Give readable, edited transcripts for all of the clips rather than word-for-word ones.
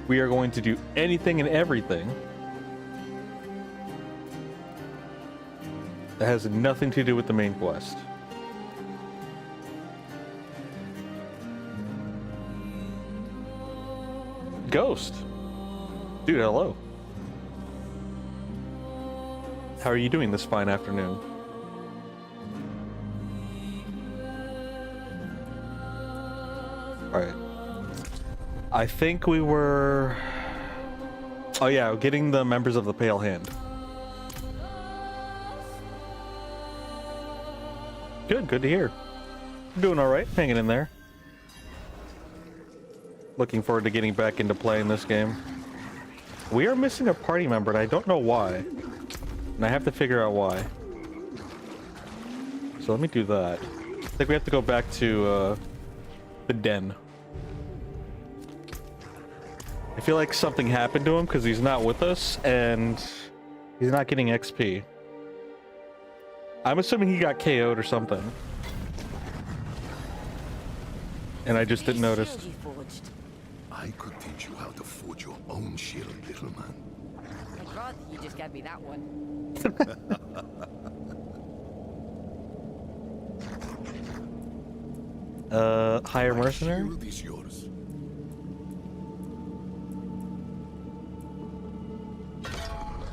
We are going to do anything and everything that has nothing to do with the main quest. Ghost. Dude, hello. How are you doing this fine afternoon? Alright. I think we were... Oh yeah, getting the members of the Pale Hand. Good to hear. Doing alright, hanging in there. Looking forward to getting back into playing this game. We are missing a party member and I don't know why. And I have to figure out why. So let me do that. I think we have to go back to the den. I feel like something happened to him because he's not with us and he's not getting XP. I'm assuming he got KO'd or something. And I just didn't notice. I could teach you how to forge your own shield, little man. I'd rather you just gave me that one. Higher mercenary? Shield is yours.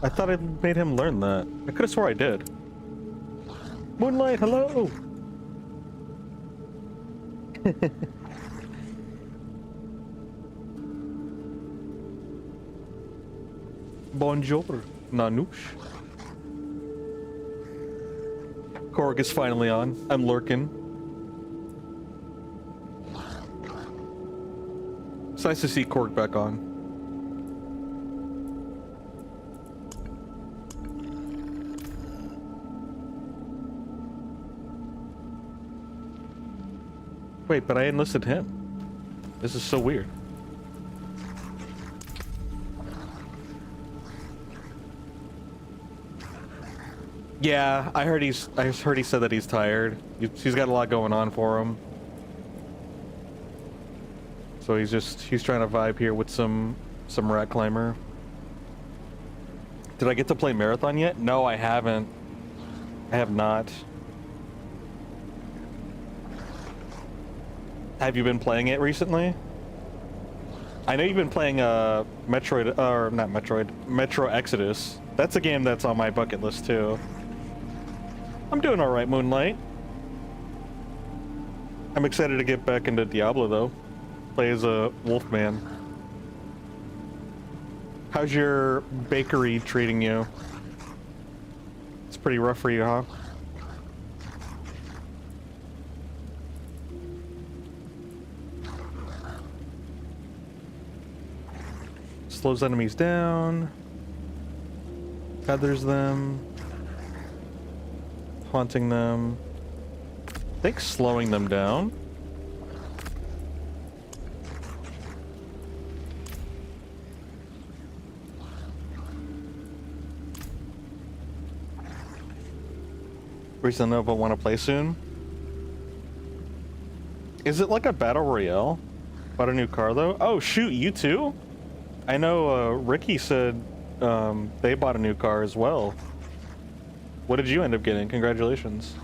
I thought I made him learn that. I could have swore I did. Moonlight, hello! Bonjour, Nanush. Korg is finally on. I'm lurking. It's nice to see Korg back on. Wait, but I enlisted him. This is so weird. Yeah, I heard he said that he's tired. He's got a lot going on for him. So he's trying to vibe here with some rat climber. Did I get to play Marathon yet? No, I haven't. I have not. Have you been playing it recently? I know you've been playing Metro Exodus. That's a game that's on my bucket list too. I'm doing all right, Moonlight. I'm excited to get back into Diablo though. Play as a wolfman. How's your bakery treating you? It's pretty rough for you, huh? Slows enemies down. Feathers them. Haunting them. I think slowing them down. Reason Nova want to play soon. Is it like a battle royale? Bought a new car though? Oh shoot, you too? I know Ricky said they bought a new car as well. What did you end up getting? Congratulations.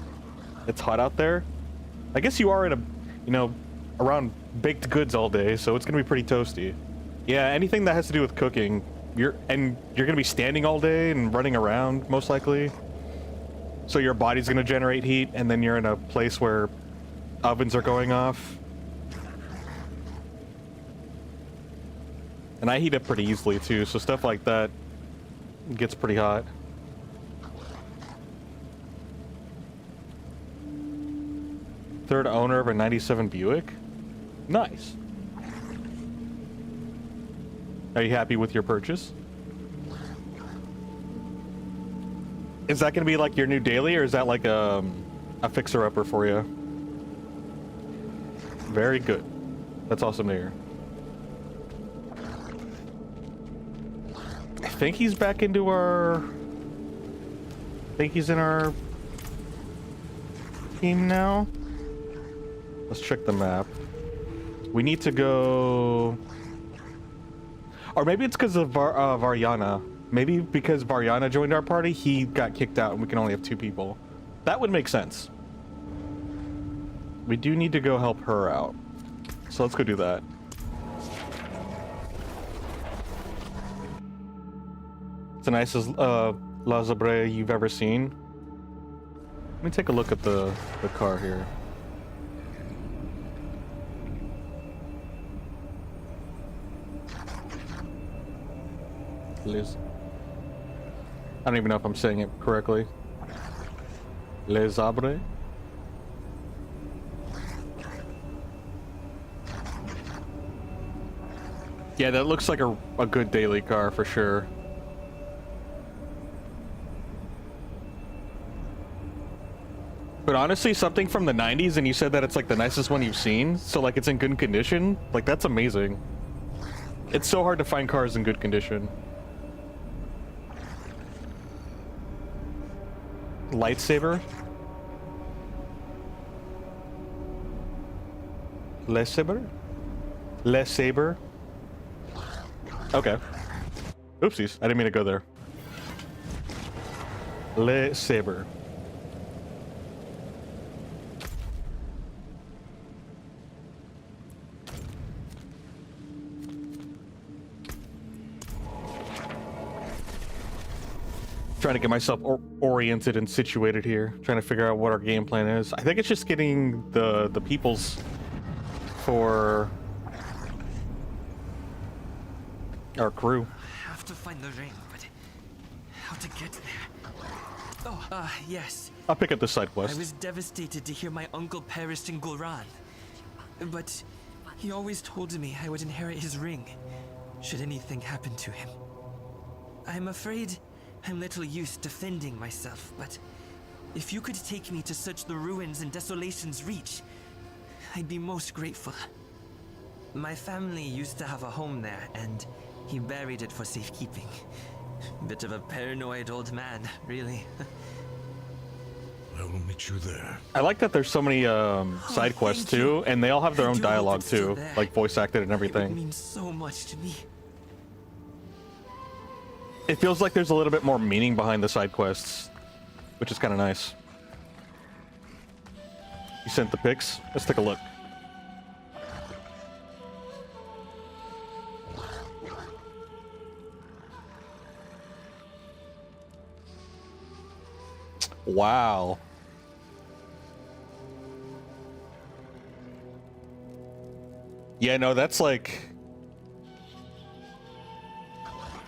It's hot out there. I guess you are in a, you know, around baked goods all day, so it's gonna be pretty toasty. Yeah, anything that has to do with cooking, you're gonna be standing all day and running around most likely. So your body's gonna generate heat, and then you're in a place where ovens are going off. And I heat up pretty easily too, so stuff like that gets pretty hot. Third owner of a 97 Buick? Nice. Are you happy with your purchase? Is that gonna be like your new daily, or is that like a fixer-upper for you? Very good. That's awesome to hear. I think he's back into our... I think he's in our team now. Let's check the map. We need to go... Or maybe it's because of Varyana. Maybe because Varyana joined our party, he got kicked out and we can only have 2 people. That would make sense. We do need to go help her out. So let's go do that. It's the nicest Lazabre you've ever seen. Let me take a look at the car here. Liz. I don't even know if I'm saying it correctly. Les Arbres. Yeah, that looks like a good daily car for sure. But honestly, something from the 90s and you said that it's like the nicest one you've seen, so like it's in good condition, like that's amazing. It's so hard to find cars in good condition. Lightsaber? Lightsaber? Lightsaber? Okay. Oopsies, I didn't mean to go there. Lightsaber. Trying to get myself oriented and situated here, trying to figure out what our game plan is. I think it's just getting the peoples for our crew. I have to find the ring, but how to get there? Oh, yes. I'll pick up the side I quest. was devastated to hear my uncle perished in Gulran. But he always told me I would inherit his ring, should anything happen to him. I'm afraid I'm little used to defending myself, but if you could take me to search the ruins in Desolation's Reach, I'd be most grateful. My family used to have a home there, and he buried it for safekeeping. Bit of a paranoid old man, really. I will meet you there. I like that there's so many side quests thank too, you. and they all have their I own do hope dialogue it's still too, there. like voice acted and It would everything. mean so much to me. It feels like there's a little bit more meaning behind the side quests, which is kind of nice. You sent the pics? Let's take a look. Wow. Yeah, no, that's like...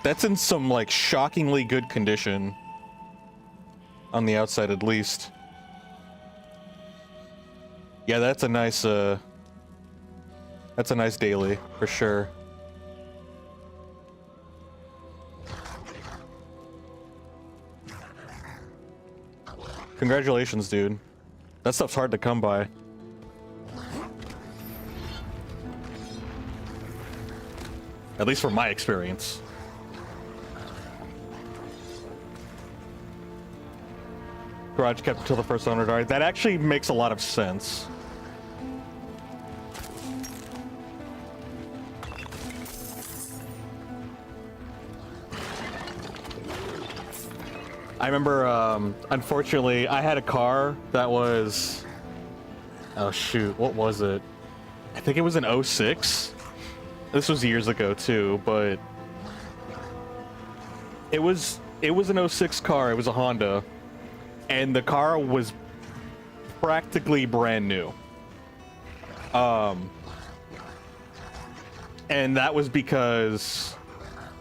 That's in some, like, shockingly good condition. On the outside, at least. Yeah, that's a nice, that's a nice daily, for sure. Congratulations, dude. That stuff's hard to come by. At least from my experience. Garage kept until the first owner died. That actually makes a lot of sense. I remember, unfortunately, I had a car that was... Oh, shoot. What was it? I think it was an 06. This was years ago, too, but... It was an 06 car. It was a Honda. And the car was practically brand new. And that was because...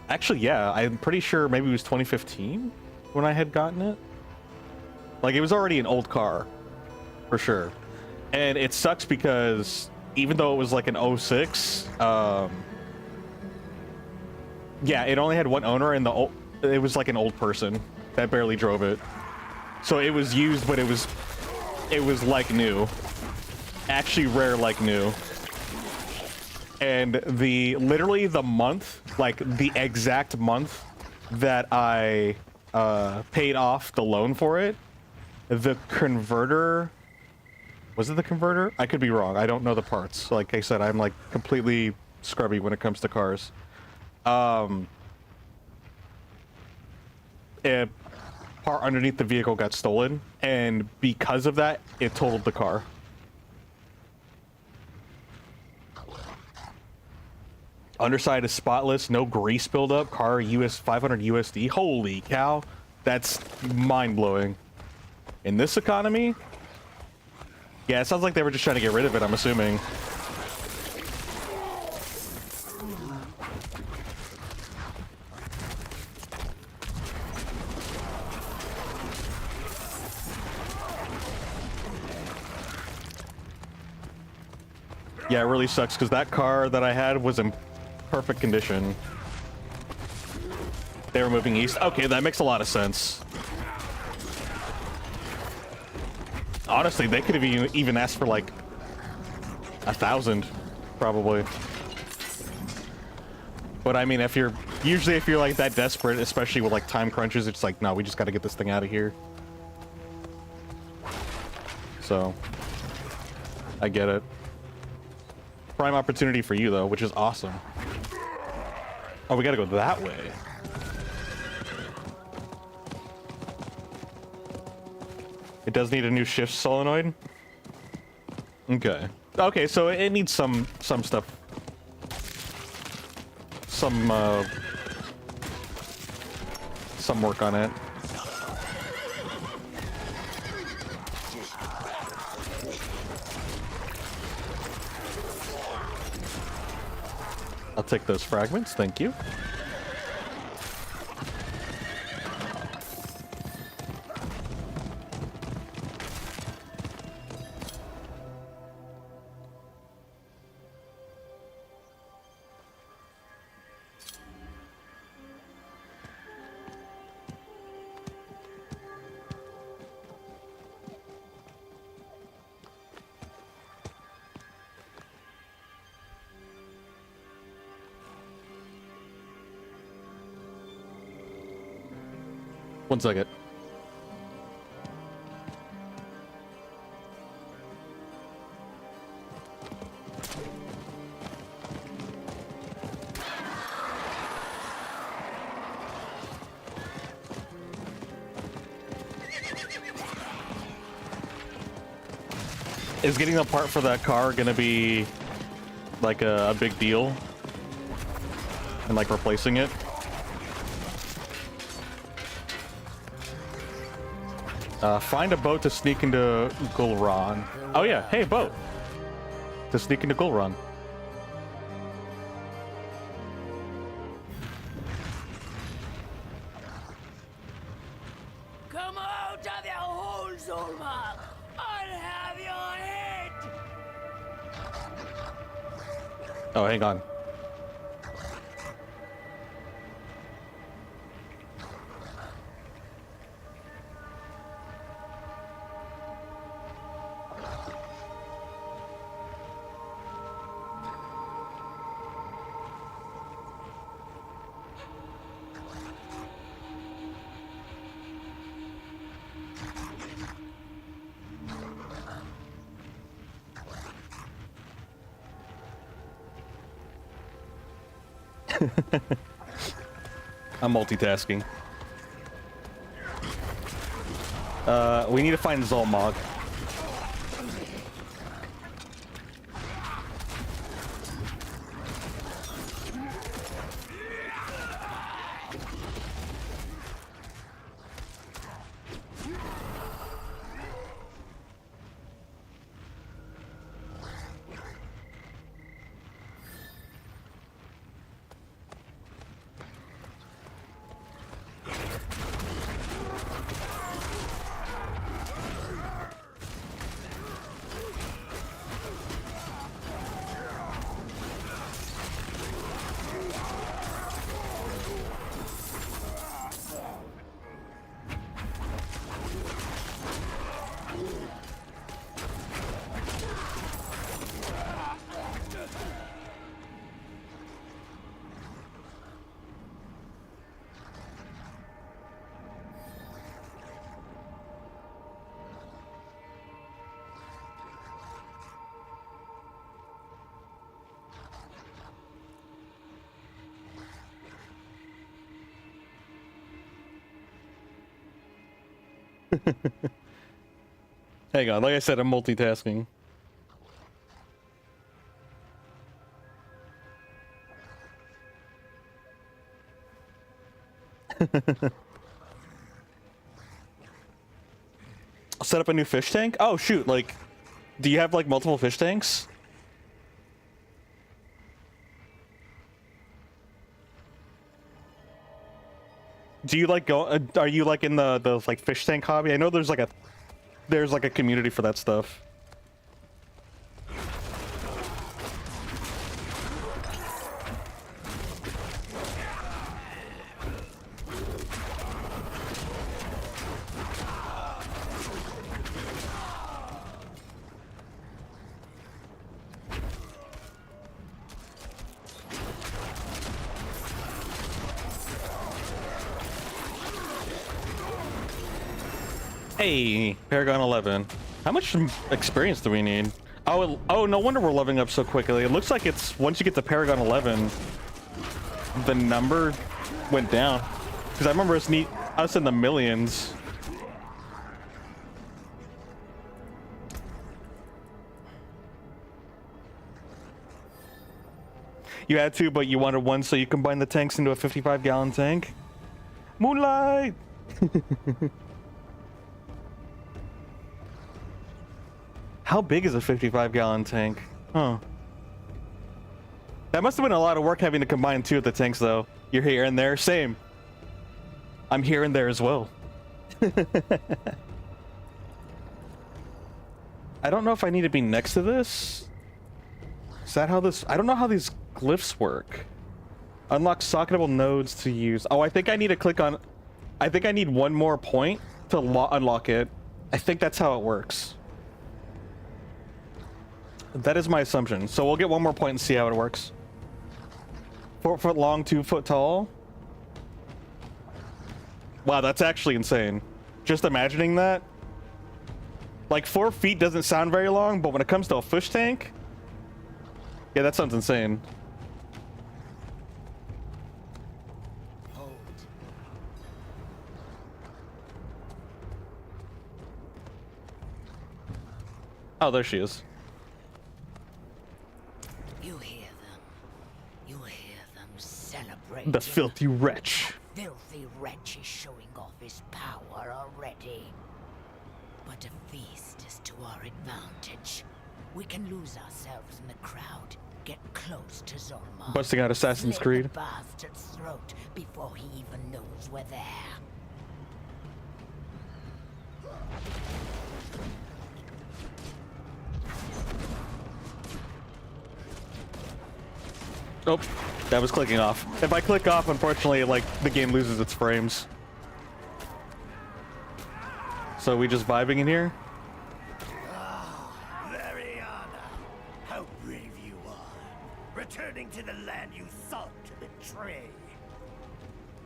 Actually, yeah, I'm pretty sure maybe it was 2015 when I had gotten it. Like, it was already an old car, for sure. And it sucks because even though it was like an 06, yeah, it only had one owner, and it was like an old person that barely drove it. So it was used, but it was like new. Actually rare like new. And literally the month, like the exact month that I paid off the loan for it, the converter, was it the converter? I could be wrong. I don't know the parts. Like I said, I'm like completely scrubby when it comes to cars. a part underneath the vehicle got stolen, and because of that, it totaled the car. Underside is spotless, no grease buildup, car US 500 USD. Holy cow, that's mind-blowing. In this economy, yeah, it sounds like they were just trying to get rid of it, I'm assuming. Yeah, it really sucks because that car that I had was in perfect condition. They were moving east. Okay, that makes a lot of sense. Honestly, they could have even asked for like 1,000, probably. But I mean, if you're like that desperate, especially with like time crunches, it's like, no, we just got to get this thing out of here. So, I get it. Prime opportunity for you though, which is awesome. Oh, we gotta go that way. It does need a new shift solenoid. Okay. Okay, so it needs some stuff. Some work on it. I'll take those fragments, thank you. One second. Is getting a part for that car gonna be like a big deal? And like replacing it? Find a boat to sneak into Gulran. Oh yeah, hey, boat! To sneak into Gulran. Come out of your hole, Zolma! I'll have your head! Oh, hang on. I'm multitasking. We need to find Zolmog. Hang on, like I said, I'm multitasking. Set up a new fish tank? Oh shoot, like, do you have like multiple fish tanks? Do you like go, are you like in the like fish tank hobby? I know there's like a community for that stuff. Hey, Paragon 11. How much experience do we need? Oh, no wonder we're leveling up so quickly. It looks like it's once you get to Paragon 11, the number went down. Because I remember us in the millions. You had to, but you wanted one, so you combined the tanks into a 55-gallon tank. Moonlight! How big is a 55-gallon tank? Huh. That must have been a lot of work having to combine two of the tanks, though. You're here and there. Same. I'm here and there as well. I don't know if I need to be next to this. Is that how this... I don't know how these glyphs work. Unlock socketable nodes to use. Oh, I think I need to click on... I think I need one more point to unlock it. I think that's how it works. That is my assumption. So we'll get one more point and see how it works. 4 foot long, 2 foot tall. Wow, that's actually insane. Just imagining that. Like 4 feet doesn't sound very long, but when it comes to a fish tank, yeah, that sounds insane. Oh, there she is. The filthy wretch. Filthy wretch is showing off his power already. But a feast is to our advantage. We can lose ourselves in the crowd, get close to Zorma, Busting out Assassin's Creed. The bastard's throat before he even knows we're there. Oh, that was clicking off. If I click off, unfortunately, like, the game loses its frames. So we just vibing in here? Mariana, how brave you are. Returning to the land you sought to betray.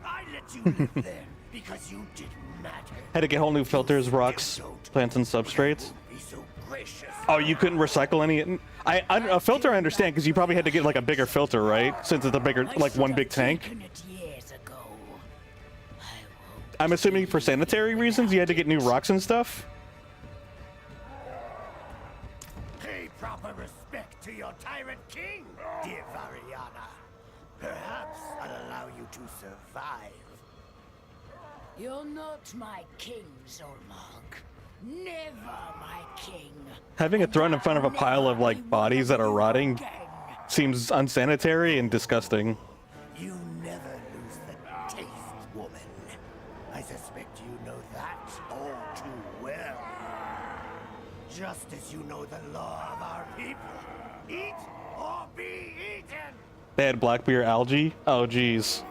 I let you live there because you didn't matter. Had to get whole new filters, rocks, plants, and substrates. Be so gracious. Oh, you couldn't recycle any? A filter I understand, because you probably had to get like a bigger filter, right? Since it's a bigger, like one big tank. I'm assuming for sanitary reasons you had to get new rocks and stuff? Pay proper respect to your tyrant king, dear Variana. Perhaps I'll allow you to survive. You're not my king, Zormark. Never my king. Having a throne in front of a pile of like bodies that are rotting seems unsanitary and disgusting. You never lose the taste, woman. I suspect you know that all too well. Just as you know the law of our people. Eat or be eaten! They had black beer algae? Oh geez.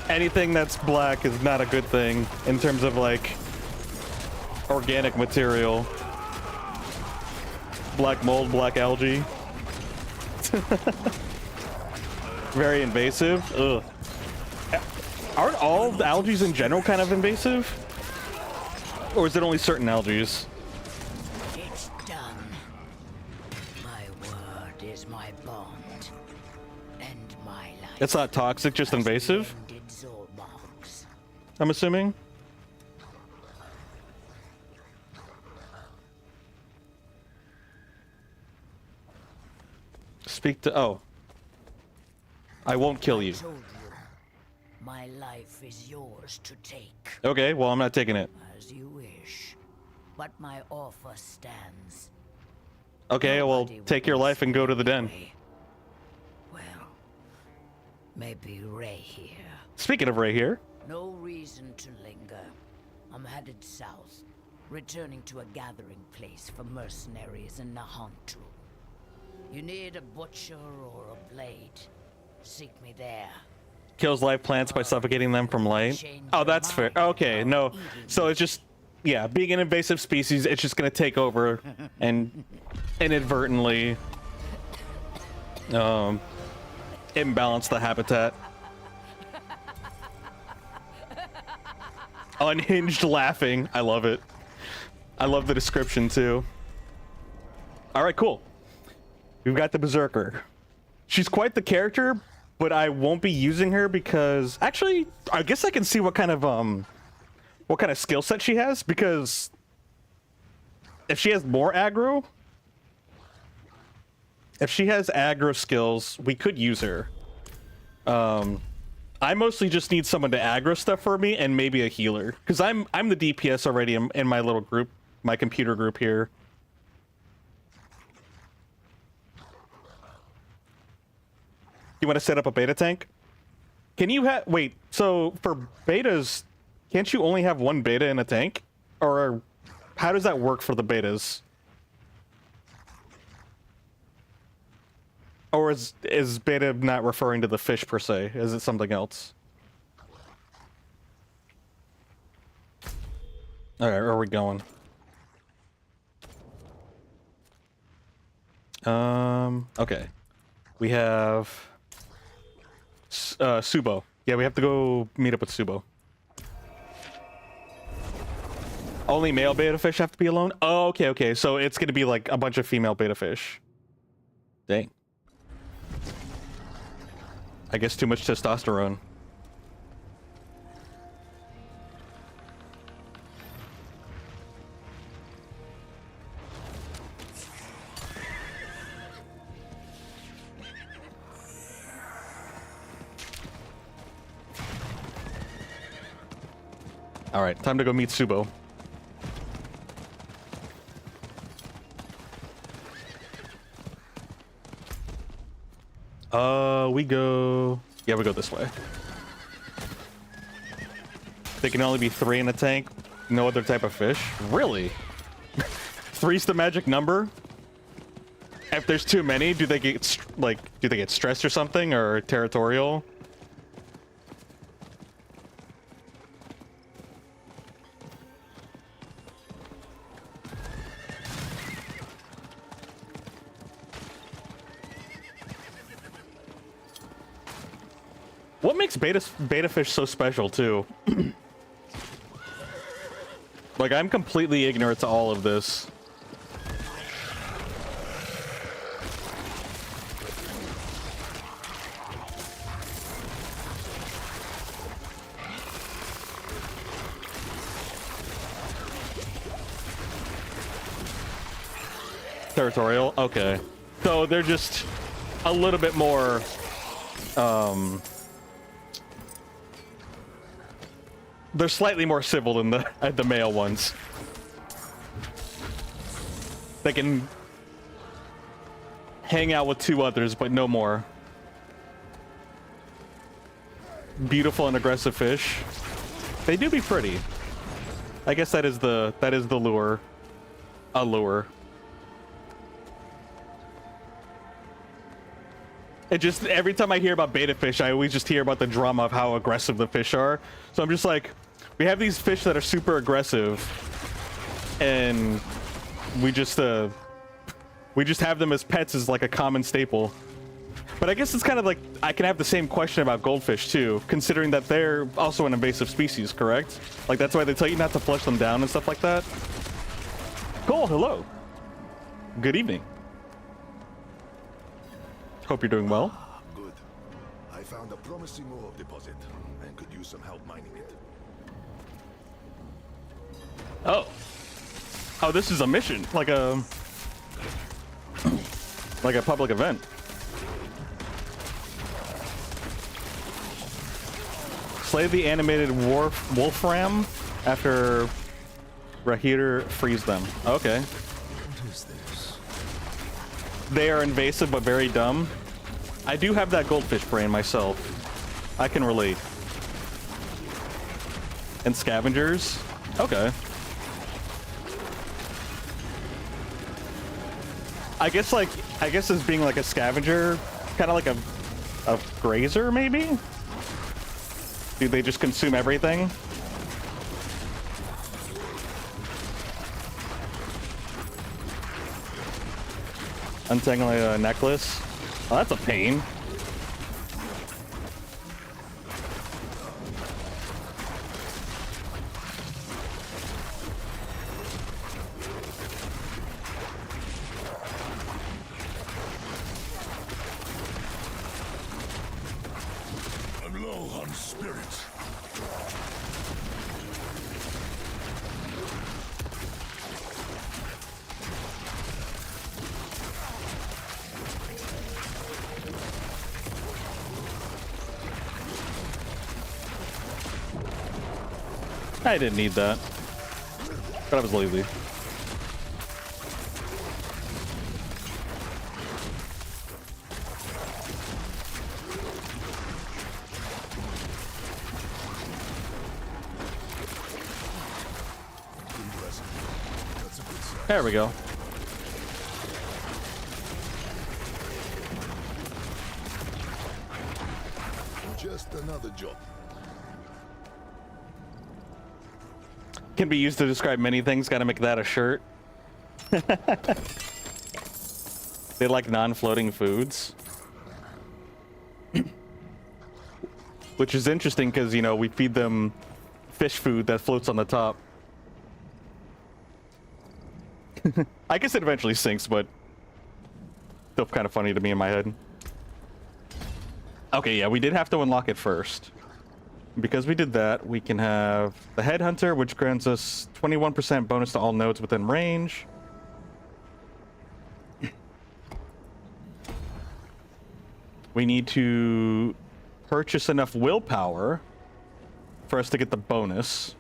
Anything that's black is not a good thing in terms of like organic material. Black mold, black algae. Very invasive. Ugh. Aren't all the algae in general kind of invasive? Or is it only certain algae? It's done. My word is my bond. And my life. It's not toxic, just invasive? Ended Zormark's. I'm assuming? speak to... Oh. I won't kill you. I told you, my life is yours to take. Okay, well, I'm not taking it. As you wish. But my offer stands. Okay, well, Nobody will take your life and go to the den. anyway. Well, maybe Ray here. Speaking of Ray here. No reason to linger. I'm headed south, returning to a gathering place for mercenaries in Nahantu. You need a butcher or a blade. Seek me there. Kills live plants by suffocating them from light. Oh, that's fair. Okay, no. So it's just, yeah, being an invasive species, it's just gonna take over and inadvertently imbalance the habitat. Unhinged laughing. I love it. I love the description too. All right, cool. We've got the Berserker. She's quite the character, but I won't be using her because actually, I guess I can see what kind of skill set she has, because if she has more aggro, if she has aggro skills, we could use her. I mostly just need someone to aggro stuff for me and maybe a healer, because I'm the DPS already in my little group, my computer group here. You want to set up a beta tank? Can you have... Wait, so for betas, can't you only have one beta in a tank? Or how does that work for the betas? Or is beta not referring to the fish per se? Is it something else? Alright, where are we going? Okay. We have... Subo. Yeah, we have to go meet up with Subo. Only male beta fish have to be alone? Oh, okay, okay. So it's gonna be like a bunch of female beta fish. Dang. I guess too much testosterone. All right, time to go meet Subo. We go... Yeah, we go this way. They can only be 3 in a tank. No other type of fish. Really? 3's the magic number? If there's too many, do they get stressed or something, or territorial? What makes beta fish so special too? Like, I'm completely ignorant to all of this. Territorial? Okay. So they're just a little bit more, they're slightly more civil than the male ones. They can hang out with 2 others, but no more. Beautiful and aggressive fish. They do be pretty. I guess that is the lure. Allure. It just, every time I hear about beta fish, I always just hear about the drama of how aggressive the fish are. So I'm just like, we have these fish that are super aggressive, and we just have them as pets as like a common staple. But I guess it's kind of like, I can have the same question about goldfish too, considering that they're also an invasive species, correct? Like, that's why they tell you not to flush them down and stuff like that. Cool, hello. Good evening. Hope you're doing well. Good. I found a promising ore deposit and could use some help mining it. Oh. Oh, this is a mission, like a public event. Slay the animated wolf ram after Rahir frees them. Okay. What is this? They are invasive but very dumb. I do have that goldfish brain myself. I can relate. And scavengers? Okay. I guess as being like a scavenger, kind of like a grazer maybe? Do they just consume everything? Untangling a necklace. Oh, that's a pain. I'm low on spirits. I didn't need that. But I was lazy. That's a good sign. There we go. Just another job. Can be used to describe many things. Gotta make that a shirt. They like non-floating foods. Which is interesting because, you know, we feed them fish food that floats on the top. I guess it eventually sinks, but still kind of funny to me in my head. Okay, yeah, we did have to unlock it first. Because we did that, we can have the Headhunter, which grants us 21% bonus to all nodes within range. We need to purchase enough willpower for us to get the bonus.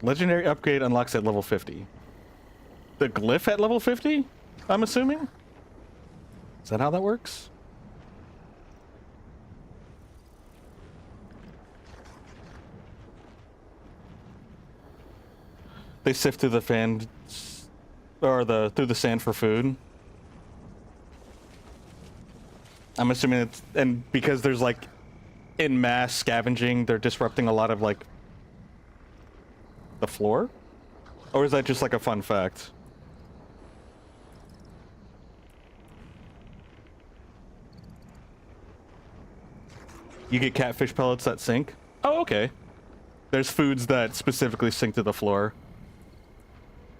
Legendary upgrade unlocks at level 50. The glyph at level 50, I'm assuming? Is that how that works? They sift through the fan, or through the sand for food. I'm assuming it's, and because there's like in mass scavenging, they're disrupting a lot of like the floor? Or is that just like a fun fact? You get catfish pellets that sink? Oh, okay. There's foods that specifically sink to the floor.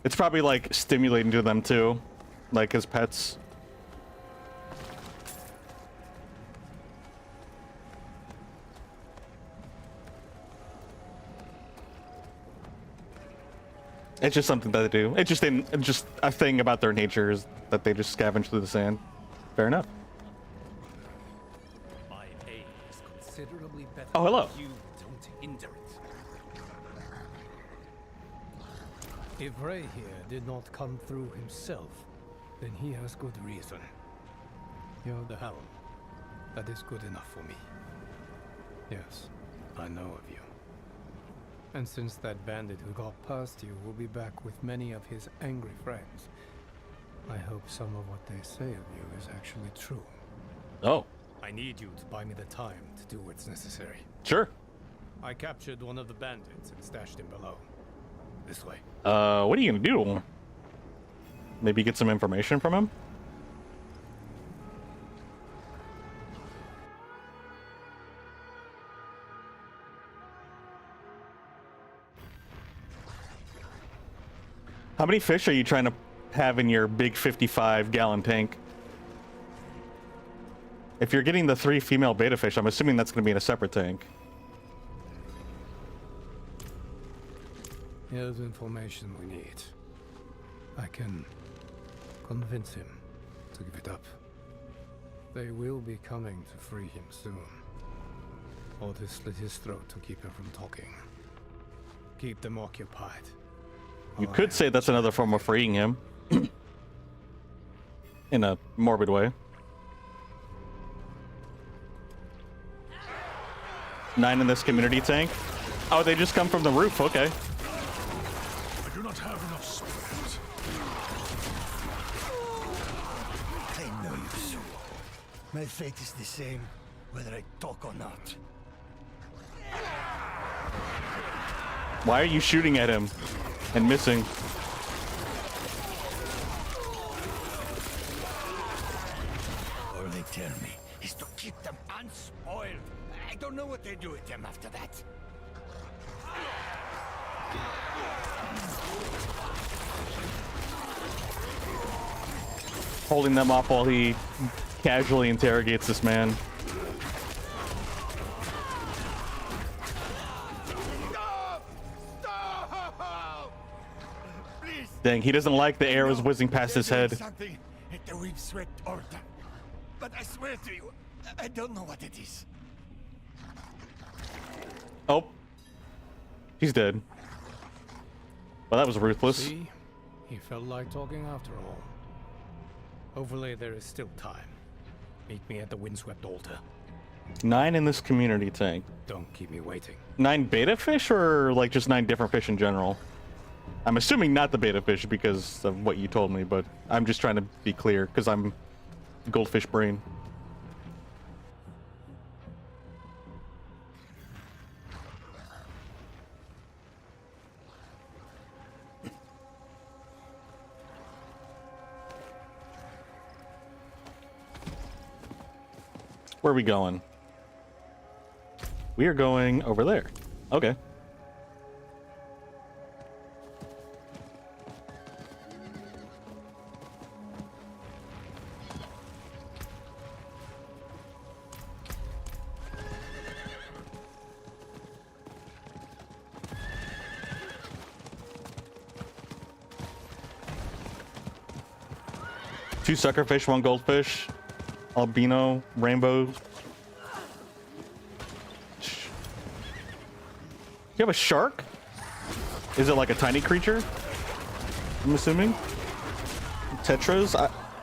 It's probably like stimulating to them too, like as pets. It's just something that they do. It's just a thing about their nature is that they just scavenge through the sand. Fair enough. My aim is considerably better. Oh, hello. You don't hinder it. If Ray here did not come through himself, then he has good reason. You're the helm. That is good enough for me. Yes, I know of you. And since that bandit who got past you will be back with many of his angry friends, I hope some of what they say of you is actually true. Oh, I need you to buy me the time to do what's necessary. sure. I captured one of the bandits and stashed him below. This way. What are you gonna do to him? Maybe get some information from him? How many fish are you trying to have in your big 55-gallon tank? If you're getting the 3 female beta fish, I'm assuming that's going to be in a separate tank. Here's information we need. I can convince him to give it up. They will be coming to free him soon. Or to slit his throat to keep him from talking. Keep them occupied. You could say that's another form of freeing him. In a morbid way. 9 in this community tank. Oh, they just come from the roof. Okay. I do not have enough spirit. I know you, Sue. My fate is the same, whether I talk or not. Why are you shooting at him and missing? All they tell me is to keep them unspoiled. I don't know what they do with them after that. Holding them off while he casually interrogates this man. Stop! Stop! Please. Dang, he doesn't like the arrows whizzing past his They're doing head. Something at the Weave Sweat Order. But I swear to you, I don't know what it is. Oh. He's dead. Well, that was ruthless. See? He felt like talking after all. Hopefully there is still time. Meet me at the windswept altar. 9 in this community tank. Don't keep me waiting. 9 beta fish or like just 9 different fish in general? I'm assuming not the beta fish because of what you told me, but I'm just trying to be clear because I'm goldfish brain. Where are we going? We are going over there. Okay. Two suckerfish, 1 goldfish. Albino, rainbow. You have a shark? Is it like a tiny creature? I'm assuming. Tetras?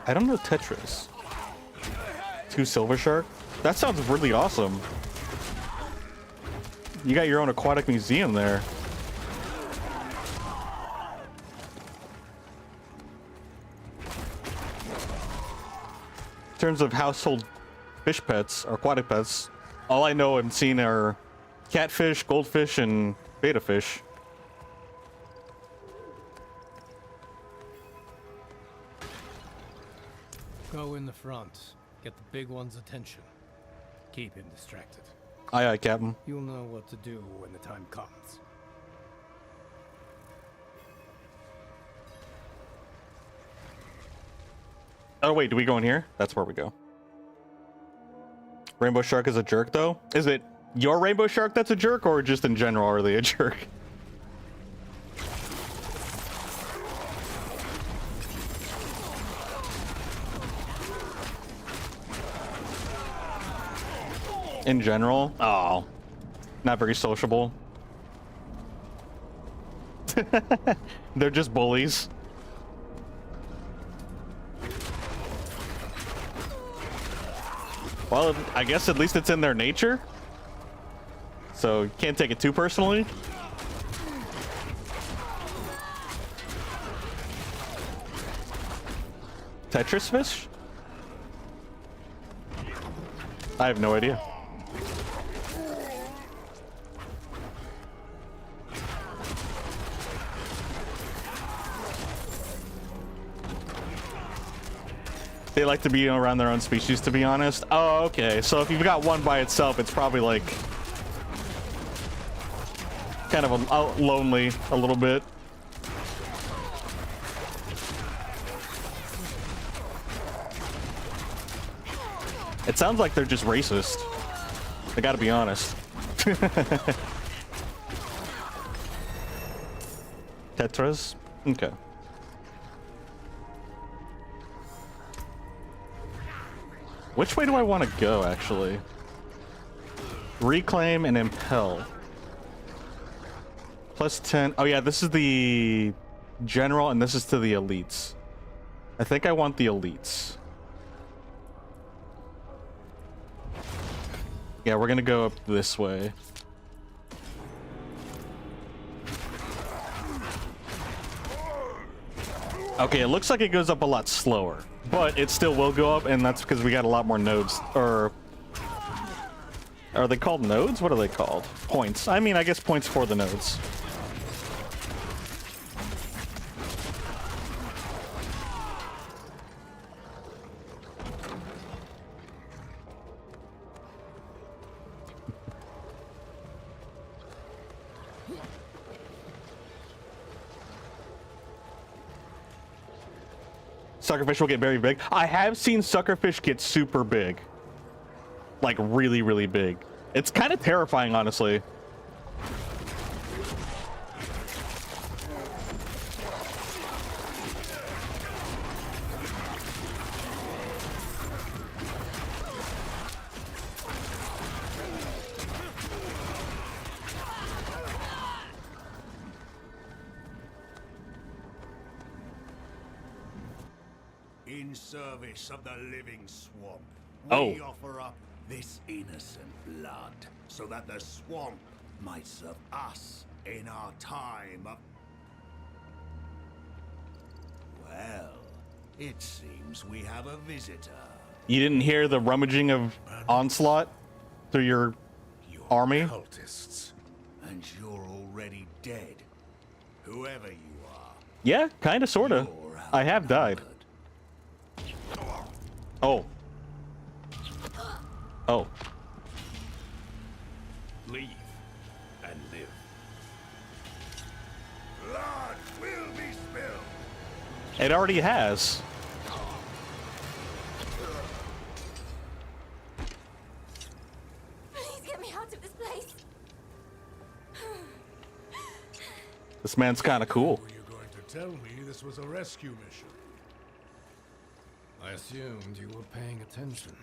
I don't know Tetras. 2 silver shark? That sounds really awesome. You got your own aquatic museum there. In terms of household fish pets or aquatic pets, all I know and seen are catfish, goldfish, and beta fish. Go in the front. Get the big one's attention. Keep him distracted. Aye, aye, Captain. You'll know what to do when the time comes. Oh wait, do we go in here? That's where we go. Rainbow shark is a jerk though? Is it your rainbow shark that's a jerk or just in general are they a jerk? In general? Oh. Not very sociable. They're just bullies. Well, I guess at least it's in their nature. So you can't take it too personally. Tetris fish? I have no idea. They like to be around their own species, to be honest. Oh, okay. So if you've got one by itself, it's probably like kind of lonely a little bit. It sounds like they're just racist. I gotta be honest. Tetras? Okay. Which way do I want to go, actually? Reclaim and impel. Plus 10. Oh, yeah, this is the general, and this is to the elites. I think I want the elites. Yeah, we're gonna go up this way. Okay, it looks like it goes up a lot slower, but it still will go up, and that's because we got a lot more nodes. Or are they called nodes? What are they called? Points. I mean, I guess points for the nodes. Suckerfish will get very big. I have seen suckerfish get super big. Like really, really big. It's kind of terrifying, honestly. In service of the living swamp, Oh. we offer up this innocent blood so that the swamp might serve us in our time of... Well, it seems we have a visitor. You didn't hear the rummaging of onslaught through your You're army? cultists, and you're already dead. Whoever you are. Yeah, kind of, sort of. you're I have died. outnumbered. Oh. Oh. Leave and live. Blood will be spilled. It already has. Please get me out of this place. This man's kind of cool. Were you going to tell me this was a rescue mission? I assumed you were paying attention.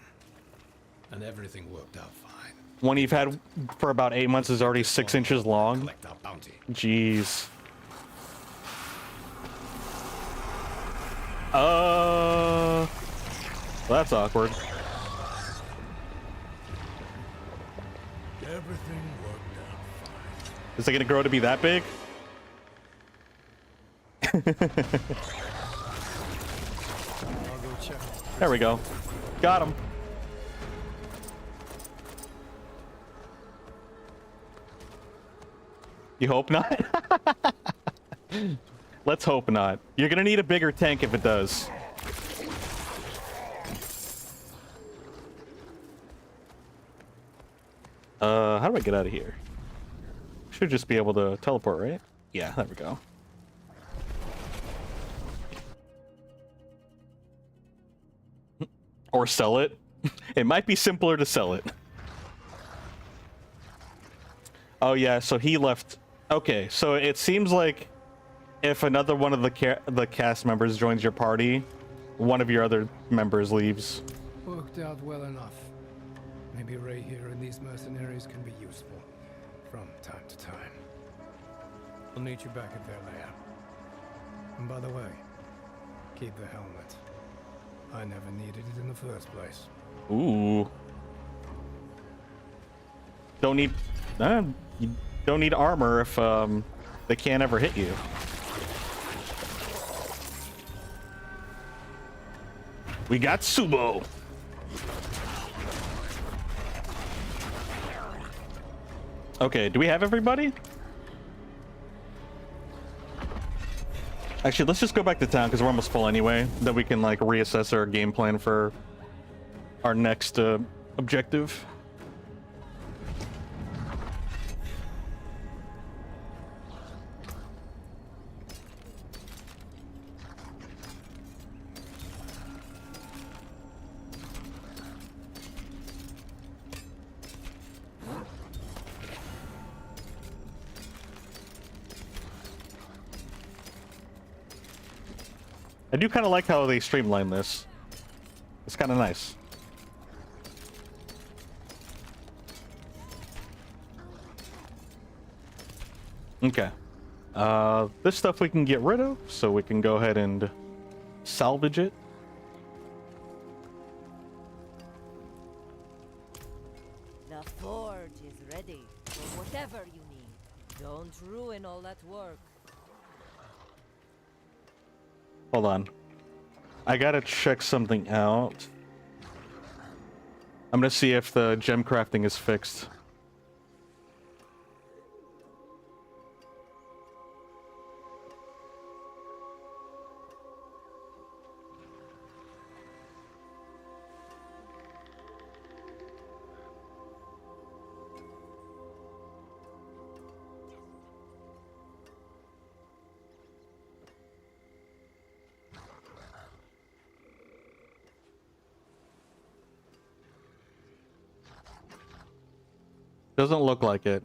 And everything worked out fine. One you've had for about 8 months is already 6 inches long. Collect our bounty. Jeez. That's awkward. Everything worked out fine. Is it gonna grow to be that big? I'll go check. There we go. Got him. You hope not? Let's hope not. You're gonna need a bigger tank if it does. How do I get out of here? Should just be able to teleport, right? Yeah, there we go. Or sell it. It might be simpler to sell it. Oh yeah, so he left. Okay, so it seems like if another one of the cast members joins your party, one of your other members leaves. Worked out well enough. Maybe Ray here and these mercenaries can be useful from time to time. I'll meet you back at their lair. And by the way, keep the helmet. I never needed it in the first place. Ooh. Don't need. You don't need armor if they can't ever hit you. We got Subo. Okay, do we have everybody? Actually, let's just go back to town because we're almost full anyway. Then we can like reassess our game plan for our next objective. I do kind of like how they streamline this. It's kind of nice. Okay. This stuff we can get rid of, so we can go ahead and salvage it. The forge is ready for whatever you need. Don't ruin all that work. Hold on. I gotta check something out. I'm gonna see if the gem crafting is fixed. Doesn't look like it.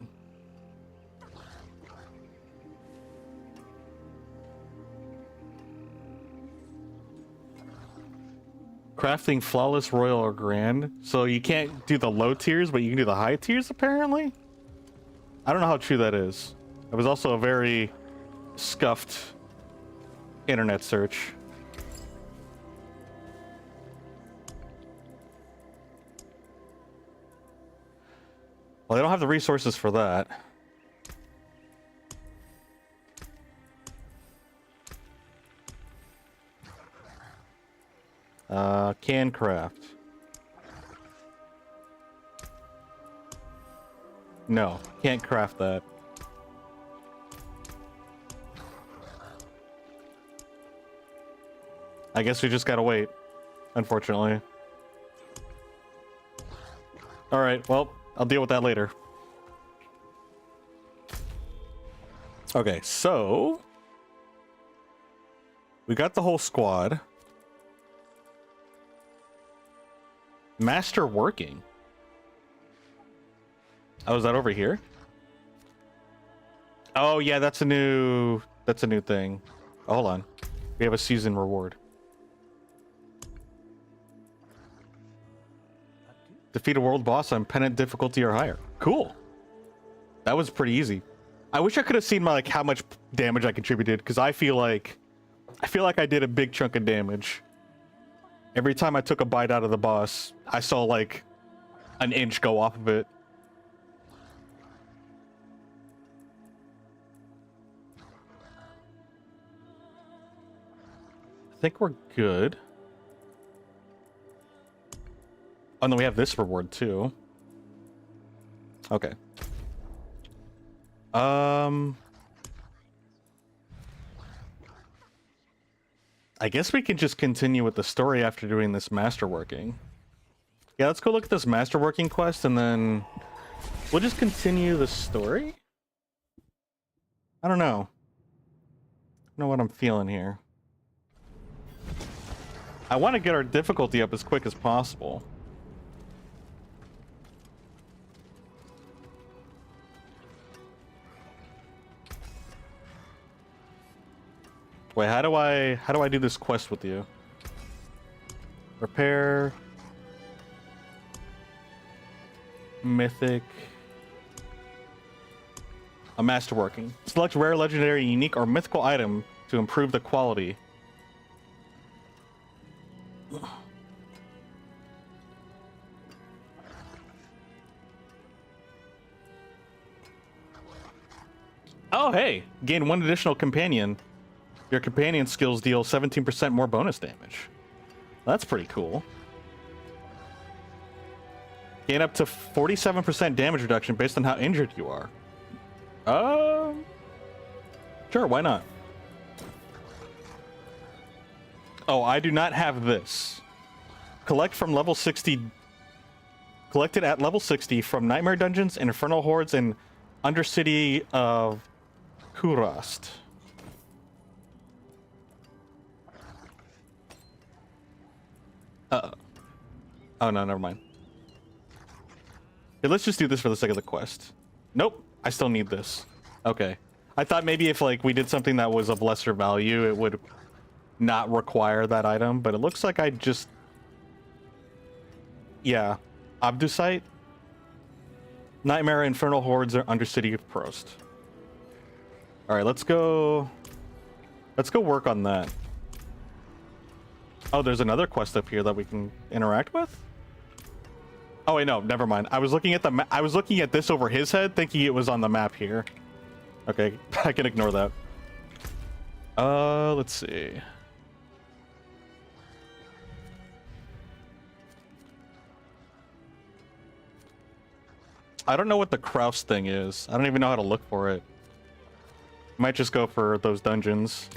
Crafting flawless, royal, or grand. So you can't do the low tiers, but you can do the high tiers, apparently? I don't know how true that is. It was also a very scuffed internet search. Well, they don't have the resources for that. Can craft. No, can't craft that. I guess we just gotta wait, unfortunately. Alright, well, I'll deal with that later. Okay, so we got the whole squad. Master working. Oh, is that over here? Oh yeah, that's a new thing. Oh, hold on. We have a season reward. Defeat a world boss on pennant difficulty or higher. Cool. That was pretty easy. I wish I could have seen my how much damage I contributed, because I feel like I did a big chunk of damage. Every time I took a bite out of the boss, I saw like an inch go off of it. I think we're good. Oh, no, we have this reward too. Okay. I guess we can just continue with the story after doing this masterworking. Yeah, let's go look at this masterworking quest and then we'll just continue the story? I don't know. I don't know what I'm feeling here. I want to get our difficulty up as quick as possible. Wait, how do I do this quest with you? Repair. Mythic. A masterworking. Select rare, legendary, unique, or mythical item to improve the quality. Oh, hey! Gain one additional companion. Your companion skills deal 17% more bonus damage. That's pretty cool. Gain up to 47% damage reduction based on how injured you are. Sure, why not? Oh, I do not have this. Collect from level 60. Collected at level 60 from Nightmare Dungeons and Infernal Hordes in Undercity of Kurast. Oh no, never mind. Okay, let's just do this for the sake of the quest. Nope, I still need this. Okay. I thought maybe if like we did something that was of lesser value, it would not require that item, but it looks like I just... Yeah. Abdusite. Nightmare Infernal Hordes are Undercity of Prost. All right, let's go. Let's go work on that. Oh, there's another quest up here that we can interact with. Oh wait, no, never mind. I was looking at the I was looking at this over his head, thinking it was on the map here. Okay, I can ignore that. Let's see. I don't know what the Kraus thing is. I don't even know how to look for it. Might just go for those dungeons.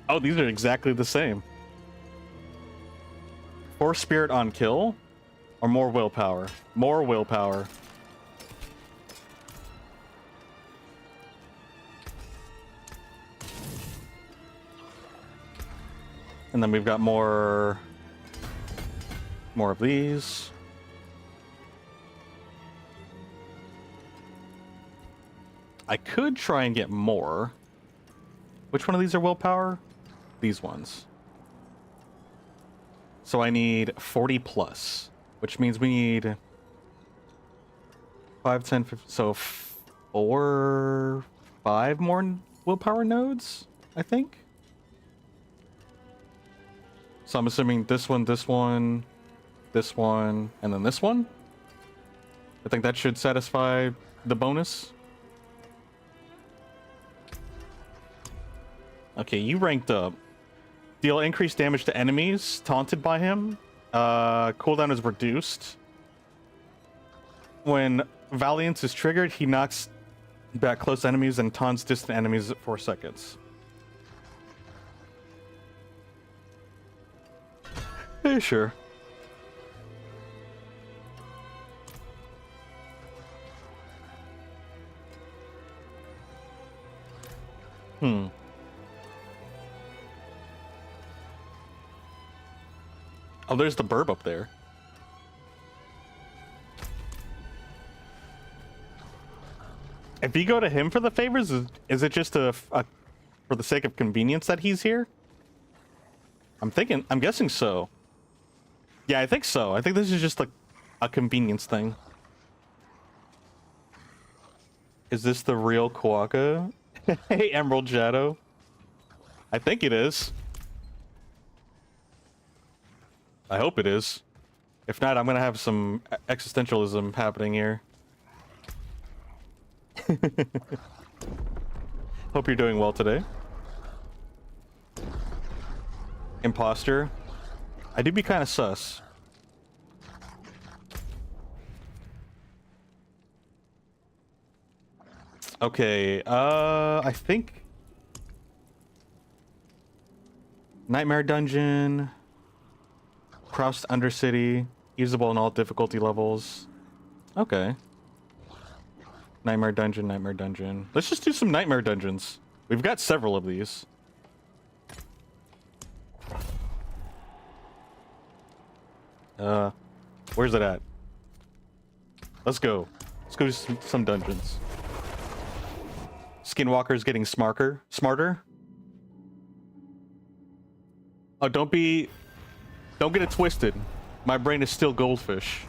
Oh, these are exactly the same. 4 spirit on kill, or more willpower? More willpower. And then we've got more of these. I could try and get more. Which one of these are willpower? These ones. So I need 40 plus, which means we need 5, 10, 15, so 4, 5 more willpower nodes, I think. So I'm assuming this one, this one, this one, and then this one. I think that should satisfy the bonus. Okay, you ranked up. Deal increased damage to enemies taunted by him. Cooldown is reduced. When Valiance is triggered, he knocks back close enemies and taunts distant enemies at 4 seconds. Yeah, sure. Oh, there's the burb up there. If you go to him for the favors, is it just for the sake of convenience that he's here? I'm guessing so. Yeah, I think so. I think this is just like a convenience thing. Is this the real Koaka? Hey, Emerald Shadow. I think it is. I hope it is. If not, I'm gonna have some existentialism happening here. Hope you're doing well today. Imposter. I do be kind of sus. Okay, I think Nightmare Dungeon, Crossed Undercity, usable in all difficulty levels. Okay. Nightmare Dungeon, Nightmare Dungeon. Let's just do some Nightmare Dungeons. We've got several of these. Where's it at? Let's go. Let's go to some dungeons. Skinwalker's getting smarter. Oh, don't get it twisted. My brain is still goldfish.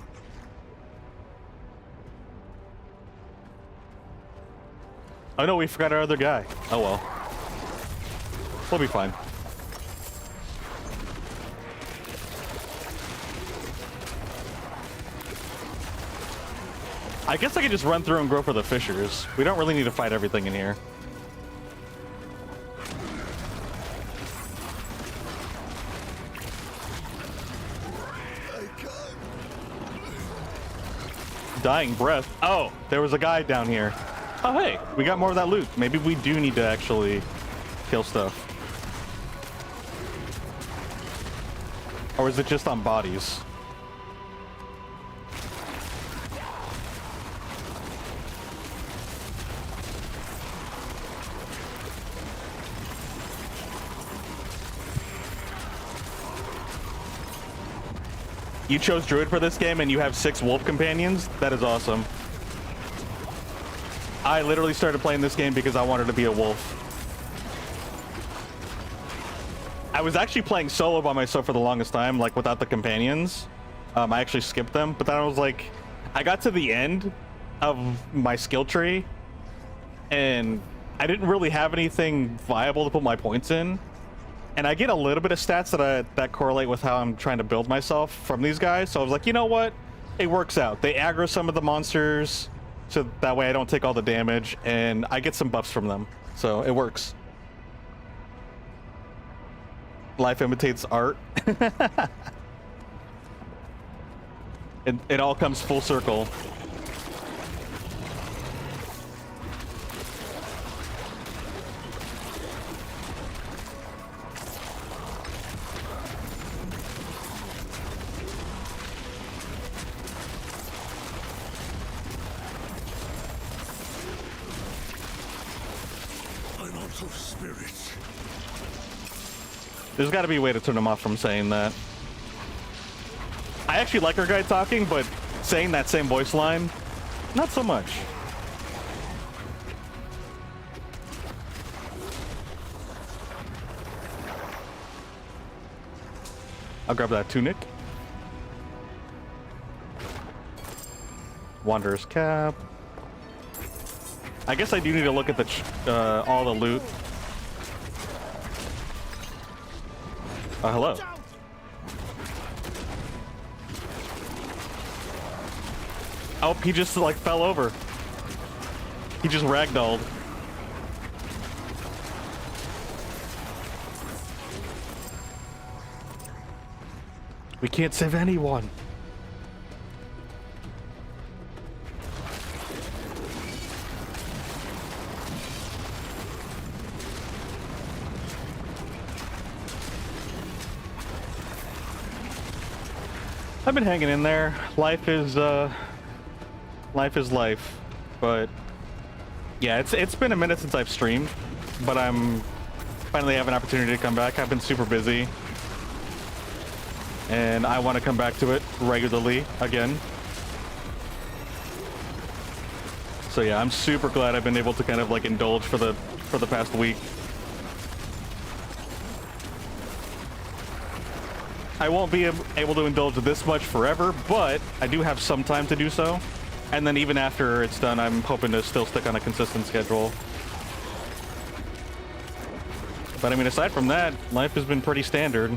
Oh no, we forgot our other guy. Oh well. We'll be fine. I guess I could just run through and go for the fishers. We don't really need to fight everything in here. Dying breath. Oh, there was a guy down here. Oh, hey, we got more of that loot. Maybe we do need to actually kill stuff. Or is it just on bodies? You chose Druid for this game and you have 6 wolf companions? That is awesome. I literally started playing this game because I wanted to be a wolf. I was actually playing solo by myself for the longest time, like without the companions. I actually skipped them, but then I was like, I got to the end of my skill tree, and I didn't really have anything viable to put my points in. And I get a little bit of stats that correlate with how I'm trying to build myself from these guys. So I was like, you know what? It works out. They aggro some of the monsters, so that way I don't take all the damage, and I get some buffs from them. So it works. Life imitates art. It all comes full circle. I'm out of spirits. There's got to be a way to turn him off from saying that. I actually like our guy talking, but saying that same voice line, not so much. I'll grab that tunic. Wanderer's cap. I guess I do need to look at the all the loot. Hello. Oh, he just like fell over. He just ragdolled. We can't save anyone. I've been hanging in there. Life is life. But yeah, it's been a minute since I've streamed, but I'm finally have an opportunity to come back. I've been super busy, and I want to come back to it regularly again. So yeah, I'm super glad I've been able to kind of like indulge for the past week. I won't be able to indulge this much forever, but I do have some time to do so. And then even after it's done, I'm hoping to still stick on a consistent schedule. But I mean, aside from that, life has been pretty standard.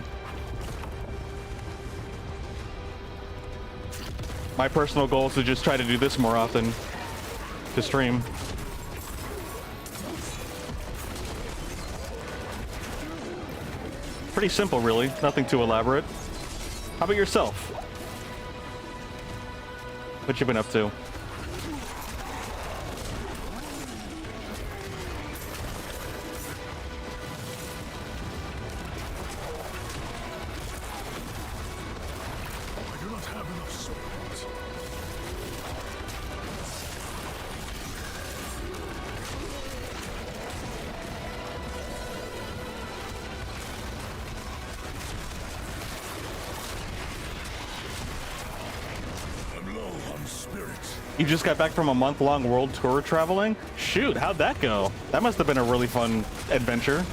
My personal goal is to just try to do this more often, to stream. Pretty simple, really. Nothing too elaborate. How about yourself? What you been up to? I do not have enough spirit. I'm low on spirit. You just got back from a month-long world tour traveling? Shoot, how'd that go? That must have been a really fun adventure.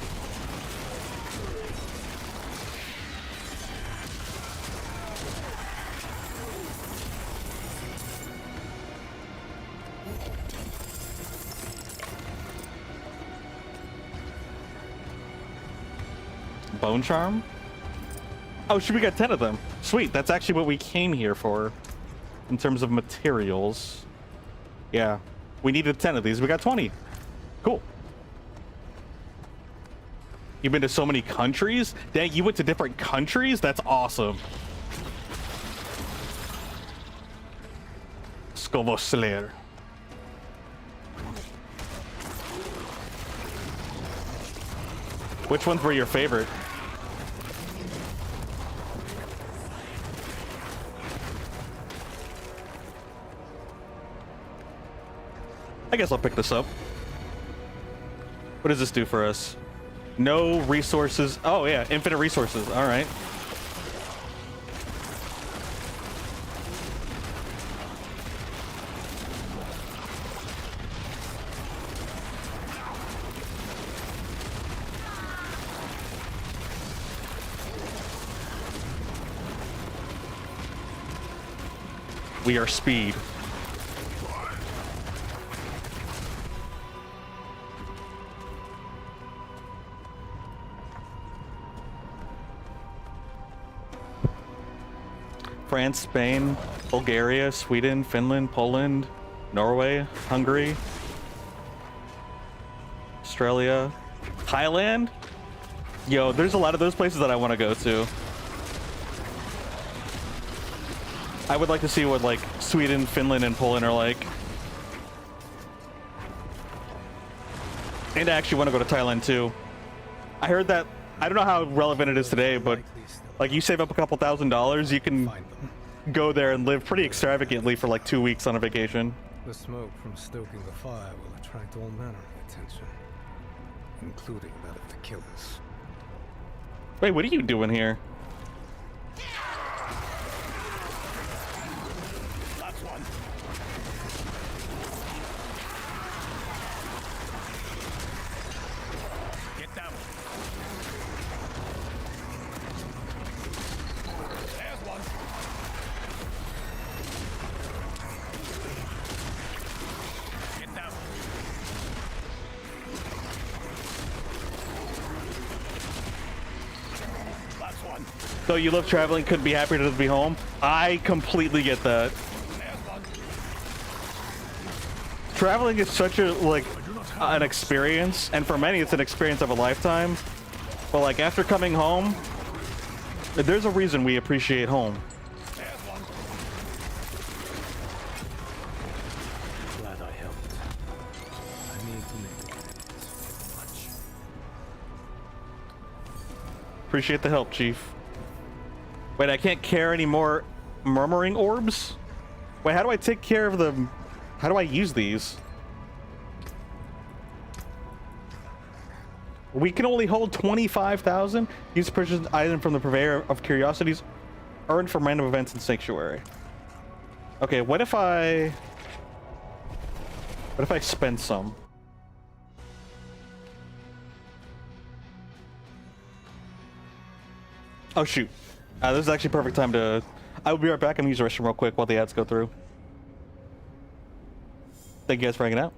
Bone charm? Oh, shoot, we got 10 of them. Sweet, that's actually what we came here for. In terms of materials. Yeah, we needed 10 of these. We got 20. Cool. You've been to so many countries? Dang, you went to different countries? That's awesome. Skovo Slayer. Which ones were your favorite? I guess I'll pick this up. What does this do for us? No resources. Oh yeah, infinite resources. All right. We are speed. France, Spain, Bulgaria, Sweden, Finland, Poland, Norway, Hungary, Australia, Thailand. Yo, there's a lot of those places that I want to go to. I would like to see what like Sweden, Finland, and Poland are like. And I actually want to go to Thailand too. I heard that, I don't know how relevant it is today, but like you save up a couple $1,000s, you can go there and live pretty extravagantly for like 2 weeks on a vacation. The smoke from stoking the fire will attract all manner of attention, including that of the killers. Wait, what are you doing here? That's one. Get down. There's one. Get down. That's one. So you love traveling, couldn't be happier to be home? I completely get that. There's one. Traveling is such a like an experience, and for many it's an experience of a lifetime. But like after coming home, there's a reason we appreciate home. There's one. Glad I helped. I need to make much. Appreciate the help, Chief. Wait, I can't care any more murmuring orbs? Wait, how do I take care of them? How do I use these? We can only hold 25,000. Use purchase an item from the purveyor of curiosities earned from random events in Sanctuary. Okay, what if I spend some? Oh shoot. This is actually perfect time to... I will be right back. I'm gonna use the restroom real quick while the ads go through. Thank you guys for hanging out.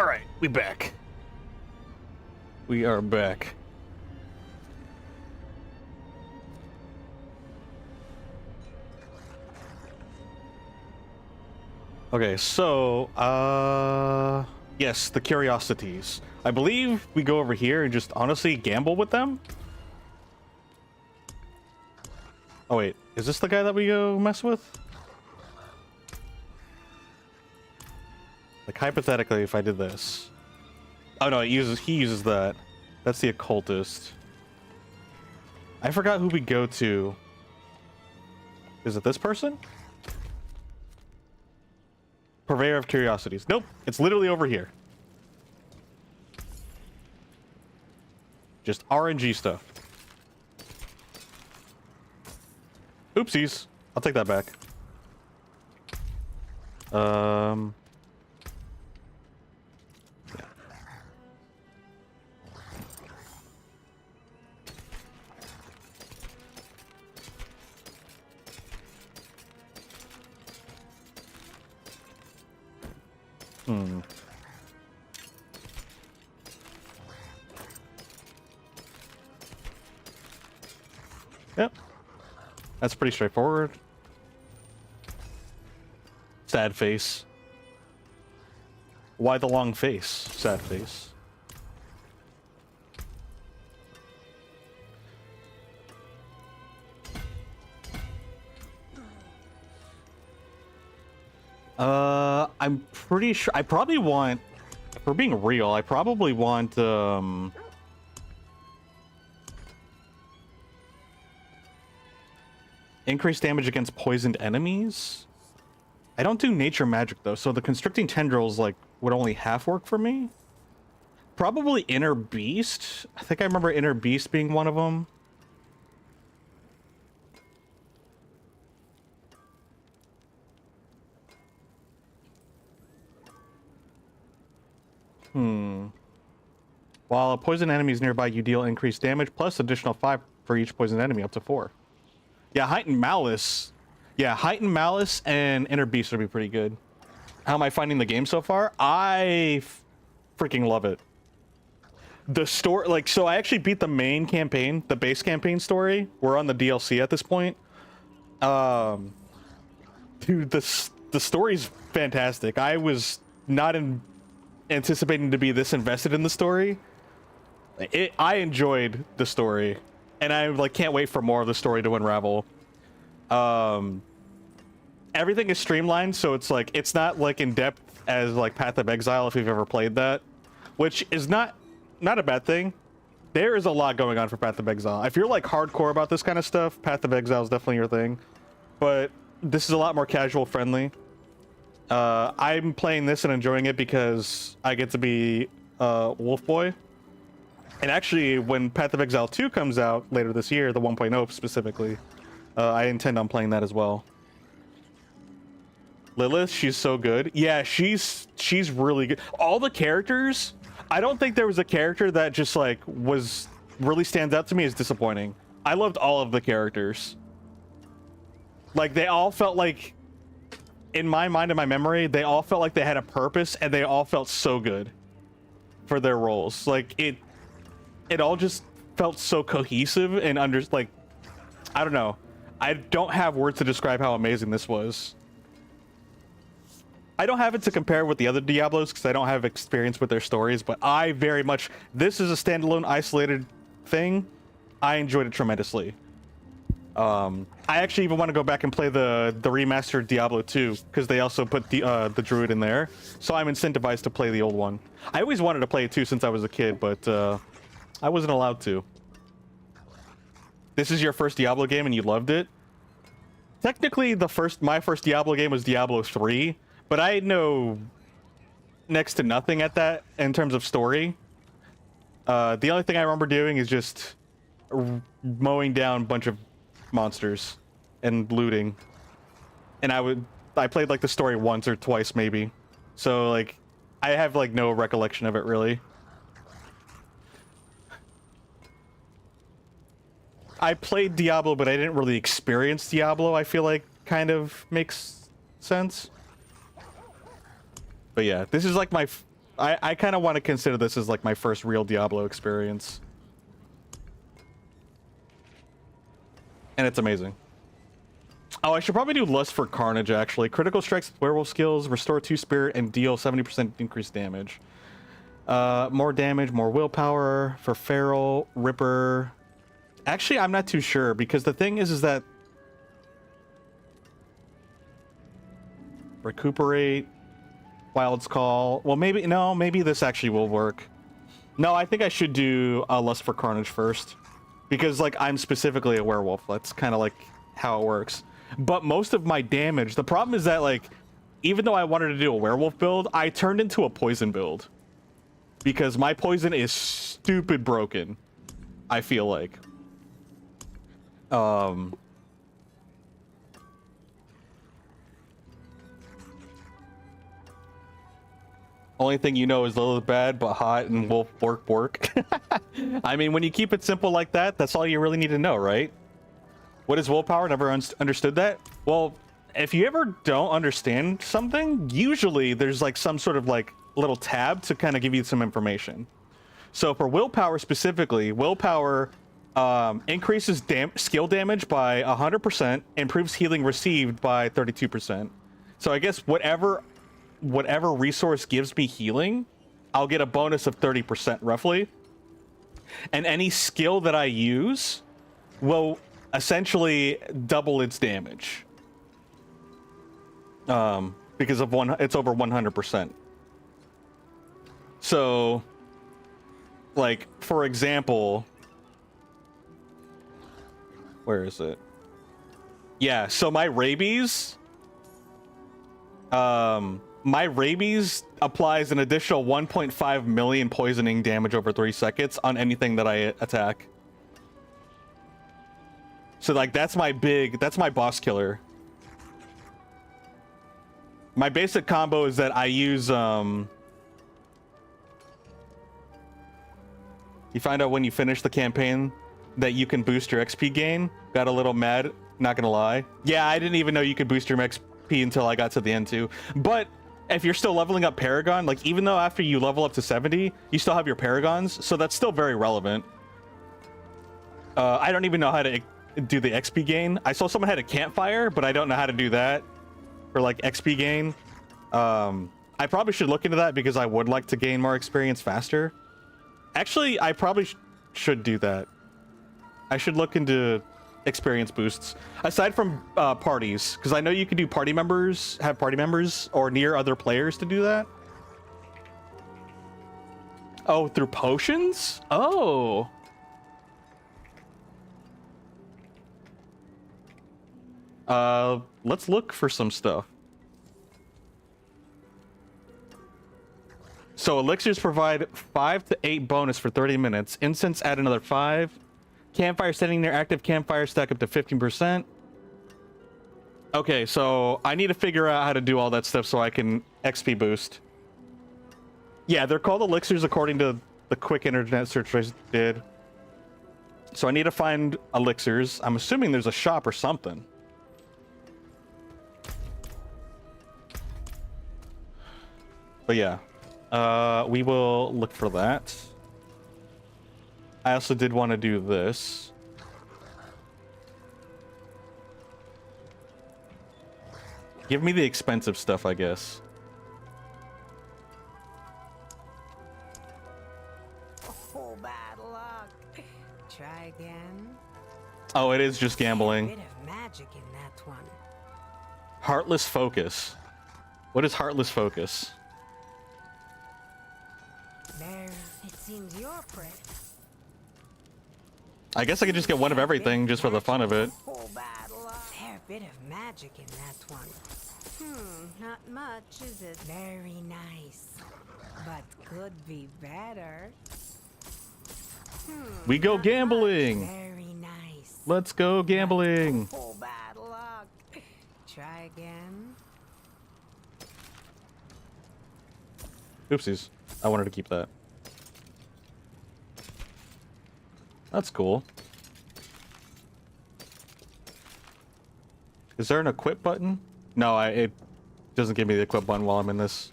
All right, we back. We are back. Okay, so, yes, the curiosities. I believe we go over here and just honestly gamble with them. Oh wait, is this the guy that we go mess with? Like hypothetically, if I did this. Oh no, he uses that. That's the occultist. I forgot who we go to. Is it this person? Purveyor of Curiosities. Nope, it's literally over here. Just RNG stuff. Oopsies. I'll take that back. Yeah. Yep. That's pretty straightforward. Sad face. Why the long face? Sad face. I'm pretty sure I probably want, if we're being real, I probably want increased damage against poisoned enemies. I don't do nature magic though, so the constricting tendrils like would only half work for me. Probably inner beast. I think I remember inner beast being one of them. While a poison enemy is nearby, you deal increased damage plus additional 5 for each poison enemy, up to 4. Yeah, heightened malice. Yeah, heightened malice and inner beast would be pretty good. How am I finding the game so far? I freaking love it. The story, like, so I actually beat the main campaign, the base campaign story. We're on the DLC at this point. Dude, the story's fantastic. I was not anticipating to be this invested in the story. I enjoyed the story, and I like can't wait for more of the story to unravel. Everything is streamlined, so it's like it's not like in depth as like Path of Exile if you've ever played that, which is not a bad thing. There is a lot going on for Path of Exile. If you're like hardcore about this kind of stuff, Path of Exile is definitely your thing. But this is a lot more casual friendly. I'm playing this and enjoying it because I get to be Wolf Boy. And actually, when Path of Exile 2 comes out later this year, the 1.0 specifically, I intend on playing that as well. Lilith, she's so good. Yeah, she's really good. All the characters, I don't think there was a character that just like was really stands out to me as disappointing. I loved all of the characters. Like they all felt like, in my mind and my memory, they all felt like they had a purpose and they all felt so good for their roles. Like it all just felt so cohesive and like, I don't know. I don't have words to describe how amazing this was. I don't have it to compare with the other Diablos because I don't have experience with their stories, but I very much, this is a standalone isolated thing. I enjoyed it tremendously. I actually even want to go back and play the remastered Diablo 2 because they also put the druid in there, so I'm incentivized to play the old one. I always wanted to play it too since I was a kid, but I wasn't allowed to. This is your first Diablo game and you loved it? Technically, my first Diablo game was Diablo 3, but I know next to nothing at that in terms of story. The only thing I remember doing is just mowing down a bunch of monsters and looting. And I played like the story once or twice maybe. So like, I have like no recollection of it really. I played Diablo, but I didn't really experience Diablo, I feel like kind of makes sense. But yeah, this is like I kind of want to consider this as like my first real Diablo experience. And it's amazing. Oh, I should probably do Lust for Carnage, actually. Critical strikes with werewolf skills, restore 2 spirit, and deal 70% increased damage. More damage, more willpower for Feral, Ripper. Actually, I'm not too sure, because the thing is that Recuperate. Wild's Call. Well, maybe, no, maybe this actually will work. No, I think I should do Lust for Carnage first. Because, like, I'm specifically a werewolf. That's kind of like how it works. But most of my damage, the problem is that, like, even though I wanted to do a werewolf build, I turned into a poison build. Because my poison is stupid broken, I feel like. Only thing you know is Lilith bad, but hot and wolf work. I mean, when you keep it simple like that, that's all you really need to know, right? What is willpower? Never understood that? Well, if you ever don't understand something, usually there's like some sort of like little tab to kind of give you some information. So for willpower specifically, willpower increases skill damage by 100%, improves healing received by 32%. So I guess whatever resource gives me healing, I'll get a bonus of 30% roughly. And any skill that I use will essentially double its damage. Because of it's over 100%. So, like, for example, where is it? Yeah, so my rabies, applies an additional 1.5 million poisoning damage over 3 seconds on anything that I attack. So, like, that's my boss killer. My basic combo is that I use, you find out when you finish the campaign that you can boost your XP gain. Got a little mad, not gonna lie. Yeah, I didn't even know you could boost your XP until I got to the end too. But if you're still leveling up Paragon, like even though after you level up to 70, you still have your Paragons, so that's still very relevant. I don't even know how to do the XP gain. I saw someone had a campfire, but I don't know how to do that for like XP gain. I probably should look into that because I would like to gain more experience faster. Actually, I probably should do that. I should look into experience boosts aside from parties, because I know you can do party members, have party members or near other players to do that. Oh, through potions? Oh. Let's look for some stuff. So elixirs provide 5 to 8 bonus for 30 minutes. Incense add another 5. Campfire setting near active campfire stack up to 15%. Okay, so I need to figure out how to do all that stuff so I can XP boost. Yeah, they're called elixirs according to the quick internet search I did. So I need to find elixirs. I'm assuming there's a shop or something. But yeah, we will look for that. I also did want to do this. Give me the expensive stuff, I guess. Oh, bad luck. Try again. Oh, it is just gambling. Bit of magic in that one. Heartless Focus. What is Heartless Focus? There, it seems you're pretty. I guess I could just get one of everything just for the fun of it. Oh, bad luck. Fair bit of magic in that one. Not much, is it? Very nice. But could be better. We go Not gambling. much. Very nice. Let's go gambling. Oh, bad luck. Try again. Oopsies. I wanted to keep that. That's cool. Is there an equip button? No, it doesn't give me the equip button while I'm in this.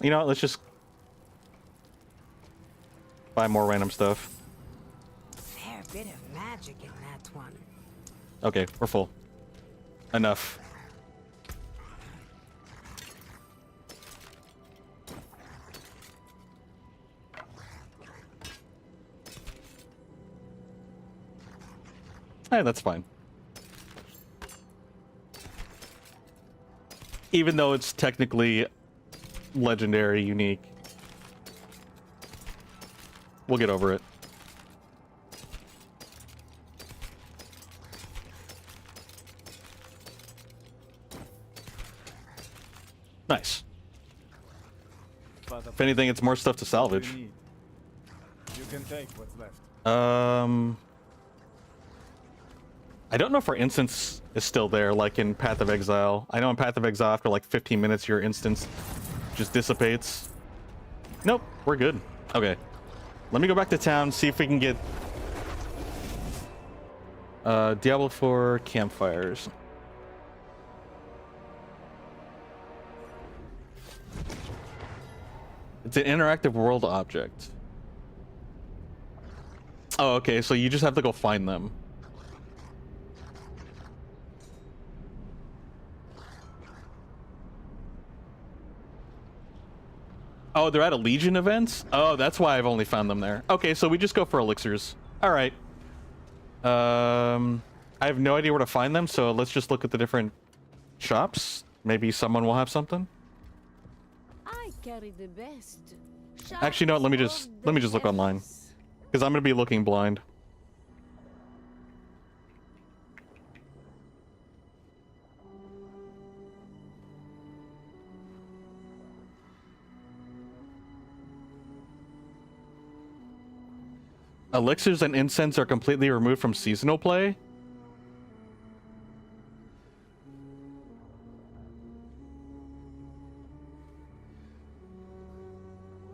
You know what? Let's just buy more random stuff. Fair bit of magic in that one. Okay, we're full. Enough. Hey, that's fine. Even though it's technically legendary, unique. We'll get over it. Nice. If anything, it's more stuff to salvage. You can take what's left. I don't know if our instance is still there, like in Path of Exile. I know in Path of Exile, after like 15 minutes, your instance just dissipates. Nope, we're good. Okay. Let me go back to town, see if we can get Diablo 4 campfires. It's an interactive world object. Oh, okay, so you just have to go find them. Oh, they're at a Legion event? Oh, that's why I've only found them there. Okay, so we just go for elixirs. All right. I have no idea where to find them, so let's just look at the different shops. Maybe someone will have something. I carry the best. Actually, no, let me just look online, because I'm gonna be looking blind. Elixirs and incense are completely removed from seasonal play.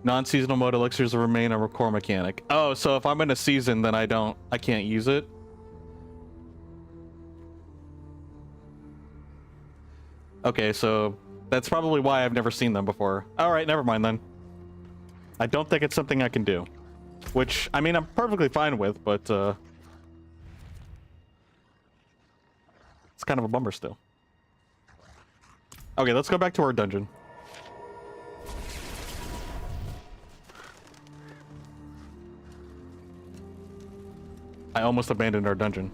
Non-seasonal mode elixirs will remain a core mechanic. Oh, so if I'm in a season, then I can't use it. Okay, so that's probably why I've never seen them before. All right, never mind then. I don't think it's something I can do. Which, I mean, I'm perfectly fine with, but, it's kind of a bummer still. Okay, let's go back to our dungeon. I almost abandoned our dungeon.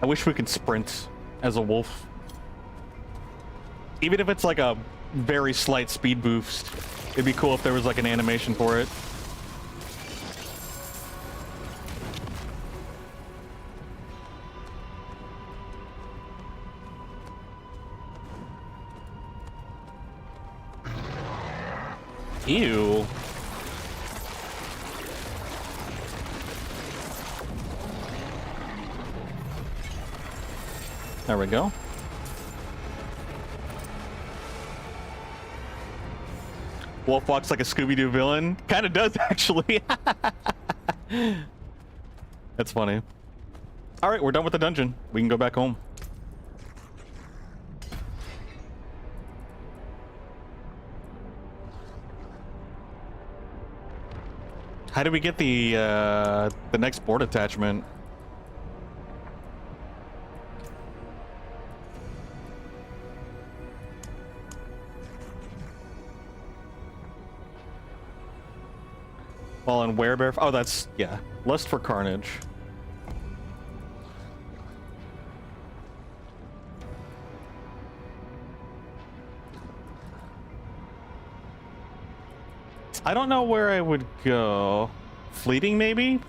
I wish we could sprint as a wolf. Even if it's like a very slight speed boost, it'd be cool if there was like an animation for it. Ew. There we go. Wolf walks like a Scooby-Doo villain. Kind of does, actually. That's funny. All right, we're done with the dungeon. We can go back home. How do we get the next board attachment? Well, and Werebear. Oh, that's, yeah. Lust for Carnage. I don't know where I would go. Fleeting, maybe?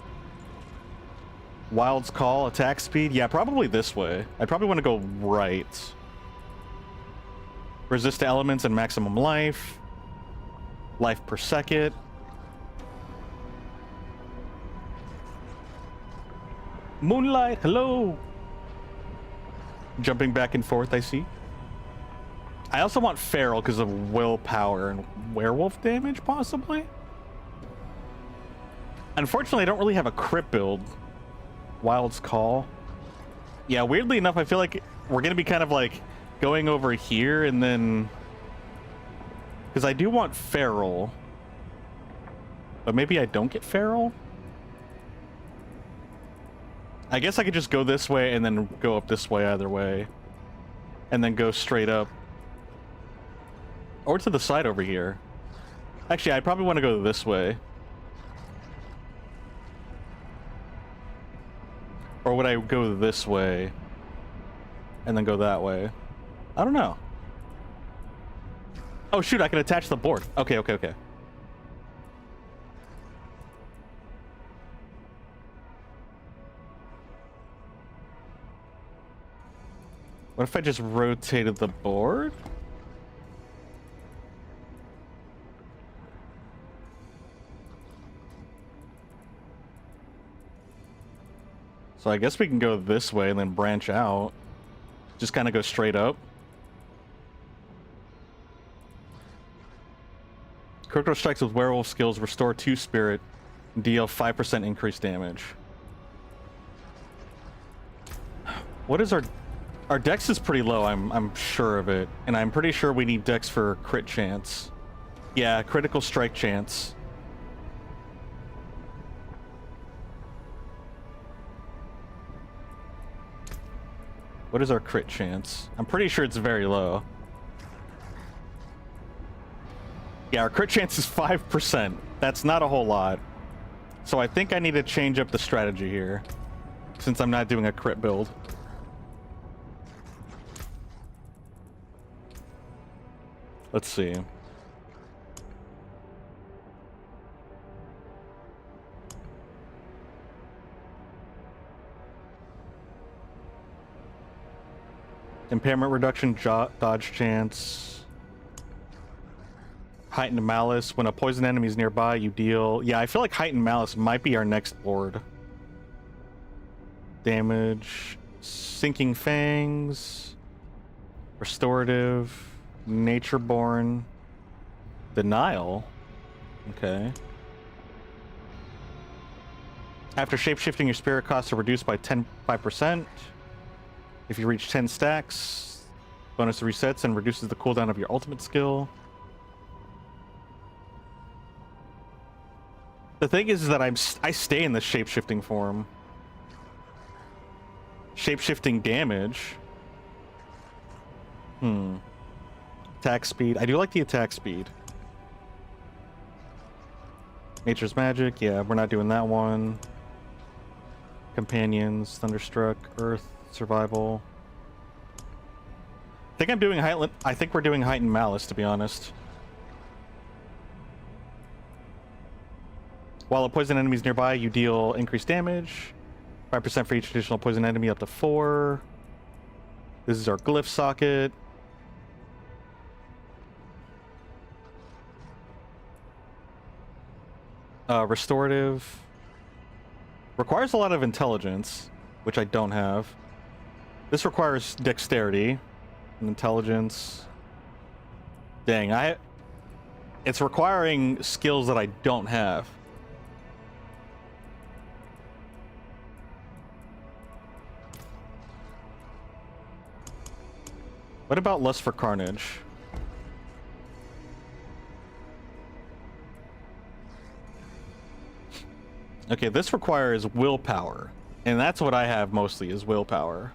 Wild's Call, attack speed? Yeah, probably this way. I'd probably want to go right. Resist to elements and maximum life. Life per second. Moonlight, hello! Jumping back and forth, I see. I also want Feral because of willpower and werewolf damage, possibly? Unfortunately, I don't really have a crit build. Wild's Call. Yeah, weirdly enough, I feel like we're gonna be kind of like going over here and then, because I do want Feral, but maybe I don't get Feral. I guess I could just go this way and then go up this way either way, and then go straight up, or to the side over here. Actually, I probably want to go this way. Or would I go this way and then go that way? I don't know. Oh shoot, I can attach the board. Okay, okay, okay. What if I just rotated the board? So I guess we can go this way and then branch out. Just kind of go straight up. Critical strikes with werewolf skills restore 2 spirit and deal 5% increased damage. What is our dex is pretty low, I'm sure of it. And I'm pretty sure we need dex for crit chance. Yeah, critical strike chance. What is our crit chance? I'm pretty sure it's very low. Yeah, our crit chance is 5%. That's not a whole lot. So I think I need to change up the strategy here, since I'm not doing a crit build. Let's see. Impairment reduction, dodge chance. Heightened malice. When a poison enemy is nearby, you deal... Yeah, I feel like heightened malice might be our next board. Damage. Sinking fangs. Restorative. Natureborn. Denial. Okay. After shapeshifting, your spirit costs are reduced by 5%. If you reach 10 stacks, bonus resets and reduces the cooldown of your ultimate skill. The thing is that I stay in the shapeshifting form. Shapeshifting damage. Attack speed. I do like the attack speed. Nature's Magic. Yeah, we're not doing that one. Companions. Thunderstruck. Earth. Survival. I think we're doing Heightened Malice, to be honest. While a poison enemy is nearby, you deal increased damage. 5% for each additional poison enemy, up to 4. This is our glyph socket. Restorative. Requires a lot of intelligence, which I don't have. This requires dexterity and intelligence. Dang, it's requiring skills that I don't have. What about Lust for Carnage? Okay, this requires willpower. And that's what I have mostly, is willpower.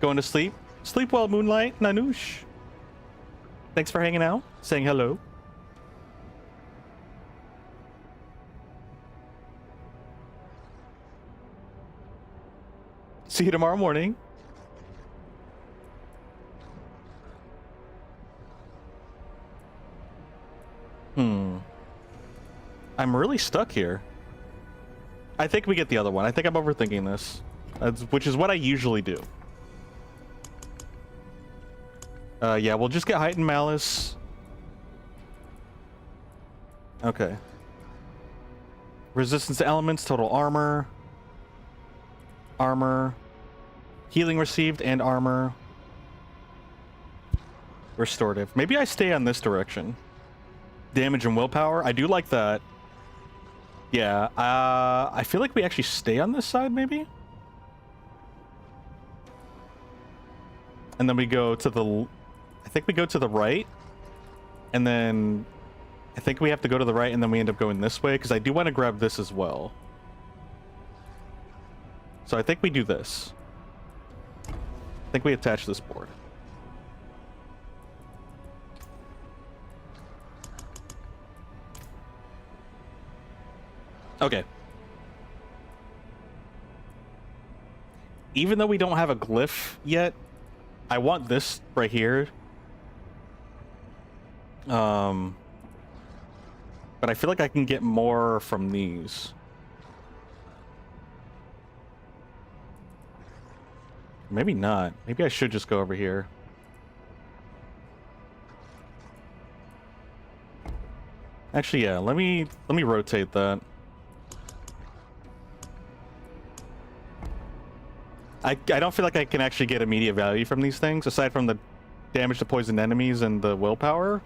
Going to sleep? Sleep well, Moonlight. Nanush. Thanks for hanging out, saying hello. See you tomorrow morning. I'm really stuck here. I think we get the other one. I think I'm overthinking this. Which is what I usually do. Yeah, we'll just get Heightened Malice. Okay. Resistance to elements, total armor. Armor. Healing received and armor. Restorative. Maybe I stay on this direction. Damage and willpower. I do like that. Yeah, I feel like we actually stay on this side, maybe? And then we go to the... I think we go to the right. And then... I think we have to go to the right, and then we end up going this way, because I do want to grab this as well. So I think we do this. I think we attach this board. Okay. Even though we don't have a glyph yet, I want this right here. But I feel like I can get more from these. Maybe not. Maybe I should just go over here. Actually, yeah, let me rotate that. I don't feel like I can actually get immediate value from these things, aside from the damage to poisoned enemies and the willpower.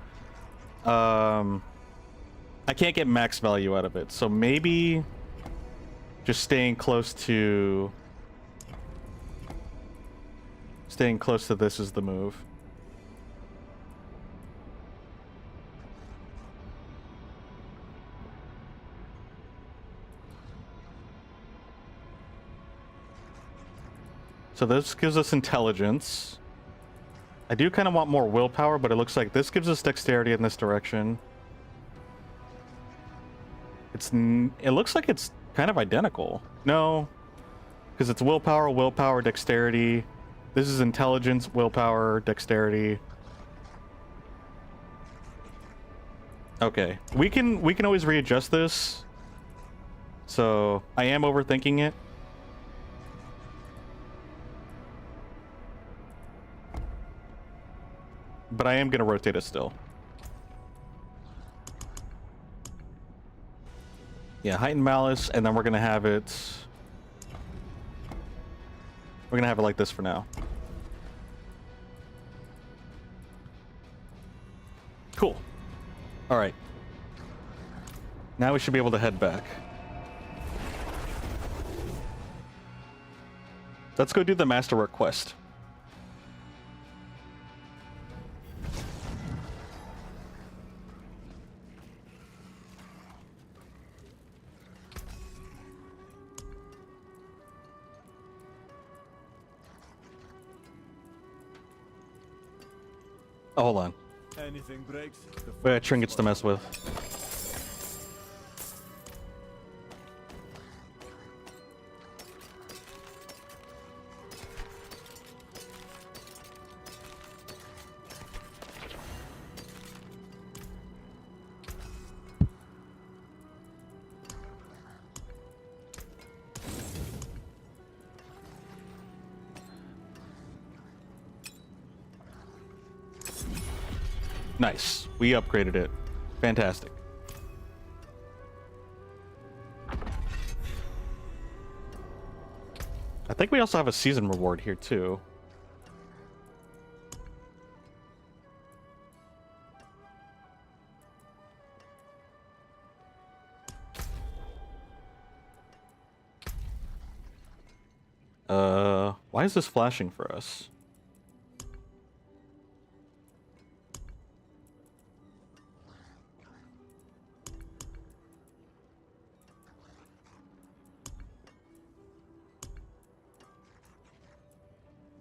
I can't get max value out of it, so maybe just staying close to this is the move. So this gives us intelligence. I do kind of want more willpower, but it looks like this gives us dexterity in this direction. It looks like it's kind of identical. No, because it's willpower, willpower, dexterity. This is intelligence, willpower, dexterity. Okay, we can always readjust this. So I am overthinking it. But I am going to rotate it still. Yeah, heightened malice, and then we're going to have it... We're going to have it like this for now. Cool. All right. Now we should be able to head back. Let's go do the Masterwork quest. Oh, hold on. Anything breaks. We got trinkets to mess with. Nice. We upgraded it. Fantastic. I think we also have a season reward here too. Why is this flashing for us?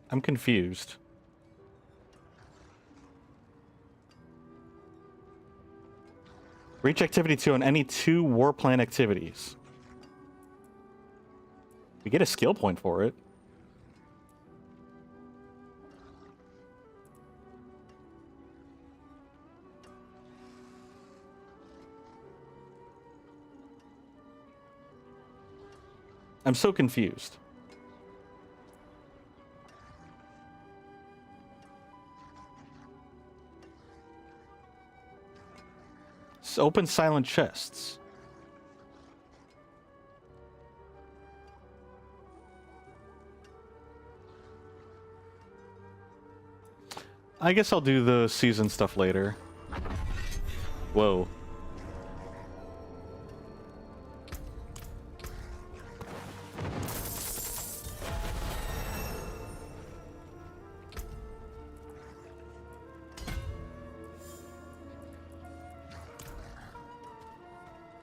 I'm confused. Reach activity 2 on any 2 war plan activities. We get a skill point for it. I'm so confused. Open silent chests. I guess I'll do the season stuff later. Whoa.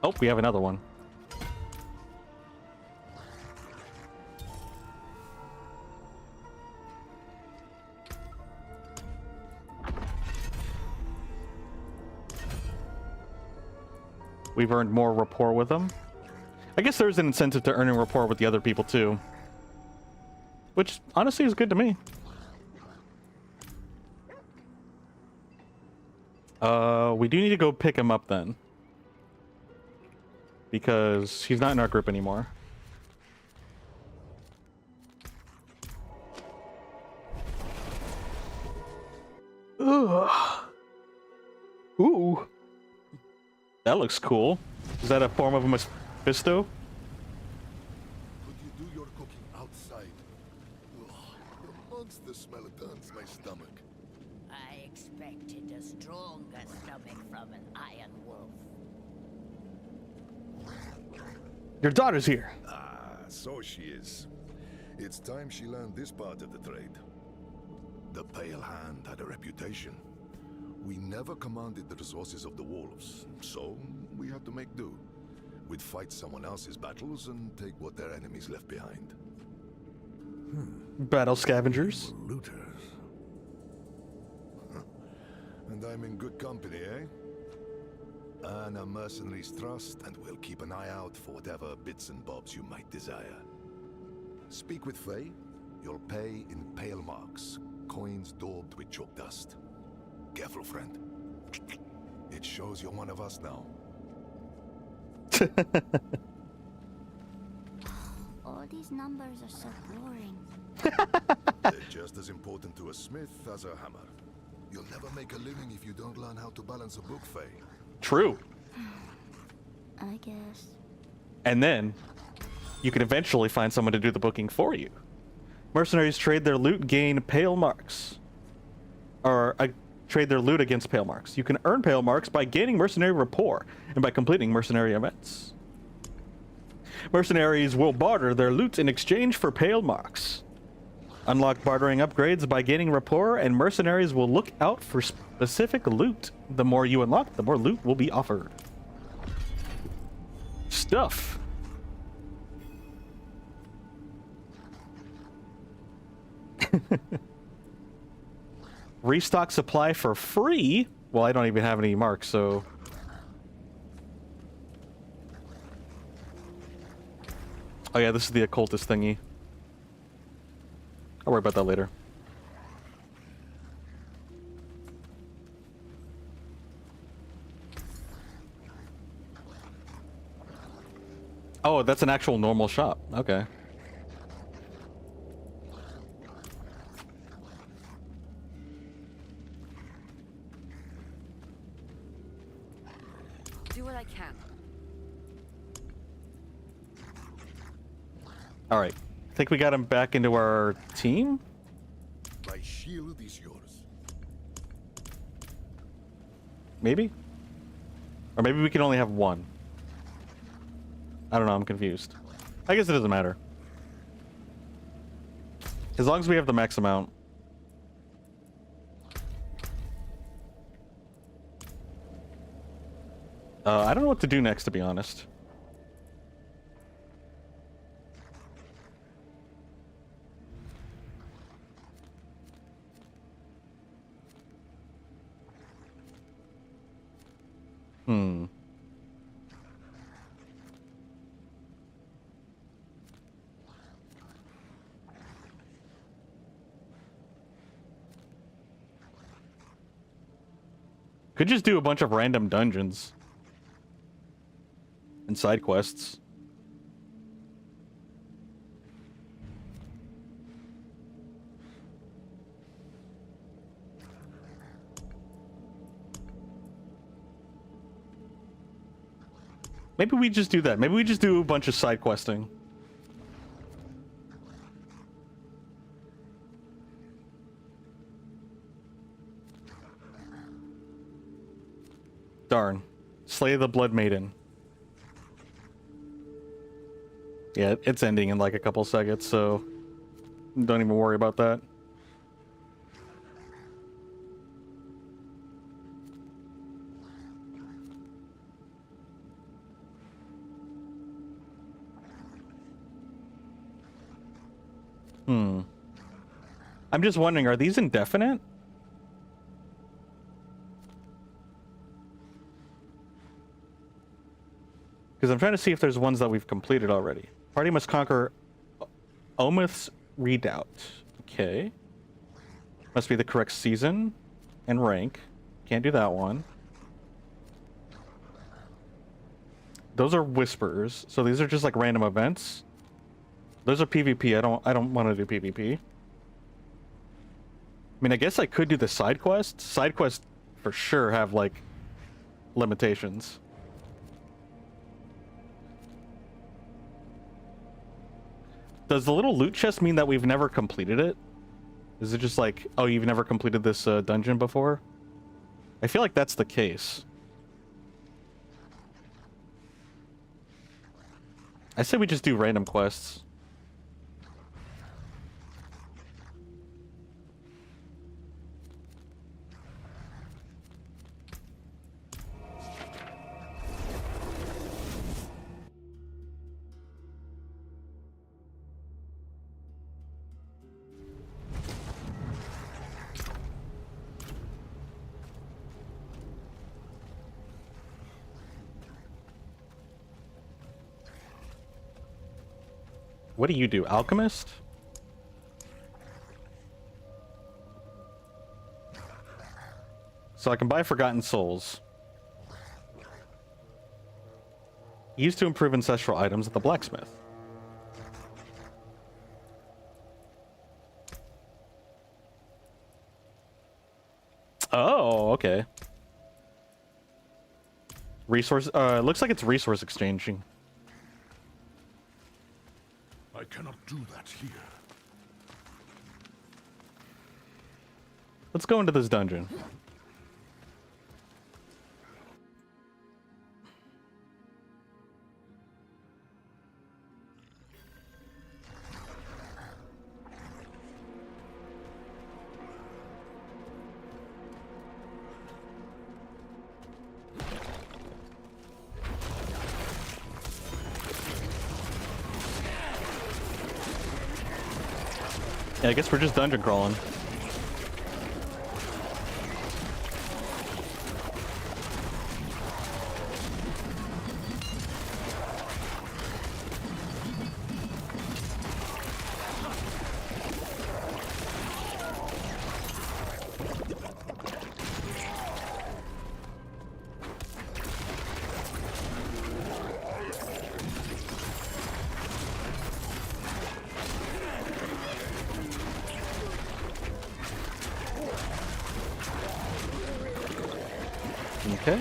Oh, we have another one. We've earned more rapport with them. I guess there's an incentive to earning rapport with the other people too. Which, honestly, is good to me. We do need to go pick him up then. Because he's not in our group anymore. Ugh. Ooh. That looks cool. Is that a form of a Mephisto? Could you do your cooking outside? Ugh, the monster smell turns my stomach. I expected a stronger stomach from an iron wolf. Your daughter's here. Ah, so she is. It's time she learned this part of the trade. The Pale Hand had a reputation. We never commanded the resources of the wolves, so we had to make do. We'd fight someone else's battles and take what their enemies left behind. Battle scavengers. Looters. And I'm in good company, eh? Earn a mercenary's trust, and we'll keep an eye out for whatever bits and bobs you might desire. Speak with Faye. You'll pay in pale marks, coins daubed with chalk dust. Careful, friend. It shows you're one of us now. All these numbers are so boring. They're just as important to a smith as a hammer. You'll never make a living if you don't learn how to balance a book, Faye. True. I guess. And then you can eventually find someone to do the booking for you. Mercenaries trade their loot, gain pale marks. Or trade their loot against pale marks. You can earn pale marks by gaining mercenary rapport and by completing mercenary events. Mercenaries will barter their loot in exchange for pale marks. Unlock bartering upgrades by gaining rapport, and mercenaries will look out for specific loot. The more you unlock, the more loot will be offered. Stuff. Restock supply for free? Well, I don't even have any marks, so... Oh yeah, this is the occultist thingy. I'll worry about that later. Oh, that's an actual normal shop. Okay. Do what I can. All right. I think we got him back into our team. My shield is yours. Maybe? Or maybe we can only have one. I don't know, I'm confused. I guess it doesn't matter. As long as we have the max amount. I don't know what to do next, to be honest. Could just do a bunch of random dungeons. And side quests. Maybe we just do that. Maybe we just do a bunch of side questing. Darn. Slay the Blood Maiden. Yeah, it's ending in like a couple seconds, so don't even worry about that. I'm just wondering, are these indefinite? Because I'm trying to see if there's ones that we've completed already. Party must conquer Omith's Redoubt. Okay. Must be the correct season and rank. Can't do that one. Those are whispers, so these are just like random events. Those are PvP. I don't want to do PvP. I mean, I guess I could do the side quests. Side quests for sure have like limitations. Does the little loot chest mean that we've never completed it? Is it just like, oh, you've never completed this dungeon before? I feel like that's the case. I say we just do random quests. What do you do, alchemist? So I can buy Forgotten Souls. Used to improve ancestral items at the blacksmith. Oh, okay. Resource, looks like it's resource exchanging. I cannot do that here. Let's go into this dungeon. Yeah, I guess we're just dungeon crawling. Okay.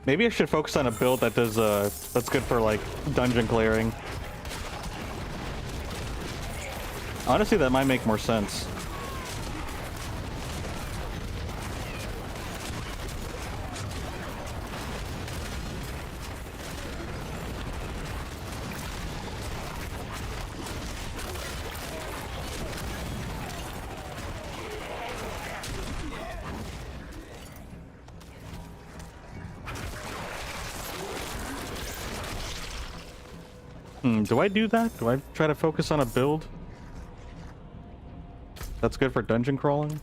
Maybe I should focus on a build that does that's good for like dungeon clearing. Honestly, that might make more sense. Do I do that? Do I try to focus on a build that's good for dungeon crawling?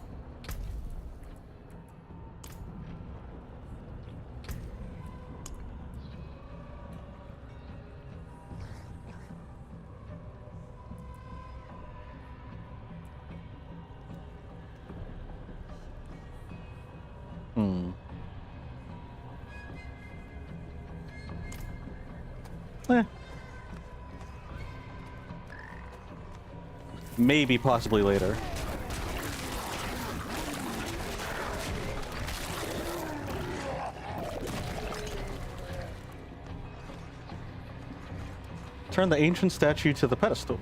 Eh. Maybe, possibly later. Turn the ancient statue to the pedestal.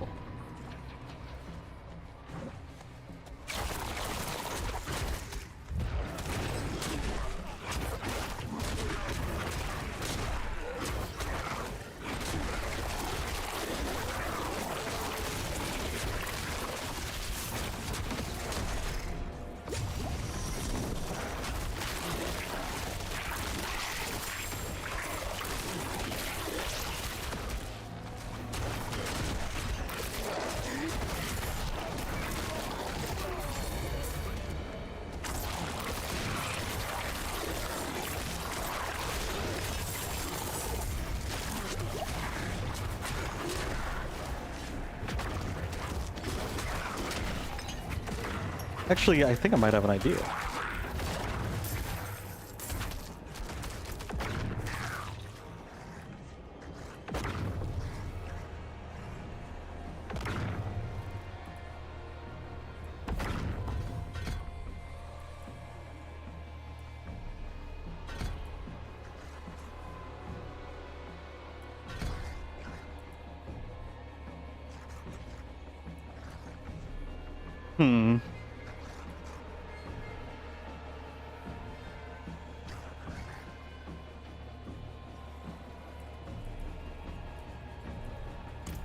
Actually, I think I might have an idea.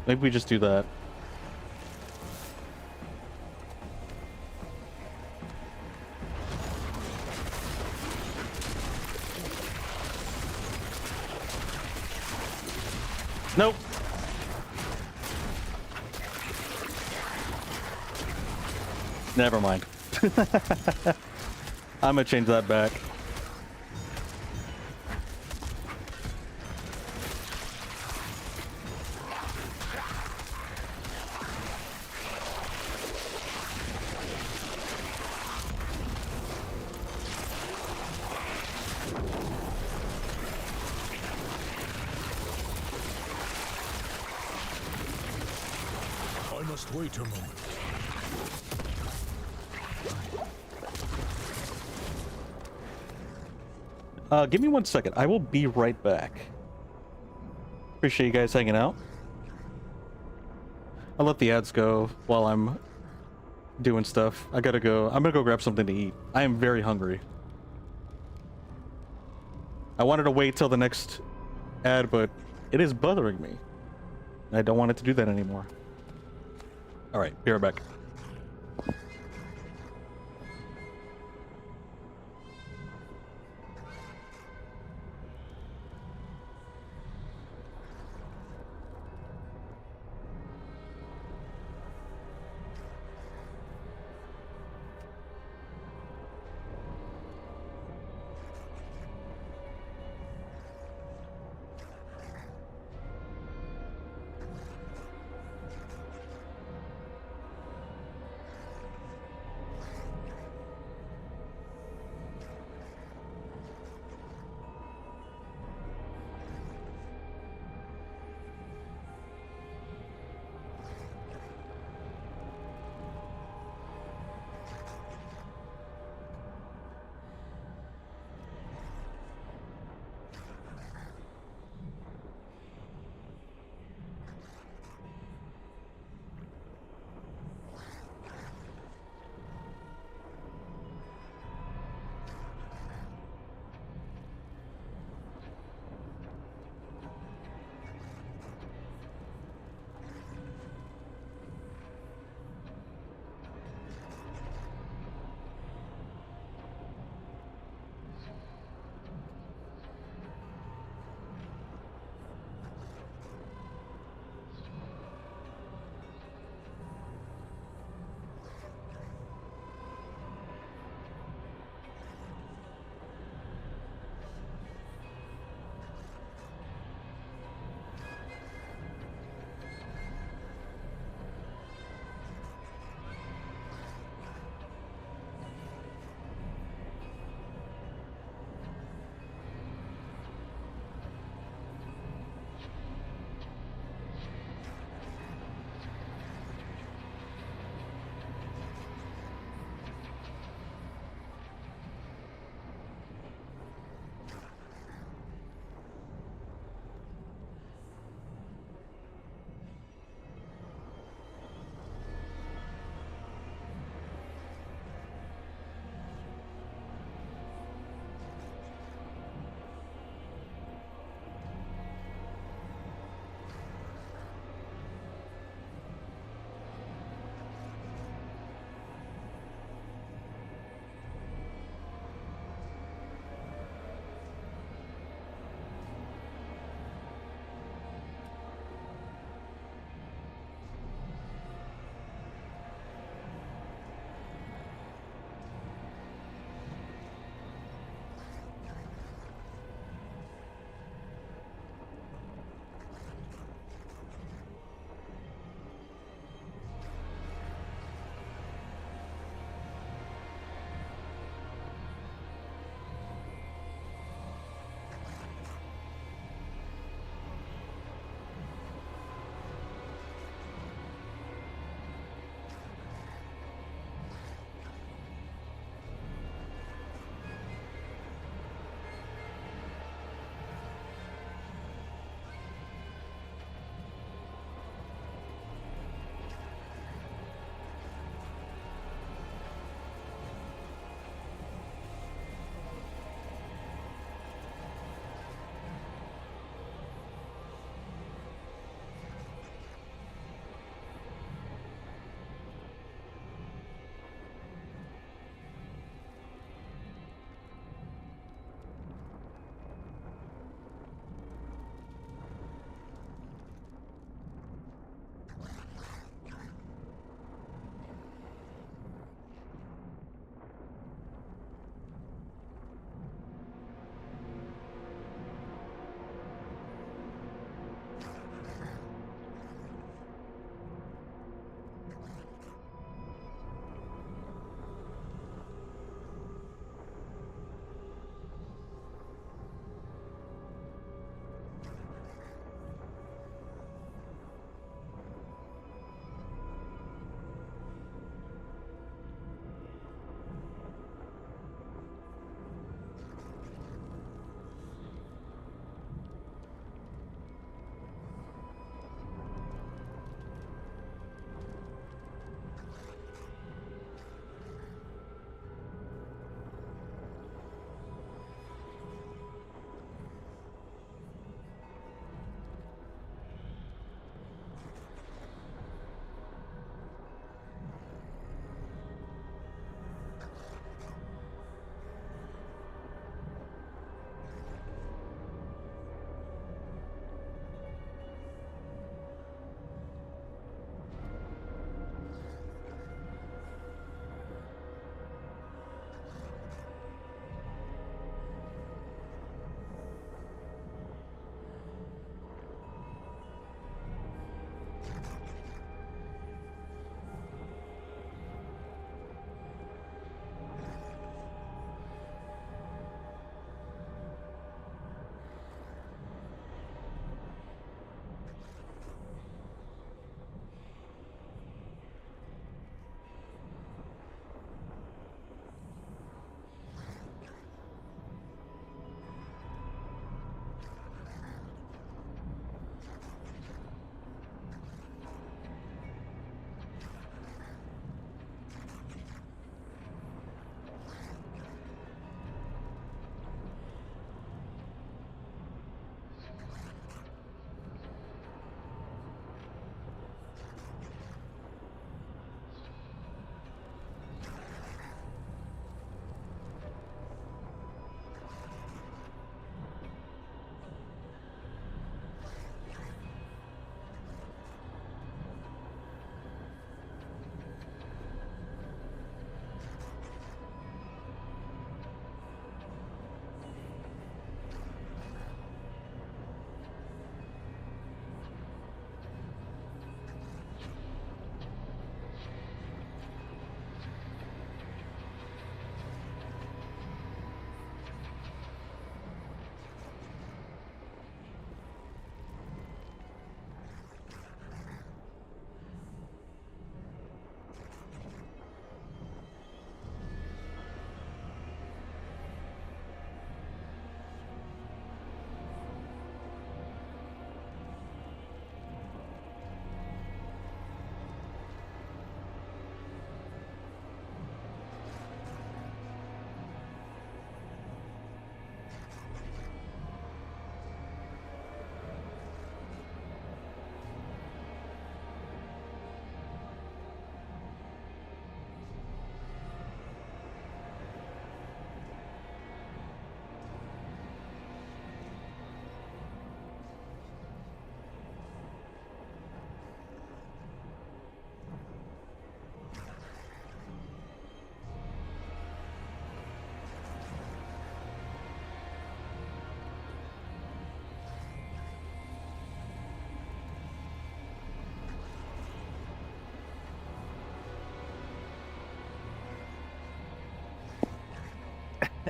Maybe we just do that. Nope. Never mind. I'm gonna change that back. I must wait a moment. Give me 1 second. I will be right back. Appreciate you guys hanging out. I'll let the ads go while I'm doing stuff. I gotta go. I'm gonna go grab something to eat. I am very hungry. I wanted to wait till the next ad, but it is bothering me. I don't want it to do that anymore. Alright, be right back.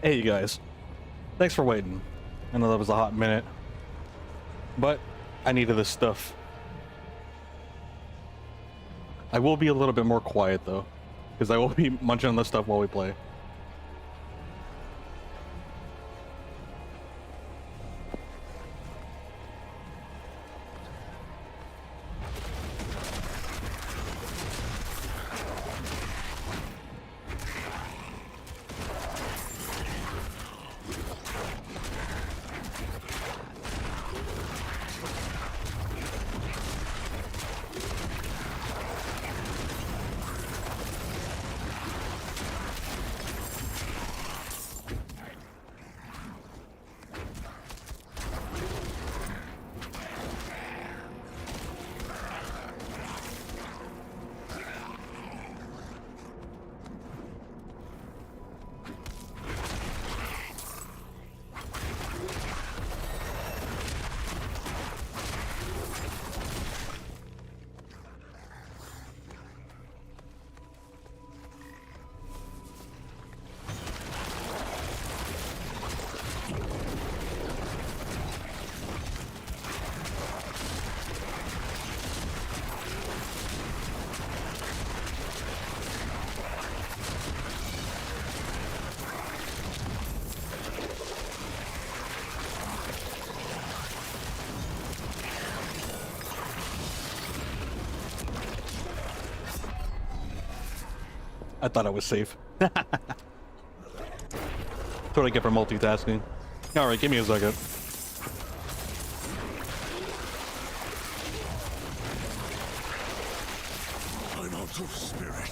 Hey, you guys. Thanks for waiting. I know that was a hot minute, but I needed this stuff. I will be a little bit more quiet, though, because I will be munching on this stuff while we play. I thought I was safe. That's what I get for multitasking. Alright, give me a second. I'm out of spirit.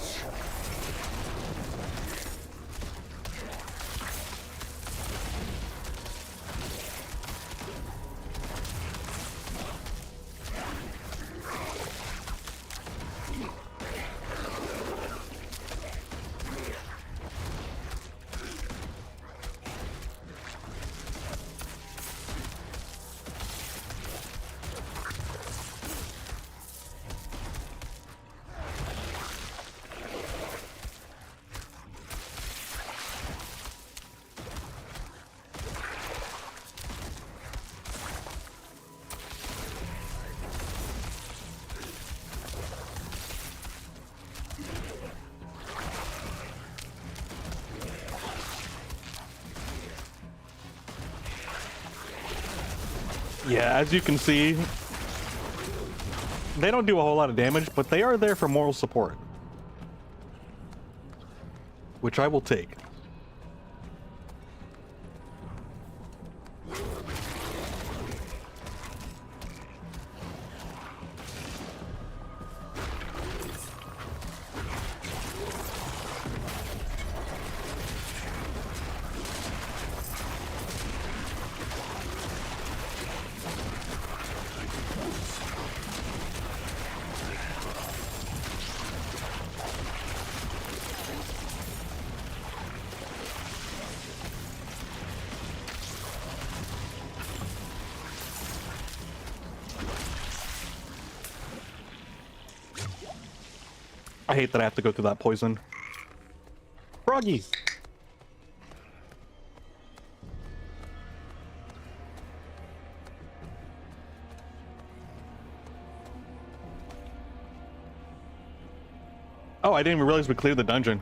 Yeah, as you can see, they don't do a whole lot of damage, but they are there for moral support, which I will take. I hate that I have to go through that poison. Froggy! Oh, I didn't even realize we cleared the dungeon.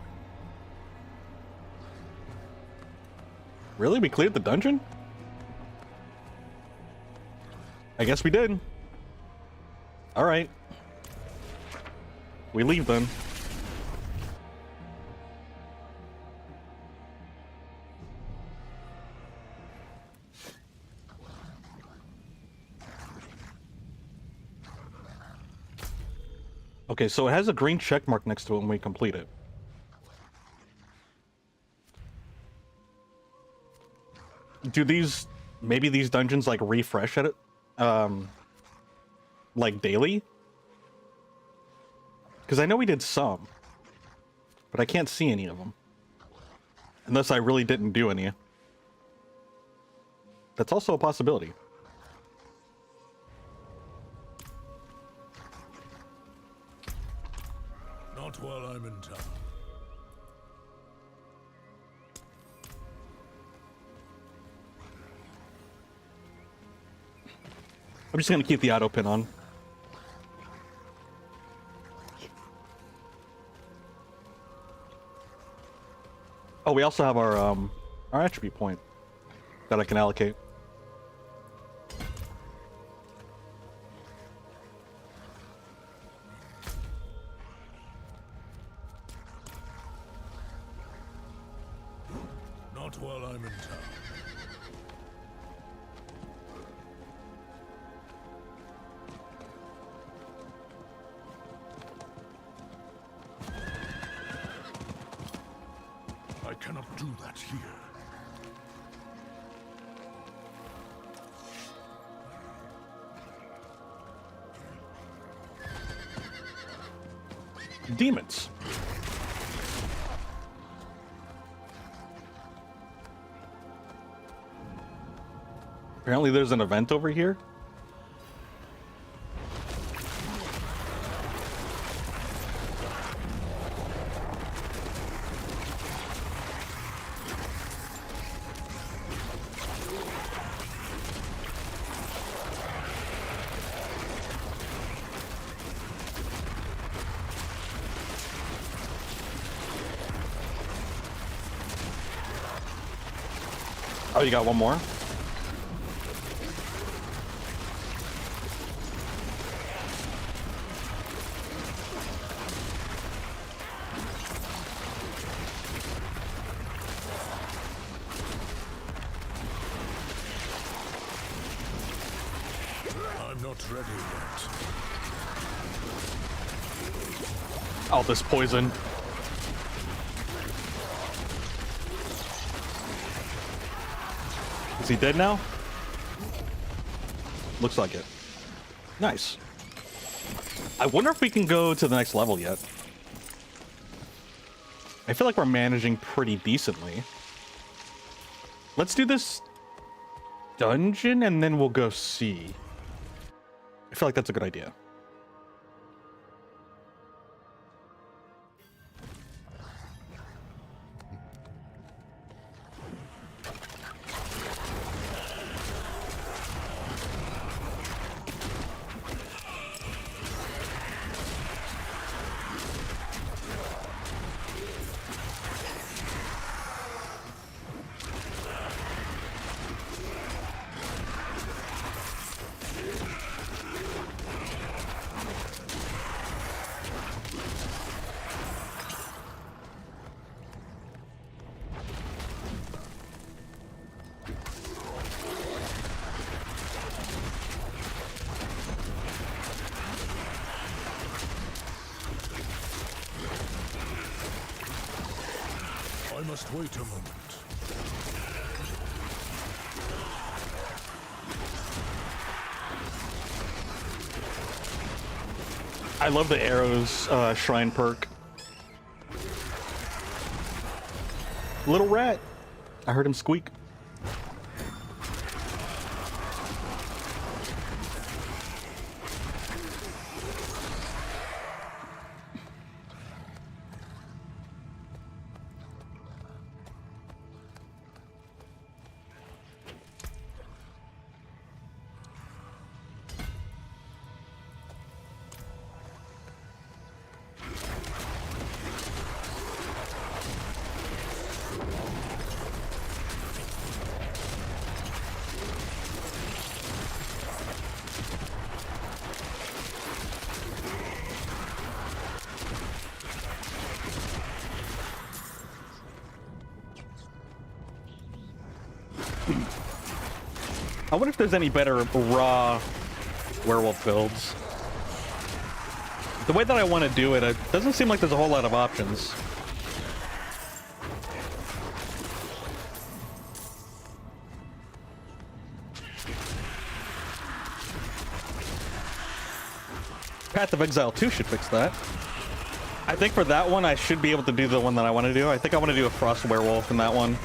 Really? We cleared the dungeon? I guess we did. Alright. We leave then. Okay, so it has a green check mark next to it when we complete it. Do these, maybe these dungeons like refresh at it, like daily? Because I know we did some, but I can't see any of them. Unless I really didn't do any. That's also a possibility. Not while I'm in town. I'm just gonna keep the auto pin on. Oh, we also have our attribute point that I can allocate. Not while I'm in town. I cannot do that here. Demons. Apparently there's an event over here. Oh, you got one more? I'm not ready yet. Oh, this poison. Is he dead now? Looks like it. Nice. I wonder if we can go to the next level yet. I feel like we're managing pretty decently. Let's do this dungeon and then we'll go see. I feel like that's a good idea. I must wait a moment. I love the arrows shrine perk. Little rat. I heard him squeak. I wonder if there's any better raw werewolf builds. The way that I want to do it, it doesn't seem like there's a whole lot of options. Path of Exile 2 should fix that. I think for that one, I should be able to do the one that I want to do. I think I want to do a Frost Werewolf in that one.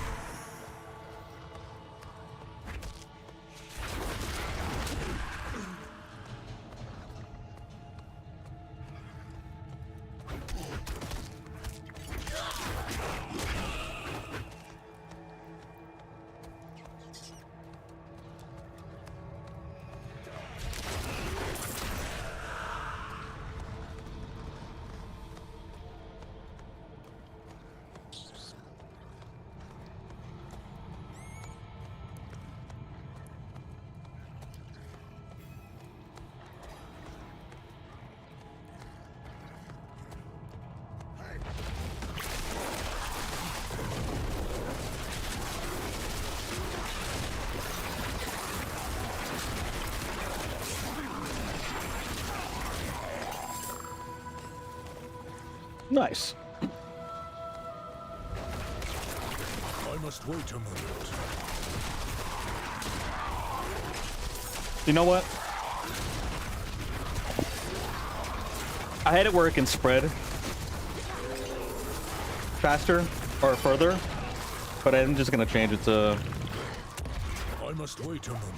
Nice. I must wait a moment. You know what? I had it where it can spread faster or further, but I'm just gonna change it to. I must wait a moment.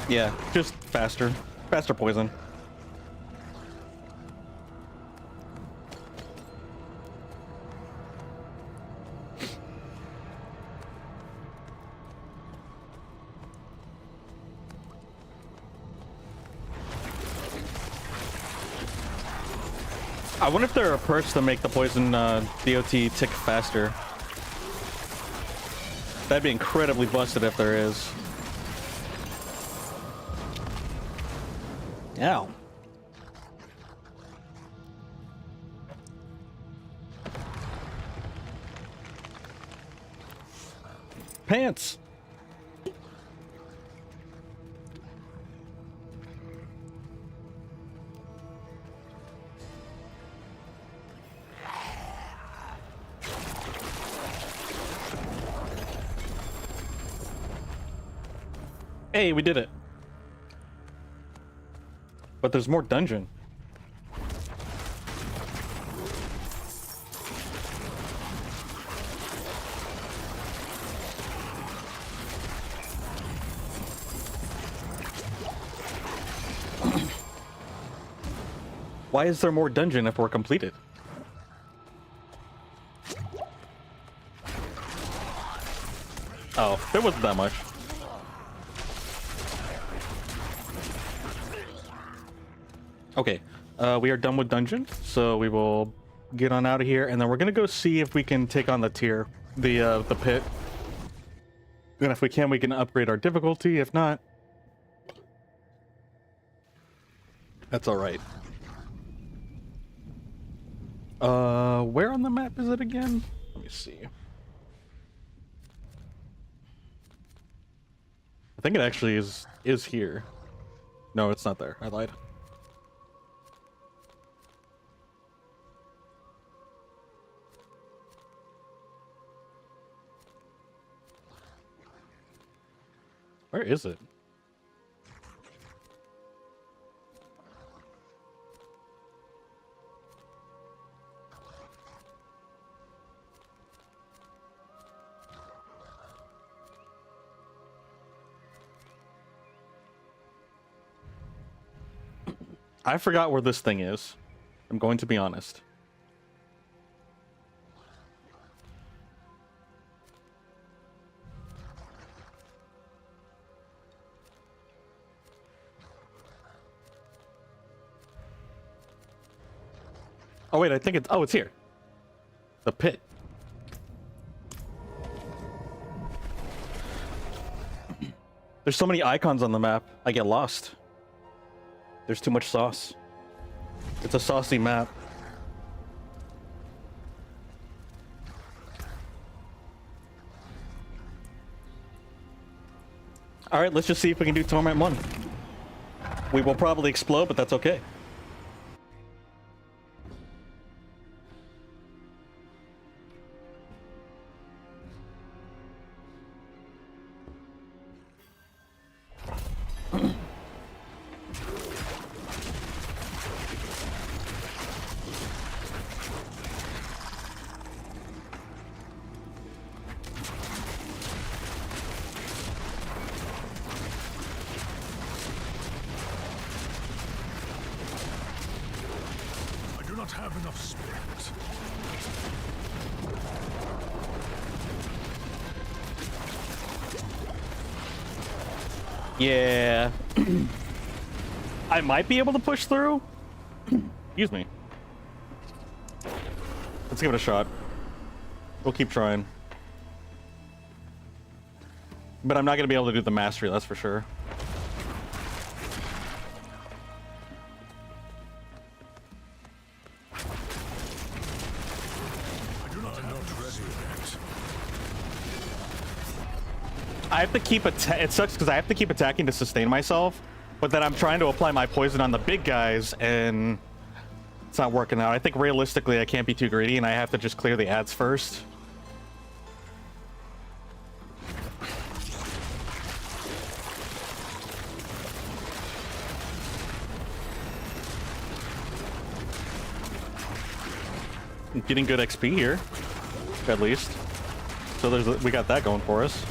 Yeah, just faster. Faster poison. I wonder if there are perks to make the poison DOT tick faster. That'd be incredibly busted if there is. Ow. Pants. Hey, we did it. But there's more dungeon. Why is there more dungeon if we're completed? Oh, there wasn't that much. Okay, we are done with dungeon, so we will get on out of here, and then we're gonna go see if we can take on the tier, the pit. And if we can upgrade our difficulty. If not, that's all right. Where on the map is it again? Let me see. I think it actually is here. No, it's not there. I lied. Where is it? I forgot where this thing is. I'm going to be honest. Oh wait, I think it's... Oh, it's here. The pit. There's so many icons on the map, I get lost. There's too much sauce. It's a saucy map. Alright, let's just see if we can do Torment 1. We will probably explode, but that's okay. Have enough spirit. Yeah. I might be able to push through. Excuse me. Let's give it a shot. We'll keep trying. But I'm not going to be able to do the mastery, that's for sure. I have to keep it sucks because I have to keep attacking to sustain myself, But then I'm trying to apply my poison on the big guys, and it's not working out. I think realistically, I can't be too greedy, and I have to just clear the ads first. Getting good XP here, at least. So we got that going for us.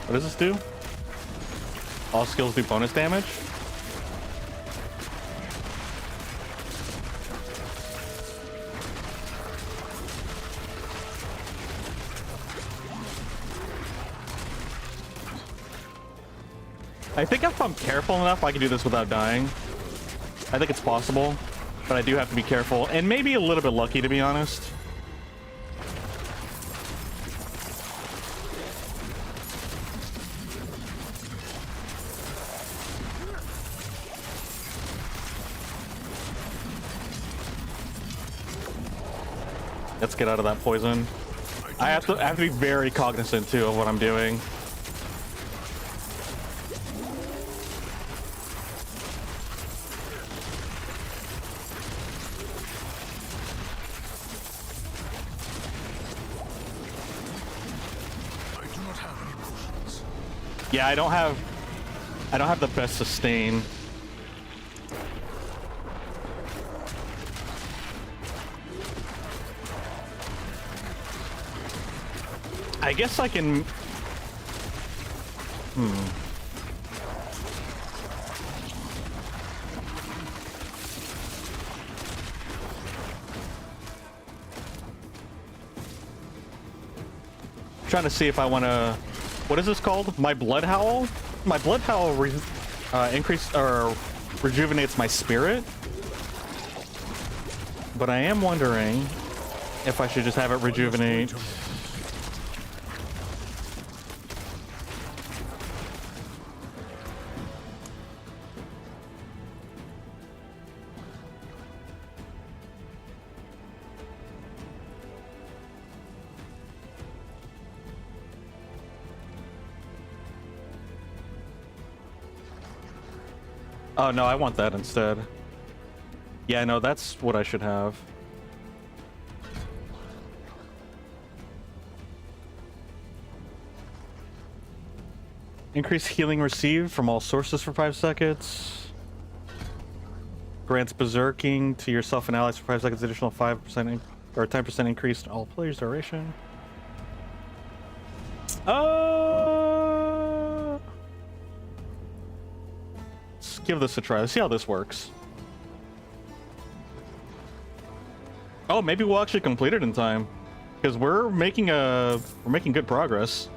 What does this do? All skills do bonus damage? I think if I'm careful enough, I can do this without dying. I think it's possible, but I do have to be careful and maybe a little bit lucky, to be honest. Let's get out of that poison. I have to be very cognizant too of what I'm doing. I do not have any potions. Yeah, I don't have the best sustain. I guess I can... Trying to see if I want to... What is this called? My Blood Howl? My Blood Howl rejuvenates my spirit. But I am wondering if I should just have it rejuvenate... Oh, no, I want that instead. Yeah, no, that's what I should have. Increase healing received from all sources for 5 seconds. Grants berserking to yourself and allies for 5 seconds, additional 5% or 10% increase in all players' duration. Let's give this a try. Let's see how this works. Oh, maybe we'll actually complete it in time, because we're making good progress.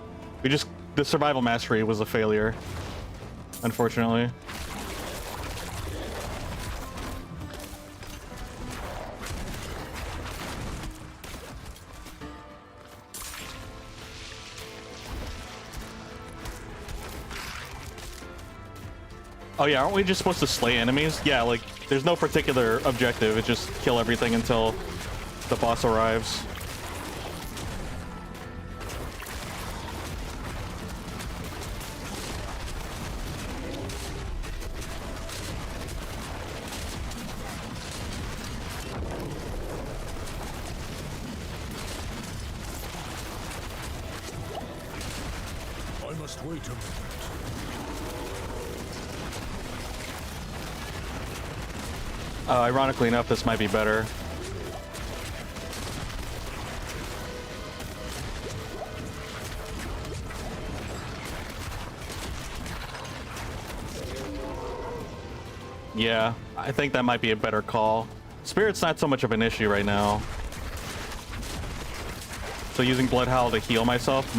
The survival mastery was a failure, unfortunately. Oh yeah, aren't we just supposed to slay enemies? Yeah, like, there's no particular objective. It's just kill everything until the boss arrives. I must wait a moment. Ironically enough, this might be better. Yeah, I think that might be a better call. Spirit's not so much of an issue right now. So using Blood Howl to heal myself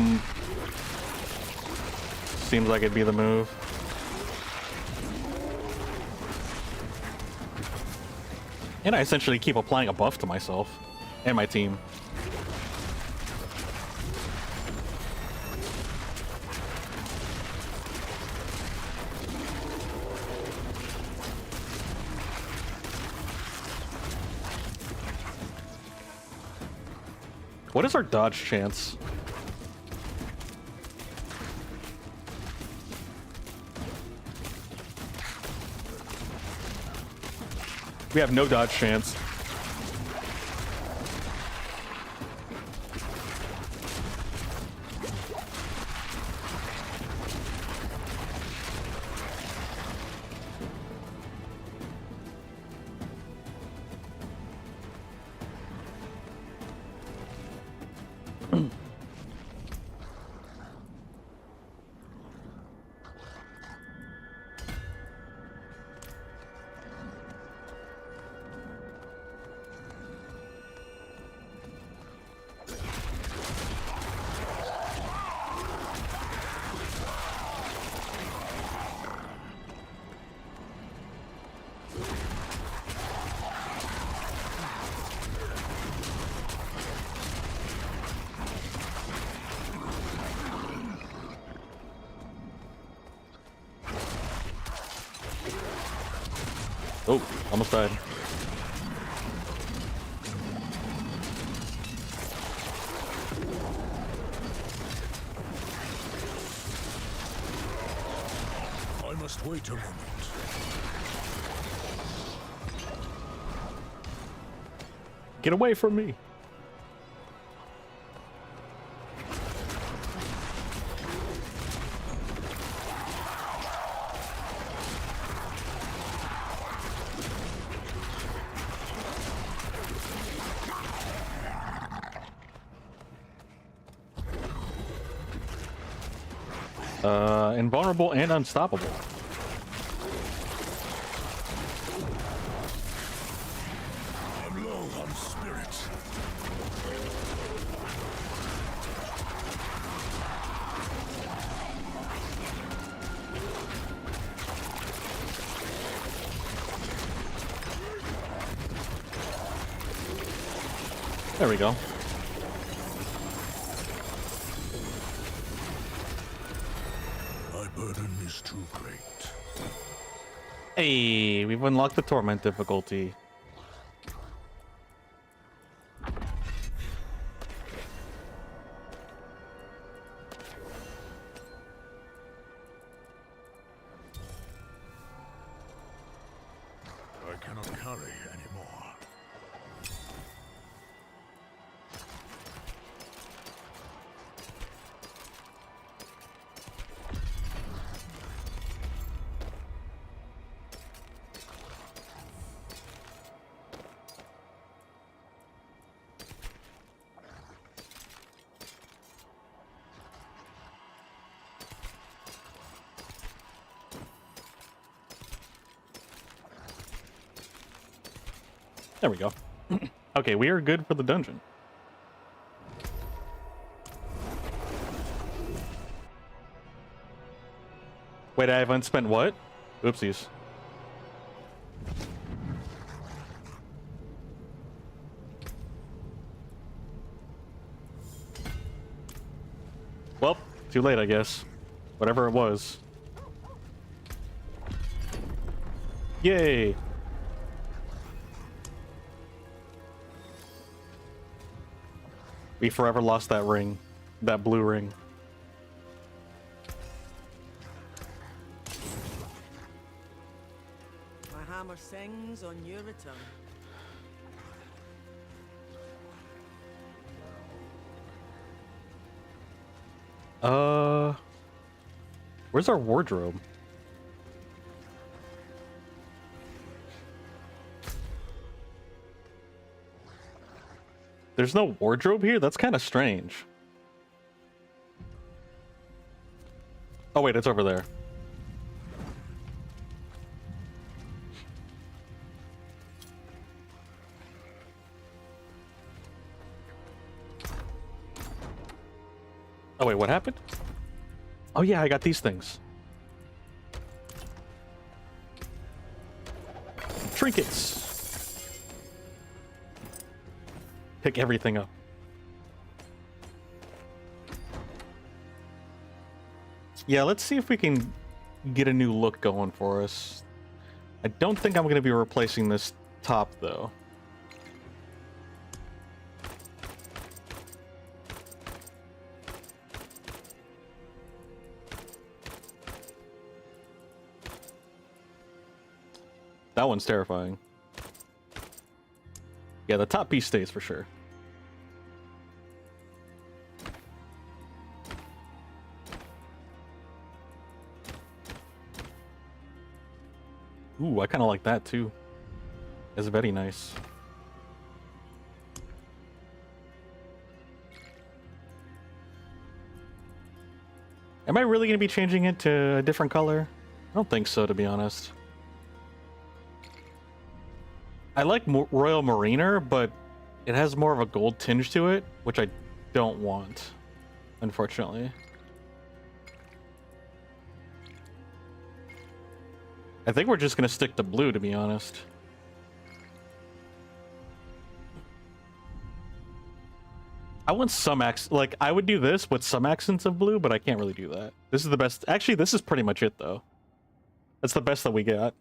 seems like it'd be the move. And I essentially keep applying a buff to myself. And my team. What is our dodge chance? We have no dodge chance. Oh, almost died. I must wait a moment. Get away from me. Invulnerable and unstoppable. I'm low on spirit. There we go. My burden is too great. Hey, we've unlocked the torment difficulty. I cannot carry anymore. There we go. Okay, we are good for the dungeon. Wait, I have unspent what? Oopsies. Well, too late, I guess. Whatever it was. Yay! We forever lost that ring. That blue ring. My hammer sings on your return. Where's our wardrobe? There's no wardrobe here? That's kind of strange. Oh wait, it's over there. Oh wait, what happened? Oh yeah, I got these things. Trinkets. pick everything up. Yeah, let's see if we can get a new look going for us. I don't think I'm going to be replacing this top, though. That one's terrifying. Yeah, the top piece stays for sure. Ooh, I kind of like that too. It's very nice. Am I really going to be changing it to a different color? I don't think so, to be honest. I like Royal Mariner, but it has more of a gold tinge to it, which I don't want, unfortunately. I think we're just going to stick to blue, to be honest. I want some like, I would do this with some accents of blue, but I can't really do that. This is the best. Actually, this is pretty much it, though. That's the best that we got.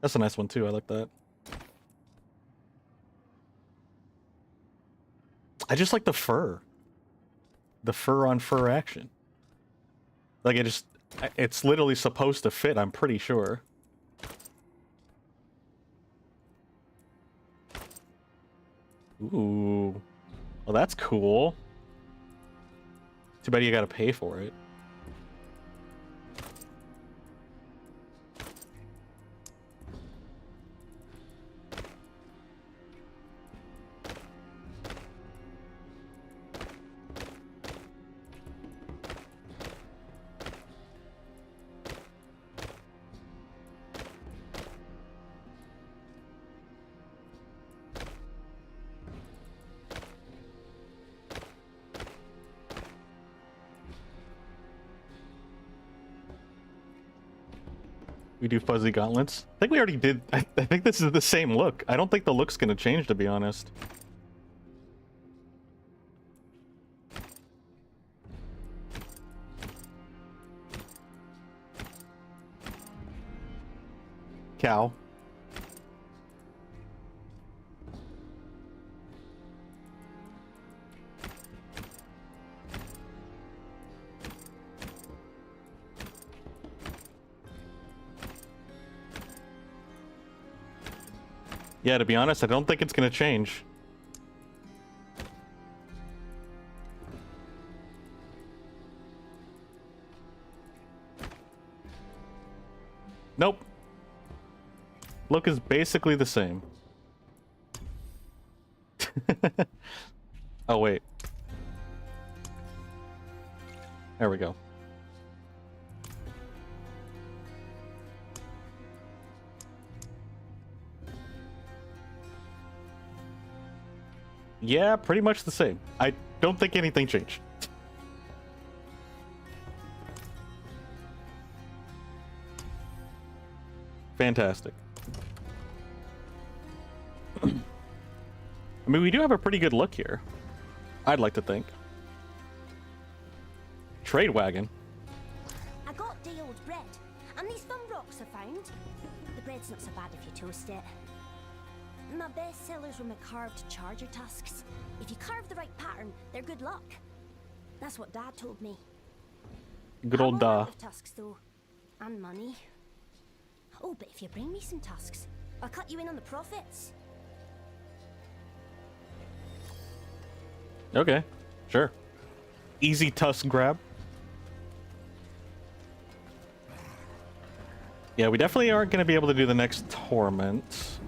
That's a nice one, too. I like that. I just like the fur. The fur on fur action. Like, it's literally supposed to fit, I'm pretty sure. Ooh. Well, that's cool. Too bad you gotta pay for it. We do fuzzy gauntlets. I think we already did. I think this is the same look. I don't think the look's gonna change, to be honest. Cow. Yeah, to be honest, I don't think it's gonna change. Nope. Look is basically the same. Oh, wait. There we go. Yeah, pretty much the same. I don't think anything changed. Fantastic. I mean, we do have a pretty good look here. I'd like to think. Trade wagon. I got day old bread, and these fun rocks I found. The bread's not so bad if you toast it. My best sellers were my carved charger tusks. If you carve the right pattern, they're good luck. That's what Dad told me. Good old I'm all Da. out of tusks though, and money. Oh, but if you bring me some tusks, I'll cut you in on the profits. Okay, sure. Easy tusk grab. Yeah, we definitely aren't going to be able to do the next torment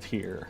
here.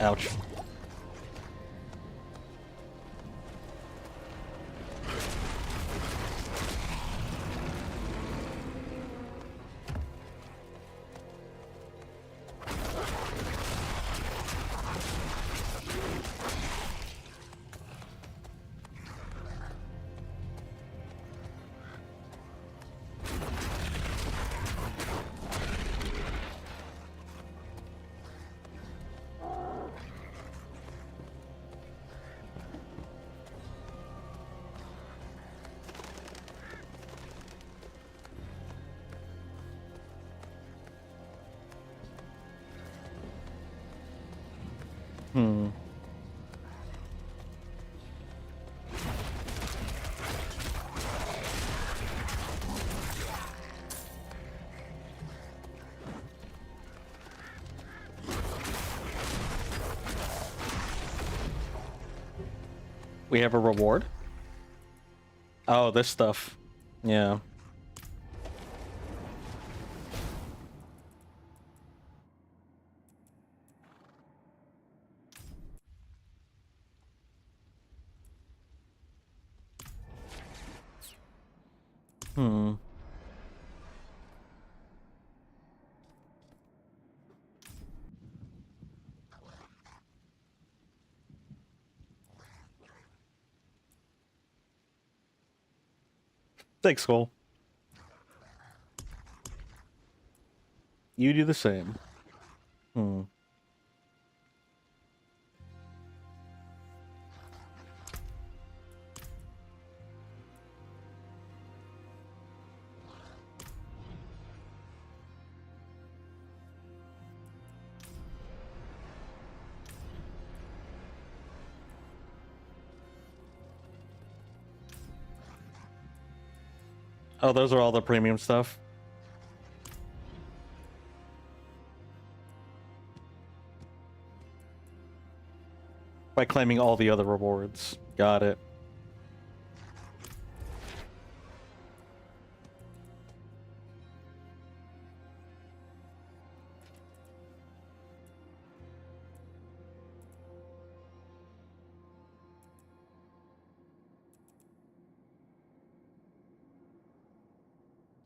Ouch. Hmm. We have a reward? Oh, this stuff. Yeah. Hmm. Thanks, Cole. You do the same. Hmm. Oh, those are all the premium stuff. By claiming all the other rewards. Got it.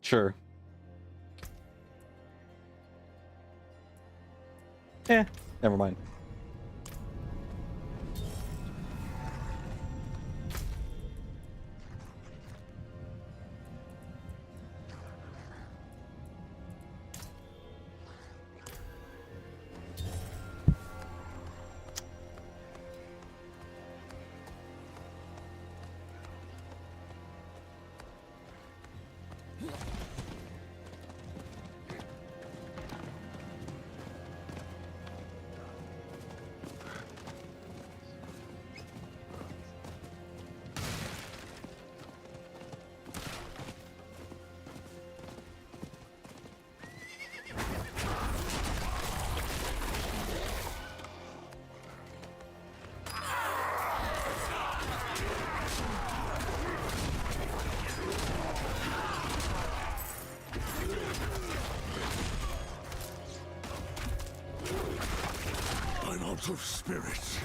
Sure. Never mind. I'm out of spirits.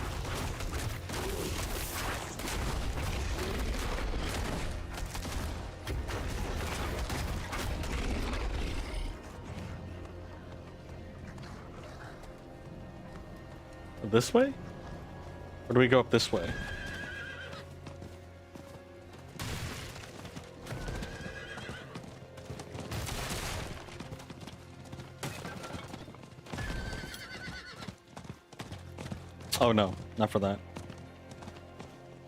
This way? Or do we go up this way? Oh no, not for that.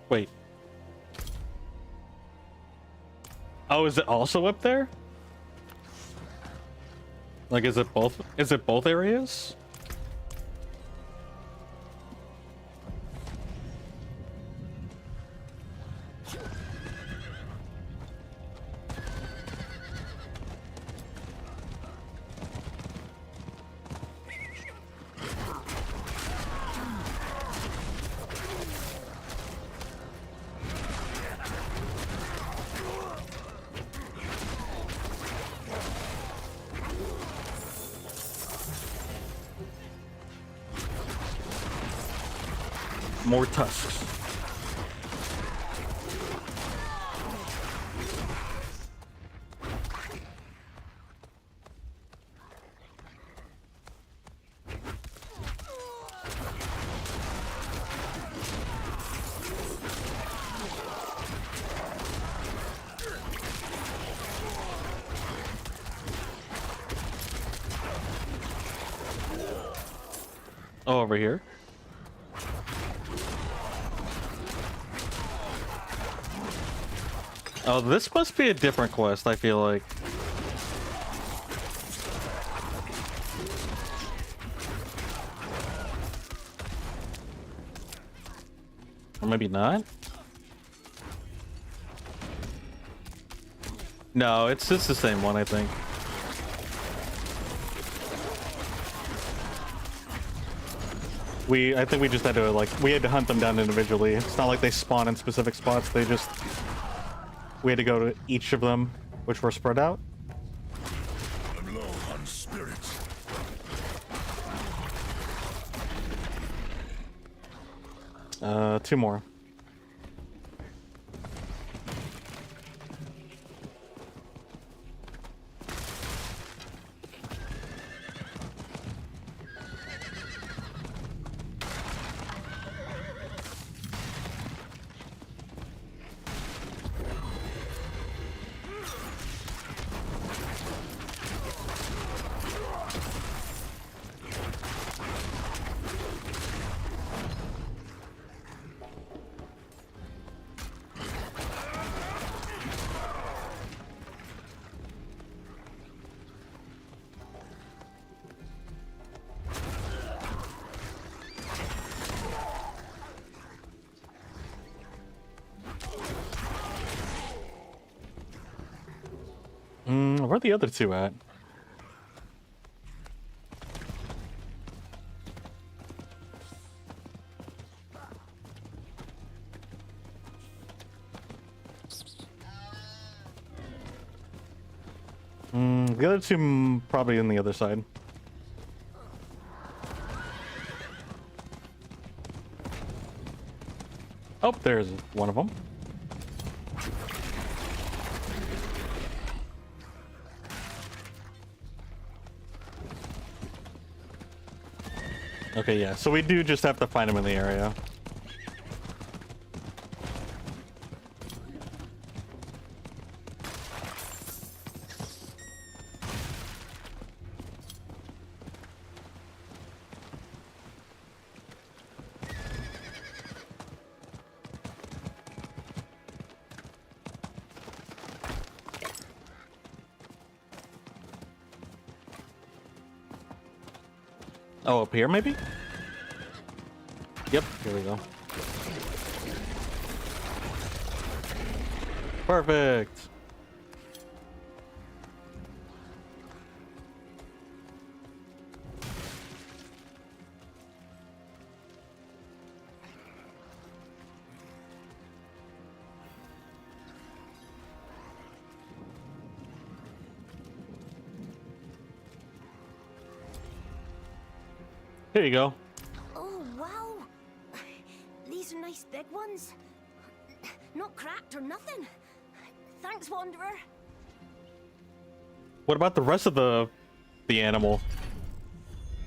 Wait. Oh, is it also up there? Like, is it both areas? More tusks. Oh, over here. Oh, this must be a different quest, I feel like. Or maybe not? No, it's the same one, I think. I think we just had to, like, we had to hunt them down individually. It's not like they spawn in specific spots, we had to go to each of them, which were spread out. I'm low on spirits. Two more. Where are the other two at? The other two probably on the other side. Oh, there's one of them. Okay, yeah, so we do just have to find him in the area. Oh, up here maybe? Yep, here we go. Perfect. Here you go. Oh, wow. These are nice big ones. Not cracked or nothing. Thanks, Wanderer. What about the rest of the animal?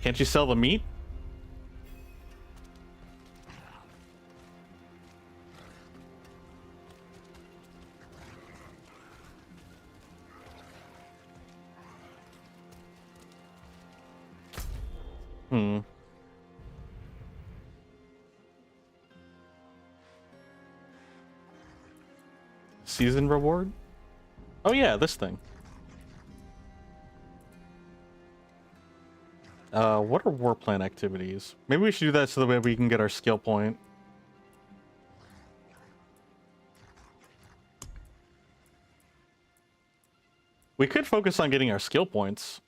Can't you sell the meat? Season reward? Oh yeah, this thing. What are war plan activities? Maybe we should do that so that we can get our skill point. We could focus on getting our skill points.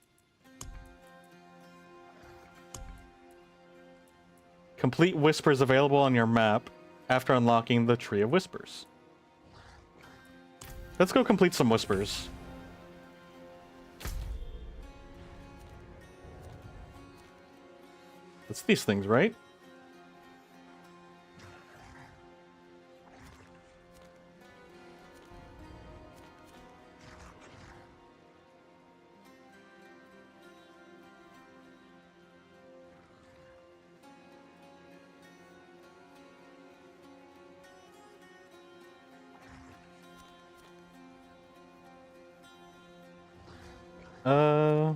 Complete whispers available on your map after unlocking the Tree of Whispers. Let's go complete some whispers. It's these things, right? Uh.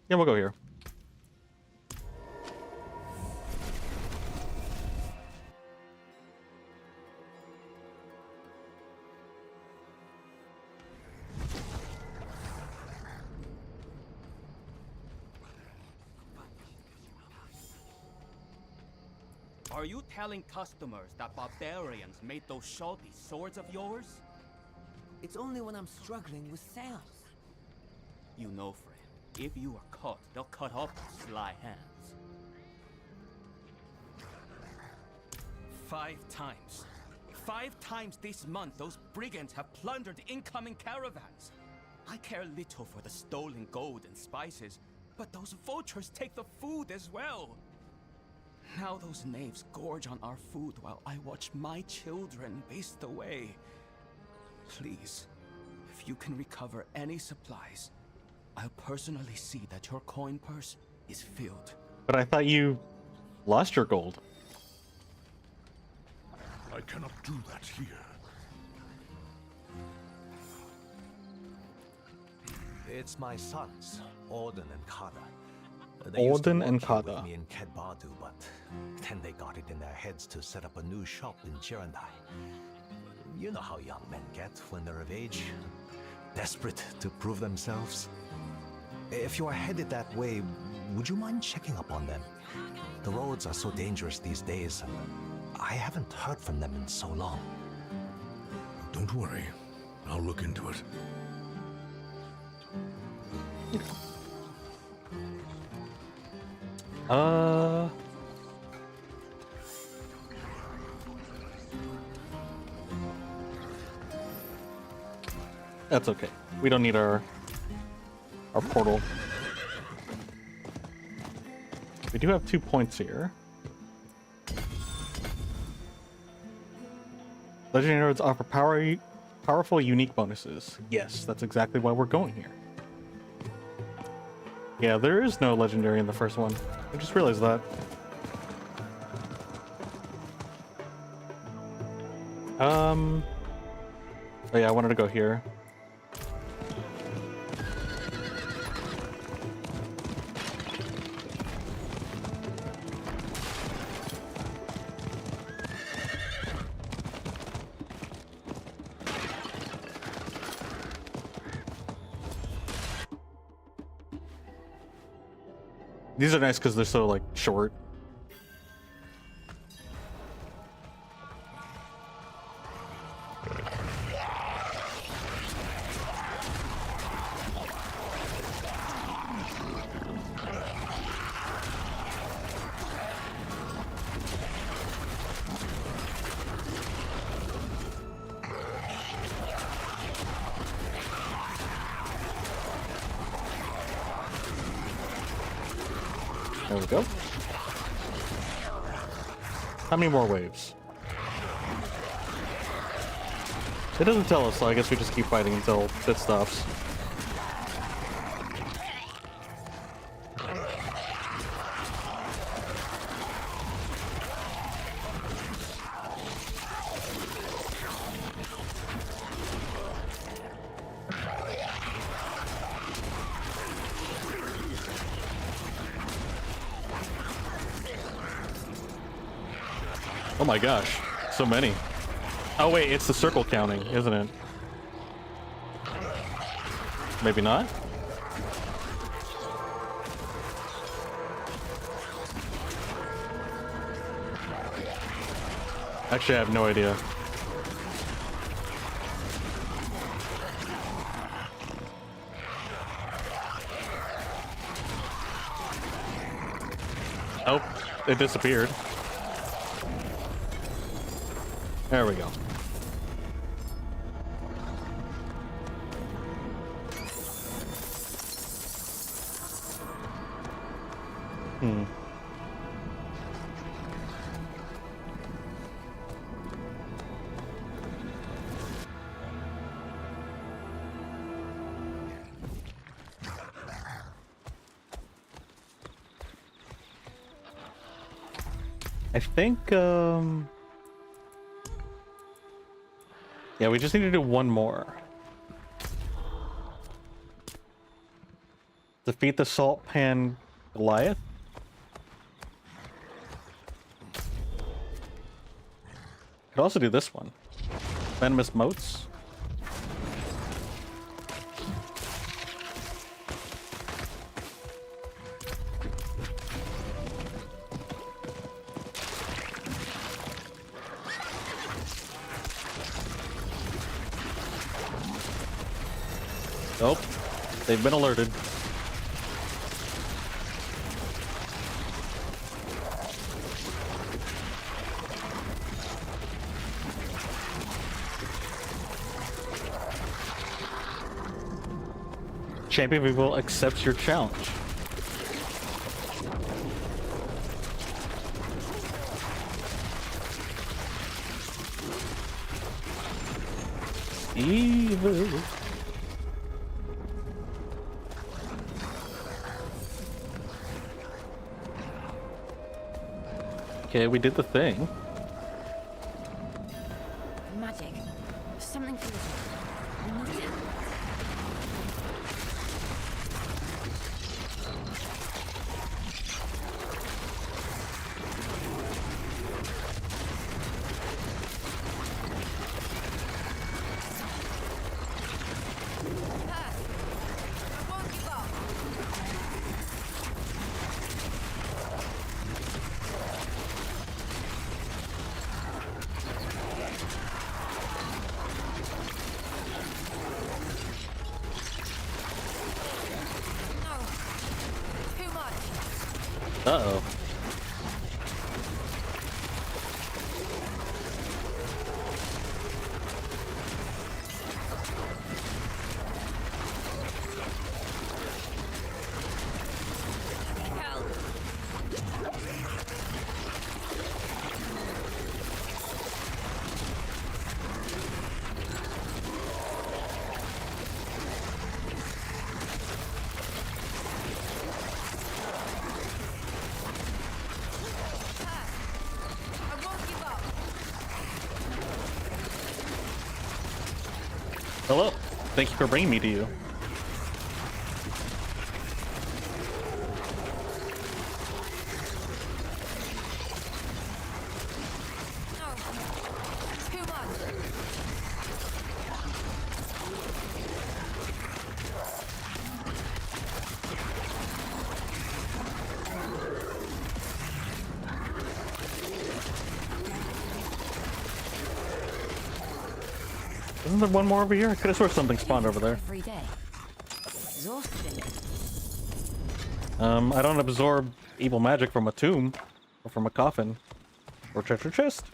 Yeah, we'll go here. Are you telling customers that barbarians made those shoddy swords of yours? It's only when I'm struggling with sales. You know, friend, if you are caught, they'll cut off those sly hands. 5 times. 5 times this month, those brigands have plundered incoming caravans. I care little for the stolen gold and spices, but those vultures take the food as well. Now those knaves gorge on our food while I watch my children waste away. Please, if you can recover any supplies, I'll personally see that your coin purse is filled. But I thought you lost your gold. I cannot do that here. It's my sons, Auden and Kada. Auden and Kada. With me in Kedbadu, but then they got it in their heads to set up a new shop in Jirandai. You know how young men get when they're of age, desperate to prove themselves. If you are headed that way, would you mind checking up on them? The roads are so dangerous these days, and I haven't heard from them in so long. Don't worry. I'll look into it. That's okay. We don't need our portal. We do have 2 points here. Legendary nodes offer powerful, unique bonuses. Yes, that's exactly why we're going here. Yeah, there is no legendary in the first one. I just realized that. Oh yeah, I wanted to go here. These are nice because they're so, like, short. There we go. How many more waves? It doesn't tell us, so I guess we just keep fighting until it stops. Oh my gosh, so many. Oh wait, it's the circle counting, isn't it? Maybe not? Actually, I have no idea. Oh, it disappeared. There we go. I think, Yeah, we just need to do one more. Defeat the Salt Pan Goliath. Could also do this one. Venomous Moats. Oh, they've been alerted. Champion People accepts your challenge. Evil. Okay, we did the thing. Magic. Something for this. We need help. Uh-oh. Hello. Thank you for bringing me to you. Isn't there one more over here? I could have sworn something spawned over there. Every day. Exhausting. I don't absorb evil magic from a tomb, or from a coffin, or treasure chest.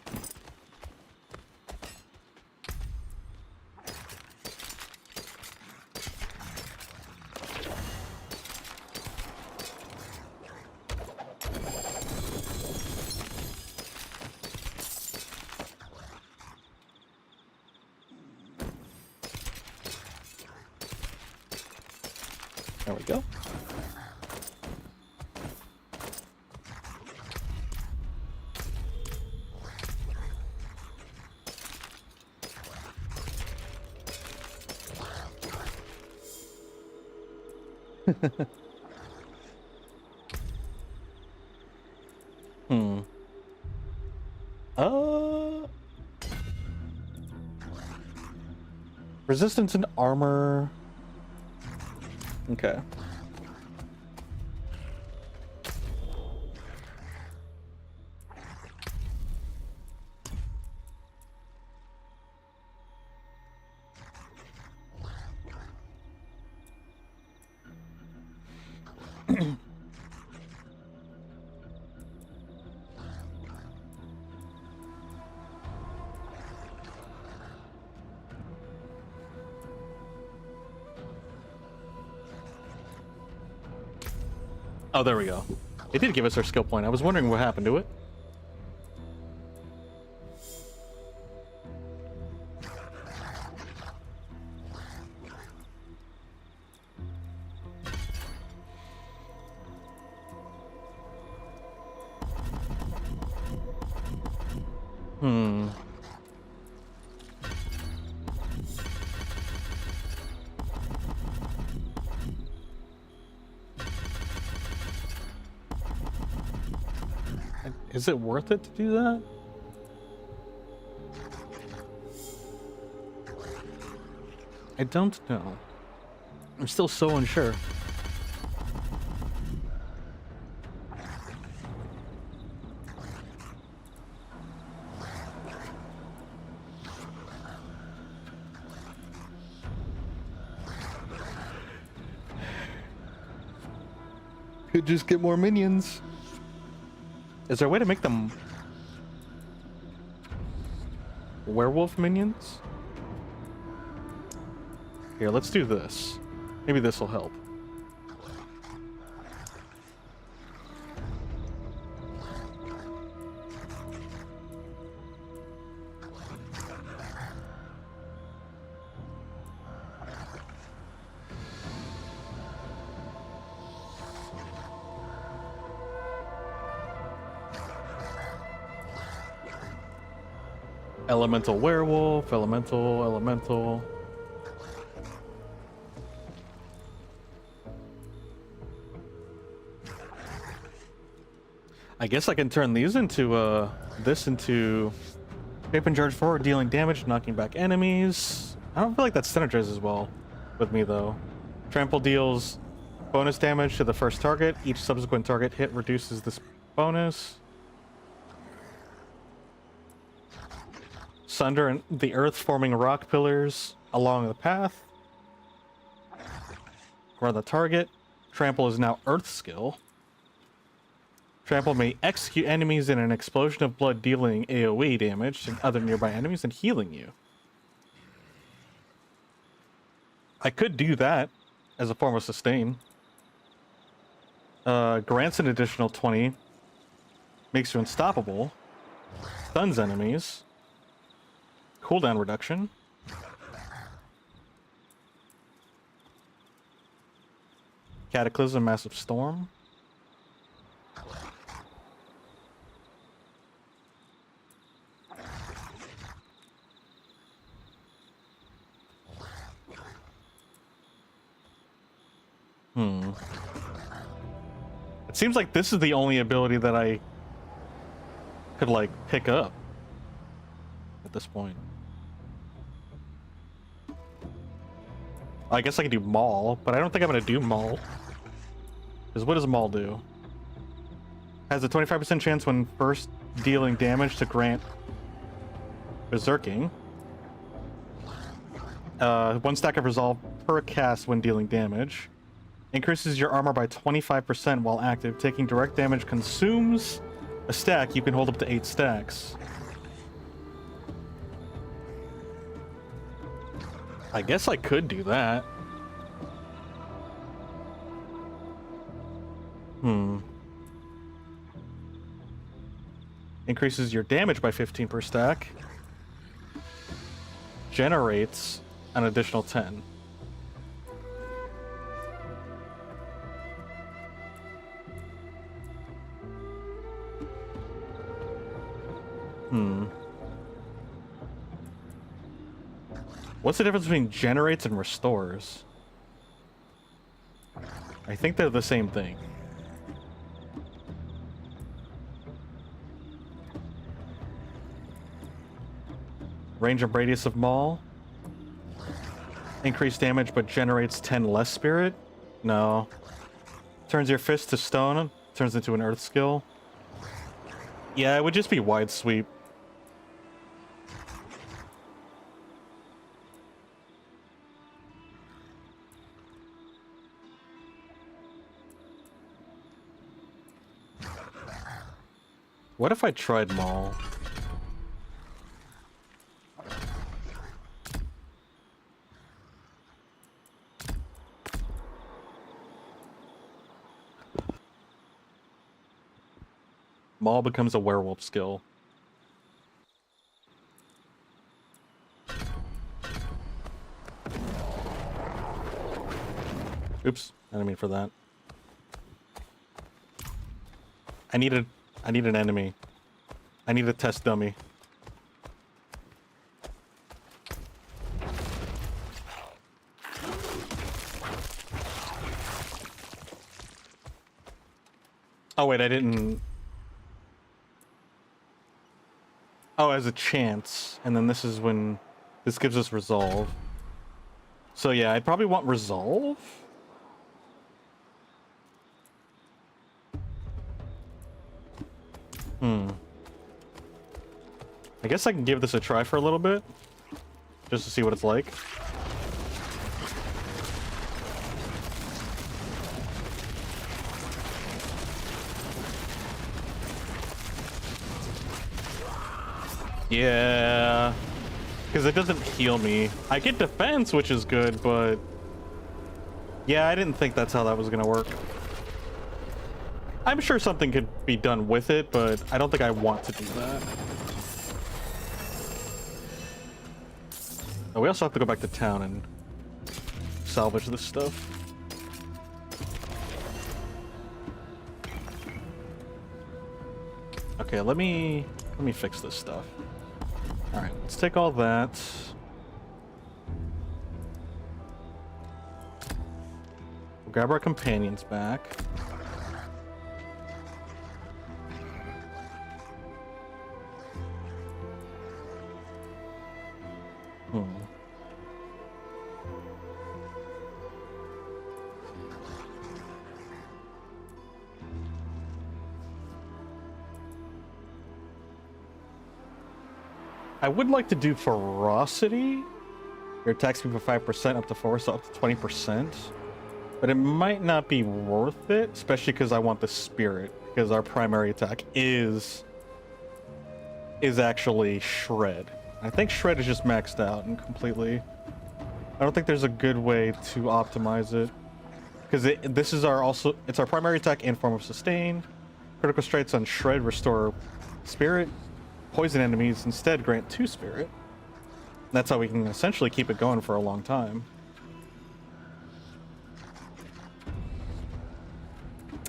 There we go. Hmm. Resistance and armor. Okay. Oh, there we go. It did give us our skill point. I was wondering what happened to it. Is it worth it to do that? I don't know. I'm still so unsure. Could just get more minions. Is there a way to make them werewolf minions? Here, let's do this. Maybe this will help. Elemental werewolf, elemental. I guess I can turn these into, this into shape and charge forward, dealing damage, knocking back enemies. I don't feel like that synergizes well with me, though. Trample deals bonus damage to the first target. Each subsequent target hit reduces this bonus. Sunder the earth, forming rock pillars along the path. Around the target. Trample is now earth skill. Trample may execute enemies in an explosion of blood, dealing AoE damage to other nearby enemies and healing you. I could do that as a form of sustain. Grants an additional 20. Makes you unstoppable. Stuns enemies. Cooldown reduction. Cataclysm, massive storm. It seems like this is the only ability that I could, like, pick up at this point. I guess I could do Maul, but I don't think I'm gonna do Maul. Because what does Maul do? Has a 25% chance when first dealing damage to grant Berserking. 1 stack of resolve per cast when dealing damage. Increases your armor by 25% while active. Taking direct damage consumes a stack. You can hold up to 8 stacks. I guess I could do that. Increases your damage by 15 per stack. Generates an additional 10. What's the difference between generates and restores? I think they're the same thing. Range and radius of Maul. Increased damage but generates 10 less spirit? No. Turns your fist to stone, turns into an earth skill. Yeah, it would just be wide sweep. What if I tried Maul? Maul becomes a werewolf skill. Oops, I didn't mean for that. I need an enemy. I need a test dummy. Oh wait, I didn't... Oh, as a chance, and then this is when this gives us resolve. So yeah, I'd probably want resolve. I guess I can give this a try for a little bit, just to see what it's like. Yeah, because it doesn't heal me. I get defense, which is good, but yeah, I didn't think that's how that was gonna work. I'm sure something could be done with it, but I don't think I want to do that. Oh, we also have to go back to town and salvage this stuff. Okay, let me fix this stuff. All right, let's take all that. We'll grab our companions back. I would like to do ferocity. Your attack speed for 5% up to 4, so up to 20%. But it might not be worth it, especially because I want the spirit, because our primary attack is actually shred. I think shred is just maxed out and completely. I don't think there's a good way to optimize it, because this is it's our primary attack and form of sustain. Critical strikes on shred restore spirit. Poison enemies instead grant 2 spirit. That's how we can essentially keep it going for a long time.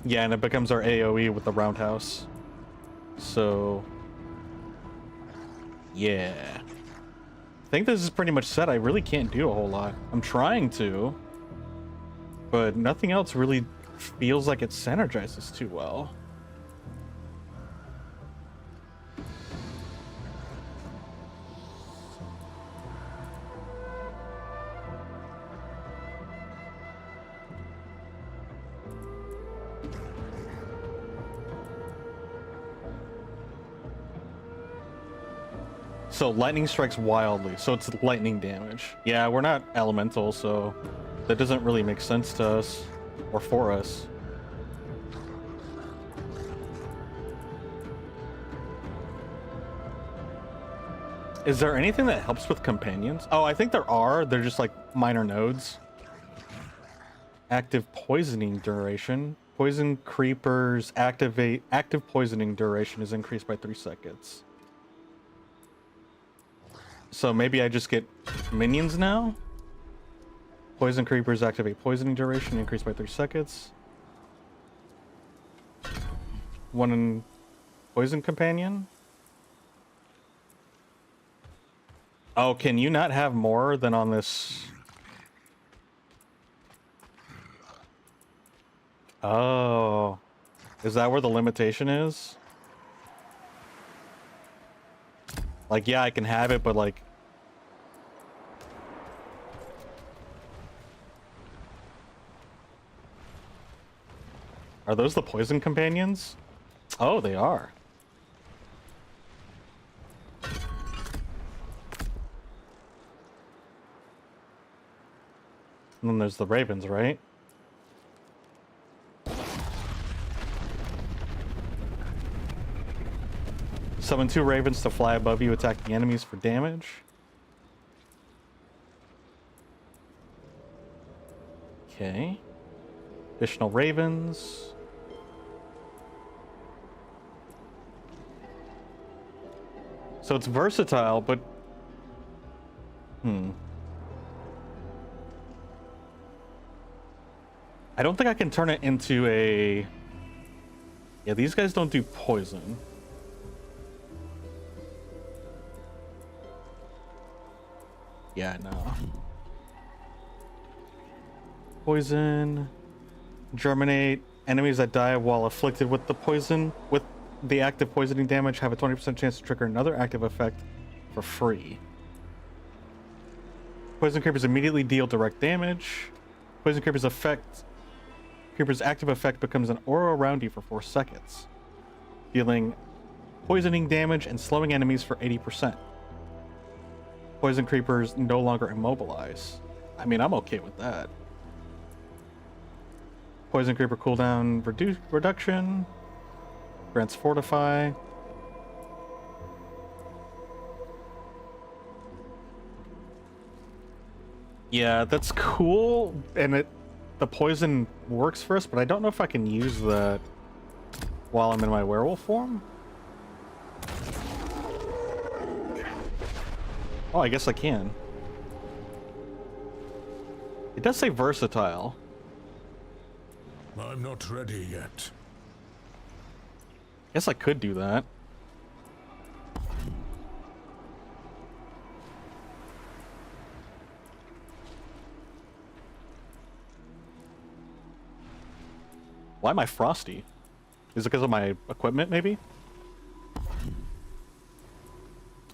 Yeah, and it becomes our AoE with the roundhouse. So yeah, I think this is pretty much set. I really can't do a whole lot. I'm trying to, but nothing else really feels like it synergizes too well. So lightning strikes wildly, so it's lightning damage. Yeah, we're not elemental, so that doesn't really make sense to us or for us. Is there anything that helps with companions? Oh, I think there are. They're just like minor nodes. Active poisoning duration. Poison creepers active poisoning duration is increased by 3 seconds. So maybe I just get minions now? Poison creepers activate poisoning duration, increased by 3 seconds. 1 in poison companion? Oh, can you not have more than on this? Oh. Is that where the limitation is? Like, yeah, I can have it, but like... Are those the poison companions? Oh, they are. And then there's the ravens, right? Summon 2 ravens to fly above you, attacking enemies for damage. Okay. Additional ravens. So it's versatile, but... I don't think I can turn it into a... Yeah, these guys don't do poison. Yeah, no. Poison. Germinate. Enemies that die while afflicted with the poison. the active poisoning damage have a 20% chance to trigger another active effect for free. Poison creepers immediately deal direct damage. Poison creeper's active effect becomes an aura around you for 4 seconds, dealing poisoning damage and slowing enemies for 80%. Poison creepers no longer immobilize. I mean, I'm okay with that. Poison creeper cooldown reduction. Grants fortify. Yeah, that's cool, and the poison works for us, but I don't know if I can use that while I'm in my werewolf form. Oh, I guess I can. It does say versatile. I'm not ready yet. Guess I could do that. Why am I frosty? Is it because of my equipment, maybe?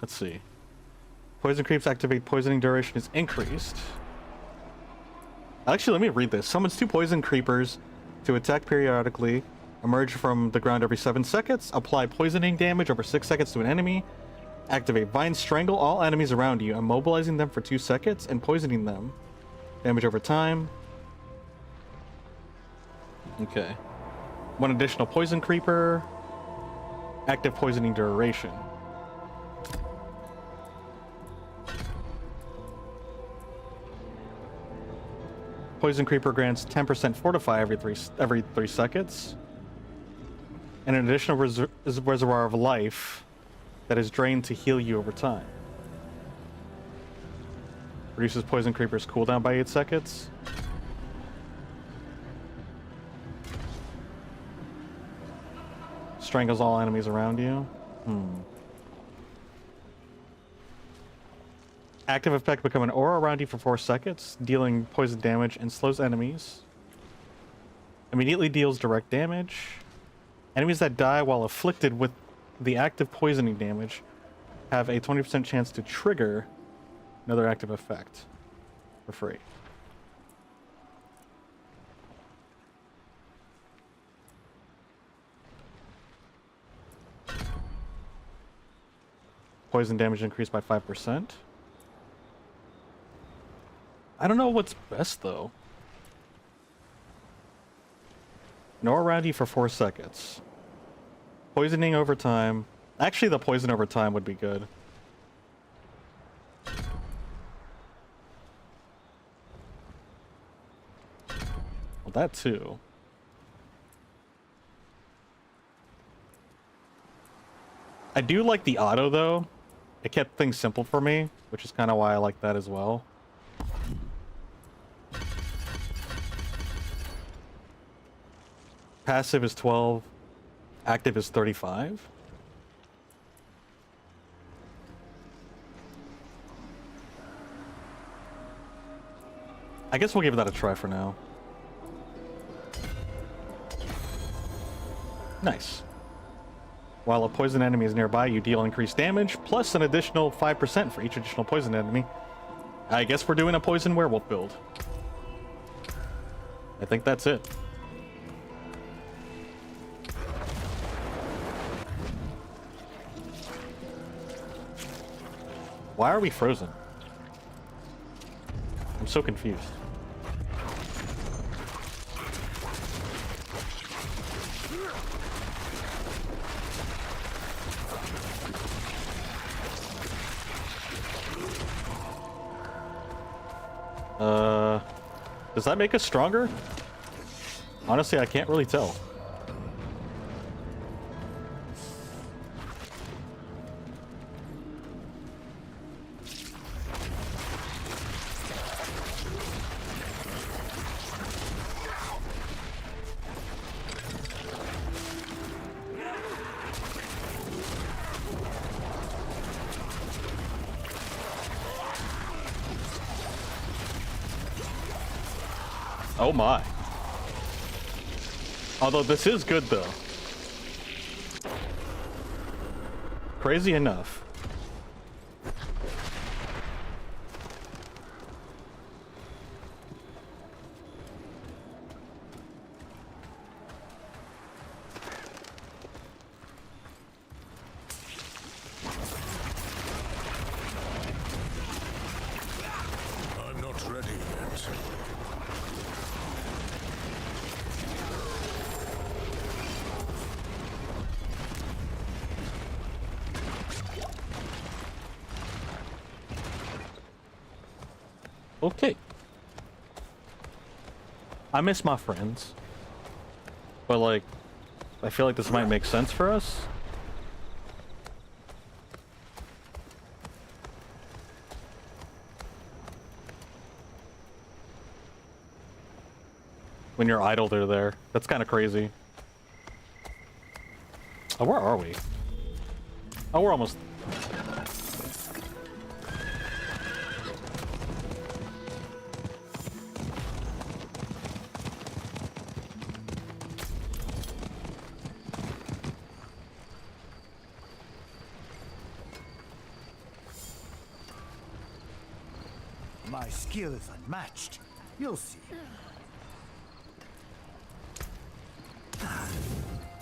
Let's see. Poison creeps activate poisoning duration is increased. Actually, let me read this. Summons 2 poison creepers to attack periodically. Emerge from the ground every 7 seconds. Apply poisoning damage over 6 seconds to an enemy. Activate Vine Strangle all enemies around you, immobilizing them for 2 seconds and poisoning them. Damage over time. Okay. 1 additional poison creeper. Active poisoning duration. Poison creeper grants 10% fortify every 3 seconds. And an additional reservoir of life that is drained to heal you over time. Reduces poison creeper's cooldown by 8 seconds. Strangles all enemies around you. Active effect become an aura around you for 4 seconds, dealing poison damage and slows enemies. Immediately deals direct damage. Enemies that die while afflicted with the active poisoning damage have a 20% chance to trigger another active effect for free. Poison damage increased by 5%. I don't know what's best, though. An aura around you for 4 seconds. Poisoning over time. Actually, the poison over time would be good. Well, that too. I do like the auto, though. It kept things simple for me, which is kind of why I like that as well. Passive is 12. Active is 35. I guess we'll give that a try for now. Nice. While a poison enemy is nearby, you deal increased damage, plus an additional 5% for each additional poison enemy. I guess we're doing a poison werewolf build. I think that's it. Why are we frozen? I'm so confused. Does that make us stronger? Honestly, I can't really tell. Oh my. Although this is good though. crazy enough. I'm not ready yet. Okay. I miss my friends. But like, I feel like this might make sense for us. When you're idle, they're there. That's kind of crazy. Oh, where are we? Oh, we're almost... My skill is unmatched. You'll see.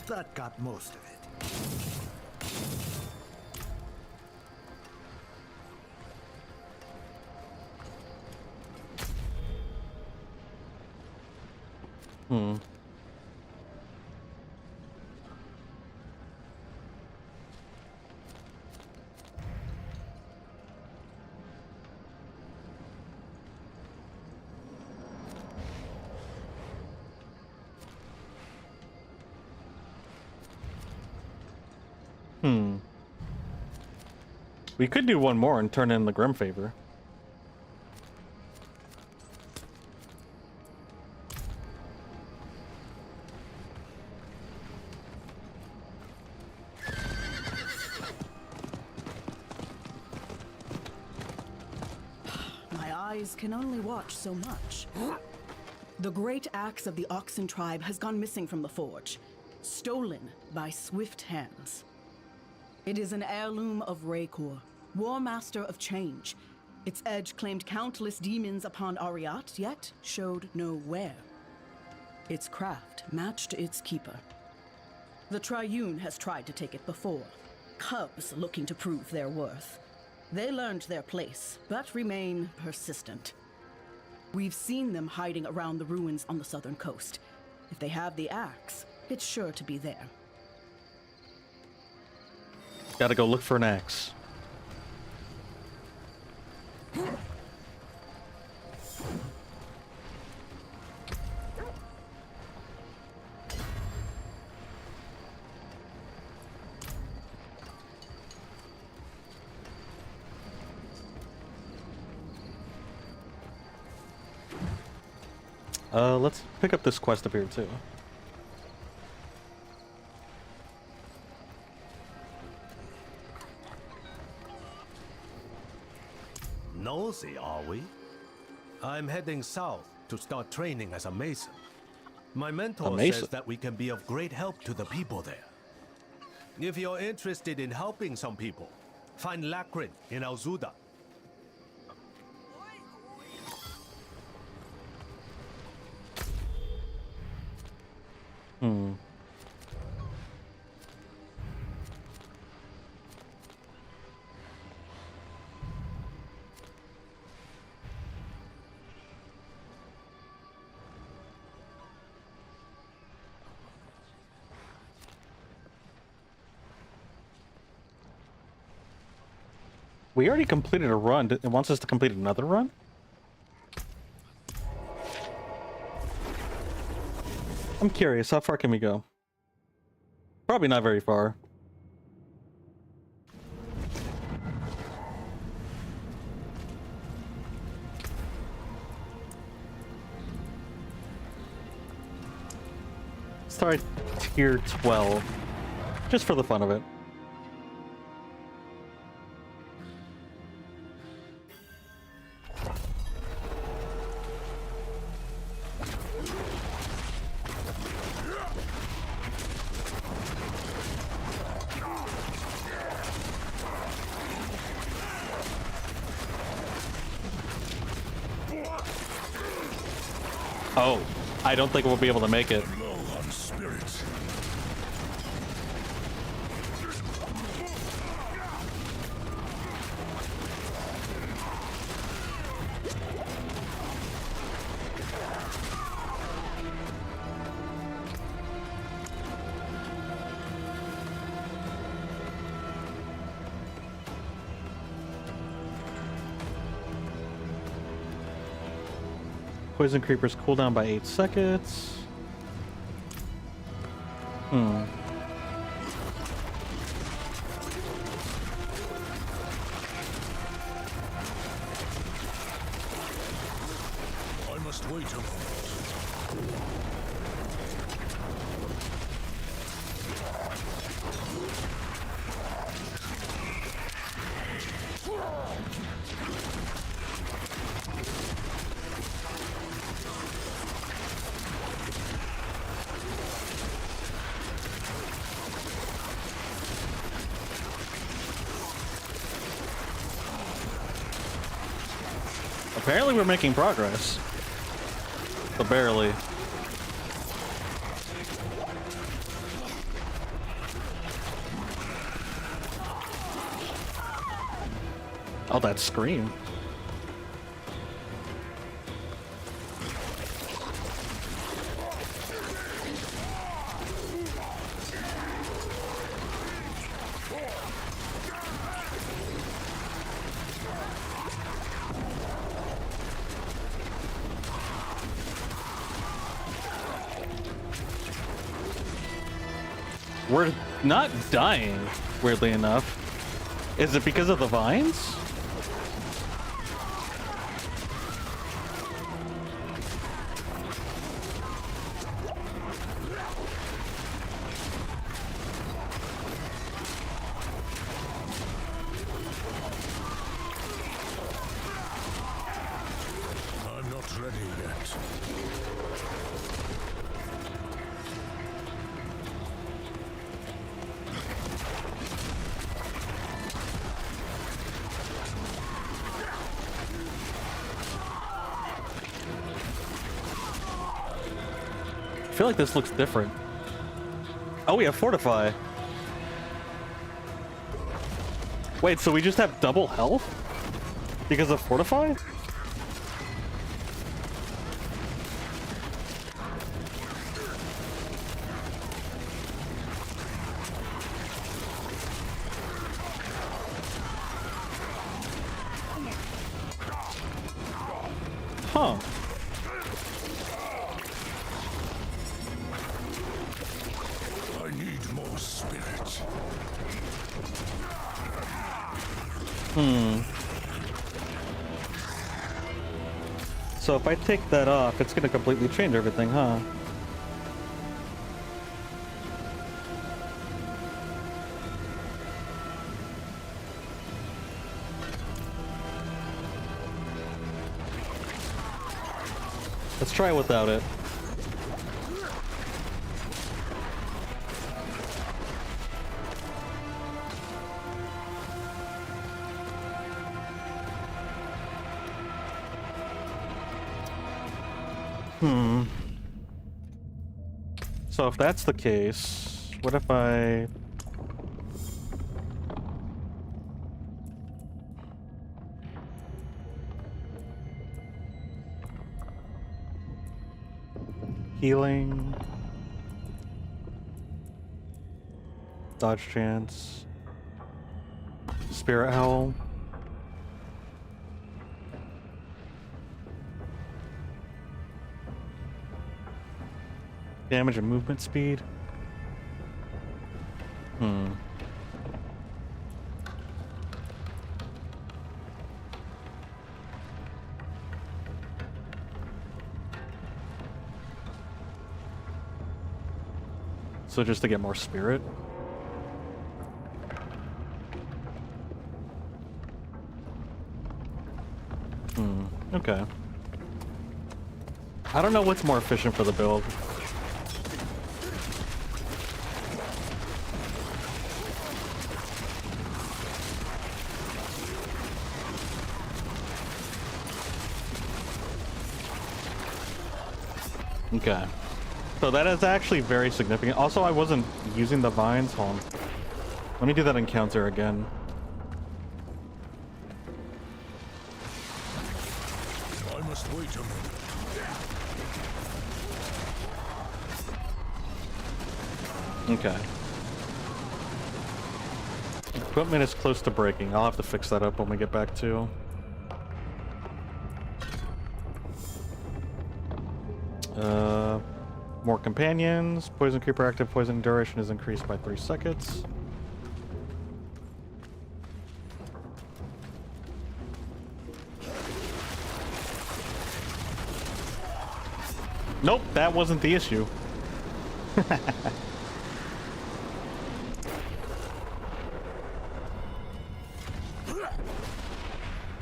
That got most of it. Hmm. Hmm. We could do one more and turn in the Grim Favor. My eyes can only watch so much. The great axe of the Oxen tribe has gone missing from the forge, stolen by swift hands. It is an heirloom of Raykor, War Master of Change. Its edge claimed countless demons upon Ariat, yet showed no wear. Its craft matched its keeper. The Triune has tried to take it before, cubs looking to prove their worth. They learned their place, but remain persistent. We've seen them hiding around the ruins on the southern coast. If they have the axe, it's sure to be there. Gotta go look for an axe. Let's pick up this quest up here too. Nosy, are we? I'm heading south to start training as a mason. My mentor says that we can be of great help to the people there. If you're interested in helping some people, find Lakrin in Alzuda. Hmm. We already completed a run. It wants us to complete another run? I'm curious, how far can we go? Probably not very far. Let's try tier 12, just for the fun of it. Oh, I don't think we'll be able to make it. Low on spirits. Poison creepers cool down by 8 seconds. Hmm. I must wait a moment. Apparently we're making progress. But barely. Oh, that scream. We're not dying, weirdly enough. Is it because of the vines? I'm not ready yet. I feel like this looks different. Oh, we have Fortify. Wait, so we just have double health? Because of Fortify? Huh. I need more spirit. Hmm. So if I take that off, it's gonna completely change everything, huh? Let's try it without it. Hmm. So if that's the case, what if I... Healing... Dodge chance... Spirit Howl... Damage and movement speed. Hmm. So just to get more spirit? Hmm. Okay. I don't know what's more efficient for the build. Okay. So that is actually very significant. Also, I wasn't using the vines. Hold on. Let me do that encounter again. I must wait a moment. Okay. Equipment is close to breaking. I'll have to fix that up when we get back to. More companions. Poison creeper active poison duration is increased by 3 seconds. Nope, that wasn't the issue.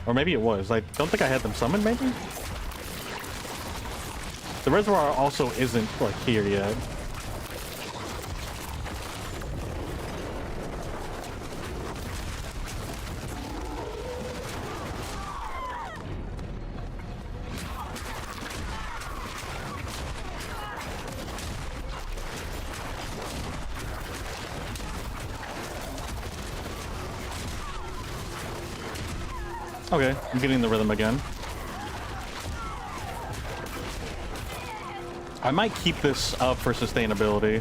Or maybe it was. I don't think I had them summoned, maybe? The reservoir also isn't, like, here yet. Okay, I'm getting the rhythm again. I might keep this up for sustainability.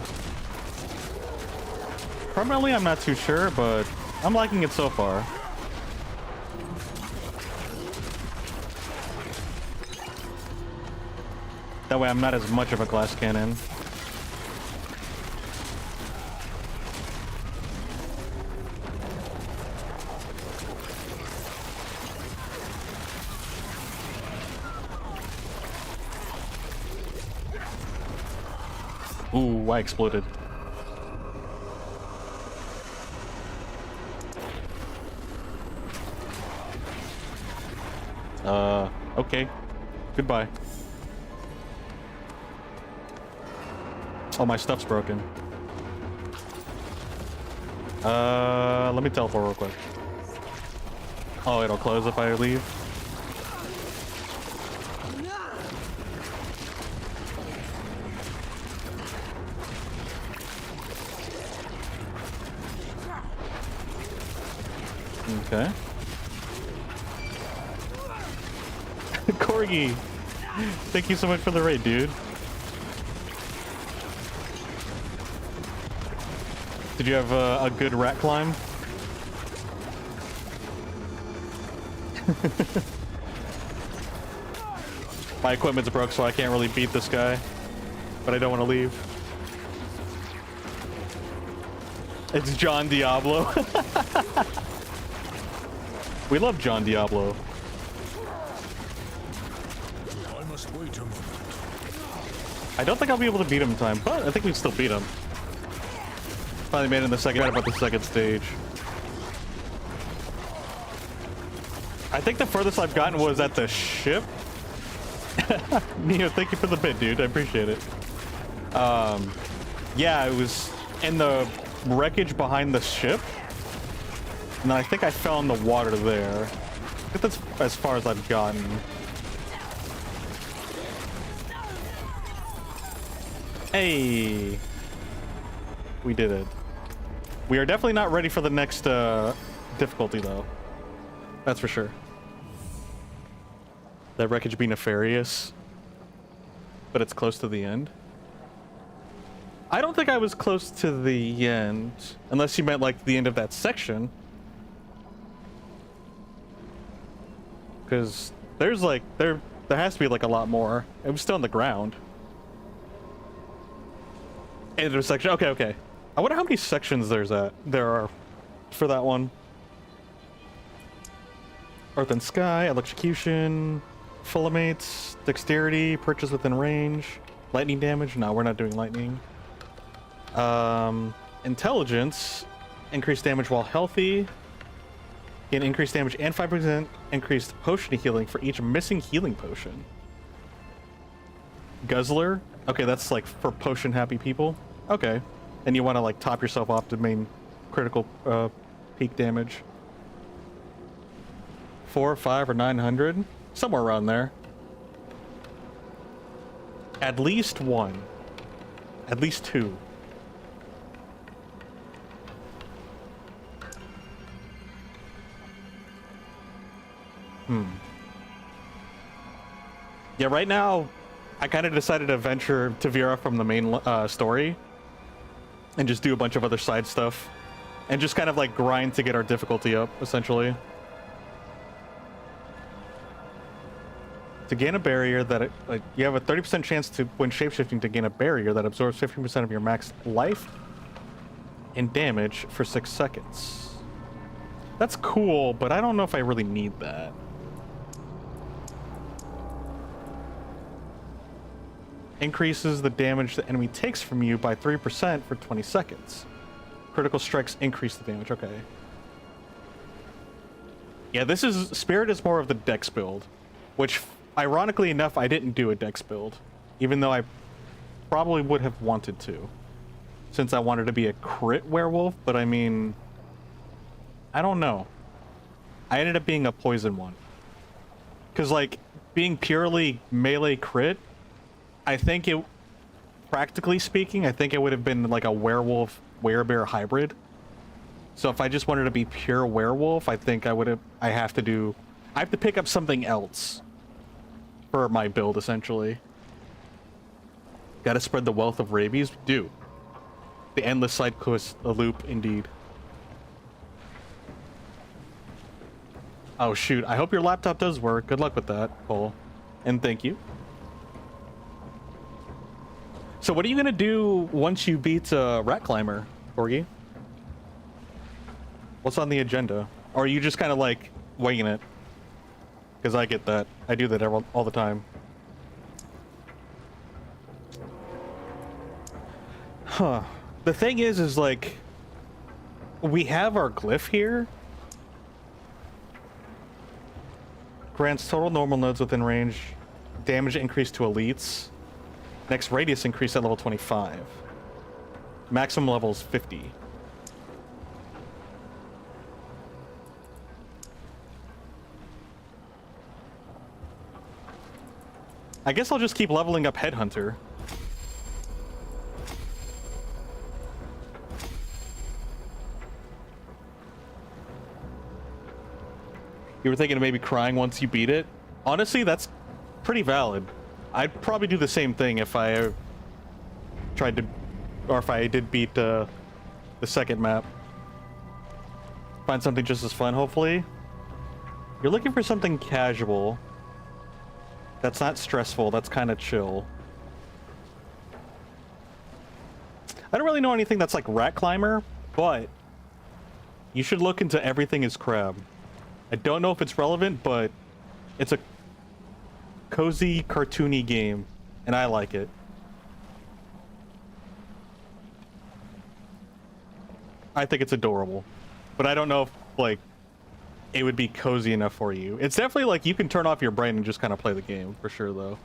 Permanently, I'm not too sure, but I'm liking it so far. That way I'm not as much of a glass cannon. Ooh, I exploded. Okay. Goodbye. Oh, my stuff's broken. Let me teleport real quick. Oh, it'll close if I leave. Okay. Corgi! Thank you so much for the raid, dude. Did you have a good rat climb? My equipment's broke, so I can't really beat this guy. But I don't want to leave. It's John Diablo. We love John Diablo. I must wait a moment. I don't think I'll be able to beat him in time, but I think we can still beat him. Finally made it in the second, about the second stage. I think the furthest I've gotten was at the ship. Neo, thank you for the bit, dude. I appreciate it. Yeah, it was in the wreckage behind the ship. And then I think I fell in the water there. I think that's as far as I've gotten. Hey! We did it. We are definitely not ready for the next difficulty, though. That's for sure. That wreckage be nefarious. But it's close to the end. I don't think I was close to the end. Unless you meant, like, the end of that section. Because there's, like, there has to be, like, a lot more. It was still on the ground. End of section. Okay, okay. I wonder how many sections there are for that one. Earth and Sky, Electrocution, Fulminates, Dexterity, Purchase within range, Lightning damage. No, we're not doing lightning. Intelligence, increased damage while healthy. Gain increased damage and 5% increased potion healing for each missing healing potion. Guzzler. Okay, that's like for potion happy people. Okay. And you want to like top yourself off to main critical peak damage. 4, 5, or 900? Somewhere around there. At least one. At least two. Yeah, right now, I kind of decided to venture to Vera from the main story and just do a bunch of other side stuff and just kind of like grind to get our difficulty up, essentially. To gain a barrier that you have a 30% chance to, when shapeshifting, to gain a barrier that absorbs 15% of your max life and damage for 6 seconds. That's cool, but I don't know if I really need that. Increases the damage the enemy takes from you by 3% for 20 seconds. Critical strikes increase the damage. Okay. Yeah, this is... Spirit is more of the dex build, which, ironically enough, I didn't do a dex build, even though I probably would have wanted to, since I wanted to be a crit werewolf, but I mean... I don't know. I ended up being a poison one. Because, like, being purely melee crit, I think it, practically speaking, I think it would have been like a werewolf werebear hybrid. So if I just wanted to be pure werewolf, I think I have to pick up something else for my build, essentially. Gotta spread the wealth of rabies? Do. The endless side quest loop, indeed. Oh shoot, I hope your laptop does work. Good luck with that, Cole. And thank you. So what are you gonna do once you beat Rat Climber, Corgi? What's on the agenda? Or are you just kind of like winging it? Because I get that. I do that all the time. Huh. The thing is like, we have our glyph here. Grants total normal nodes within range. Damage increase to elites. Next radius increase at level 25. Maximum level is 50. I guess I'll just keep leveling up Headhunter. You were thinking of maybe crying once you beat it? Honestly, that's pretty valid. I'd probably do the same thing if I tried to, or if I did beat the second map. Find something just as fun, hopefully. You're looking for something casual. That's not stressful, that's kind of chill. I don't really know anything that's like Rat Climber, but you should look into Everything is Crab. I don't know if it's relevant, but it's a cozy, cartoony game, and I like it. I think it's adorable, but I don't know if, like, it would be cozy enough for you. It's definitely, like, you can turn off your brain and just kind of play the game, for sure, though.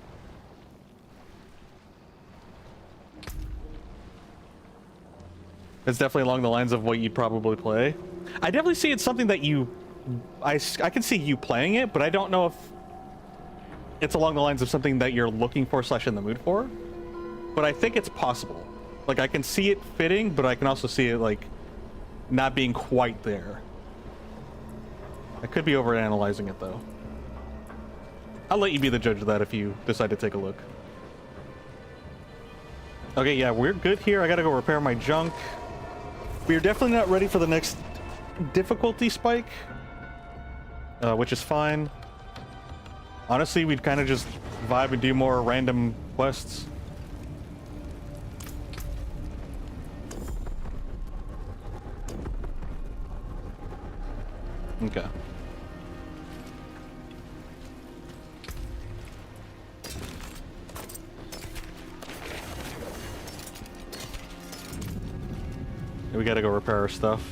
It's definitely along the lines of what you'd probably play. I definitely see it's something that you... I can see you playing it, but I don't know if it's along the lines of something that you're looking for / in the mood for. But I think it's possible. Like, I can see it fitting, but I can also see it, like, not being quite there. I could be overanalyzing it, though. I'll let you be the judge of that if you decide to take a look. Okay, yeah, we're good here. I gotta go repair my junk. We're definitely not ready for the next difficulty spike, which is fine. Honestly, we'd kind of just vibe and do more random quests. Okay. We gotta go repair our stuff.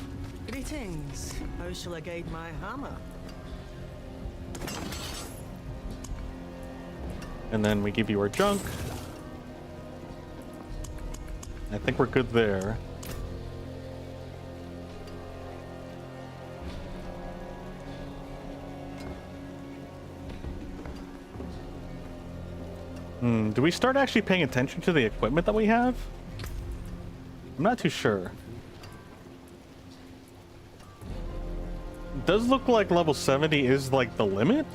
Greetings. How shall I guide my hammer? And then we give you our junk. I think we're good there. Do we start actually paying attention to the equipment that we have? I'm not too sure. Does look like level 70 is like the limit.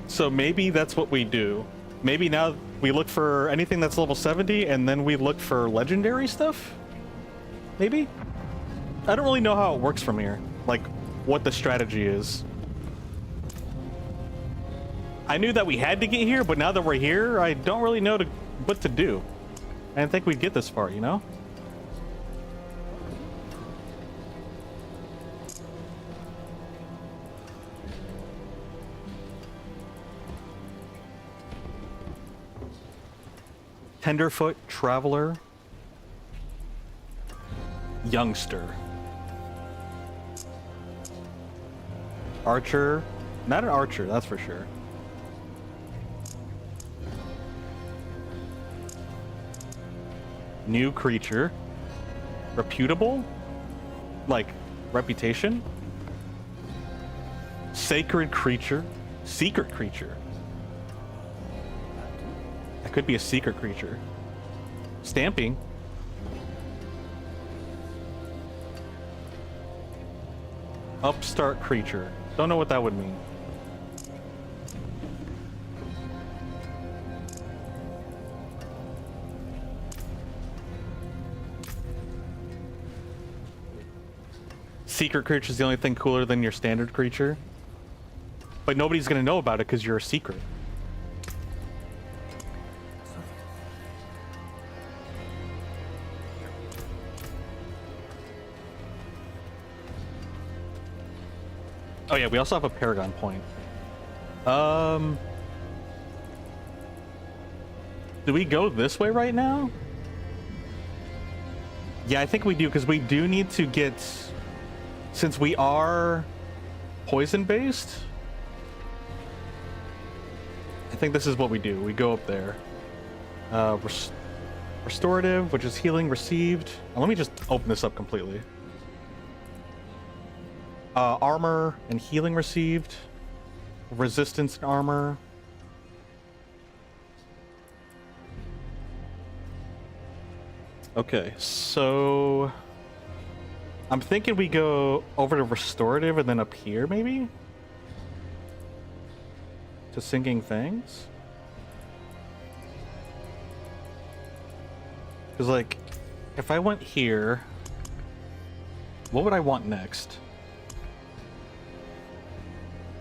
So maybe that's what we do. Maybe now we look for anything that's level 70 and then we look for legendary stuff? Maybe? I don't really know how it works from here. Like, what the strategy is. I knew that we had to get here, but now that we're here, I don't really know what to do. I didn't think we'd get this far, you know? Tenderfoot, Traveler, Youngster, Archer, not an archer, that's for sure. New creature, reputable, like reputation, sacred creature, secret creature. That could be a secret creature. Stamping. Upstart creature. Don't know what that would mean. Secret creature is the only thing cooler than your standard creature. But nobody's gonna know about it because you're a secret. Oh yeah, we also have a Paragon point. Do we go this way right now? Yeah, I think we do, because we do need to get... Since we are poison-based, I think this is what we do. We go up there. Restorative, which is healing received. Let me just open this up completely. Armor and healing received. Resistance and armor. Okay, so I'm thinking we go over to restorative and then up here, maybe? To sinking things? Because, like, if I went here, what would I want next?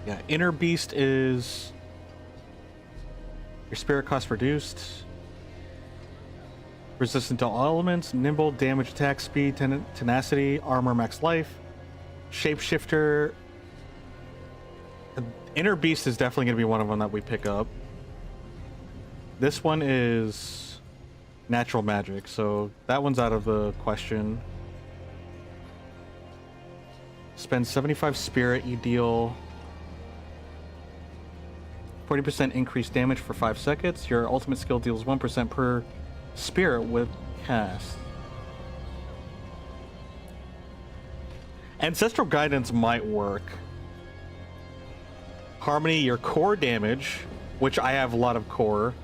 Yeah, Inner Beast is... Your spirit cost reduced. Resistant to all elements, nimble, damage, attack, speed, tenacity, armor, max life. Shapeshifter. Inner Beast is definitely going to be one of them that we pick up. This one is natural magic, so that one's out of the question. Spend 75 spirit, you deal 40% increased damage for 5 seconds. Your ultimate skill deals 1% per spirit with cast. Ancestral Guidance might work. Harmony, your core damage, which I have a lot of core,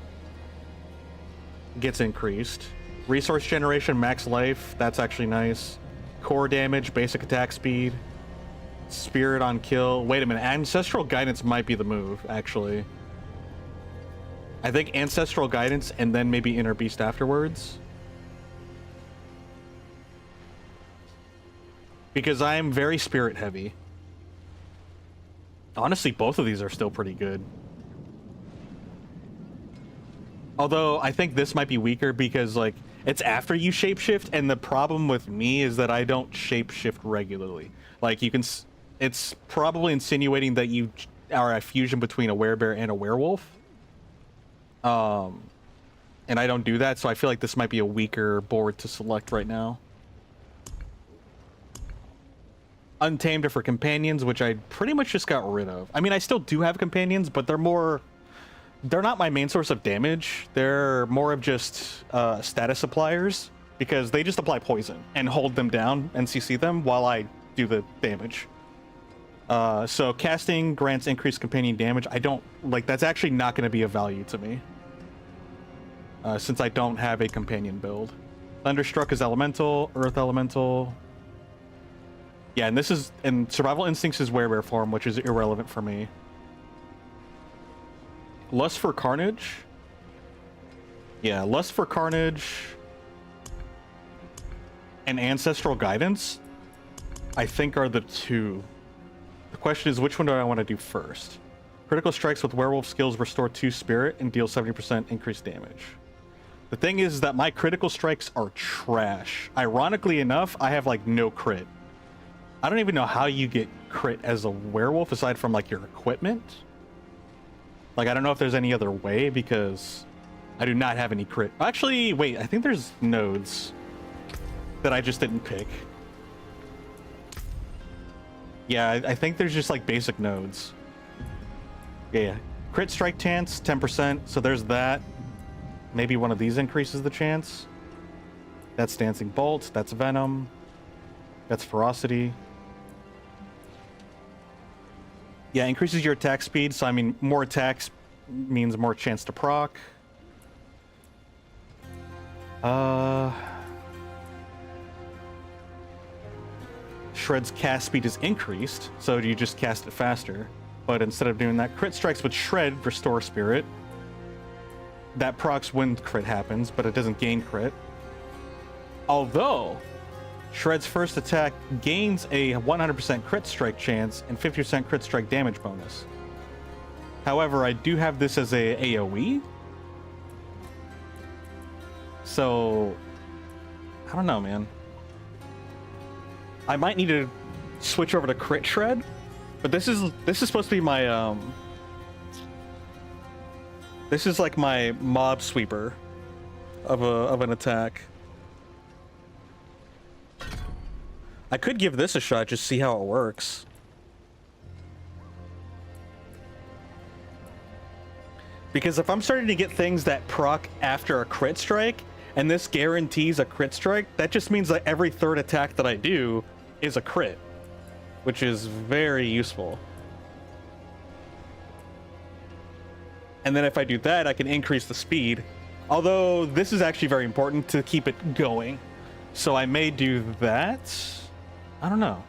gets increased. Resource generation, max life, that's actually nice. Core damage, basic attack speed. Spirit on kill. Wait a minute, Ancestral Guidance might be the move, actually. I think Ancestral Guidance and then maybe Inner Beast afterwards. Because I am very spirit heavy. Honestly, both of these are still pretty good. Although, I think this might be weaker because, like, it's after you shapeshift, and the problem with me is that I don't shapeshift regularly. Like, you can... It's probably insinuating that you are a fusion between a werebear and a werewolf. And I don't do that, so I feel like this might be a weaker board to select right now. Untamed are for companions, which I pretty much just got rid of. I mean, I still do have companions, but they're more... They're not my main source of damage. They're more of just status suppliers, because they just apply poison and hold them down and CC them while I do the damage. So casting grants increased companion damage. I don't like that's actually not going to be of value to me. Since I don't have a companion build. Thunderstruck is elemental, earth elemental. Yeah, and survival instincts is werebear form, which is irrelevant for me. Lust for carnage. Yeah, lust for carnage and ancestral guidance, I think, are the two. The question is, which one do I want to do first? Critical strikes with werewolf skills restore 2 spirit and deal 70% increased damage. The thing is that my critical strikes are trash. Ironically enough, I have like no crit. I don't even know how you get crit as a werewolf aside from like your equipment. Like, I don't know if there's any other way because I do not have any crit. Actually, wait, I think there's nodes that I just didn't pick. Yeah, I think there's just like basic nodes. Yeah, crit strike chance, 10%. So there's that. Maybe one of these increases the chance. That's Dancing Bolt. That's Venom. That's Ferocity. Yeah, increases your attack speed. So, I mean, more attacks means more chance to proc. Shred's cast speed is increased, so you just cast it faster. But instead of doing that, crit strikes with Shred restore spirit. That procs when crit happens, but it doesn't gain crit. Although, Shred's first attack gains a 100% crit strike chance and 50% crit strike damage bonus. However, I do have this as a AoE. So, I don't know, man. I might need to switch over to crit shred, but this is supposed to be my this is like my mob sweeper of an attack. I could give this a shot, just see how it works. Because if I'm starting to get things that proc after a crit strike, and this guarantees a crit strike, that just means that every third attack that I do is a crit, which is very useful. And then if I do that, I can increase the speed. Although this is actually very important to keep it going. So I may do that. I don't know.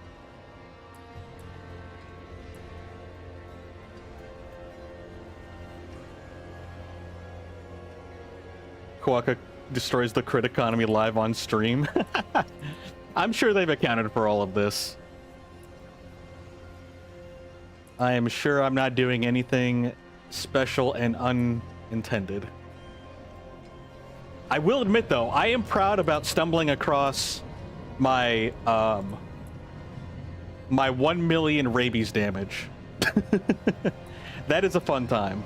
Kwaka destroys the crit economy live on stream. I'm sure they've accounted for all of this. I am sure I'm not doing anything special and unintended. I will admit, though, I am proud about stumbling across my my 1 million rabies damage. That is a fun time.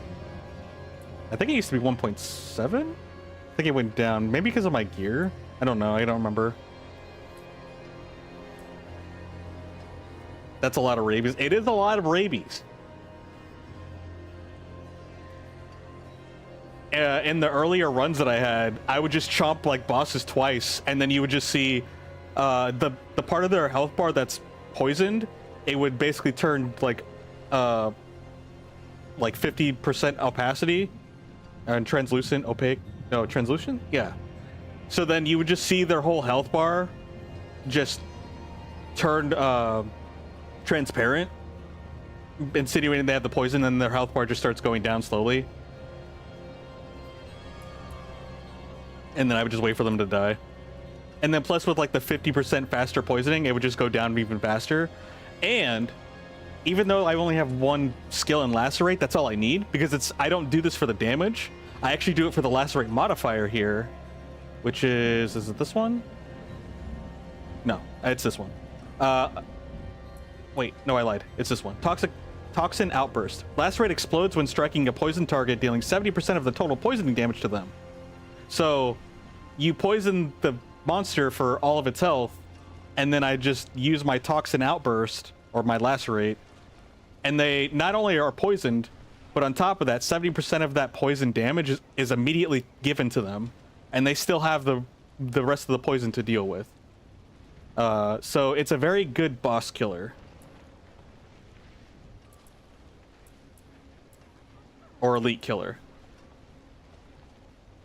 I think it used to be 1.7. I think it went down, maybe because of my gear. I don't know. I don't remember. That's a lot of rabies. It is a lot of rabies. In the earlier runs that I had, I would just chomp like bosses twice, and then you would just see the part of their health bar that's poisoned. It would basically turn like 50% opacity and translucent, opaque. No, translucent? Yeah. So then you would just see their whole health bar just turned transparent, insinuating they have the poison, and their health bar just starts going down slowly. And then I would just wait for them to die. And then plus with like the 50% faster poisoning, it would just go down even faster. And even though I only have one skill in lacerate, that's all I need, because I don't do this for the damage. I actually do it for the lacerate modifier here, which is it this one? No, it's this one. Wait, no, I lied. It's this one. Toxin outburst. Lacerate explodes when striking a poison target, dealing 70% of the total poisoning damage to them. So you poison the monster for all of its health, and then I just use my toxin outburst or my lacerate, and they not only are poisoned, but on top of that, 70% of that poison damage is immediately given to them, and they still have the rest of the poison to deal with. So it's a very good boss killer. or elite killer.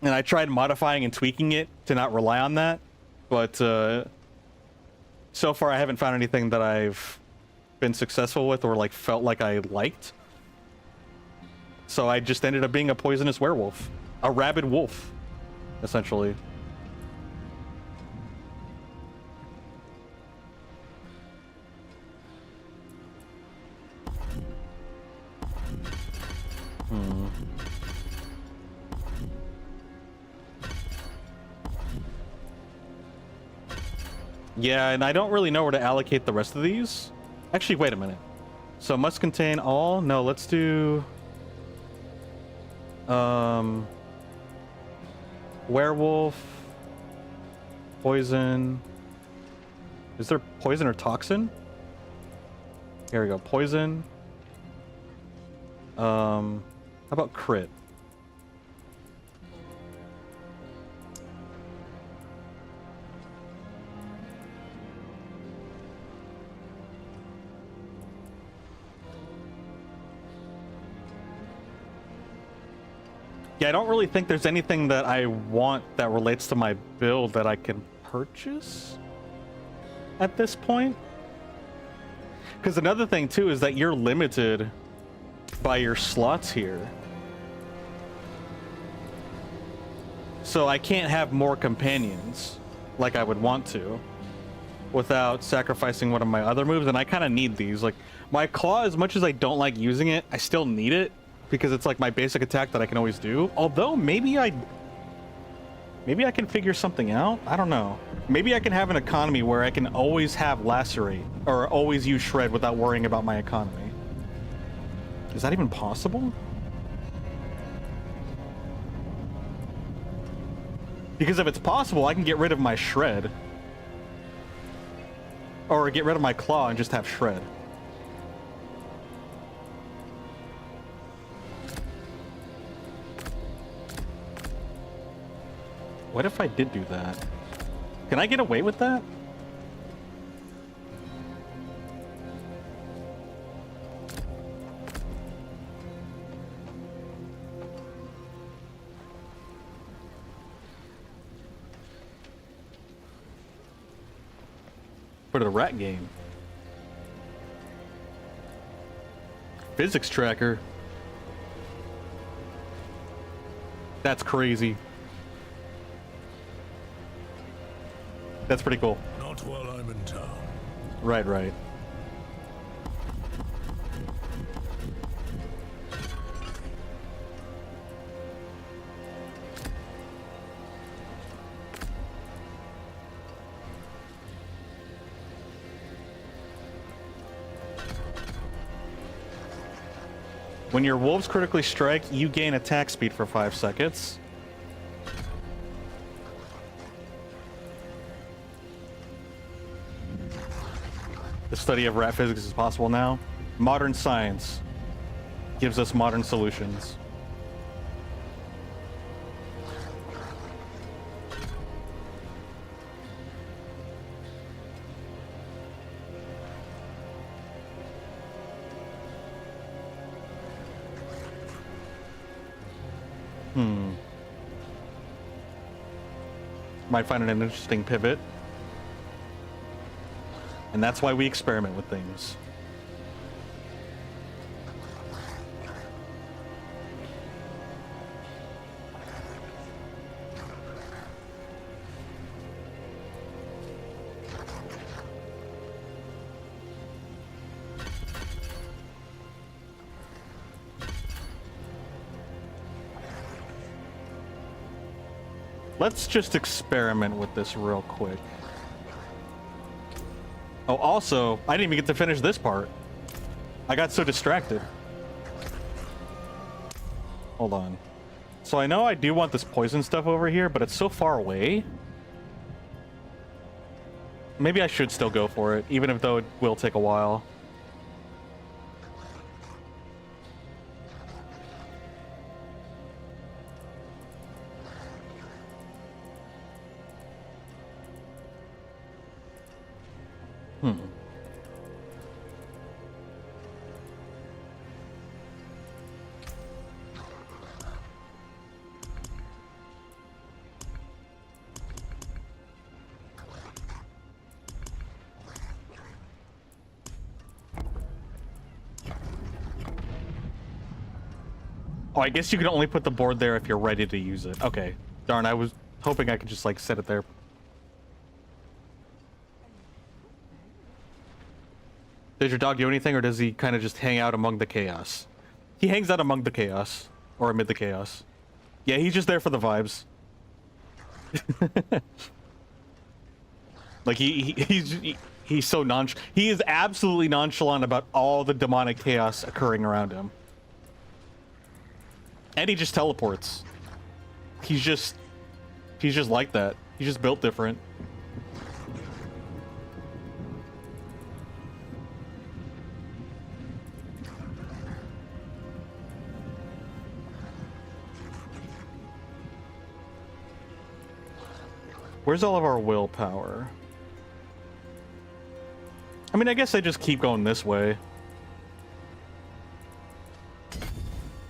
And I tried modifying and tweaking it to not rely on that, but so far I haven't found anything that I've been successful with or like felt like I liked. So I just ended up being a poisonous werewolf, a rabid wolf, essentially. Yeah, and I don't really know where to allocate the rest of these. Actually, wait a minute. So must contain all? No, let's do... werewolf, poison. Is there poison or toxin? Here we go. Poison. How about crit? Yeah, I don't really think there's anything that I want that relates to my build that I can purchase at this point. Because another thing too is that you're limited by your slots here. So I can't have more companions like I would want to without sacrificing one of my other moves, and I kind of need these. Like my claw, as much as I don't like using it, I still need it because it's like my basic attack that I can always do. Although maybe I can figure something out. I don't know. Maybe I can have an economy where I can always have lacerate or always use shred without worrying about my economy. Is that even possible? Because if it's possible, I can get rid of my shred. Or get rid of my claw and just have shred. What if I did do that? Can I get away with that? For the rat game. Physics tracker. That's crazy. That's pretty cool. Not while I'm in town. Right, right. When your wolves critically strike, you gain attack speed for 5 seconds. The study of rat physics is possible now. Modern science gives us modern solutions. Might find it an interesting pivot. And that's why we experiment with things. Let's just experiment with this real quick. Oh, also, I didn't even get to finish this part. I got so distracted. Hold on. So I know I do want this poison stuff over here, but it's so far away. Maybe I should still go for it, even if though it will take a while. Oh, I guess you can only put the board there if you're ready to use it. Okay. Darn, I was hoping I could just, like, set it there. Does your dog do anything, or does he kind of just hang out among the chaos? He hangs out among the chaos. Or amid the chaos. Yeah, he's just there for the vibes. Like, he's so he is absolutely nonchalant about all the demonic chaos occurring around him. And he just teleports. He's just like that. He's just built different. Where's all of our willpower? I mean, I guess I just keep going this way.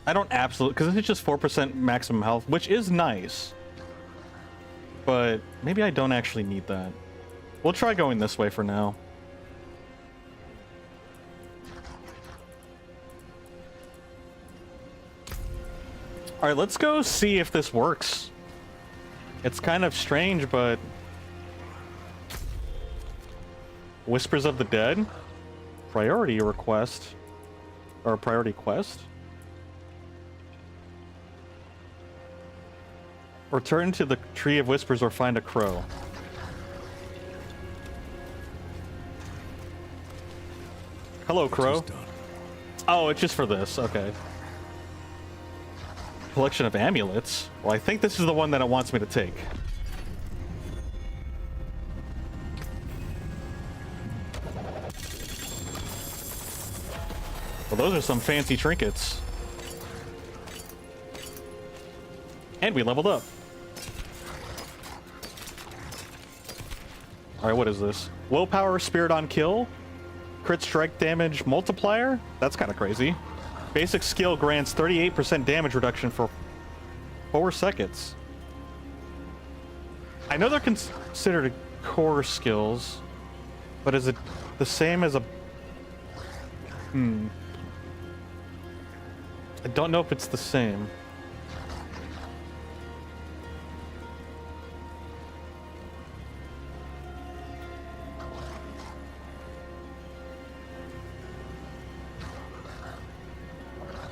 I don't absolutely, because it's just 4% maximum health, which is nice. But maybe I don't actually need that. We'll try going this way for now. Alright, let's go see if this works. It's kind of strange, but... Whispers of the Dead? Priority request. Or priority quest? Return to the Tree of Whispers or find a crow. Hello, crow. Oh, it's just for this. Okay. Collection of amulets. Well, I think this is the one that it wants me to take. Well, those are some fancy trinkets. And we leveled up. Alright, what is this? Willpower, Spirit on Kill, Crit Strike Damage Multiplier? That's kind of crazy. Basic skill grants 38% damage reduction for 4 seconds. I know they're considered core skills, but is it the same as a... I don't know if it's the same.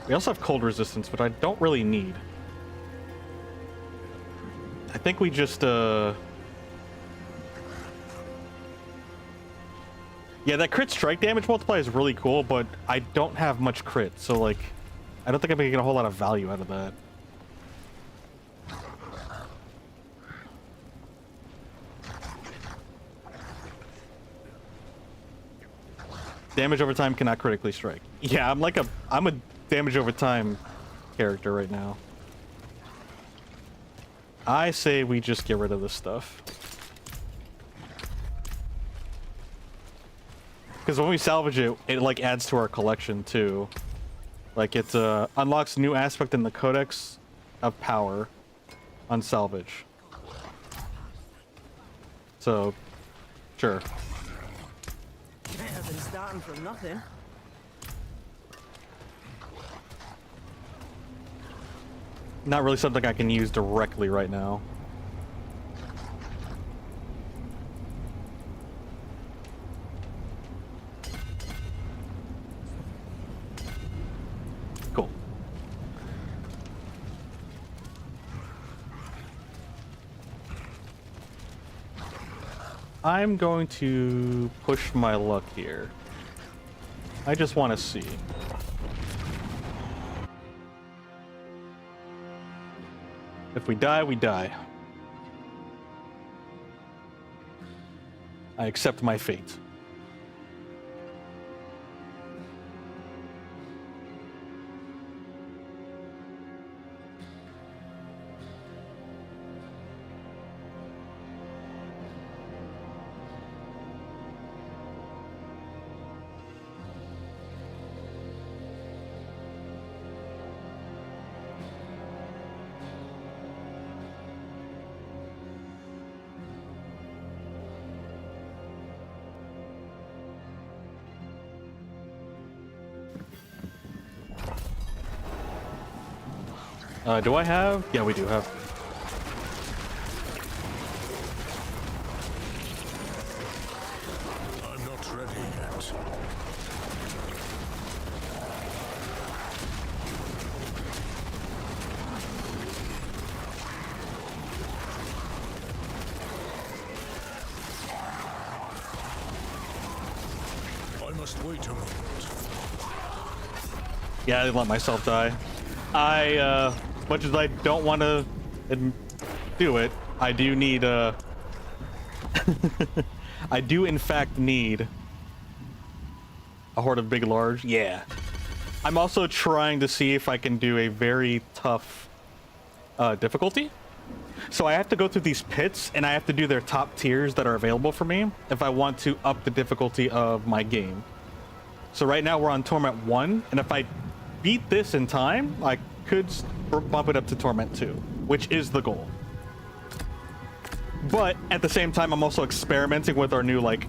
We also have cold resistance, but I don't really need. I think we just, Yeah, that crit strike damage multiplier is really cool, but I don't have much crit, so, like, I don't think I'm gonna get a whole lot of value out of that. Damage over time cannot critically strike. Yeah, I'm a damage over time character right now. I say we just get rid of this stuff. Because when we salvage it, it like adds to our collection too. Like it unlocks a new aspect in the Codex of Power on salvage. So, sure. Better than starting from nothing. Not really something I can use directly right now. Cool. I'm going to push my luck here. I just want to see. If we die, we die. I accept my fate. Do I have? Yeah, we do have. I'm not ready yet. I must wait a moment. Yeah, I didn't let myself die. Much as I don't want to do it, I do need, I do in fact need a horde of big large. Yeah. I'm also trying to see if I can do a very tough difficulty. So I have to go through these pits, and I have to do their top tiers that are available for me if I want to up the difficulty of my game. So right now we're on Torment 1, and if I beat this in time, I could bump it up to Torment 2, which is the goal. But at the same time, I'm also experimenting with our new, like,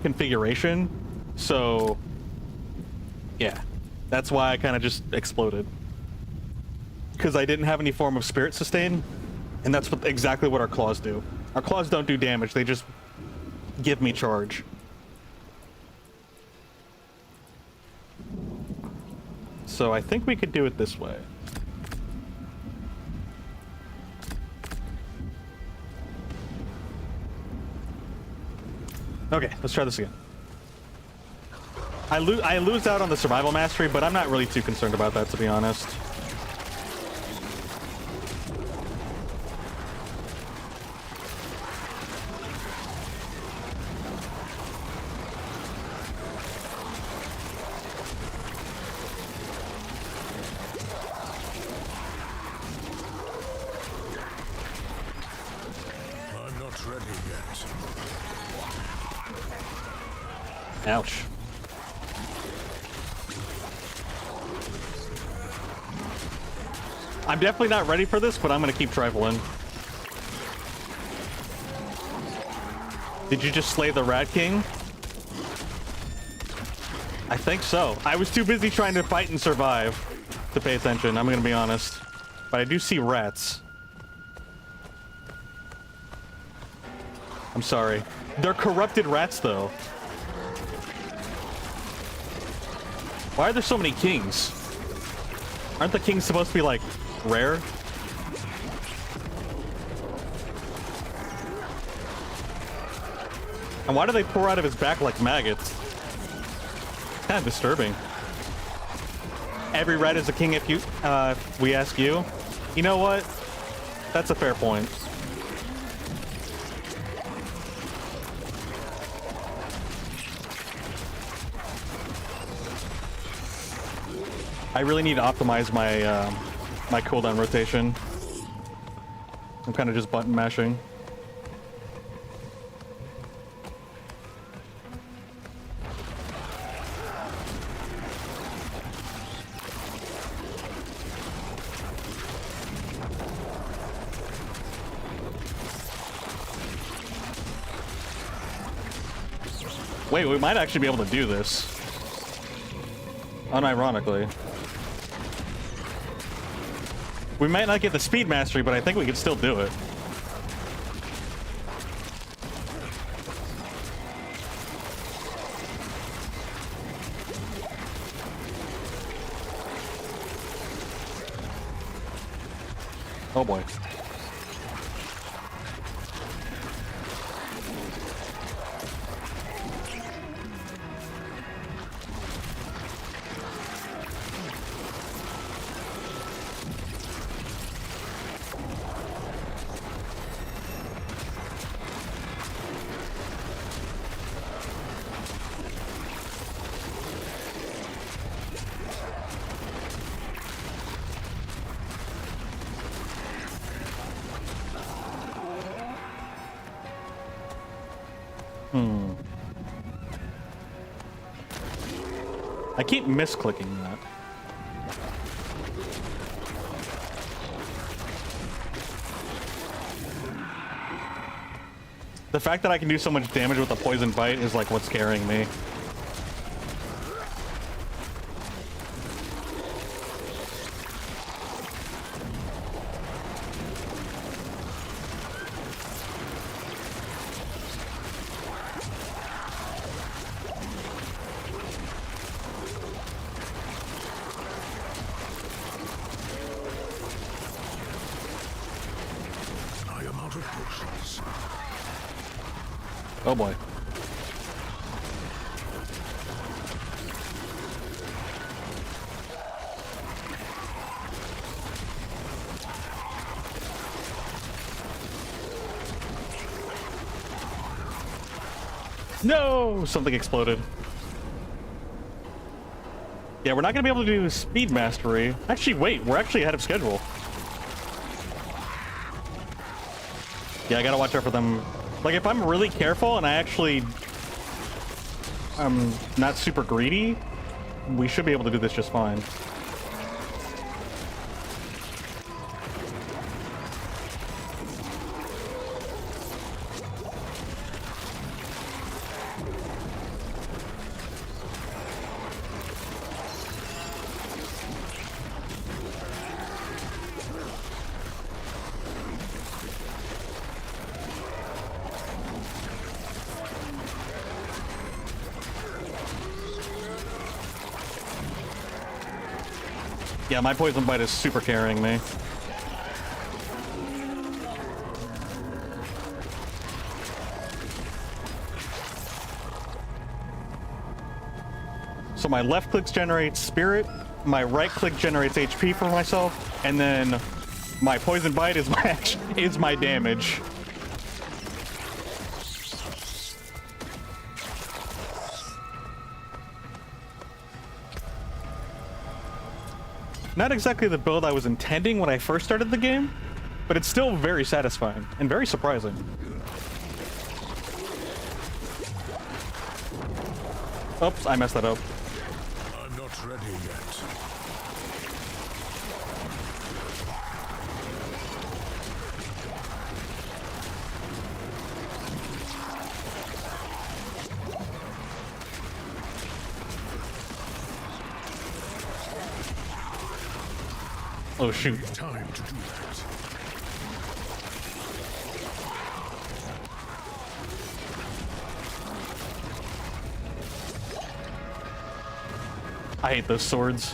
configuration. So, yeah. That's why I kind of just exploded. Because I didn't have any form of spirit sustain, and that's exactly what our claws do. Our claws don't do damage, they just give me charge. So I think we could do it this way. Okay, let's try this again. I lose out on the survival mastery, but I'm not really too concerned about that, to be honest. I'm not ready yet. Ouch. I'm definitely not ready for this, but I'm gonna keep trifling. Did you just slay the Rat King? I think so. I was too busy trying to fight and survive to pay attention, I'm gonna be honest. But I do see rats. I'm sorry. They're corrupted rats, though. Why are there so many kings? Aren't the kings supposed to be, like, rare? And why do they pour out of his back like maggots? Kind of disturbing. Every rat is a king if you, if we ask you. You know what? That's a fair point. I really need to optimize my my cooldown rotation. I'm kind of just button mashing. Wait, we might actually be able to do this. Unironically. We might not get the speed mastery, but I think we can still do it. Oh boy. I keep misclicking that. The fact that I can do so much damage with a poison bite is like what's scaring me. Oh boy. No! Something exploded. Yeah, we're not gonna be able to do speed mastery. Actually, wait, we're actually ahead of schedule. Yeah, I gotta watch out for them. Like, if I'm really careful and I'm not super greedy, we should be able to do this just fine. Yeah, my poison bite is super carrying me. So my left click generates spirit, my right click generates HP for myself, and then my poison bite is my damage. Not exactly the build I was intending when I first started the game, but it's still very satisfying and very surprising. Oops, I messed that up. I'm not ready yet. Oh shoot. Time to do that. I hate those swords.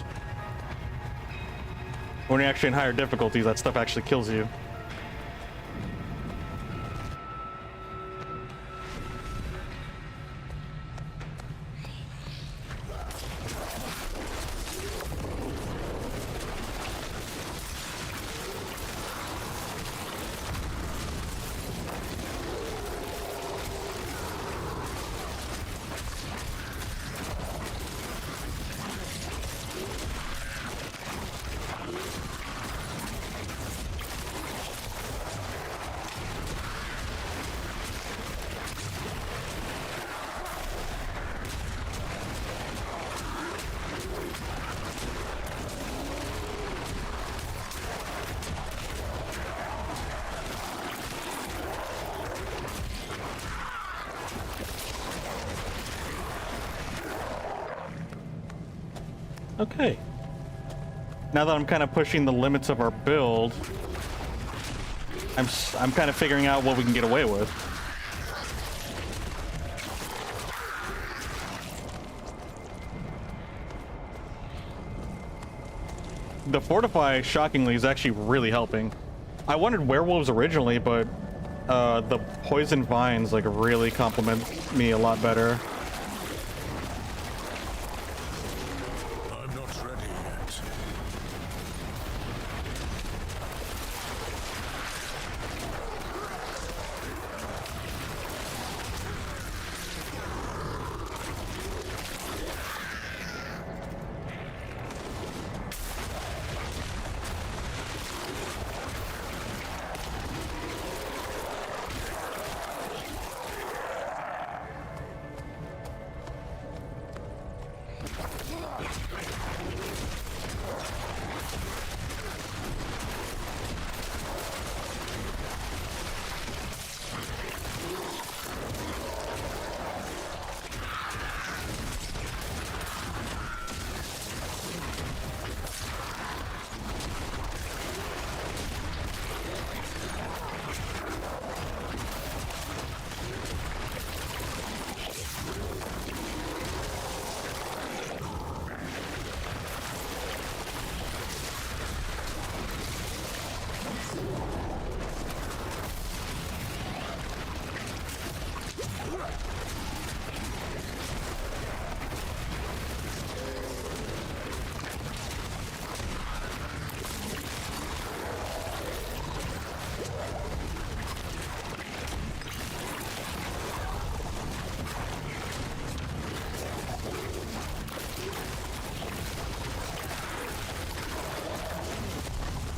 When you're actually in higher difficulties, that stuff actually kills you. Okay. Now that I'm kind of pushing the limits of our build, I'm kind of figuring out what we can get away with. The fortify, shockingly, is actually really helping. I wanted werewolves originally, but the poison vines like really complement me a lot better.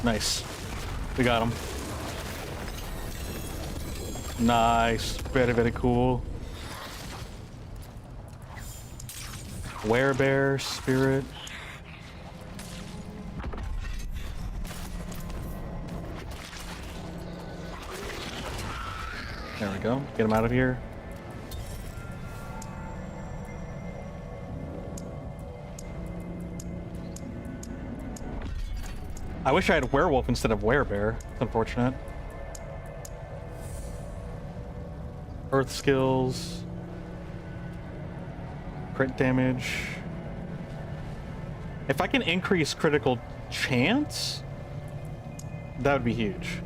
Nice. We got him. Nice. Very, very cool. Werebear, spirit. There we go. Get him out of here. I wish I had werewolf instead of werebear. It's unfortunate. Earth skills. Crit damage. If I can increase critical chance, that would be huge.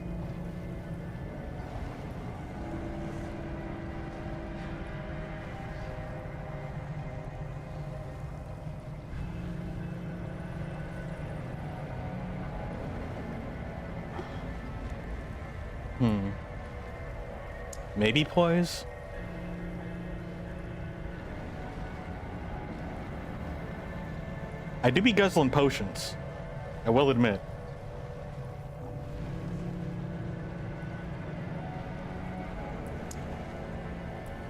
Maybe poise? I do be guzzling potions, I will admit.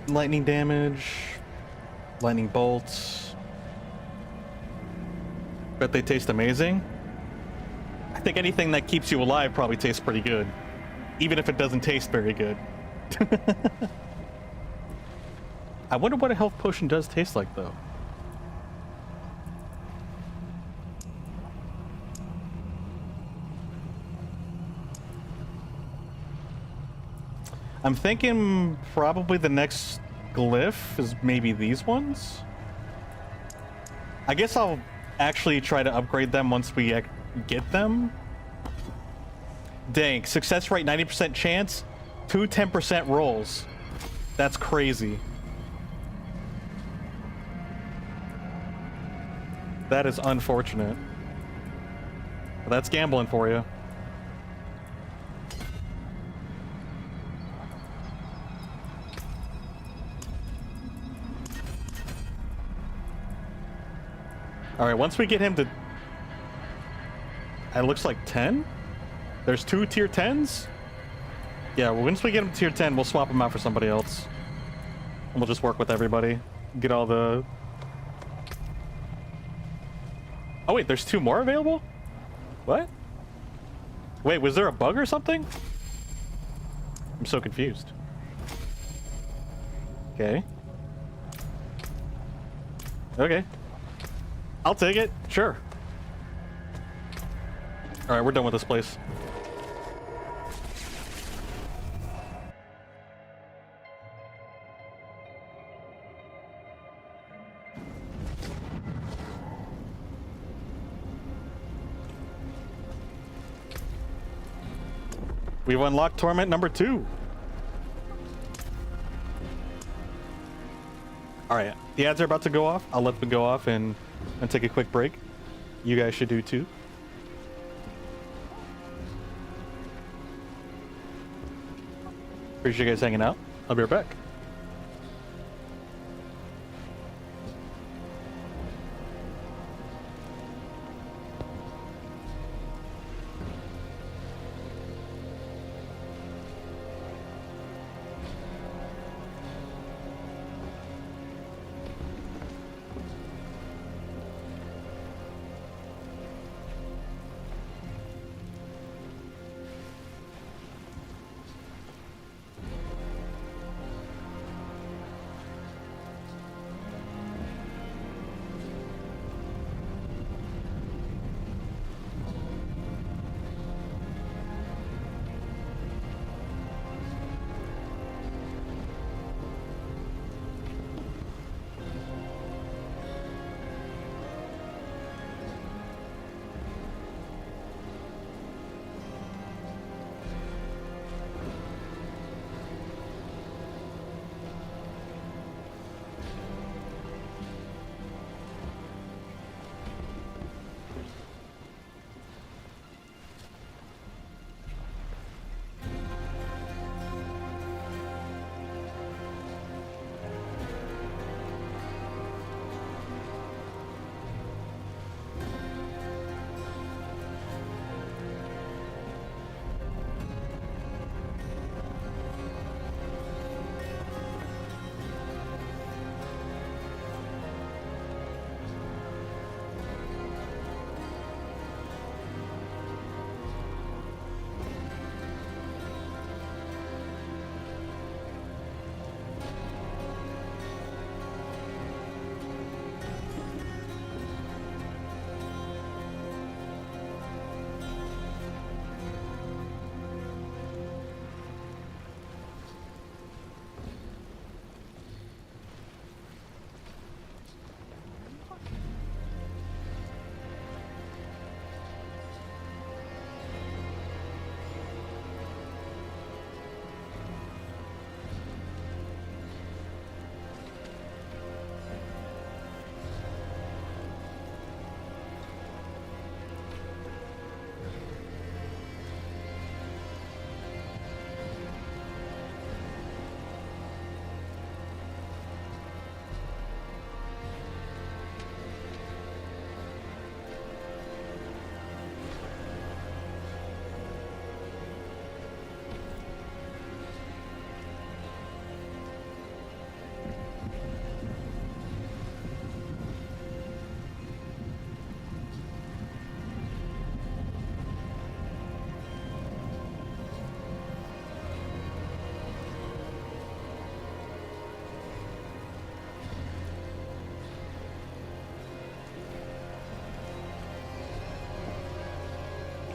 Lightning damage, lightning bolts. Bet they taste amazing. I think anything that keeps you alive probably tastes pretty good, even if it doesn't taste very good. I wonder what a health potion does taste like, though. I'm thinking probably the next glyph is maybe these ones. I guess I'll actually try to upgrade them once we get them. Dang, success rate 90% chance, 2 10% rolls. That's crazy. That is unfortunate. But that's gambling for you. All right, once we get him to... It looks like 10? There's 2 tier 10s? Yeah, well, once we get him to tier 10, we'll swap him out for somebody else. And we'll just work with everybody. Get all the... Oh, wait, there's 2 more available? What? Wait, was there a bug or something? I'm so confused. Okay. Okay. I'll take it. Sure. All right, we're done with this place. We've unlocked Torment number 2. All right, the ads are about to go off. I'll let them go off and take a quick break. You guys should do too. Appreciate you guys hanging out. I'll be right back.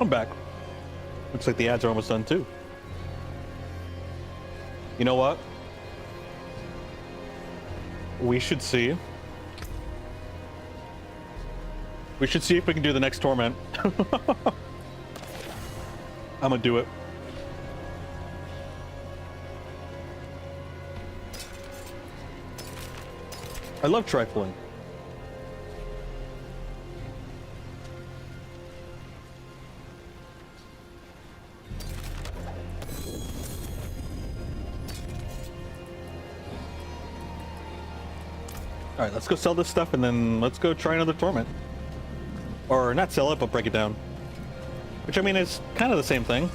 I'm back. Looks like the ads are almost done too. You know what? We should see. We should see if we can do the next torment. I'm gonna do it. I love trifling. All right, let's go sell this stuff and then let's go try another torment. Or not sell it, but break it down. Which I mean is kind of the same thing,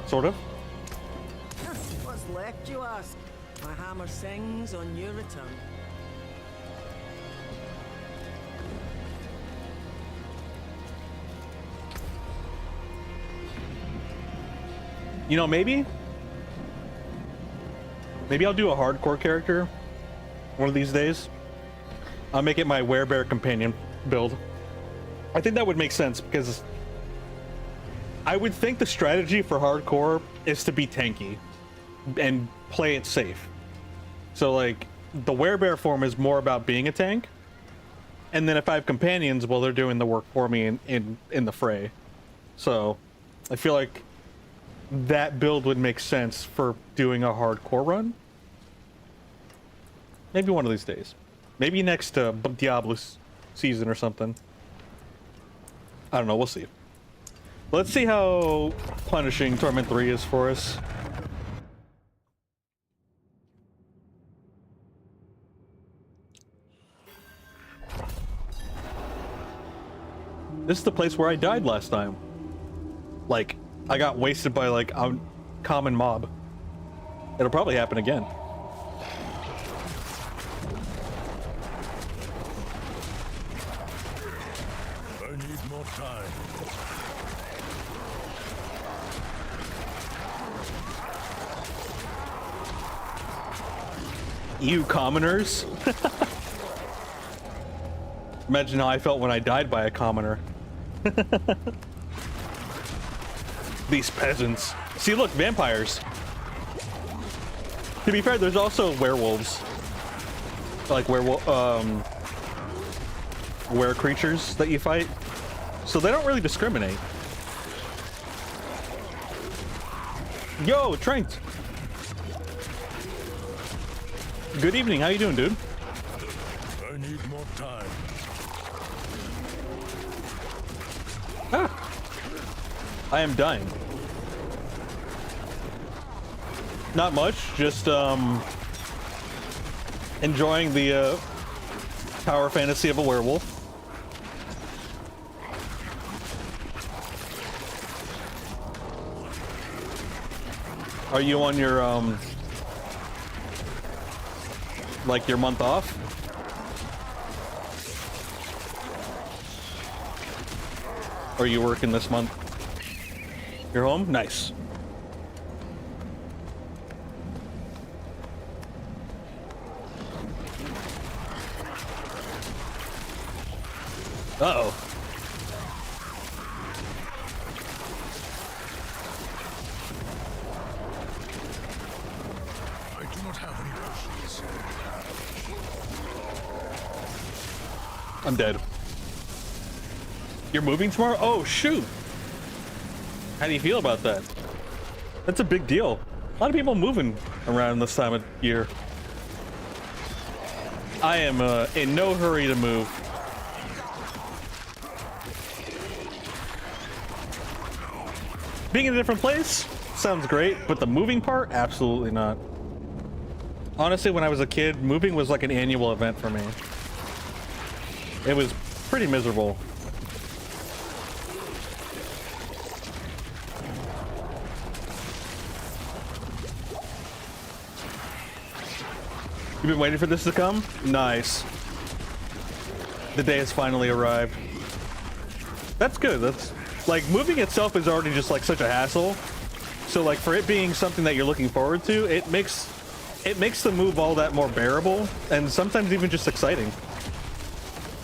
sort of. What's left, you ask? My hammer sings on your return. You know, maybe I'll do a hardcore character one of these days. I'll make it my werebear companion build. I think that would make sense because I would think the strategy for hardcore is to be tanky and play it safe. So like the werebear form is more about being a tank, and then if I have companions, well, they're doing the work for me in the fray. So I feel like that build would make sense for doing a hardcore run. Maybe one of these days. Maybe next Diablo season or something. I don't know, we'll see. Let's see how punishing Torment 3 is for us. This is the place where I died last time. Like, I got wasted by like a common mob. It'll probably happen again. I need more time. You commoners. Imagine how I felt when I died by a commoner. These peasants. See, look, vampires. To be fair, there's also werewolves. Like were creatures that you fight. So they don't really discriminate. Yo, Tranked. Good evening, how you doing, dude? I need more time. Ah. I am dying. Not much, just enjoying the power fantasy of a werewolf. Are you on your like your month off? Or are you working this month? You're home? Nice. Uh-oh. I do not have any potions. I'm dead. You're moving tomorrow? Oh, shoot. How do you feel about that? That's a big deal. A lot of people moving around this time of year. I am in no hurry to move. Being in a different place sounds great, but the moving part, absolutely not. Honestly, when I was a kid, moving was like an annual event for me. It was pretty miserable. You've been waiting for this to come? Nice. The day has finally arrived. That's good. That's like moving itself is already just like such a hassle. So like for it being something that you're looking forward to, it makes the move all that more bearable and sometimes even just exciting.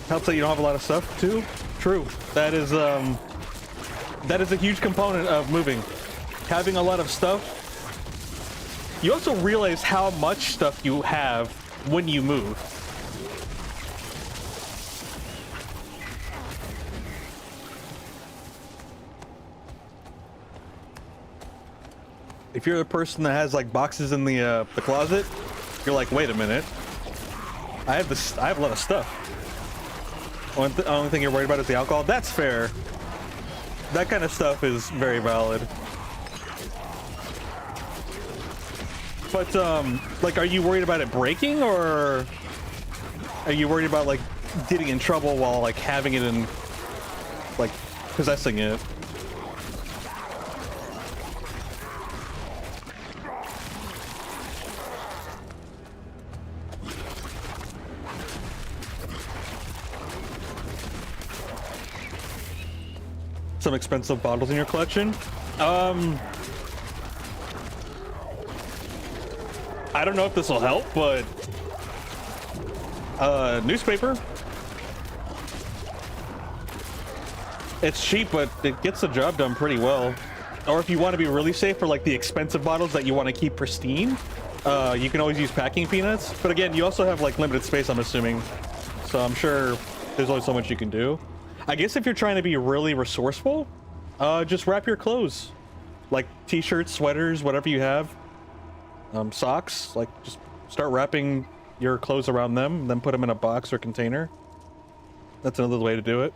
Helps that you don't have a lot of stuff too. True. That is That is a huge component of moving. Having a lot of stuff. You also realize how much stuff you have when you move. If you're the person that has like boxes in the closet, you're like, wait a minute. I have a lot of stuff. Only thing you're worried about is the alcohol. That's fair. That kind of stuff is very valid. But like, are you worried about it breaking, or are you worried about like getting in trouble while like having it and like possessing it? Some expensive bottles in your collection? I don't know if this will help, but newspaper. It's cheap, but it gets the job done pretty well. Or if you want to be really safe for like the expensive bottles that you want to keep pristine, you can always use packing peanuts. But again, you also have like limited space, I'm assuming. So I'm sure there's only so much you can do. I guess if you're trying to be really resourceful, just wrap your clothes. Like t-shirts, sweaters, whatever you have. Socks, like just start wrapping your clothes around them, then put them in a box or container. That's another way to do it.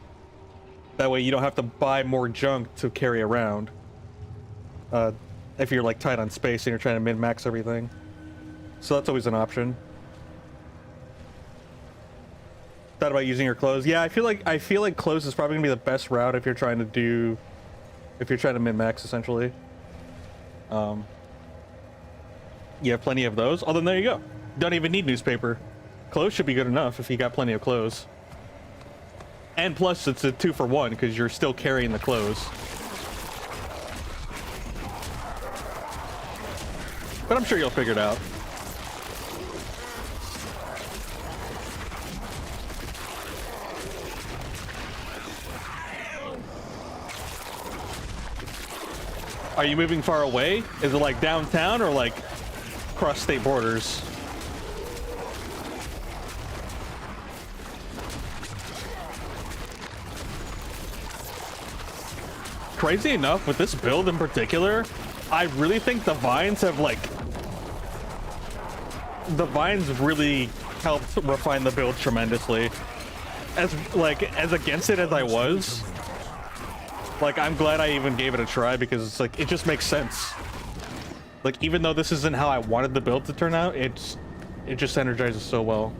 That way you don't have to buy more junk to carry around. If you're like tight on space and you're trying to min-max everything. So that's always an option. Thought about using your clothes. Yeah, I feel like clothes is probably gonna be the best route if you're trying to min-max essentially. You have plenty of those. Oh, then there you go. Don't even need newspaper. Clothes should be good enough if you got plenty of clothes. And plus, it's a 2-for-1 because you're still carrying the clothes. But I'm sure you'll figure it out. Are you moving far away? Is it like downtown or like across state borders? Crazy enough, with this build in particular, I really think the vines have like... The vines really helped refine the build tremendously. As against it as I was, like, I'm glad I even gave it a try because it's like, it just makes sense. Like, even though this isn't how I wanted the build to turn out, it just energizes so well.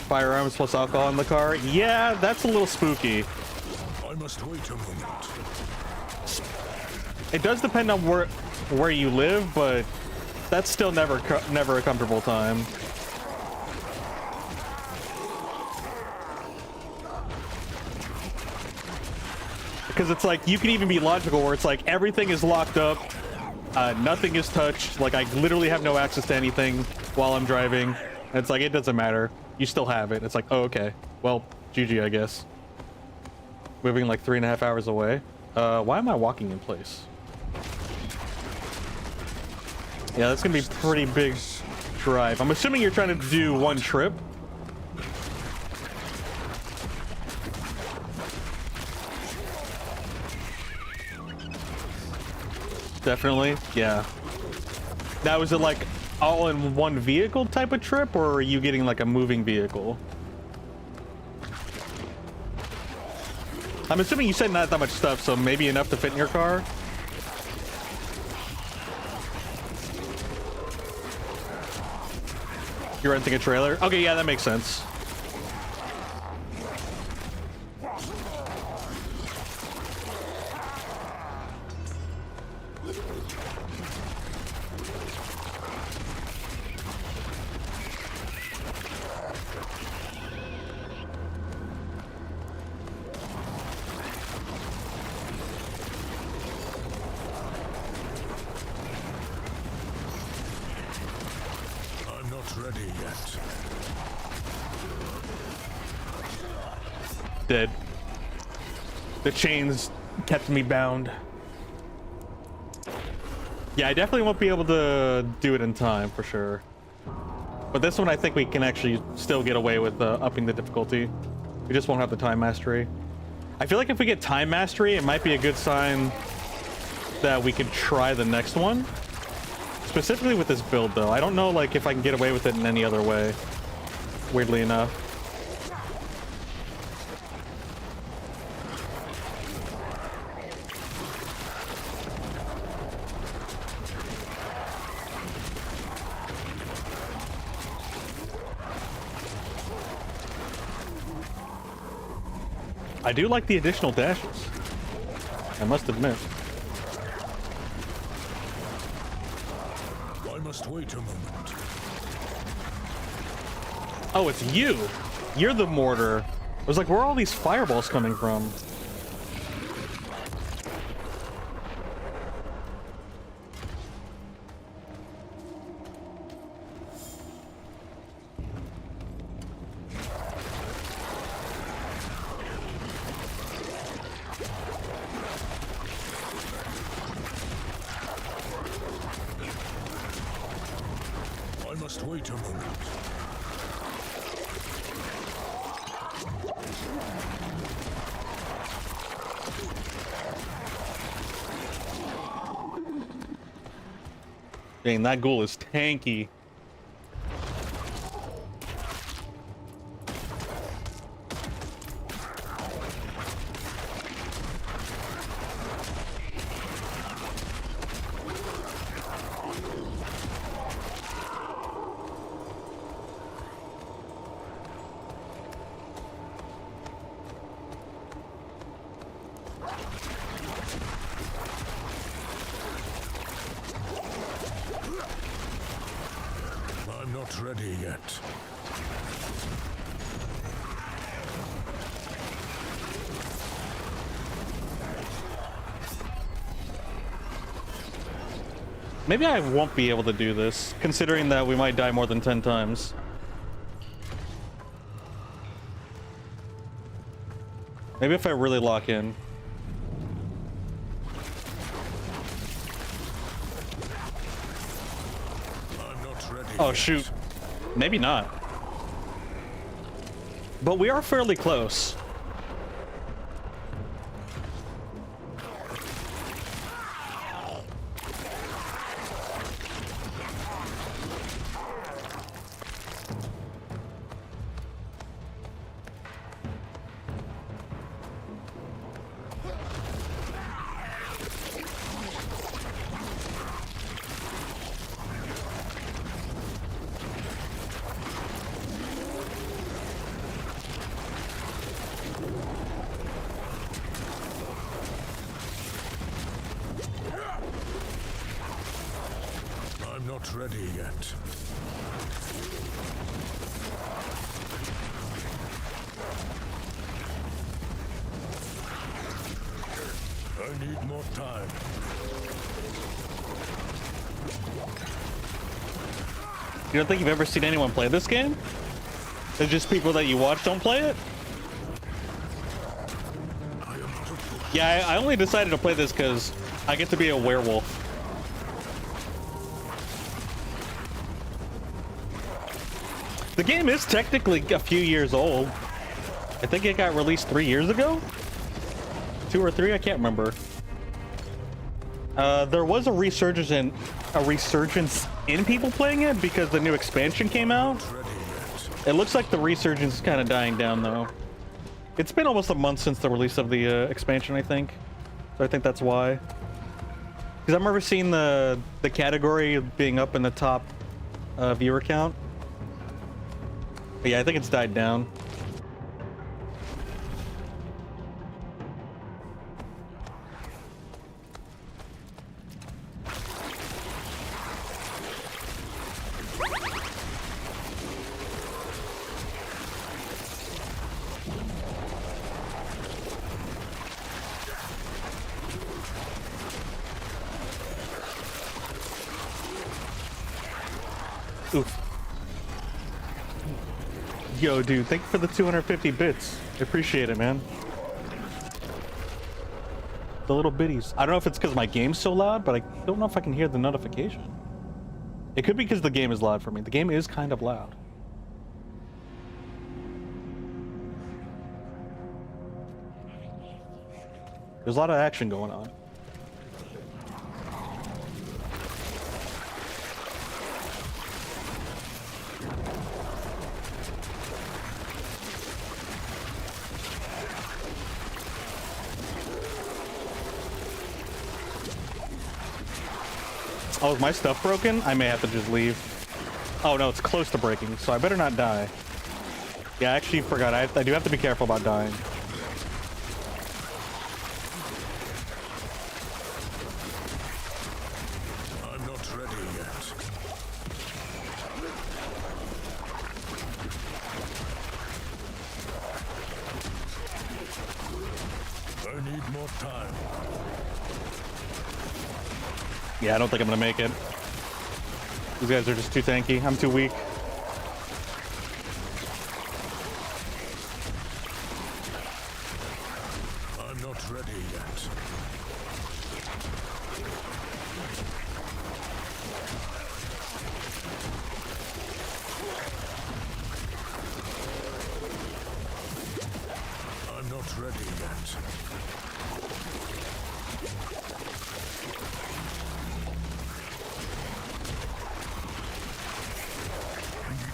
Firearms plus alcohol in the car? Yeah, that's a little spooky. I must wait a moment. It does depend on where you live, but that's still never a comfortable time. Because it's like, you can even be logical where it's like, everything is locked up, nothing is touched, like I literally have no access to anything while I'm driving. And it's like, it doesn't matter. You still have it. It's like, oh, okay. Well, GG, I guess. Moving like 3.5 hours away. Why am I walking in place? Yeah, that's gonna be a pretty big drive. I'm assuming you're trying to do one trip. Definitely, yeah. Now, is it like all in one vehicle type of trip, or are you getting like a moving vehicle? I'm assuming you said not that much stuff, so maybe enough to fit in your car. You're renting a trailer? Okay, yeah, that makes sense. dead. The chains kept me bound. Yeah, I definitely won't be able to do it in time for sure. But this one I think we can actually still get away with upping the difficulty. We just won't have the time mastery. I feel like if we get time mastery, it might be a good sign that we could try the next one. Specifically with this build though. I don't know like if I can get away with it in any other way. Weirdly enough. I do like the additional dashes, I must admit. I must wait a moment. Oh, it's you! You're the mortar. I was like, where are all these fireballs coming from? I must wait a moment. Dang, that ghoul is tanky. I'm not ready yet. Maybe I won't be able to do this, considering that we might die more than 10 times. Maybe if I really lock in. I'm not ready. Oh, yet. shoot. Maybe not. But we are fairly close. I'm not ready yet. I need more time. You don't think you've ever seen anyone play this game? It's just people that you watch don't play it? Yeah, I only decided to play this because I get to be a werewolf. The game is technically a few years old. I think it got released 3 years ago? 2 or 3, I can't remember. There was a resurgence in people playing it because the new expansion came out. It looks like the resurgence is kind of dying down though. It's been almost a month since the release of the expansion, I think. So I think that's why. Because I remember seeing the category being up in the top viewer count. But yeah, I think it's died down. Oof. Yo, dude, thank you for the 250 bits. I appreciate it, man. The little bitties. I don't know if it's because my game's so loud, but I don't know if I can hear the notification. It could be because the game is loud for me. The game is kind of loud. There's a lot of action going on. Oh, is my stuff broken? I may have to just leave. Oh no, it's close to breaking, so I better not die. Yeah, I actually forgot. I do have to be careful about dying. I'm not ready yet. I need more time. Yeah, I don't think I'm gonna make it. These guys are just too tanky. I'm too weak. I'm not ready yet. I'm not ready yet.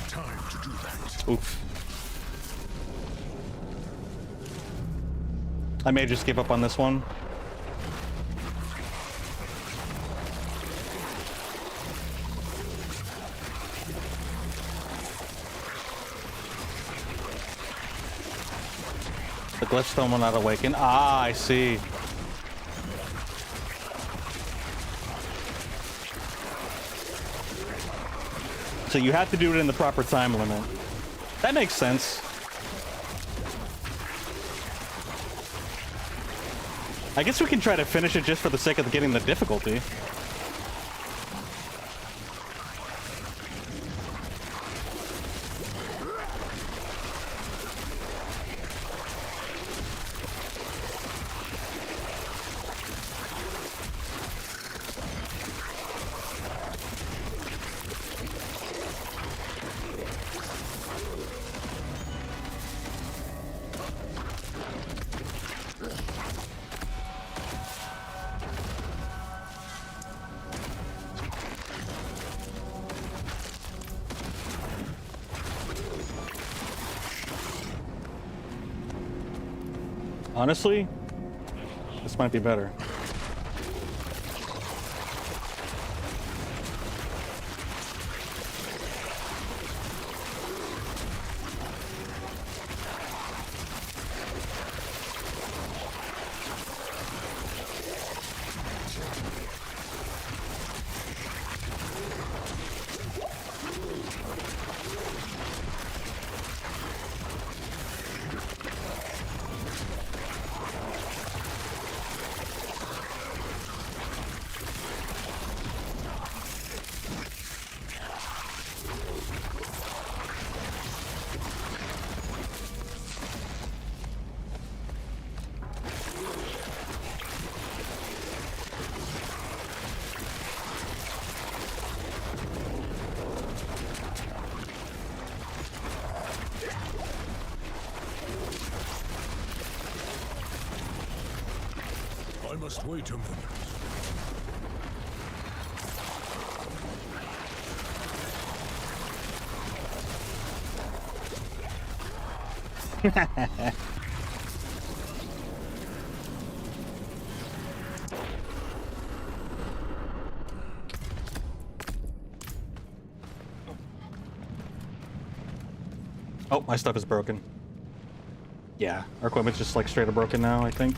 Time to do that. Oof. I may just give up on this one. The glitchstone will not awaken. Ah, I see. So you have to do it in the proper time limit. That makes sense. I guess we can try to finish it just for the sake of getting the difficulty. Honestly, this might be better. I must wait a minute. Oh, my stuff is broken. Yeah, our equipment's just like straight up broken now, I think.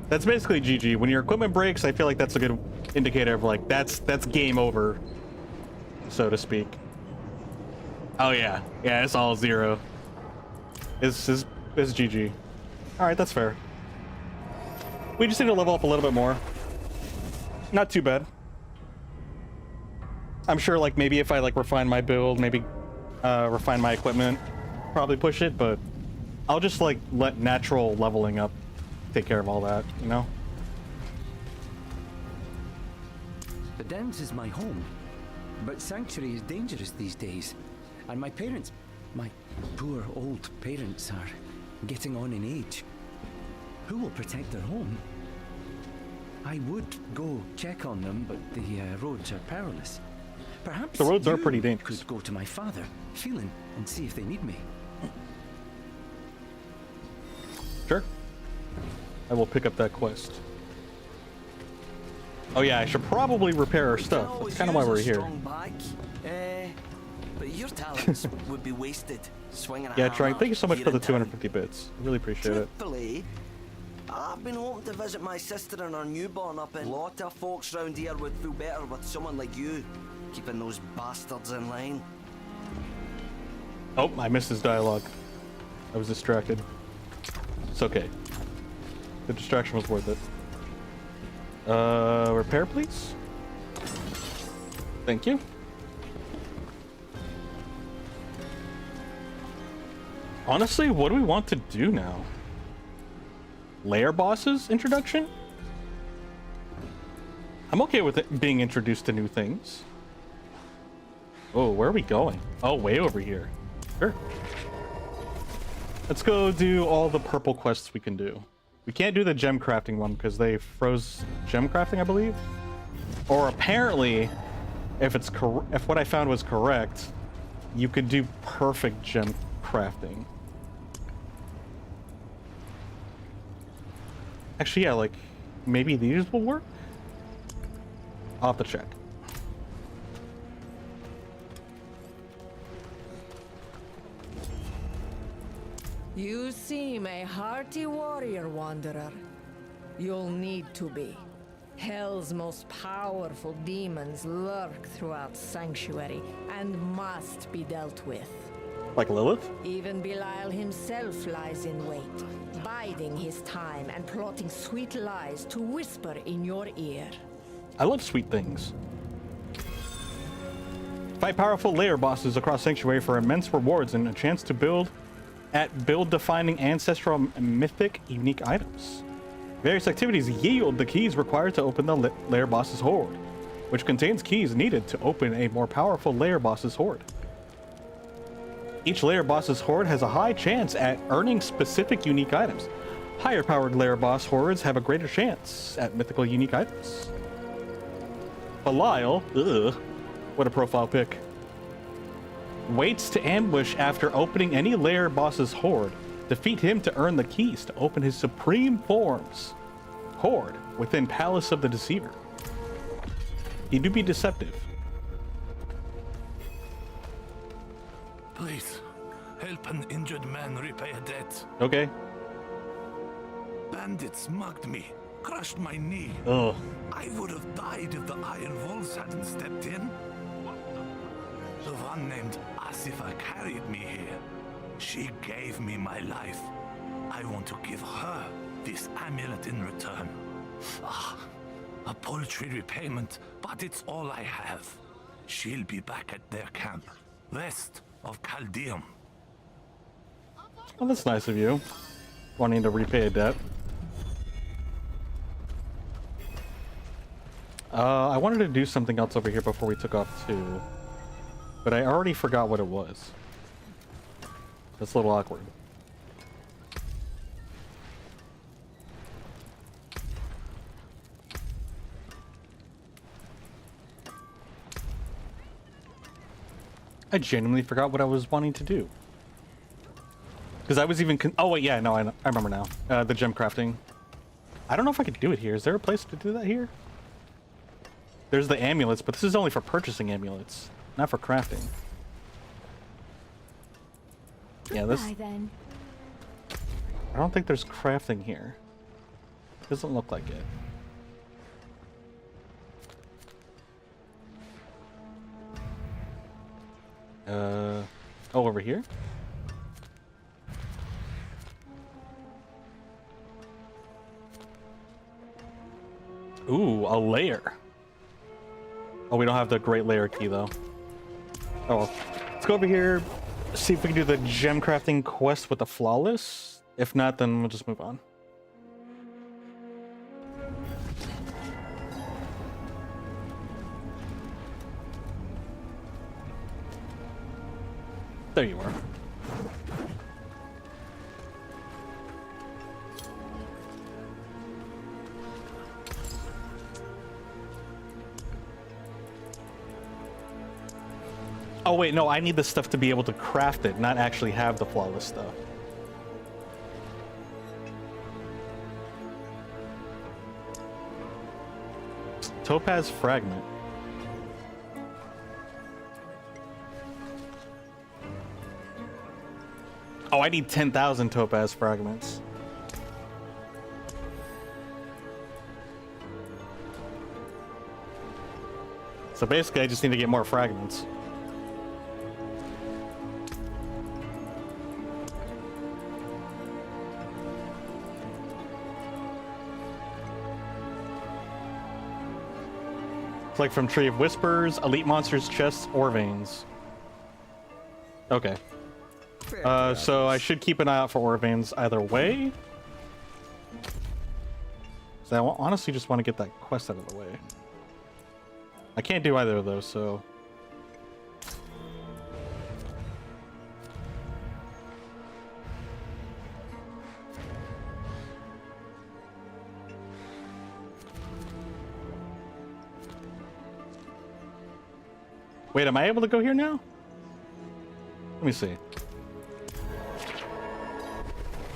That's basically GG. When your equipment breaks, I feel like that's a good indicator of like that's game over, so to speak. Oh yeah, yeah, it's all zero. It's GG. All right, that's fair. We just need to level up a little bit more. Not too bad. I'm sure like maybe if I like refine my build, maybe refine my equipment, probably push it, but I'll just like let natural leveling up take care of all that, you know? The Dens is my home, but Sanctuary is dangerous these days. And my parents, my poor old parents, are getting on in age. Who will protect their home? I would go check on them, but the roads are perilous. Perhaps the roads are you pretty dangerous. could go to my father, Phelan, and see if they need me. Sure. I will pick up that quest. Oh yeah, I should probably repair our stuff. That's kind of why we're here. But your talents would be wasted swinging a Yeah, hammer trying. Thank you so much here for the in town. 250 bits. I really appreciate it. Truthfully, I've been hoping to visit my sister and her newborn up in. A lot of folks round here would feel better with someone like you keeping those bastards in line. Oh, I missed his dialogue. I was distracted. It's okay. The distraction was worth it. Repair, please. Thank you. Honestly, what do we want to do now? Lair bosses introduction? I'm okay with it being introduced to new things. Oh, where are we going? Oh, way over here. Sure. Let's go do all the purple quests we can do. We can't do the gem crafting one because they froze gem crafting, I believe. Or apparently, if what I found was correct, you could do perfect gem crafting. Actually, yeah, like maybe these will work. I'll have to check. You seem a hearty warrior, Wanderer. You'll need to be. Hell's most powerful demons lurk throughout Sanctuary and must be dealt with. Like Lilith? Even Belial himself lies in wait, biding his time and plotting sweet lies to whisper in your ear. I love sweet things. Fight powerful lair bosses across Sanctuary for immense rewards and a chance to build build-defining ancestral and mythic unique items. Various activities yield the keys required to open the lair boss's hoard, which contains keys needed to open a more powerful lair boss's hoard. Each lair boss's hoard has a high chance at earning specific unique items. Higher powered lair boss hoards have a greater chance at mythical unique items. Belial, ugh, what a profile pic, waits to ambush after opening any lair boss's hoard. Defeat him to earn the keys to open his supreme form's hoard within Palace of the Deceiver. He do be deceptive. Please, help an injured man repay a debt. Okay. Bandits mugged me, crushed my knee. Ugh. I would have died if the Iron Wolves hadn't stepped in. The one named Asifa carried me here. She gave me my life. I want to give her this amulet in return. Ah, a paltry repayment, but it's all I have. She'll be back at their camp, west of Caldeum. Oh, that's nice of you. Wanting to repay a debt. I wanted to do something else over here before we took off too, but I already forgot what it was. That's a little awkward. I genuinely forgot what I was wanting to do. Because I was even oh wait, yeah, no, I remember now. The gem crafting. I don't know if I could do it here. Is there a place to do that here? There's the amulets, but this is only for purchasing amulets, not for crafting. Yeah, this... Then. I don't think there's crafting here. Doesn't look like it. Oh, over here? Ooh, a layer. Oh, we don't have the great layer key, though. Oh, well. Let's go over here, see if we can do the gem crafting quest with the flawless. If not, then we'll just move on. There you are. Oh wait, no, I need the stuff to be able to craft it, not actually have the flawless stuff. Topaz fragment. Oh, I need 10,000 topaz fragments. So basically, I just need to get more fragments. It's like from Tree of Whispers, Elite Monsters, chests, or veins. Okay. So I should keep an eye out for ore veins either way. So I honestly just want to get that quest out of the way. I can't do either of those, so... Wait, am I able to go here now? Let me see.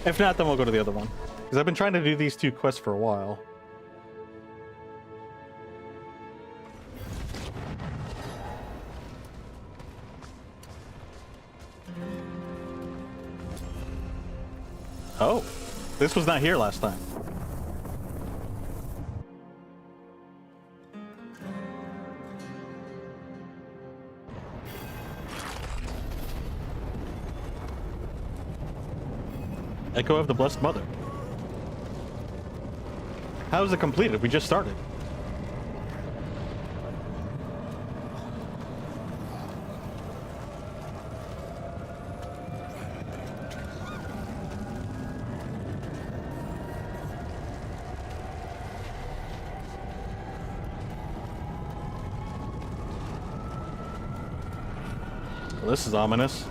If not, then we'll go to the other one. Because I've been trying to do these two quests for a while. Oh, this was not here last time. Echo of the Blessed Mother. How is it completed? We just started. Well, this is ominous.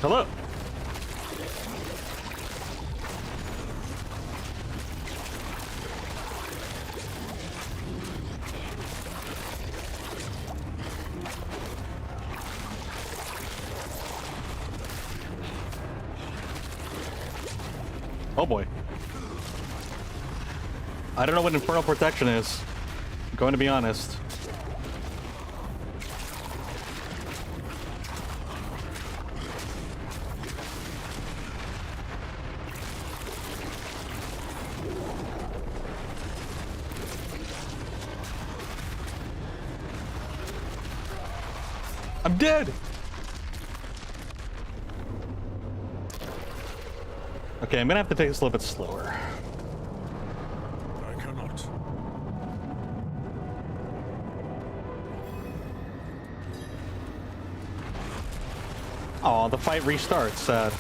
Hello. Oh boy. I don't know what Infernal Protection is. I'm going to be honest. I'm dead! Okay, I'm gonna have to take this a little bit slower. I cannot. Oh, the fight restarts. Sad.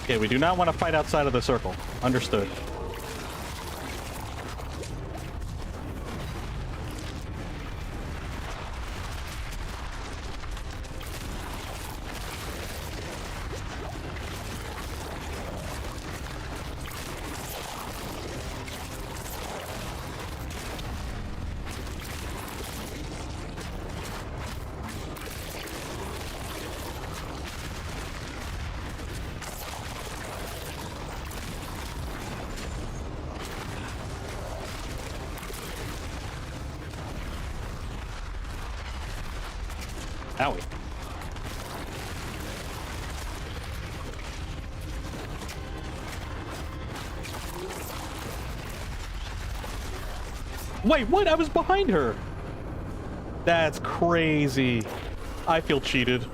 Okay, we do not want to fight outside of the circle. Understood. Owie. Wait, what? I was behind her. That's crazy. I feel cheated.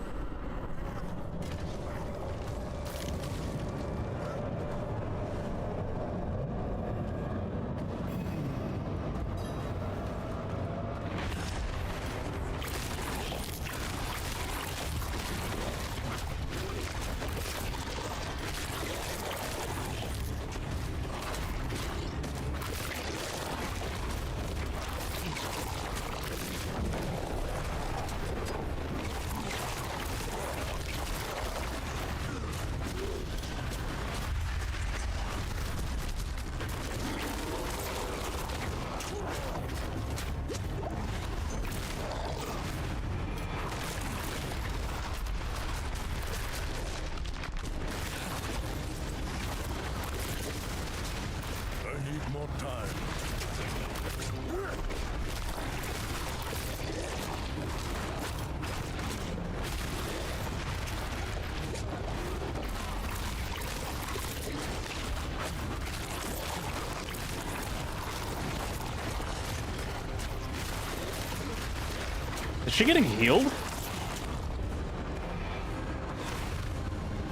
Is she getting healed?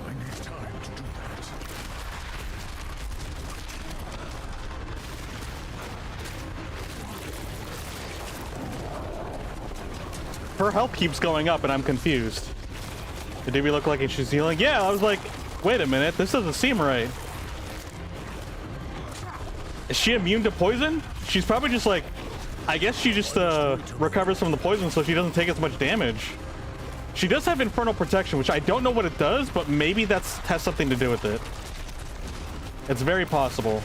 I need time to do that. Her health keeps going up and I'm confused. Did we look like she's healing? Yeah, I was like, wait a minute, this doesn't seem right. Is she immune to poison? She's probably just like, I guess she just recovers from the poison so she doesn't take as much damage. She does have Infernal Protection, which I don't know what it does, but maybe that has something to do with it. It's very possible.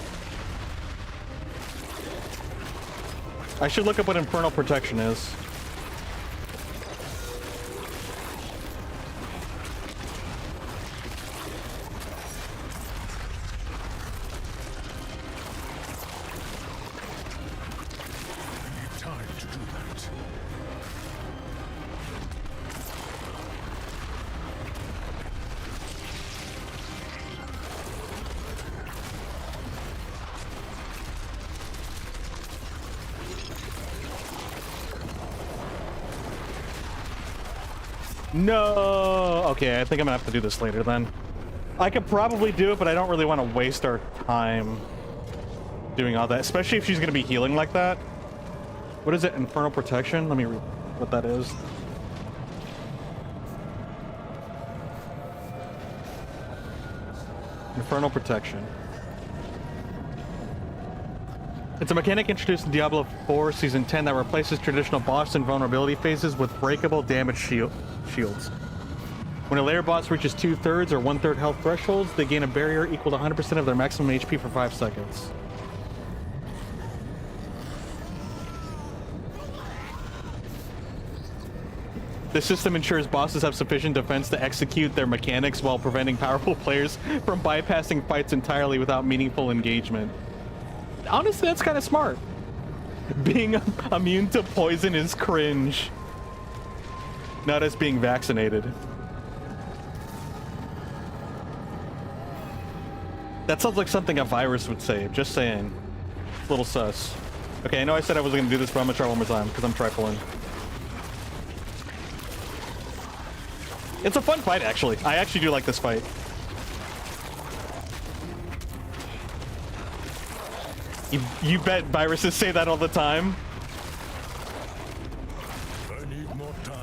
I should look up what Infernal Protection is. No! Okay, I think I'm gonna have to do this later then. I could probably do it, but I don't really want to waste our time doing all that, especially if she's gonna be healing like that. What is it? Infernal Protection? Let me read what that is. Infernal Protection. It's a mechanic introduced in Diablo 4 Season 10 that replaces traditional boss and vulnerability phases with breakable damage shields. When a layer boss reaches 2/3 or 1/3 health thresholds, they gain a barrier equal to 100% of their maximum HP for 5 seconds. This system ensures bosses have sufficient defense to execute their mechanics while preventing powerful players from bypassing fights entirely without meaningful engagement. Honestly, that's kind of smart. Being immune to poison is cringe. Not as being vaccinated. That sounds like something a virus would say, just saying. It's a little sus. Okay, I know I said I wasn't gonna do this, but I'm gonna try one more time, because I'm trifling. It's a fun fight, actually. I actually do like this fight. You bet viruses say that all the time. I need more time.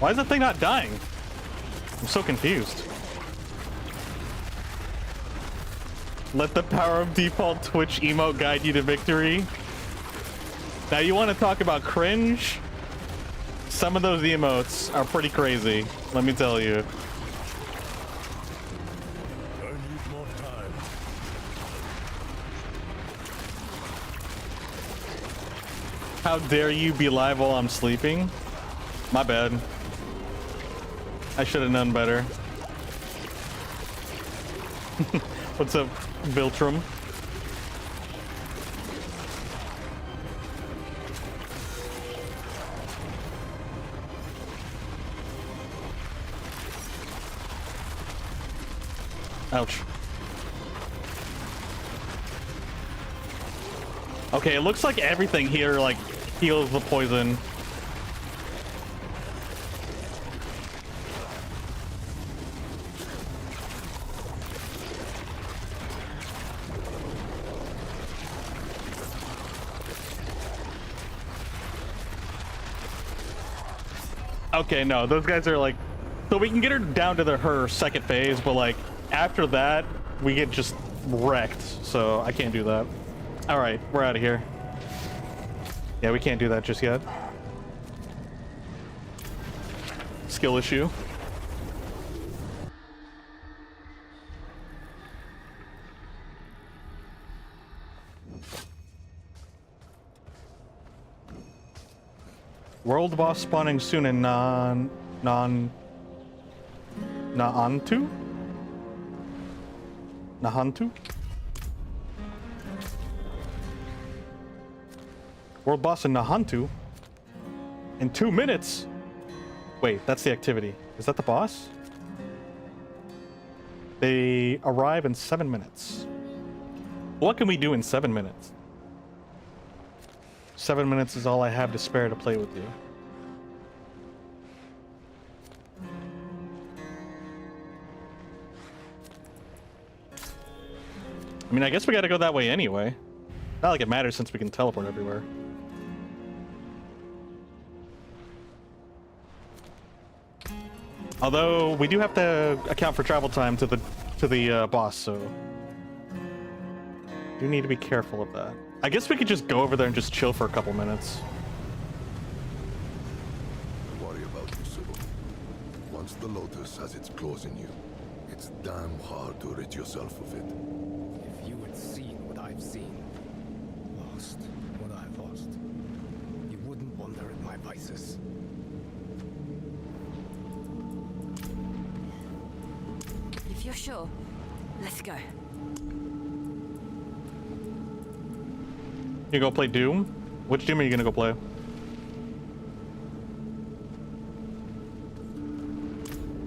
Why is that thing not dying? I'm so confused. Let the power of default Twitch emote guide you to victory. Now you want to talk about cringe? Some of those emotes are pretty crazy, let me tell you. I need more time. How dare you be live while I'm sleeping? My bad. I should have known better. What's up, Viltrum? Ouch. Okay, it looks like everything here, like, heals the poison. Okay, no, those guys are like, so we can get her down to her second phase, but like after that we get just wrecked, so I can't do that. All right, we're out of here. Yeah, we can't do that just yet. Skill issue. World boss spawning soon in Nahantu? Nahantu? World boss in Nahantu? In 2 minutes? Wait, that's the activity. Is that the boss? They arrive in 7 minutes. What can we do in 7 minutes? 7 minutes is all I have to spare to play with you. I mean, I guess we gotta go that way anyway. Not like it matters since we can teleport everywhere. Although we do have to account for travel time to the boss, so do need to be careful of that. I guess we could just go over there and just chill for a couple minutes. Don't worry about me, Sybil. Once the Lotus has its claws in you, it's damn hard to rid yourself of it. If you had seen what I've seen, lost what I've lost, you wouldn't wonder at my vices. If you're sure, let's go. You go play Doom? Which Doom are you gonna go play?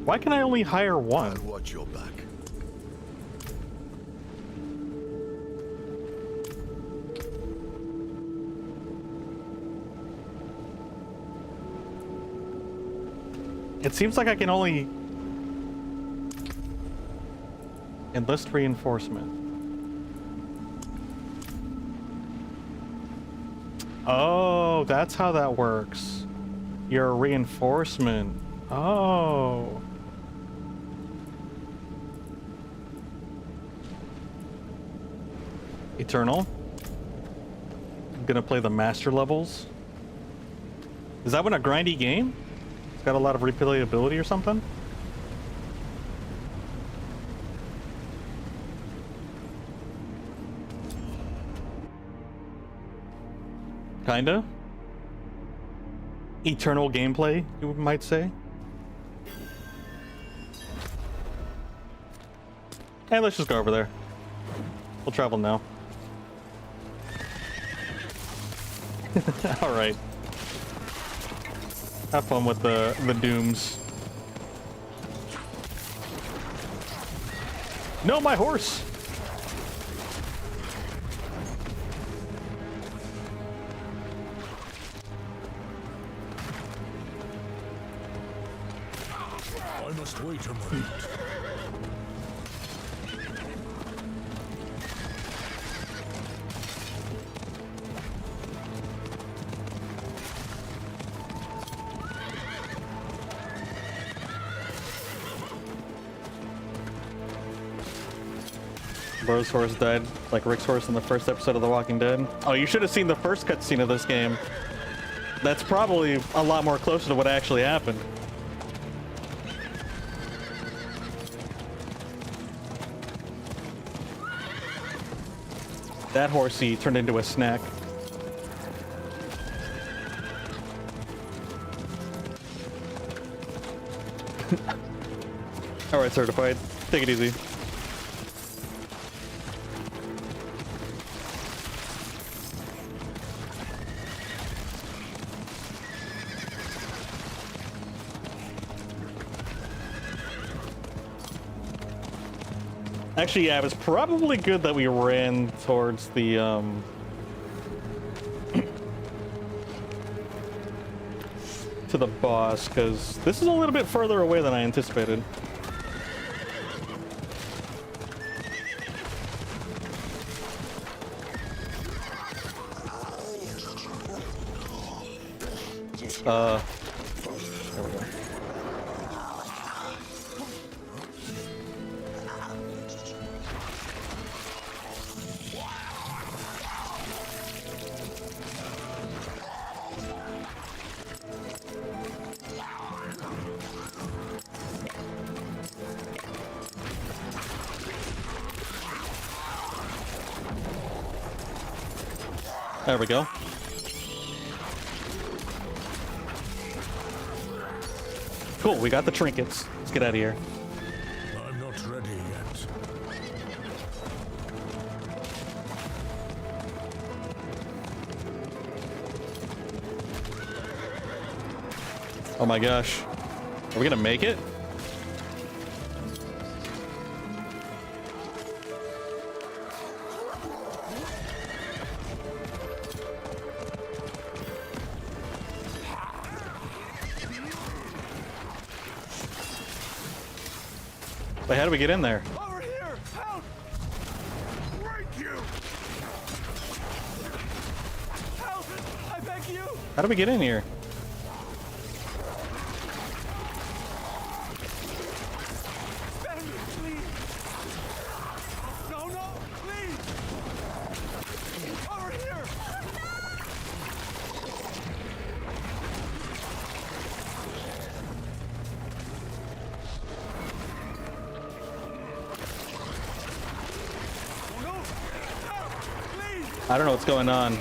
Why can I only hire one? I'll watch your back. It seems like I can only enlist reinforcement. Oh, that's how that works. You're a reinforcement. Oh. Eternal. I'm gonna play the master levels. Is that one a grindy game? It's got a lot of replayability or something? Kinda. Eternal gameplay, you might say. Hey, let's just go over there. We'll travel now. All right. Have fun with the dooms. No, my horse. I must wait a moment. Bro's horse died like Rick's horse in the first episode of The Walking Dead. Oh, you should have seen the first cutscene of this game. That's probably a lot more closer to what actually happened. That horsey turned into a snack. Alright, certified. Take it easy. Actually, yeah, it was probably good that we ran towards the, to the boss, because this is a little bit further away than I anticipated. There we go. There we go. Cool, we got the trinkets. Let's get out of here. I'm not ready yet. Oh my gosh. Are we gonna make it? Wait, how do we get in there? Over here! Help! Break you! Help! I beg you! How do we get in here? Spare me, please! No, no! Please! Over here! I don't know what's going on.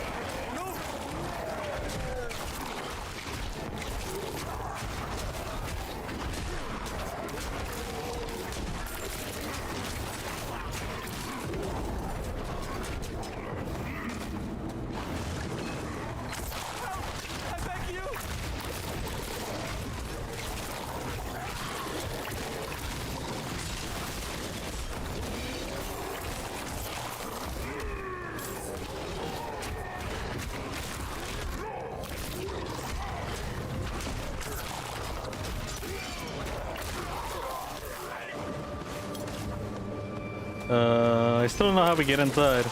I still don't know how we get inside.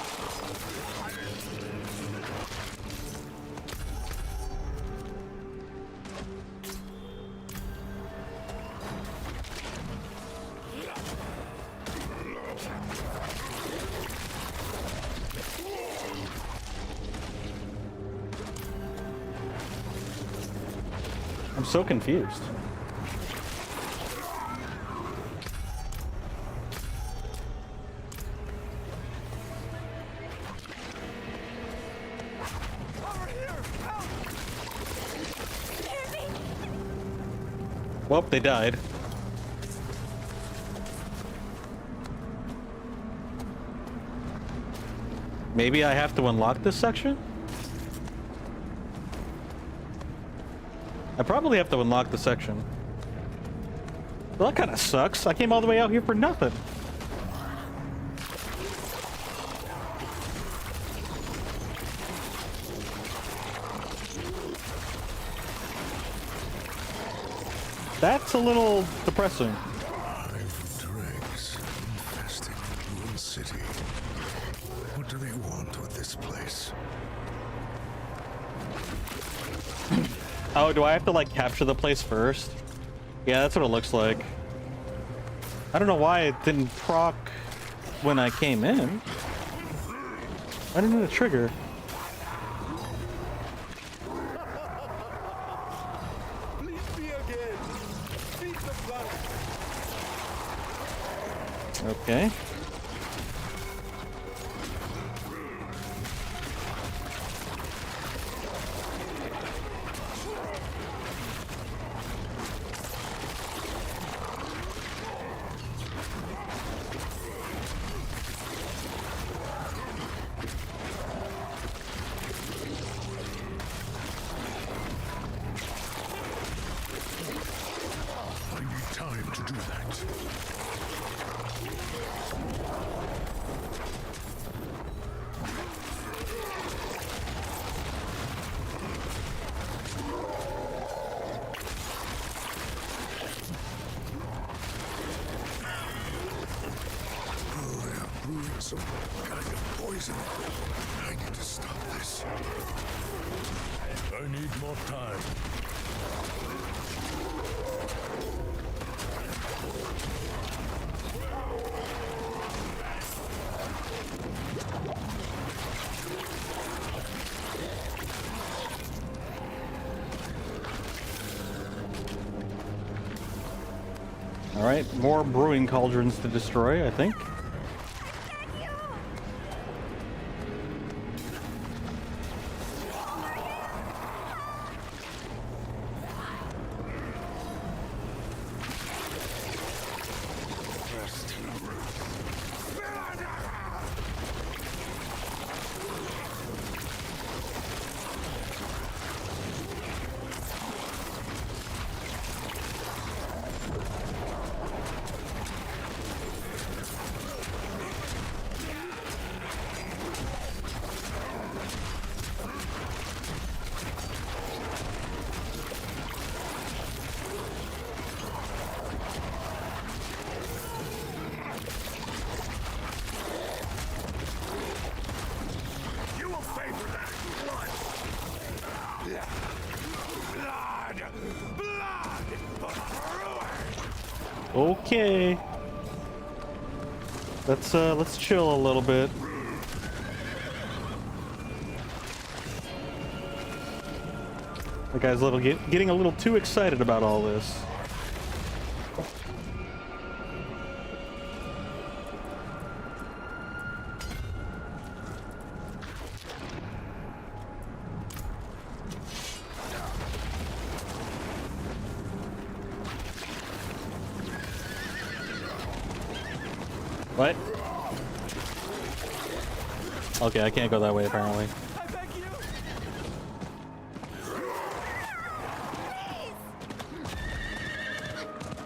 I'm so confused. Well, they died. Maybe I have to unlock this section? I probably have to unlock the section. Well, that kind of sucks. I came all the way out here for nothing. That's a little depressing. 5 dregs infesting the ruined city. What do they want with this place? Oh, do I have to like capture the place first? Yeah, that's what it looks like. I don't know why it didn't proc when I came in. I didn't hit a trigger. Please me again. Feed the blood. Okay. I need time to do that. Brewing some kind of poison. I need to stop this. I need more time. All right, more brewing cauldrons to destroy, I think. You will favor that blood. Blood for brewing. Okay. Let's chill a little bit. The guy's getting a little too excited about all this. What? Okay, I can't go that way apparently.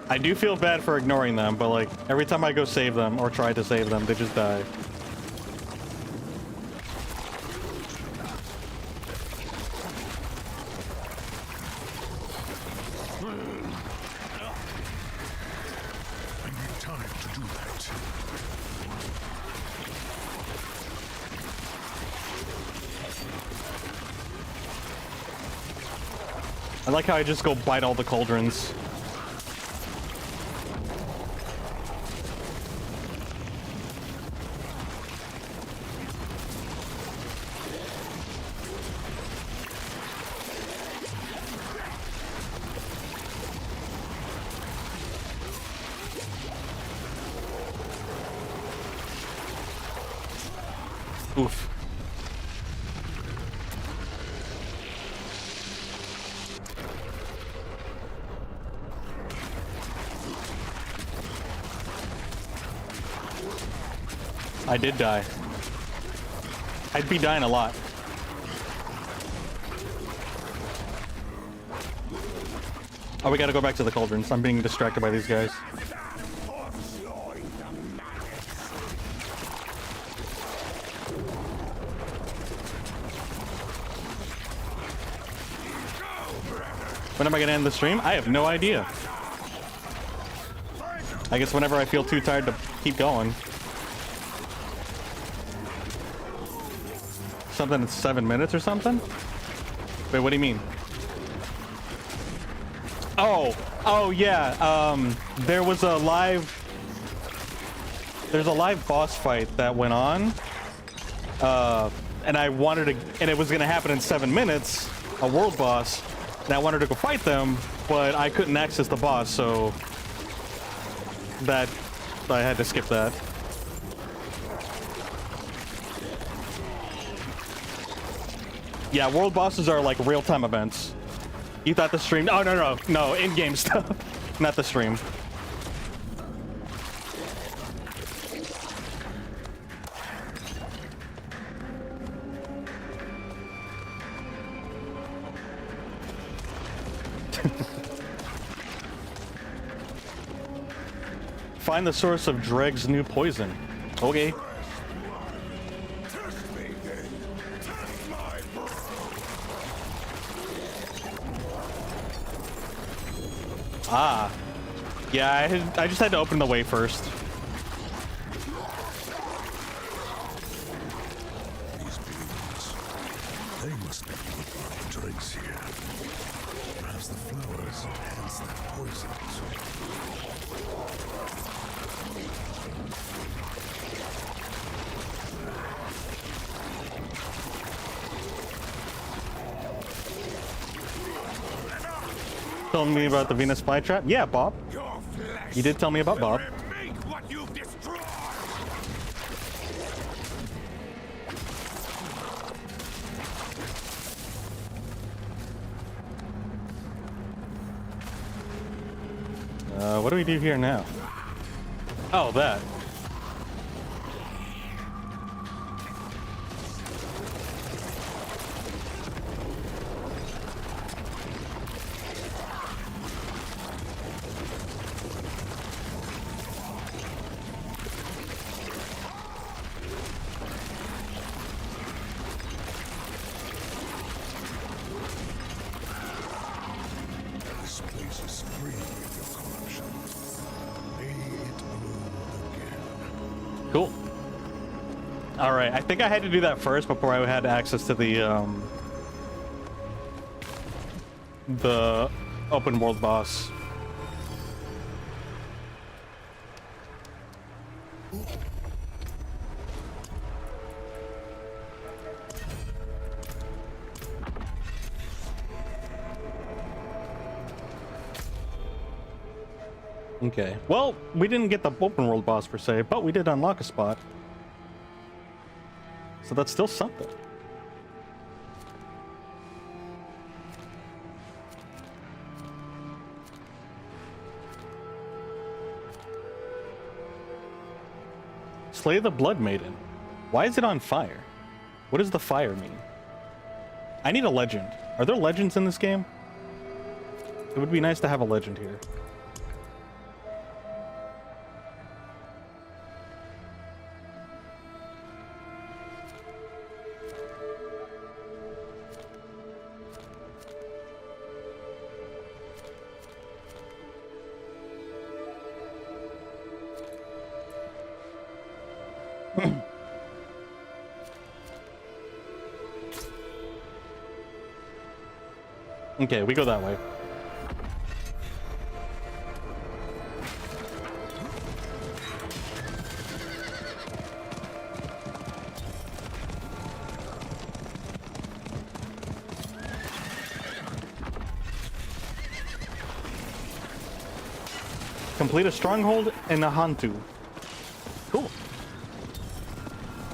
I do feel bad for ignoring them, but like every time I go save them or try to save them, they just die. I need time to do that. I like how I just go bite all the cauldrons. Oof. I did die. I'd be dying a lot. Oh, we gotta go back to the cauldrons. I'm being distracted by these guys. When am I gonna end the stream? I have no idea. I guess whenever I feel too tired to keep going. Something in 7 minutes or something? Wait, what do you mean? Oh yeah, there was a live there's a live boss fight that went on, and I wanted to, and it was gonna happen in 7 minutes, a world boss, and I wanted to go fight them, but I couldn't access the boss, so that I had to skip that. Yeah, world bosses are like real-time events. You thought the stream? Oh, no, in-game stuff, not the stream. Find the source of Dreg's new poison. Okay. Ah. Yeah, I just had to open the way first. These beings, they must be what drinks here. Perhaps the flowers enhance that poison. Telling me about the Venus flytrap? Yeah, Bob. You did tell me about Bob. What do we do here now? Oh, that. This place is free of your corruption. May it bloom again. Cool. All right, I think I had to do that first before I had access to the open world boss. Okay. Well, we didn't get the open world boss per se, but we did unlock a spot. So that's still something. Slay the Blood Maiden. Why is it on fire? What does the fire mean? I need a legend. Are there legends in this game? It would be nice to have a legend here. Okay, we go that way. Complete a stronghold in a Hantu. Cool.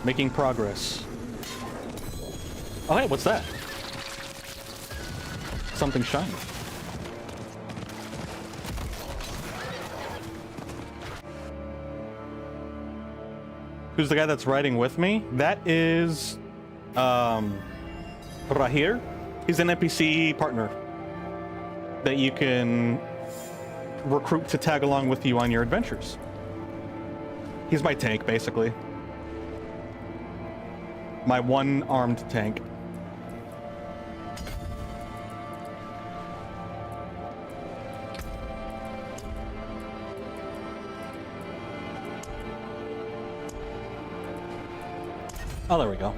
Making progress. Oh, hey, what's that? Something shiny. Who's the guy that's riding with me? That is Rahir. He's an NPC partner that you can recruit to tag along with you on your adventures. He's my tank, basically. My one-armed tank. Oh, there we go.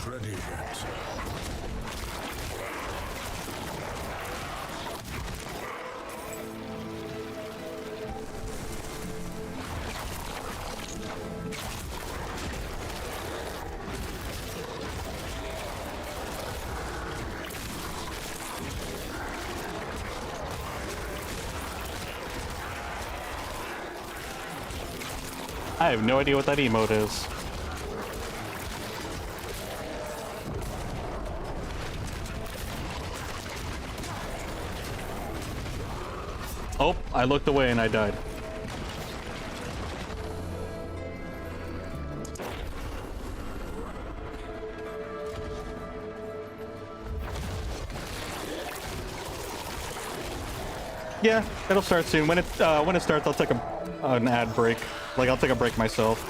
ready yet. I have no idea what that emote is. Oh, I looked away and I died. Yeah, it'll start soon. When it starts, I'll take an ad break. Like, I'll take a break myself.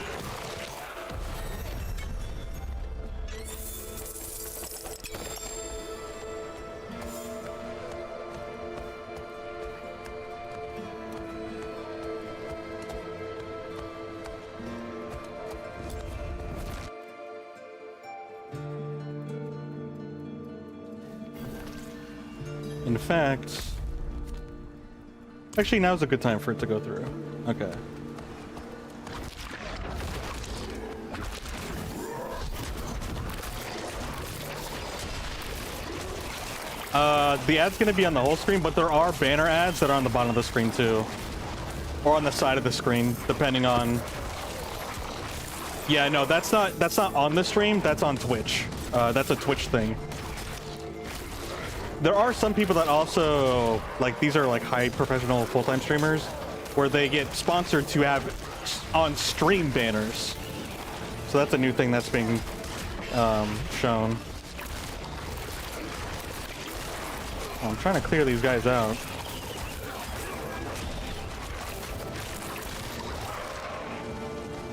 In fact, actually, now's a good time for it to go through. Okay. The ad's gonna be on the whole screen, but there are banner ads that are on the bottom of the screen too. Or on the side of the screen, depending on... Yeah, no, that's not on the stream, that's on Twitch. That's a Twitch thing. There are some people that also, like, these are like high professional full-time streamers, where they get sponsored to have on-stream banners. So that's a new thing that's being shown. I'm trying to clear these guys out.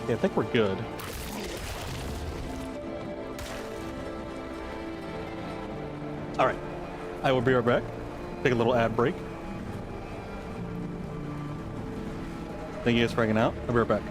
Yeah, I think we're good. All right. I will be right back. Take a little ad break. Thank you guys for hanging out. I'll be right back.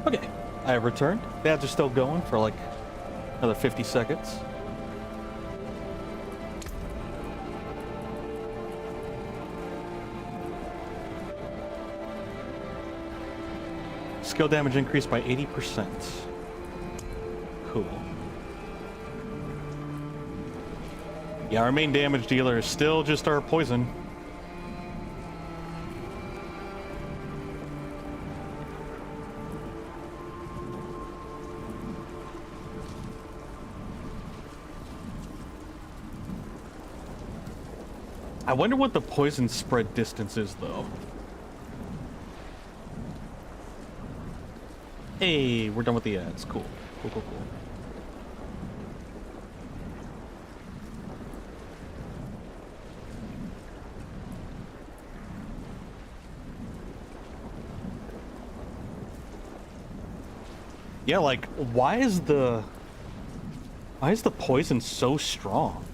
Okay, I have returned. The ads are still going for like another 50 seconds. skill damage increased by 80%. Cool. Yeah, our main damage dealer is still just our poison. I wonder what the poison spread distance is, though. Hey, we're done with the ads. Cool. Cool, cool, cool. Yeah, like, why is the poison so strong?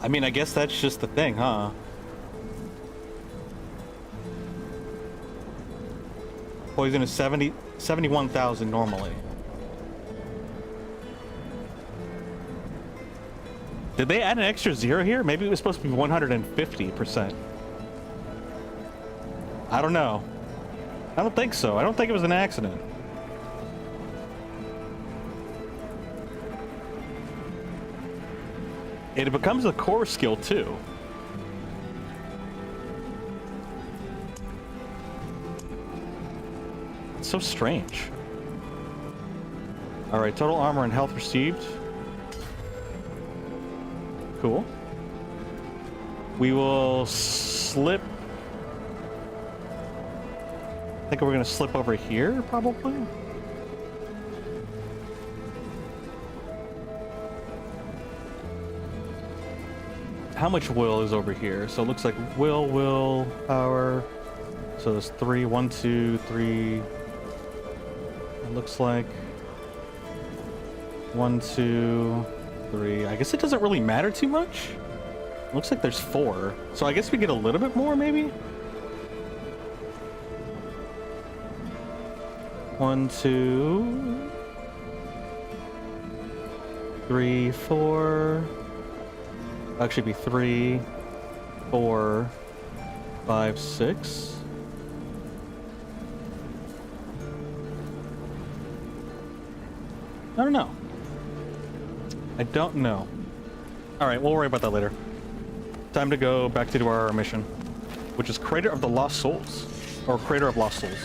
I mean, I guess that's just the thing, huh? Poison is 71,000 normally. Did they add an extra 0 here? Maybe it was supposed to be 150%. I don't know. I don't think so. I don't think it was an accident. It becomes a core skill too. It's so strange. All right, total armor and health received. Cool. We will slip. I think we're gonna slip over here, probably. How much will is over here? So it looks like will, power. So there's 3, 1, 2, 3. It looks like 1, 2, 3. I guess it doesn't really matter too much. It looks like there's 4. So I guess we get a little bit more, maybe? 1, 2, 3, 4. Actually be 3, 4, 5, 6. I don't know. I don't know. All right, we'll worry about that later. Time to go back to do our mission, which is Crater of the Lost Souls, or Crater of Lost Souls.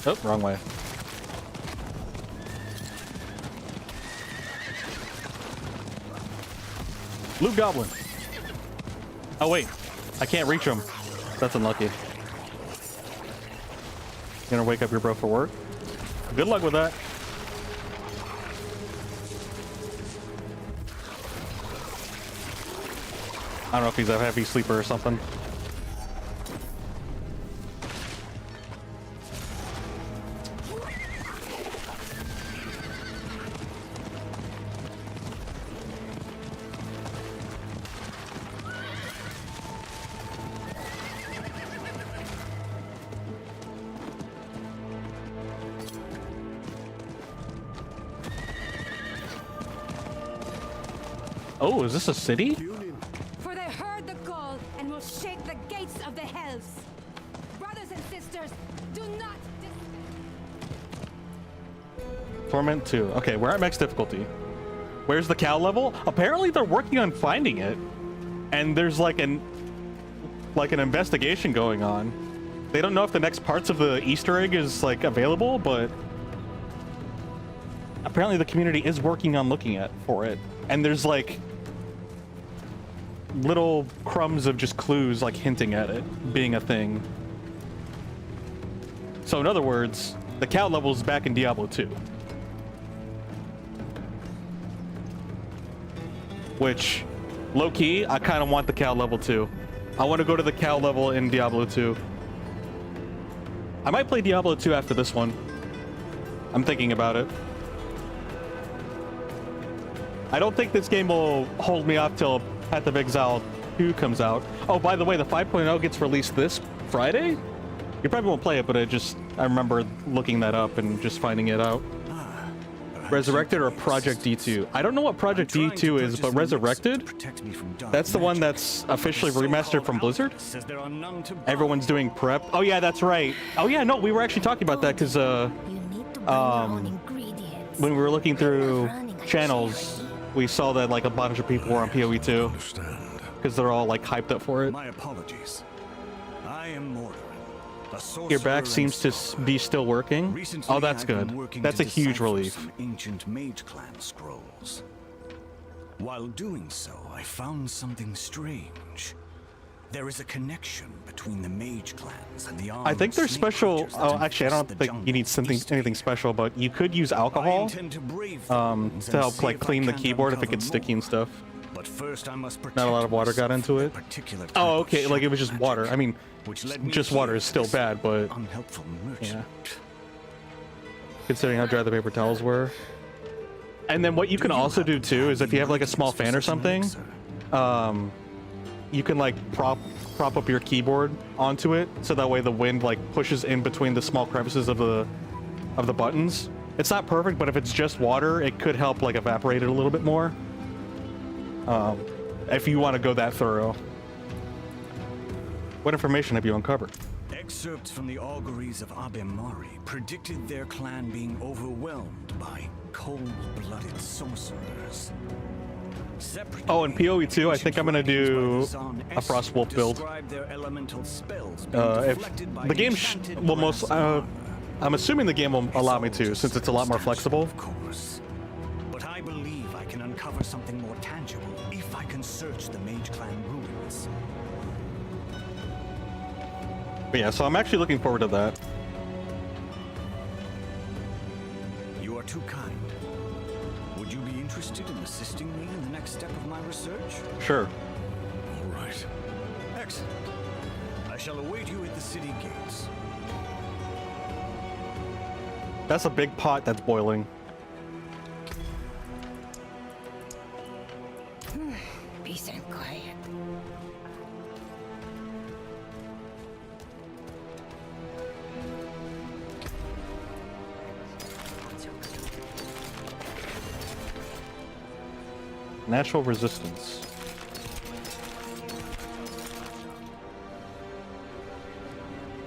Oh, wrong way. Blue Goblin. Oh wait, I can't reach him. That's unlucky. Gonna wake up your bro for work. Good luck with that. I don't know if he's a heavy sleeper or something. Oh, is this a city? For they heard the call and will shake the gates of the hells. Brothers and sisters, do not Torment 2. Okay, we're at max difficulty. Where's the cow level? Apparently they're working on finding it. And there's like an investigation going on. They don't know if the next parts of the Easter egg is like available, but apparently the community is working on looking for it. And there's like little crumbs of just clues like hinting at it being a thing. So in other words, the cow level is back in Diablo 2. Which, low-key, I kind of want the cow level too. I want to go to the cow level in Diablo 2. I might play Diablo 2 after this one. I'm thinking about it. I don't think this game will hold me up till Path of Exile 2 comes out. Oh, by the way, the 5.0 gets released this Friday? You probably won't play it, but I remember looking that up and just finding it out. Resurrected or Project D2? I don't know what Project D2 is, but Resurrected? That's the one that's officially remastered from Blizzard? Everyone's doing prep. Oh yeah, that's right. Oh yeah, no, we were actually talking about that because when we were looking through channels, we saw that like a bunch of people were on PoE 2 because they're all like hyped up for it. My apologies. I am Mortar. Your back seems to be still working. Recently, Oh, that's I've been good. working That's to a huge decipher relief. some ancient Mage Clan scrolls. While doing so, I found something strange. There is a connection between the Mage Clans and the armed I think there's snake special. creatures that Oh, actually, I don't infest the think you need anything special, but you could use alcohol to help like clean the keyboard if it gets sticky and stuff. But first, I must Not a lot of water got into it. Oh, okay. Like it was just water. I mean, just water is still bad, but yeah. Considering how dry the paper towels were. And then what you can also do too is if you have like a small fan or something, you can like prop up your keyboard onto it, so that way the wind like pushes in between the small crevices of the buttons. It's not perfect, but if it's just water, it could help like evaporate it a little bit more. If you want to go that thorough. What information have you uncovered? Excerpts from the auguries of Abemari predicted their clan being overwhelmed by cold-blooded sorcerers. Separately, Oh, and PoE 2, I think I'm gonna do a Frostwolf build. their elemental spells If the game, will most, I'm assuming the game will allow me to, since it's a lot more flexible. But I believe I can uncover something more tangible if I can search the Mage Clan ruins. But yeah, so I'm actually looking forward to that. You are too kind. Would you be interested in assisting me in the next step of my research? Sure. All right. Excellent. I shall await you at the city gates. That's a big pot that's boiling. Peace and quiet. Natural resistance.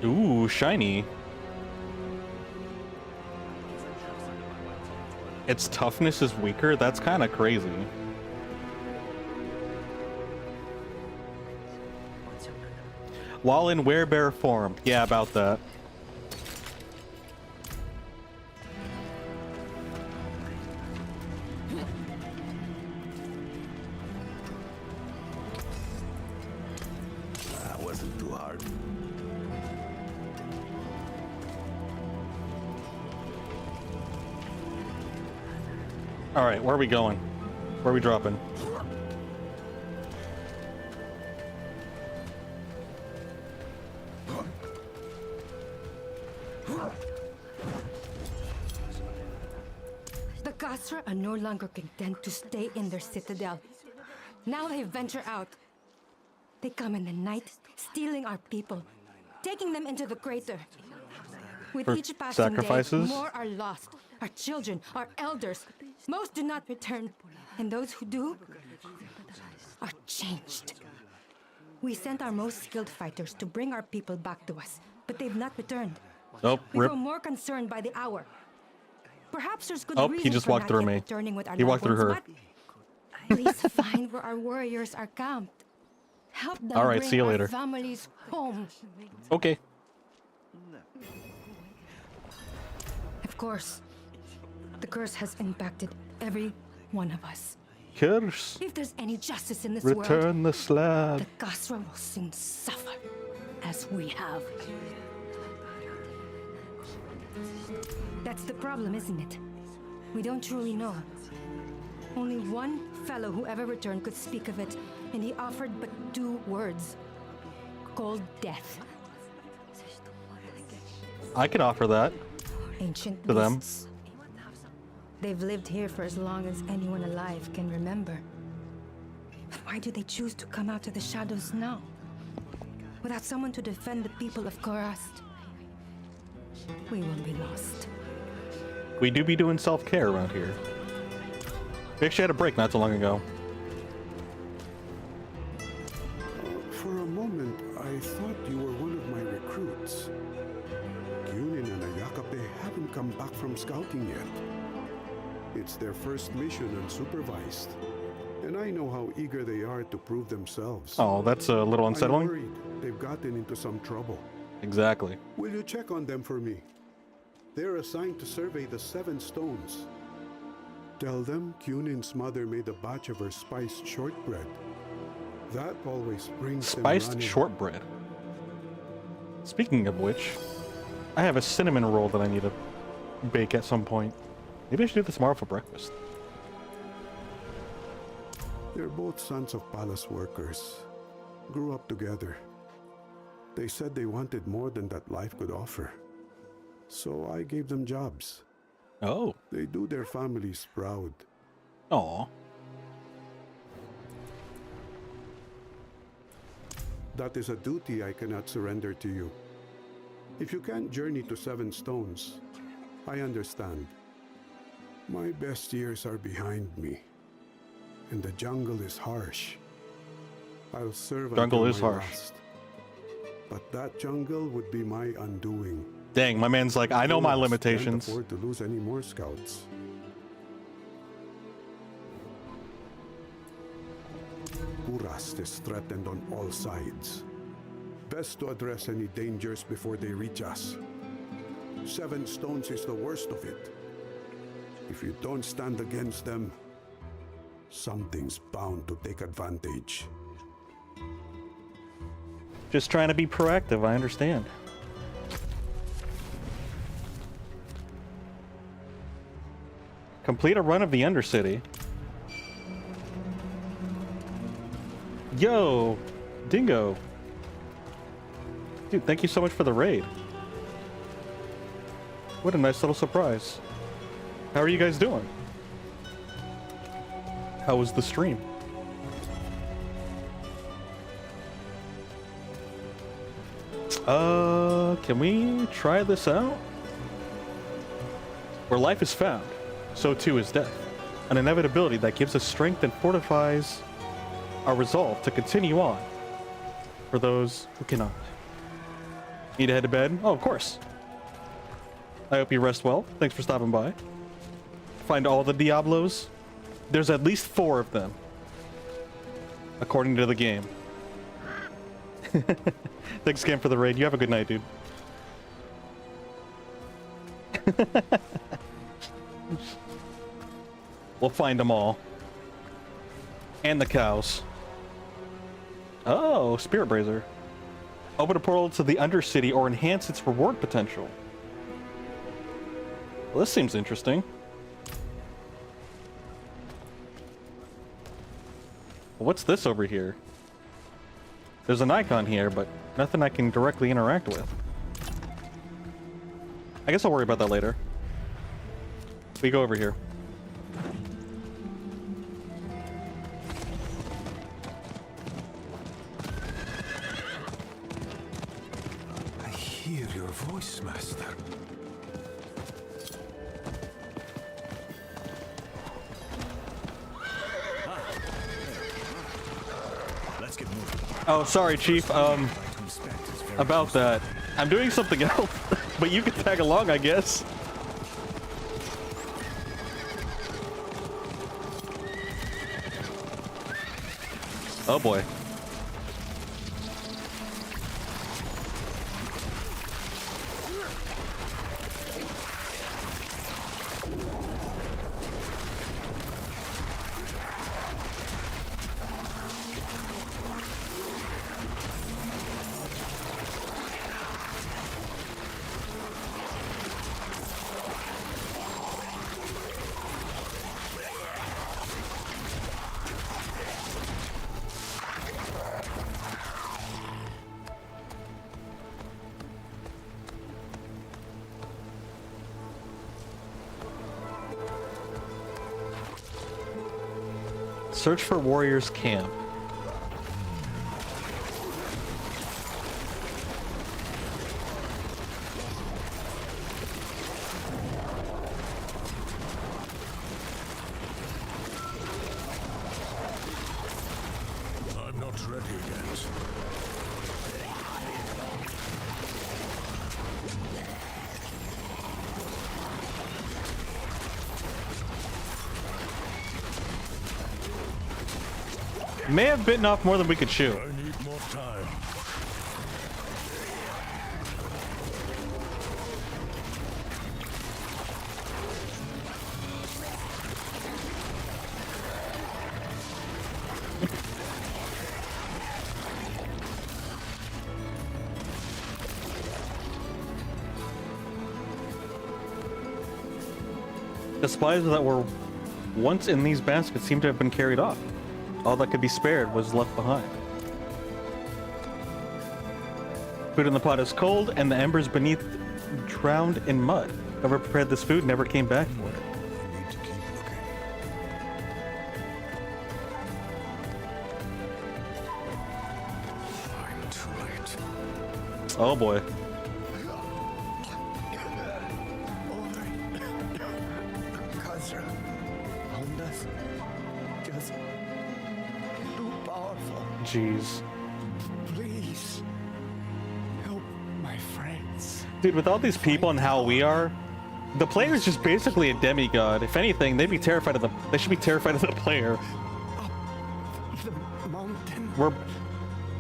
Ooh, shiny. Its toughness is weaker? That's kind of crazy. While in werebear form. Yeah, about that. That wasn't too hard. Alright, where are we going? Where are we dropping? The Gasra are no longer content to stay in their citadel. Now they venture out. They come in the night, stealing our people, taking them into the crater. With For each passing sacrifices? day, more are lost. Our children, our elders, most do not return. And those who do are changed. We sent our most skilled fighters to bring our people back to us, but they've not returned. Oh, We rip. grow more concerned by the hour. Perhaps there's good Oh, reason he just for walked not through yet me. returning with our He walked loved through ones, her. but please find where our warriors are camped. Help them All right, bring see you our later. families home. Okay. Of course, the curse has impacted every one of us. Curse. If there's any justice in this world, Return the slab. the Gasra will soon suffer, as we have. That's the problem, isn't it? We don't truly know. Only one fellow who ever returned could speak of it, and he offered but 2 words. Cold death. I can offer that Ancient to them. beasts. They've lived here for as long as anyone alive can remember. But why do they choose to come out of the shadows now? Without someone to defend the people of Korast, we will be lost. We do be doing self-care around here. We actually had a break not so long ago. For a moment, I thought you were one of my recruits. Yunin and Ayakape haven't come back from scouting yet. It's their first mission unsupervised, and I know how eager they are to prove themselves. Oh, that's a little unsettling. I'm worried they've gotten into some trouble. Exactly. Will you check on them for me? They're assigned to survey the 7 stones. Tell them Yunin's mother made a batch of her spiced shortbread. That always brings them Spiced running. shortbread. Speaking of which, I have a cinnamon roll that I need to bake at some point. Maybe I should do this tomorrow for breakfast. They're both sons of palace workers. Grew up together. They said they wanted more than that life could offer. So I gave them jobs. Oh. They do their families proud. Aw. That is a duty I cannot surrender to you. If you can't journey to 7 stones, I understand. My best years are behind me, and the jungle is harsh. I'll serve Jungle until is my harsh. last. But that jungle would be my undoing. Dang, my man's like, I know my Can't limitations. afford to lose any more scouts. Kurast is threatened on all sides. Best to address any dangers before they reach us. 7 stones is the worst of it. If you don't stand against them, something's bound to take advantage. Just trying to be proactive, I understand. Complete a run of the Undercity. Yo, Dingo. Dude, thank you so much for the raid. What a nice little surprise. How are you guys doing? How was the stream? Can we try this out? Where life is found, so too is death. An inevitability that gives us strength and fortifies our resolve to continue on. For those who cannot. Need to head to bed? Oh, of course. I hope you rest well. Thanks for stopping by. Find all the Diablos. There's at least 4 of them. According to the game. Thanks again for the raid. You have a good night, dude. We'll find them all. And the cows. Oh, Spirit Brazier. Open a portal to the Undercity or enhance its reward potential. Well, this seems interesting. What's this over here? There's an icon here, but nothing I can directly interact with. I guess I'll worry about that later. We go over here. I hear your voice, Master. Let's get moving. Oh, sorry, Chief. About that. I'm doing something else, but you can tag along, I guess. Oh boy. Search for Warriors Camp. I'm not ready yet. May have bitten off more than we could chew. I need more time. The supplies that were once in these baskets seem to have been carried off. All that could be spared was left behind. Food in the pot is cold, and the embers beneath drowned in mud. Whoever prepared this food never came back for it. I need to keep looking. I'm too late. Oh boy. Kazra, Hondas, just too powerful. Jeez. Please, help my friends. Dude, with all these people and how we are, the player's just basically a demigod. If anything, they'd be terrified of the. They should be terrified of the player. The mountain. We're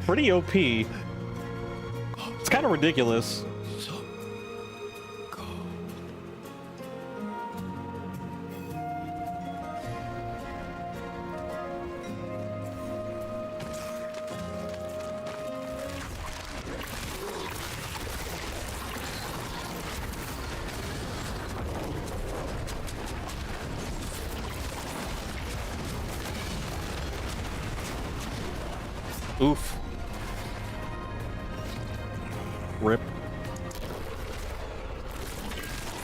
pretty OP. It's kind of ridiculous. Oof. Rip.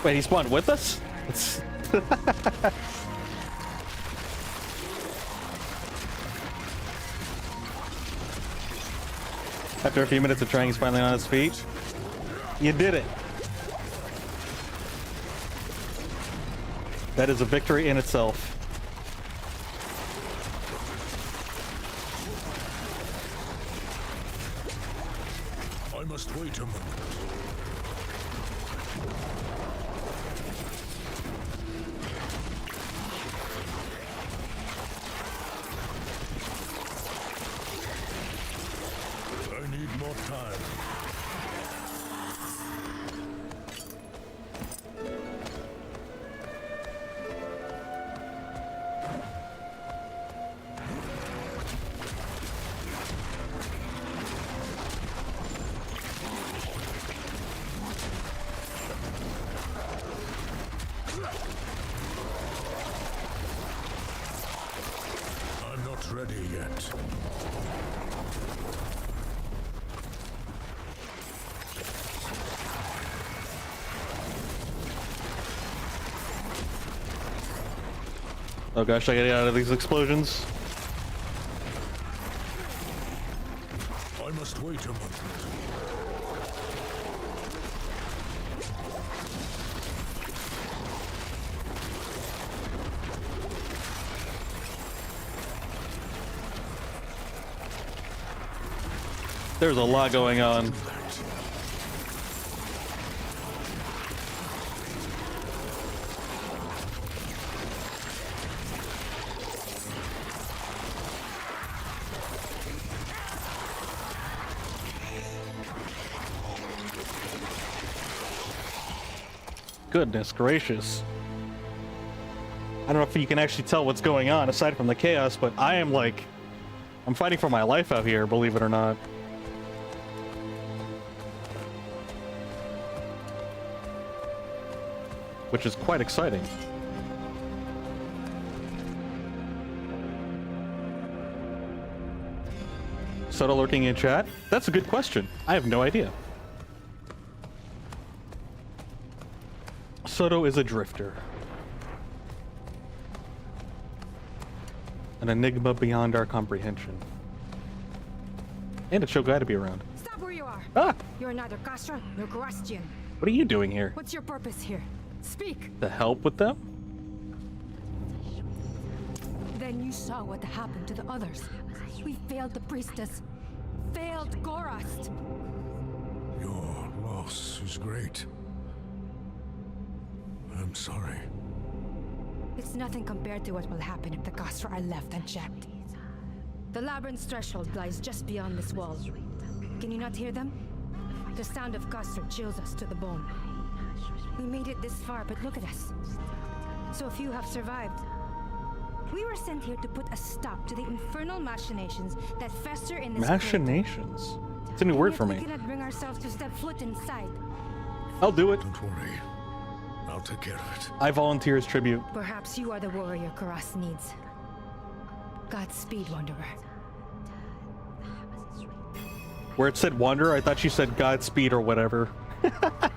Wait, he spawned with us? It's After a few minutes of trying, he's finally on his feet. You did it. That is a victory in itself. I must wait a moment. I need more time. I'm not ready yet. Oh gosh, I gotta get out of these explosions. I must wait a moment. There's a lot going on. Goodness gracious. I don't know if you can actually tell what's going on aside from the chaos, but I am like, I'm fighting for my life out here, believe it or not. Which is quite exciting. Soto lurking in chat? That's a good question. I have no idea. Soto is a drifter. An enigma beyond our comprehension. And a chill guy to be around. Stop where you are. Ah! You're neither Castra nor Karastian. What are you doing here? What's your purpose here? Speak. To help with them? Then you saw what happened to the others. We failed the priestess. Failed Gorast. Your loss is great. I'm sorry. It's nothing compared to what will happen if the Castra are left unchecked. The labyrinth's threshold lies just beyond this wall. Can you not hear them? The sound of Castra chills us to the bone. We made it this far, but look at us. So few have survived. We were sent here to put a stop to the infernal machinations that fester in this Machinations? It's a new word for me. We cannot bring ourselves to step foot inside. I'll do it. Don't worry. I'll take care of it. I volunteer as tribute. Perhaps you are the warrior Karas needs. Godspeed, Wanderer. Where it said Wanderer, I thought you said Godspeed or whatever. That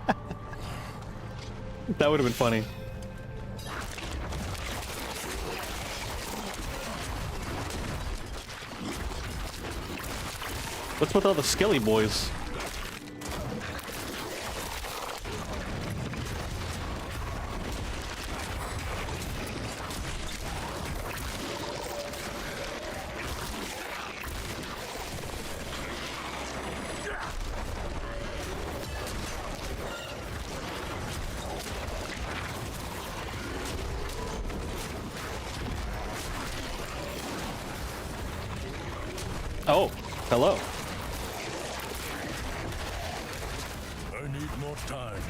would have been funny. What's with all the skelly boys? Oh, hello. I need more time.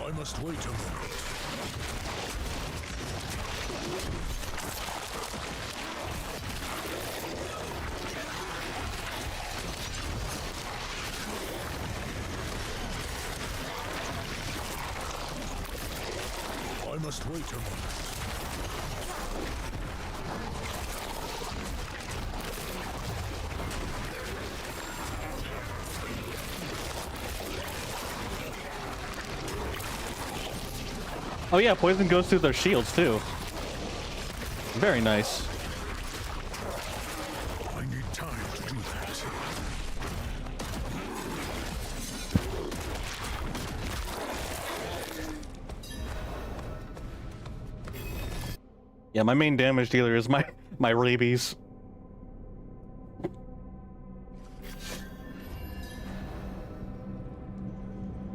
I must wait a moment. I must wait a moment. Oh yeah, poison goes through their shields too. Very nice. I need time to do that. Yeah, my main damage dealer is my rabies.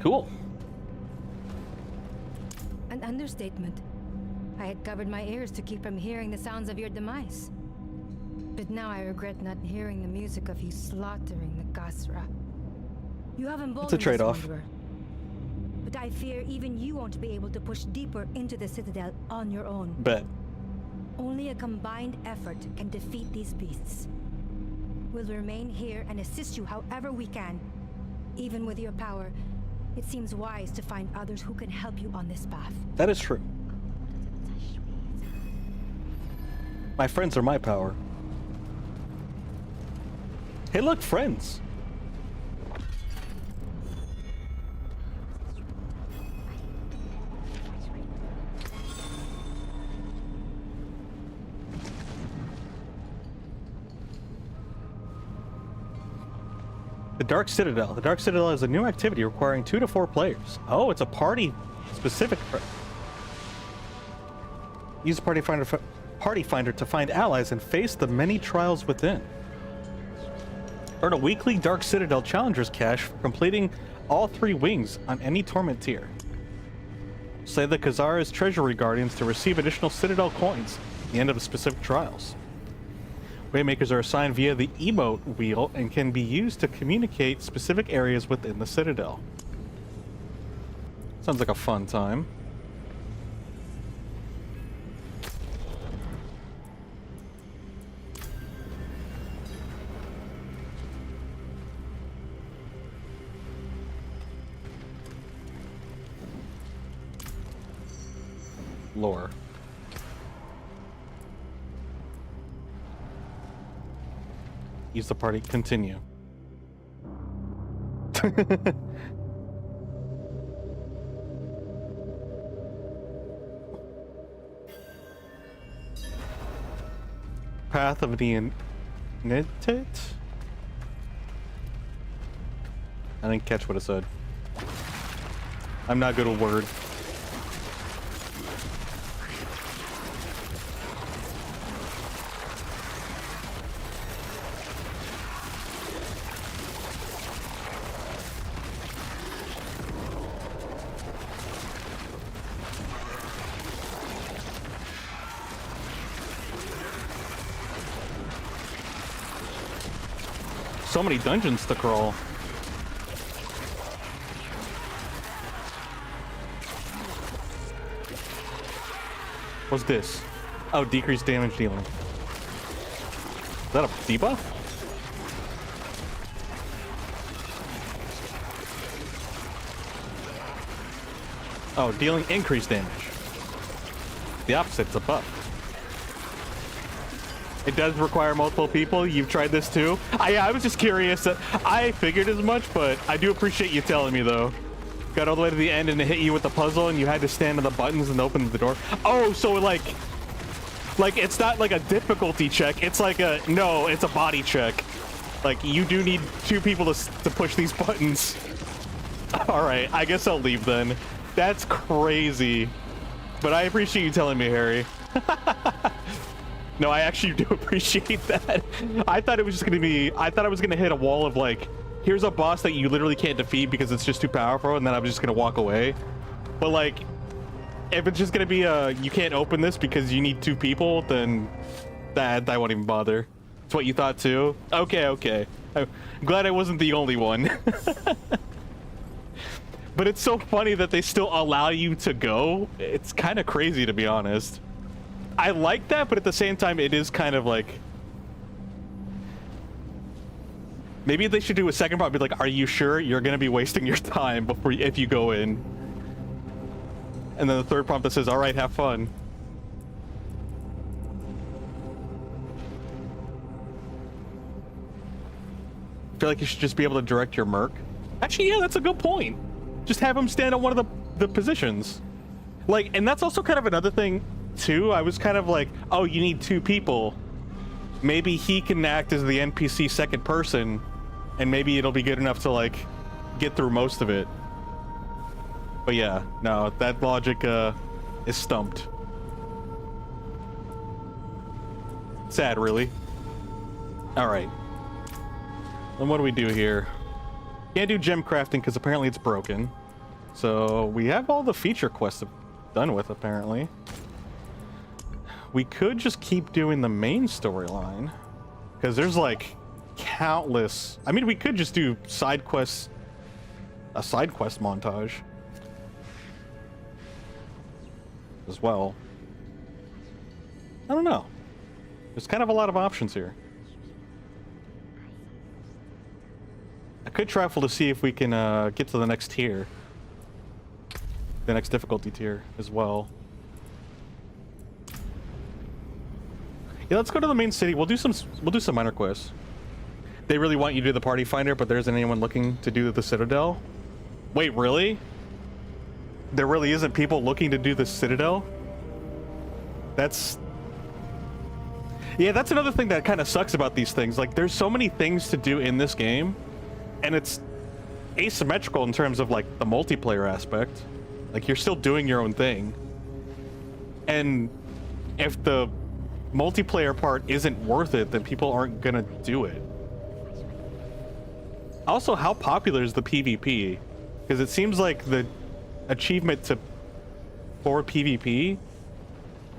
Cool. An understatement. I had covered my ears to keep from hearing the sounds of your demise. But now I regret not hearing the music of you slaughtering the Gasra. You have emboldened It's a trade-off. us, Wanderer. But I fear even you won't be able to push deeper into the Citadel on your own. Bet. Only a combined effort can defeat these beasts. We'll remain here and assist you however we can. Even with your power, it seems wise to find others who can help you on this path. That is true. My friends are my power. Hey look, friends! The Dark Citadel. The Dark Citadel is a new activity requiring 2 to 4 players. Oh, it's a party-specific. Use Party Finder to find allies and face the many trials within. Earn a weekly Dark Citadel Challengers cache for completing all 3 wings on any Torment tier. Slay the Khazar's Treasury Guardians to receive additional Citadel coins at the end of the specific trials. Waymakers are assigned via the emote wheel and can be used to communicate specific areas within the Citadel. Sounds like a fun time. Lore. Use the party. Continue. Path of the Initiate? I didn't catch what it said. I'm not good at word. So many dungeons to crawl. What's this? Oh, decreased damage dealing. Is that a debuff? Oh, dealing increased damage. The opposite's a buff. It does require multiple people. You've tried this too? I was just curious. I figured as much, but I do appreciate you telling me though. Got all the way to the end and it hit you with the puzzle and you had to stand on the buttons and open the door. Oh, so like it's not like a difficulty check. It's like no, it's a body check. Like you do need 2 people to push these buttons. All right, I guess I'll leave then. That's crazy. But I appreciate you telling me, Harry. No, I actually do appreciate that. I thought it was just gonna be, I thought I was gonna hit a wall of like, here's a boss that you literally can't defeat because it's just too powerful, and then I was just gonna walk away. But like, if it's just gonna be you can't open this because you need 2 people, then that I won't even bother. That's what you thought too? Okay, okay. I'm glad I wasn't the only one. But it's so funny that they still allow you to go. It's kind of crazy, to be honest. I like that, but at the same time, it is kind of like... Maybe they should do a second part, be like, are you sure you're going to be wasting your time before if you go in? And then the third prompt that says, all right, have fun. I feel like you should just be able to direct your merc. Actually, yeah, that's a good point. Just have him stand on one of the positions. Like, and that's also kind of another thing, too. I was kind of like, oh, you need 2 people. Maybe he can act as the NPC second person, and maybe it'll be good enough to, like, get through most of it. But yeah, no, that logic, is stumped. Sad, really. Alright. Then what do we do here? Can't do gem crafting because apparently it's broken. So we have all the feature quests done with, apparently. We could just keep doing the main storyline, because there's like countless... I mean, we could just do side quests, a side quest montage as well. I don't know. There's kind of a lot of options here. I could travel to see if we can get to the next tier. The next difficulty tier as well. Yeah, let's go to the main city. We'll do some minor quests. They really want you to do the party finder, but there isn't anyone looking to do the Citadel. Wait, really? There really isn't people looking to do the Citadel? That's... Yeah, that's another thing that kind of sucks about these things. Like, there's so many things to do in this game, and it's asymmetrical in terms of, like, the multiplayer aspect. Like, you're still doing your own thing. And if the multiplayer part isn't worth it, then people aren't gonna do it. Also, how popular is the PvP? Because it seems like the achievement for PvP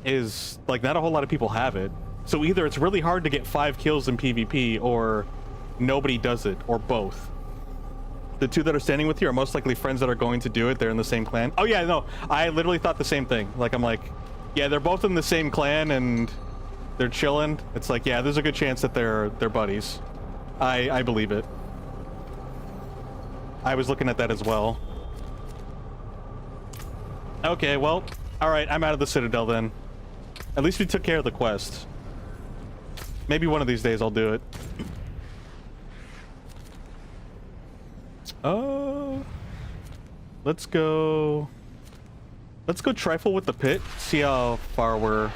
is, like, not a whole lot of people have it. So either it's really hard to get 5 kills in PvP, or nobody does it, or both. The 2 that are standing with you are most likely friends that are going to do it. They're in the same clan. Oh yeah, no, I literally thought the same thing. Like, I'm like, yeah, they're both in the same clan and they're chilling. It's like, yeah, there's a good chance that they're buddies. I believe it. I was looking at that as well. Okay, well, all right, I'm out of the Citadel then. At least we took care of the quest. Maybe one of these days I'll do it. Let's go. Let's go trifle with the pit. See how far we're.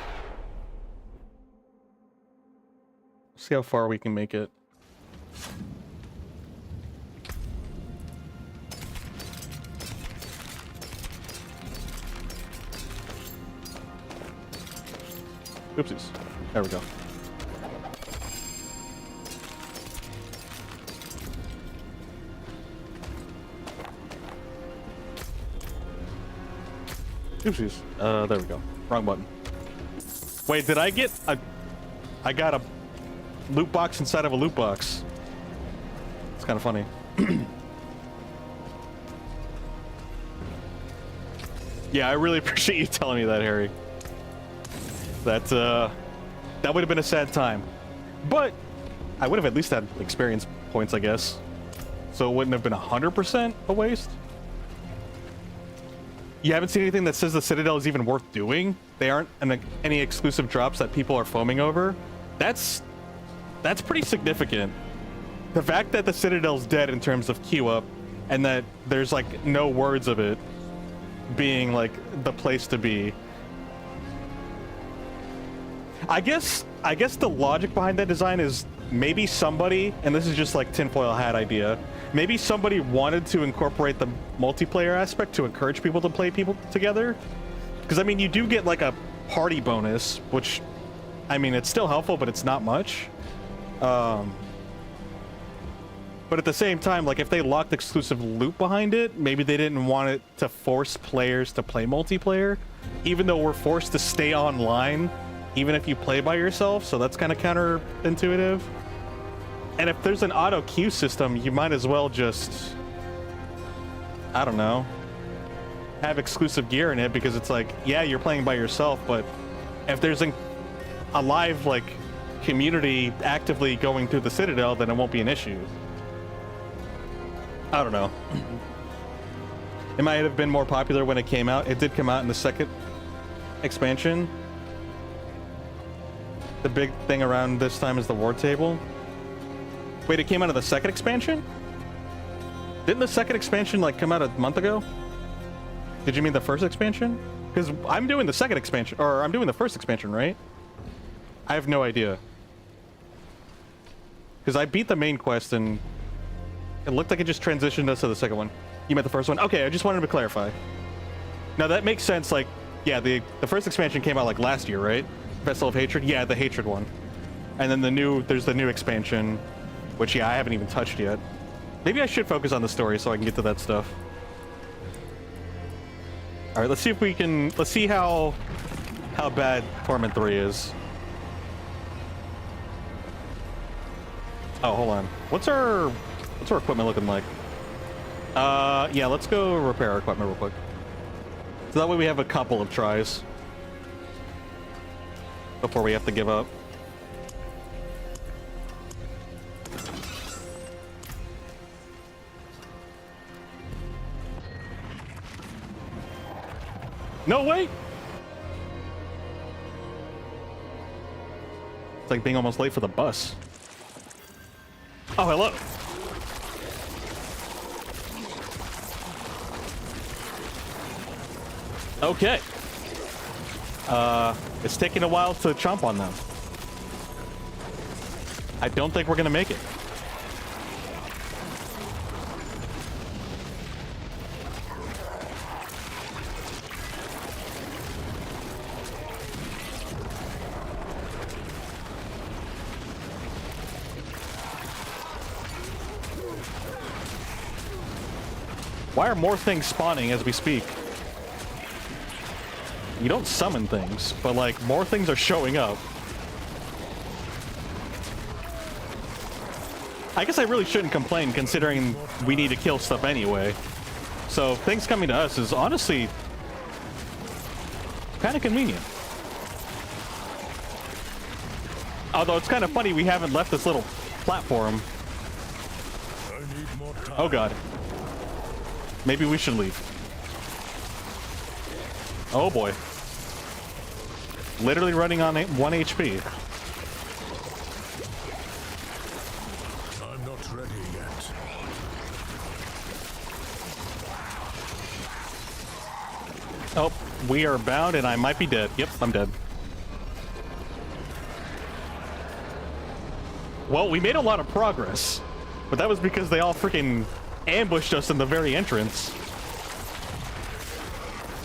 See how far we can make it. Oopsies. There we go. Oopsies. There we go. Wrong button. Wait, did I get a... I got a loot box inside of a loot box. It's kind of funny. Yeah, I really appreciate you telling me that, Harry. That would have been a sad time. But I would have at least had experience points, I guess. So it wouldn't have been 100% a waste. You haven't seen anything that says the Citadel is even worth doing? They aren't any exclusive drops that people are foaming over? That's pretty significant. The fact that the Citadel's dead in terms of queue up, and that there's like no words of it being like the place to be. I guess the logic behind that design is maybe somebody, and this is just like tinfoil hat idea, maybe somebody wanted to incorporate the multiplayer aspect to encourage people to play people together. Because I mean, you do get like a party bonus, which, I mean, it's still helpful, but it's not much. But at the same time, like if they locked exclusive loot behind it, maybe they didn't want it to force players to play multiplayer, even though we're forced to stay online even if you play by yourself, so that's kind of counterintuitive. And if there's an auto queue system, you might as well just, I don't know, have exclusive gear in it, because it's like, yeah, you're playing by yourself, but if there's a live like community actively going through the Citadel, then it won't be an issue. I don't know. It might have been more popular when it came out. It did come out in the second expansion. The big thing around this time is the war table. Wait, it came out of the second expansion? Didn't the second expansion like come out a month ago? Did you mean the first expansion? Because I'm doing the second expansion, or I'm doing the first expansion, right? I have no idea. Because I beat the main quest and it looked like it just transitioned us to the second one. You meant the first one? Okay, I just wanted to clarify. Now that makes sense, like, yeah, the first expansion came out like last year, right? Vessel of Hatred? Yeah, the Hatred one. And then there's the new expansion, which, yeah, I haven't even touched yet. Maybe I should focus on the story so I can get to that stuff. Alright, let's see if we can, let's see how bad Torment 3 is. Oh, hold on. What's our equipment looking like? Yeah, let's go repair our equipment real quick. So that way we have a couple of tries before we have to give up. No way! It's like being almost late for the bus. Oh, hello. Okay. It's taking a while to chomp on them. I don't think we're gonna make it. Why are more things spawning as we speak? You don't summon things, but like more things are showing up. I guess I really shouldn't complain considering we need to kill stuff anyway. So things coming to us is honestly kind of convenient. Although it's kind of funny we haven't left this little platform. Oh god. Maybe we should leave. Oh boy. Literally running on 1 HP. I'm not ready yet. Oh, we are bound and I might be dead. Yep, I'm dead. Well, we made a lot of progress, but that was because they all freaking ambushed us in the very entrance.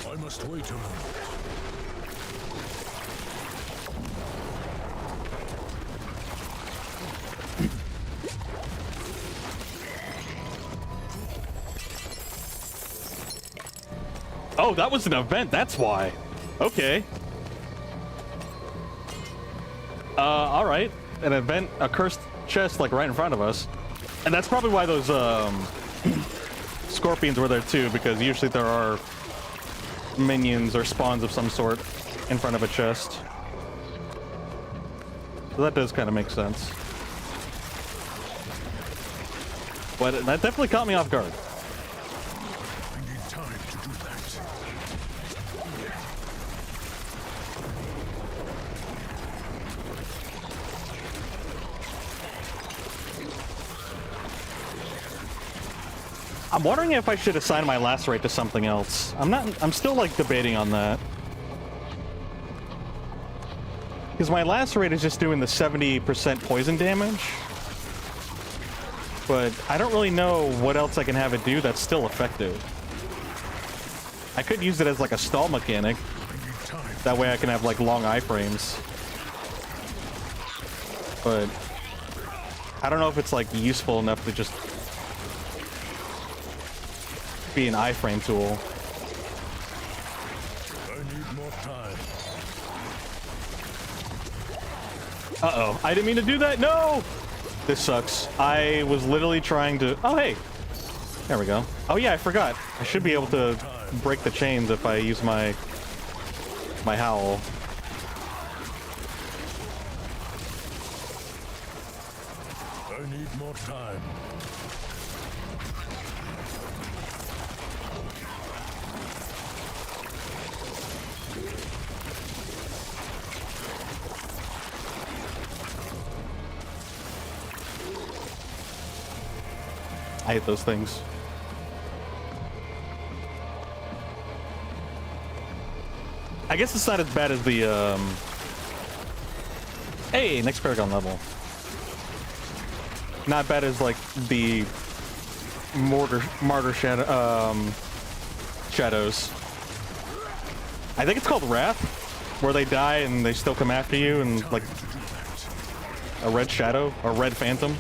I must wait a moment. Oh, that was an event, that's why. Okay. Alright. An event, a cursed chest, like, right in front of us. And that's probably why those, scorpions were there, too, because usually there are minions or spawns of some sort in front of a chest. So that does kind of make sense. But that definitely caught me off guard. I'm wondering if I should assign my lacerate to something else. I'm still like debating on that. Because my lacerate is just doing the 70% poison damage. But I don't really know what else I can have it do that's still effective. I could use it as like a stall mechanic. That way I can have like long iframes. But I don't know if it's like useful enough to just be an iframe tool. I need more time. Uh-oh, I didn't mean to do that. No! This sucks. I was literally trying to... Oh, hey. There we go. Oh, yeah, I forgot. I should be able to break the chains if I use my howl. I need more time. I hate those things. I guess it's not as bad as the, Hey, next Paragon level. Not bad as, like, the Martyr Shadows. I think it's called Wrath, where they die and they still come after you and, like, a red shadow, or red phantom.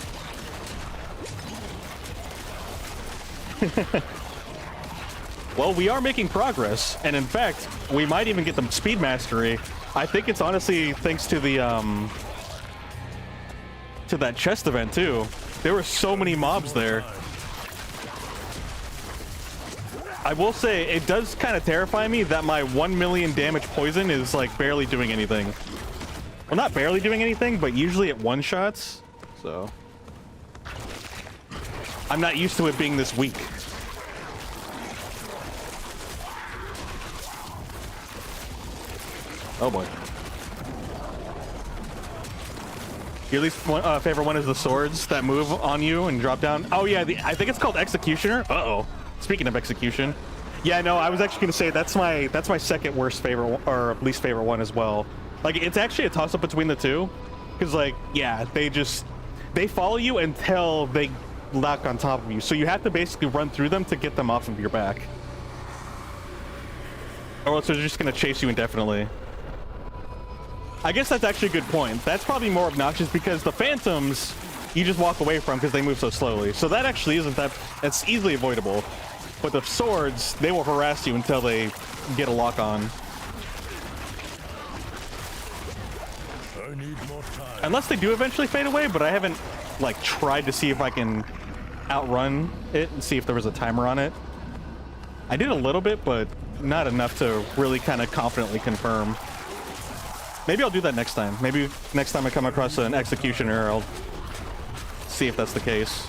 Well, we are making progress, and in fact, we might even get the speed mastery. I think it's honestly thanks to the to that chest event too. There were so many mobs there. I will say it does kind of terrify me that my 1 million damage poison is like barely doing anything. Well, not barely doing anything, but usually it one-shots. So I'm not used to it being this weak. Oh boy. Your least favorite one is the swords that move on you and drop down. Oh yeah, I think it's called Executioner. Uh-oh. Speaking of execution. Yeah, no, I was actually gonna say that's my second worst favorite or least favorite one as well. Like, it's actually a toss-up between the two. Because, like, yeah, they follow you until they lock on top of you. So you have to basically run through them to get them off of your back. Or else they're just gonna chase you indefinitely. I guess that's actually a good point. That's probably more obnoxious because the phantoms you just walk away from because they move so slowly. So that actually isn't that... It's easily avoidable. But the swords, they will harass you until they get a lock on. I need more time. Unless they do eventually fade away, but I haven't, like, tried to see if I can outrun it and see if there was a timer on it. I did a little bit, but not enough to really kind of confidently confirm. Maybe I'll do that next time. Maybe next time I come across an executioner, I'll see if that's the case.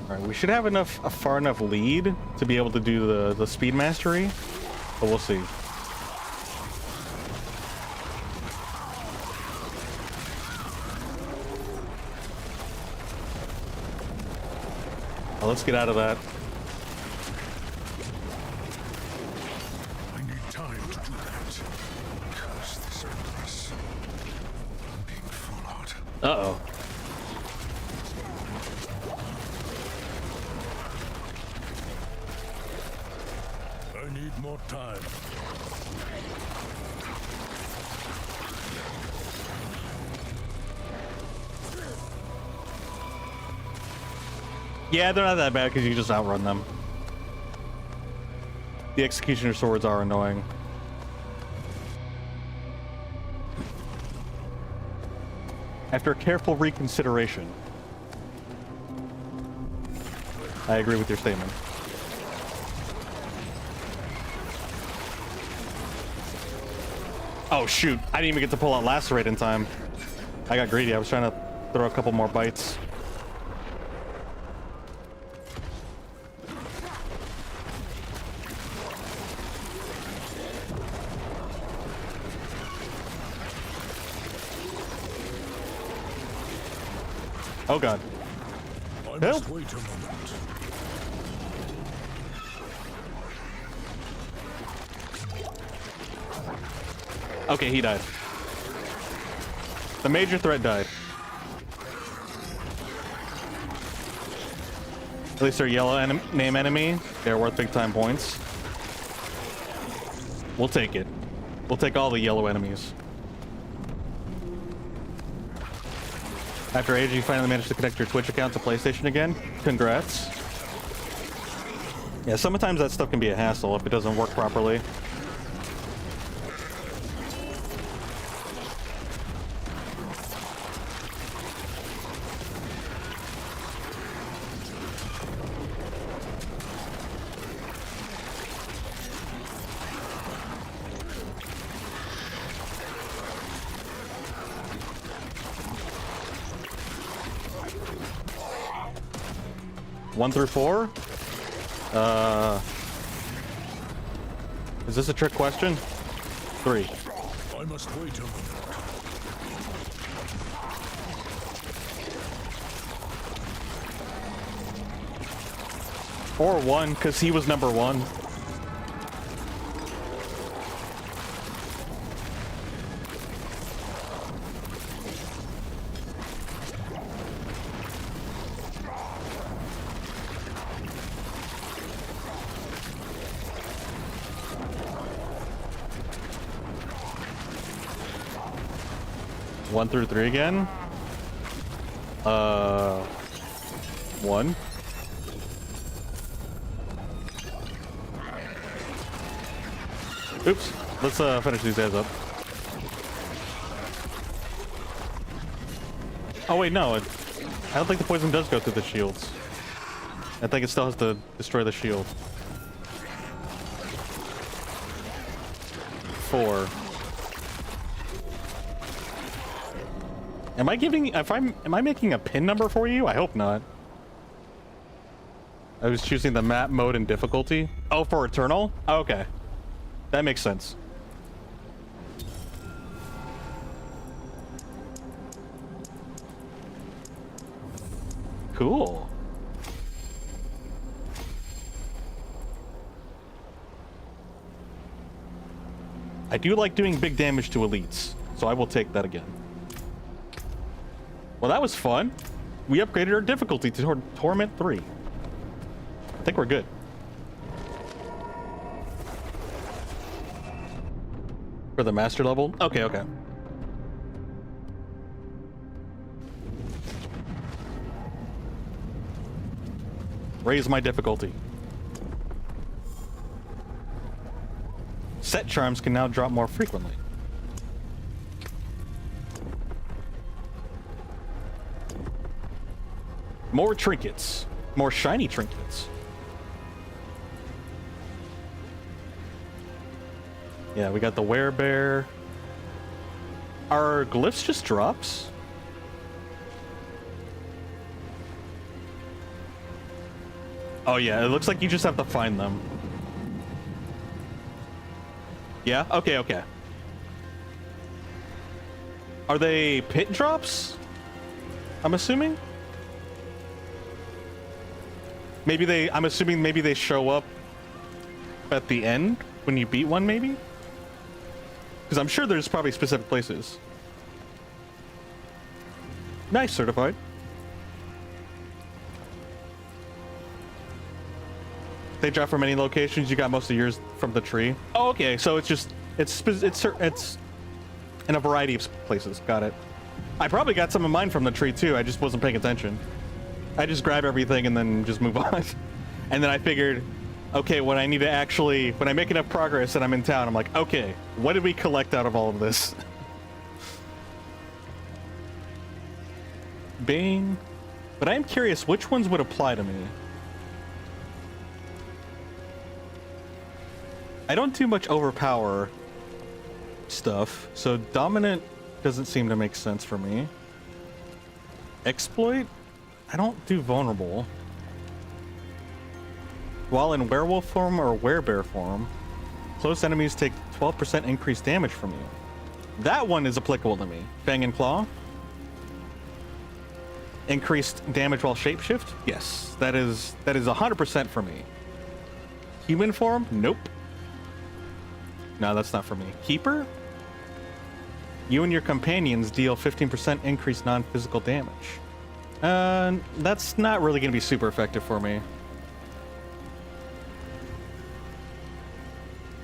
All right, we should have a far enough lead to be able to do the speed mastery, but we'll see. Let's get out of that. I need time to do that. Curse this place. I'm being followed. Uh-oh. I need more time. Yeah, they're not that bad because you just outrun them. The executioner swords are annoying. After careful reconsideration, I agree with your statement. Oh shoot, I didn't even get to pull out Lacerate in time. I got greedy, I was trying to throw a couple more bites. Oh god. I must wait a moment. Okay, he died. The major threat died. At least they're yellow name enemy. They're worth big time points. We'll take it. We'll take all the yellow enemies. After age, you finally managed to connect your Twitch account to PlayStation again. Congrats. Yeah, sometimes that stuff can be a hassle if it doesn't work properly. One through 4? Is this a trick question? 3. I must wait a moment. Or 1, because he was number 1. One through 3 again. 1. Oops. Let's finish these guys up. Oh wait, no. I don't think the poison does go through the shields. I think it still has to destroy the shield. 4. Am I making a pin number for you? I hope not. I was choosing the map mode and difficulty. Oh, for Eternal? Oh, okay. That makes sense. Cool. I do like doing big damage to elites, so I will take that again. Well, that was fun. We upgraded our difficulty to Torment 3. I think we're good. For the master level? Okay, okay. Raise my difficulty. Set charms can now drop more frequently. More trinkets. More shiny trinkets. Yeah, we got the werebear. Are glyphs just drops? Oh yeah, it looks like you just have to find them. Yeah? Okay, okay. Are they pit drops? I'm assuming? Maybe they, I'm assuming maybe they show up at the end when you beat one, maybe? Because I'm sure there's probably specific places. Nice, certified. They drop from many locations. You got most of yours from the tree. Oh, okay. So it's just it's in a variety of places. Got it. I probably got some of mine from the tree too. I just wasn't paying attention. I just grab everything and then just move on. And then I figured, okay, when I need to actually, when I make enough progress and I'm in town, I'm like, okay, what did we collect out of all of this? Bane. But I am curious, which ones would apply to me? I don't do much overpower stuff, so dominant doesn't seem to make sense for me. Exploit? I don't do vulnerable. While in werewolf form or werebear form, close enemies take 12% increased damage from you. That one is applicable to me. Fang and Claw? Increased damage while shapeshift? Yes, that is 100% for me. Human form? Nope. No, that's not for me. Keeper? You and your companions deal 15% increased non-physical damage. That's not really going to be super effective for me.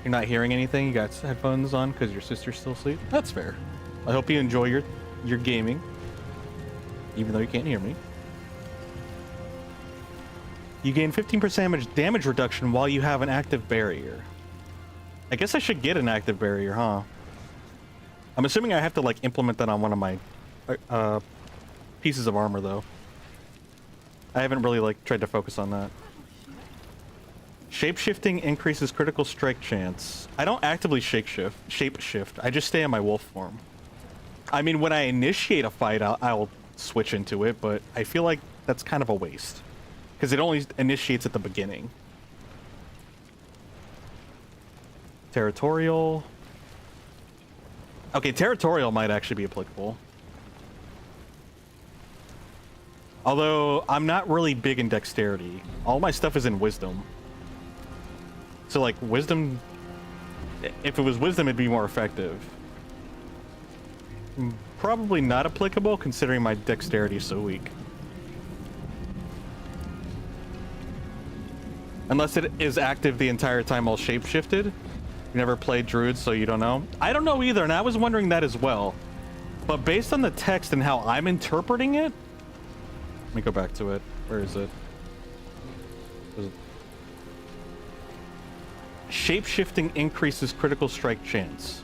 You're not hearing anything? You got headphones on because your sister's still asleep? That's fair. I hope you enjoy your gaming, even though you can't hear me. You gain 15% damage reduction while you have an active barrier. I guess I should get an active barrier, huh? I'm assuming I have to like implement that on one of my pieces of armor though. I haven't really like tried to focus on that. Shapeshifting increases critical strike chance. I don't actively shapeshift. I just stay in my wolf form. I mean, when I initiate a fight, I'll switch into it, but I feel like that's kind of a waste because it only initiates at the beginning. Territorial. Okay, territorial might actually be applicable. Although I'm not really big in dexterity. All my stuff is in wisdom. So like wisdom, if it was wisdom, it'd be more effective. Probably not applicable considering my dexterity is so weak. Unless it is active the entire time while shapeshifted. You never played druids, so you don't know. I don't know either, and I was wondering that as well. But based on the text and how I'm interpreting it, let me go back to it. Where is it? Shape-shifting increases critical strike chance.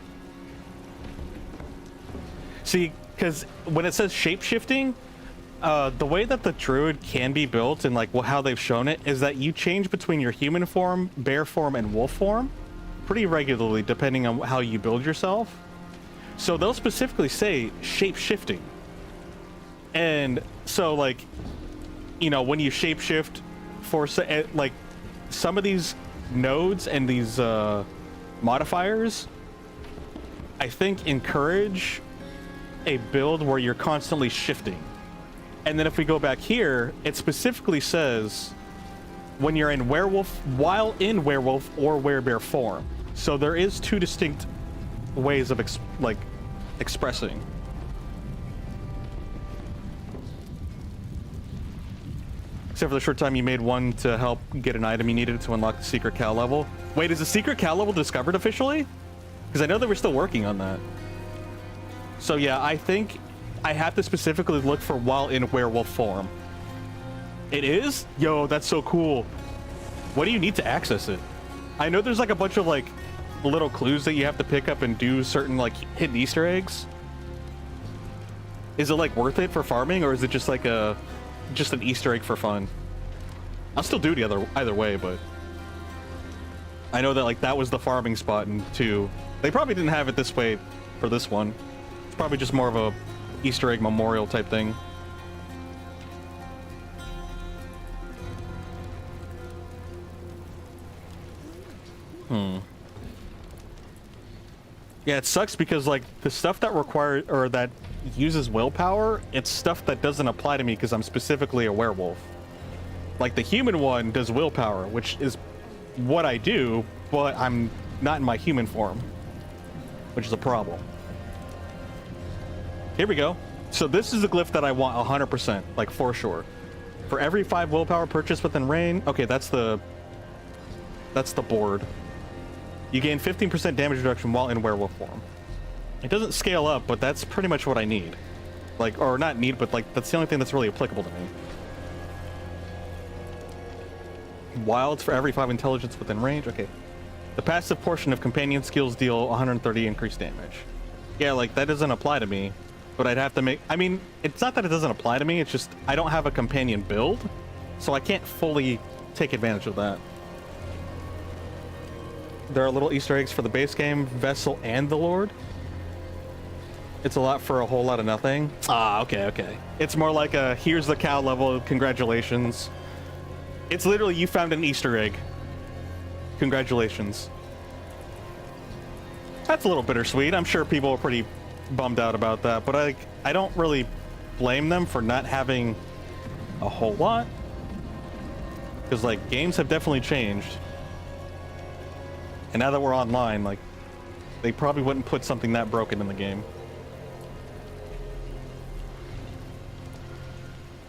See, because when it says shape-shifting, the way that the druid can be built and like how they've shown it is that you change between your human form, bear form, and wolf form pretty regularly depending on how you build yourself. So they'll specifically say shape-shifting. And so like, you know, when you shapeshift for like some of these nodes and these modifiers, I think encourage a build where you're constantly shifting. And then if we go back here, it specifically says when you're in werewolf, while in werewolf or werebear form. So there is two distinct ways of expressing. Except for the short time you made one to help get an item you needed to unlock the secret cow level. Wait, is the secret cow level discovered officially? Because I know they were still working on that. So yeah, I think I have to specifically look for while in werewolf form. It is? Yo, that's so cool. What do you need to access it? I know there's like a bunch of like little clues that you have to pick up and do certain like hidden Easter eggs. Is it like worth it for farming, or is it just like just an Easter egg for fun? I'll still do it either way, but I know that like that was the farming spot in 2. They probably didn't have it this way for this one. It's probably just more of a Easter egg memorial type thing. Yeah, it sucks because like the stuff that requires or that uses willpower, it's stuff that doesn't apply to me because I'm specifically a werewolf. Like the human one does willpower, which is what I do, but I'm not in my human form, which is a problem. Here we go. So this is the glyph that I want 100%, like for sure. For every 5 willpower purchased within range. Okay, that's the board. You gain 15% damage reduction while in werewolf form. It doesn't scale up, but that's pretty much what I need. Like, or not need, but like that's the only thing that's really applicable to me. Wilds for every 5 intelligence within range. Okay. The passive portion of companion skills deal 130 increased damage. Yeah, like that doesn't apply to me, but I'd have to make, I mean, it's not that it doesn't apply to me, it's just I don't have a companion build, so I can't fully take advantage of that. There are little Easter eggs for the base game, Vessel, and the Lord. It's a lot for a whole lot of nothing. Ah, okay, okay. It's more like a, here's the cow level, congratulations. It's literally, you found an Easter egg. Congratulations. That's a little bittersweet. I'm sure people are pretty bummed out about that, but I don't really blame them for not having a whole lot. Because, like, games have definitely changed. And now that we're online, like, they probably wouldn't put something that broken in the game.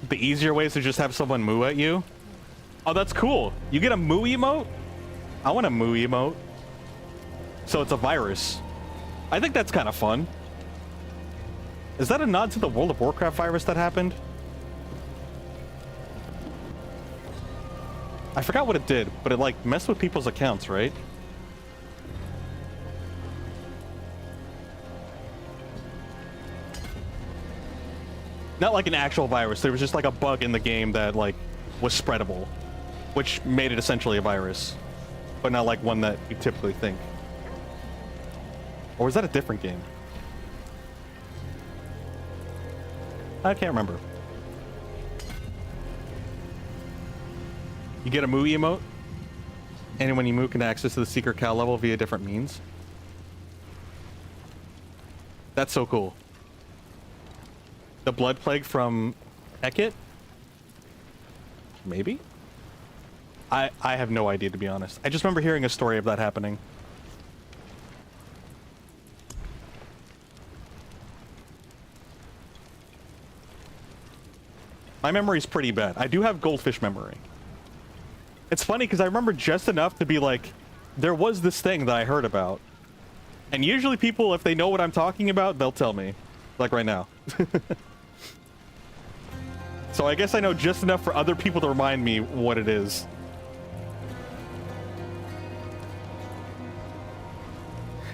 The easier way is to just have someone moo at you. Oh, that's cool. You get a moo emote? I want a moo emote. So it's a virus. I think that's kind of fun. Is that a nod to the World of Warcraft virus that happened? I forgot what it did, but it like messed with people's accounts, right? Not like an actual virus. There was just like a bug in the game that like was spreadable, which made it essentially a virus, but not like one that you typically think. Or was that a different game? I can't remember. You get a moo emote, and when you moo can access to the secret cow level via different means. That's so cool. The blood plague from Ekit? Maybe? I have no idea, to be honest. I just remember hearing a story of that happening. My memory's pretty bad. I do have goldfish memory. It's funny because I remember just enough to be like, there was this thing that I heard about. And usually people, if they know what I'm talking about, they'll tell me. Like right now. So I guess I know just enough for other people to remind me what it is.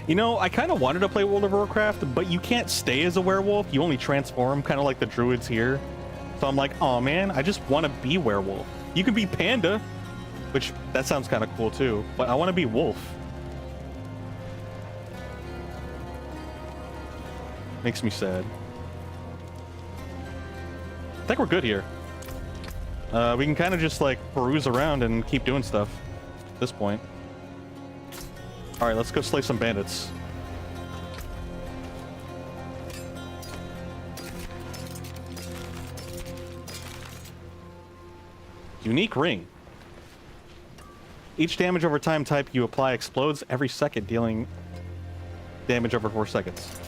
You know, I kind of wanted to play World of Warcraft, but you can't stay as a werewolf. You only transform, kind of like the druids here. So I'm like, oh man, I just want to be werewolf. You can be panda, which that sounds kind of cool too, but I want to be wolf. Makes me sad. I think we're good here. We can kind of just like peruse around and keep doing stuff at this point. All right, let's go slay some bandits. Unique ring. Each damage over time type you apply explodes every second, dealing damage over 4 seconds.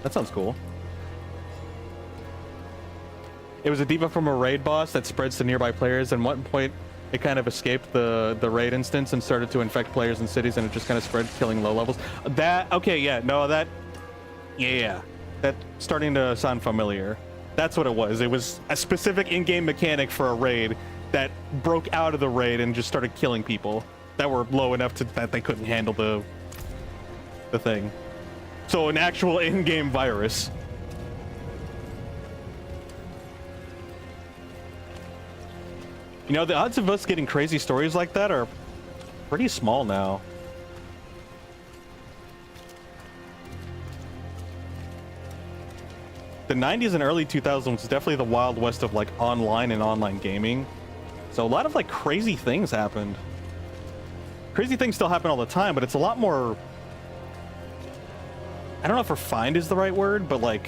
That sounds cool. It was a debuff from a raid boss that spreads to nearby players, and at one point it kind of escaped the raid instance and started to infect players in cities, and it just kind of spread, killing low levels. That, okay, yeah, no, that, yeah, that's starting to sound familiar. That's what it was. It was a specific in-game mechanic for a raid that broke out of the raid and just started killing people that were low enough to that they couldn't handle the thing. So an actual in-game virus. You know, the odds of us getting crazy stories like that are pretty small now. The 90s and early 2000s was definitely the Wild West of like online and online gaming. So a lot of like crazy things happened. crazy things still happen all the time, but it's a lot more... I don't know if refined is the right word, but like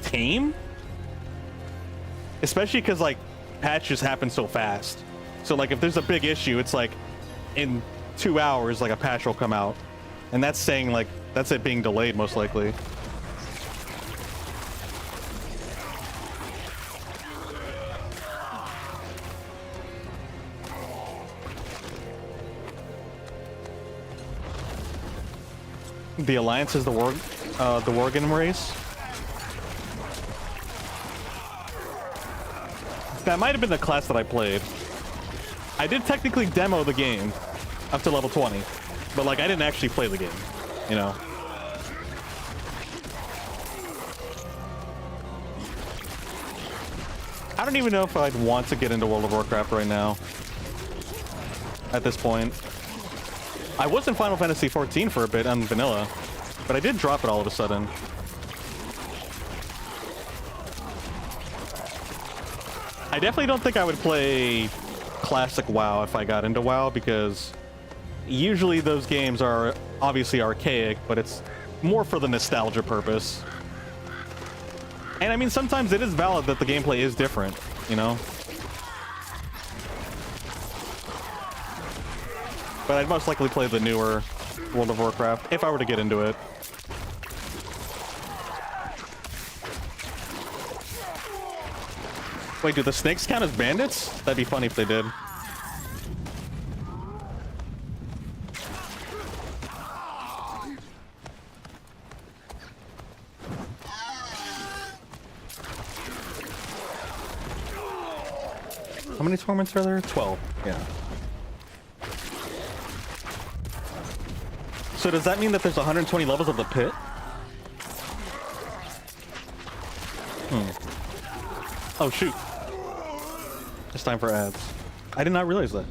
tame? Especially because like patches happen so fast. So like if there's a big issue, it's like in 2 hours like a patch will come out. And that's saying like, that's it being delayed most likely. The Alliance is the Worgen race. That might have been the class that I played. I did technically demo the game up to level 20, but like I didn't actually play the game, you know. I don't even know if I'd want to get into World of Warcraft right now. At this point. I was in Final Fantasy XIV for a bit on vanilla, but I did drop it all of a sudden. I definitely don't think I would play classic WoW if I got into WoW, because usually those games are obviously archaic, but it's more for the nostalgia purpose. And I mean, sometimes it is valid that the gameplay is different, you know? But I'd most likely play the newer World of Warcraft if I were to get into it. Wait, do the snakes count as bandits? That'd be funny if they did. How many torments are there? 12. Yeah. So does that mean that there's 120 levels of the pit? Oh shoot. It's time for ads. I did not realize that.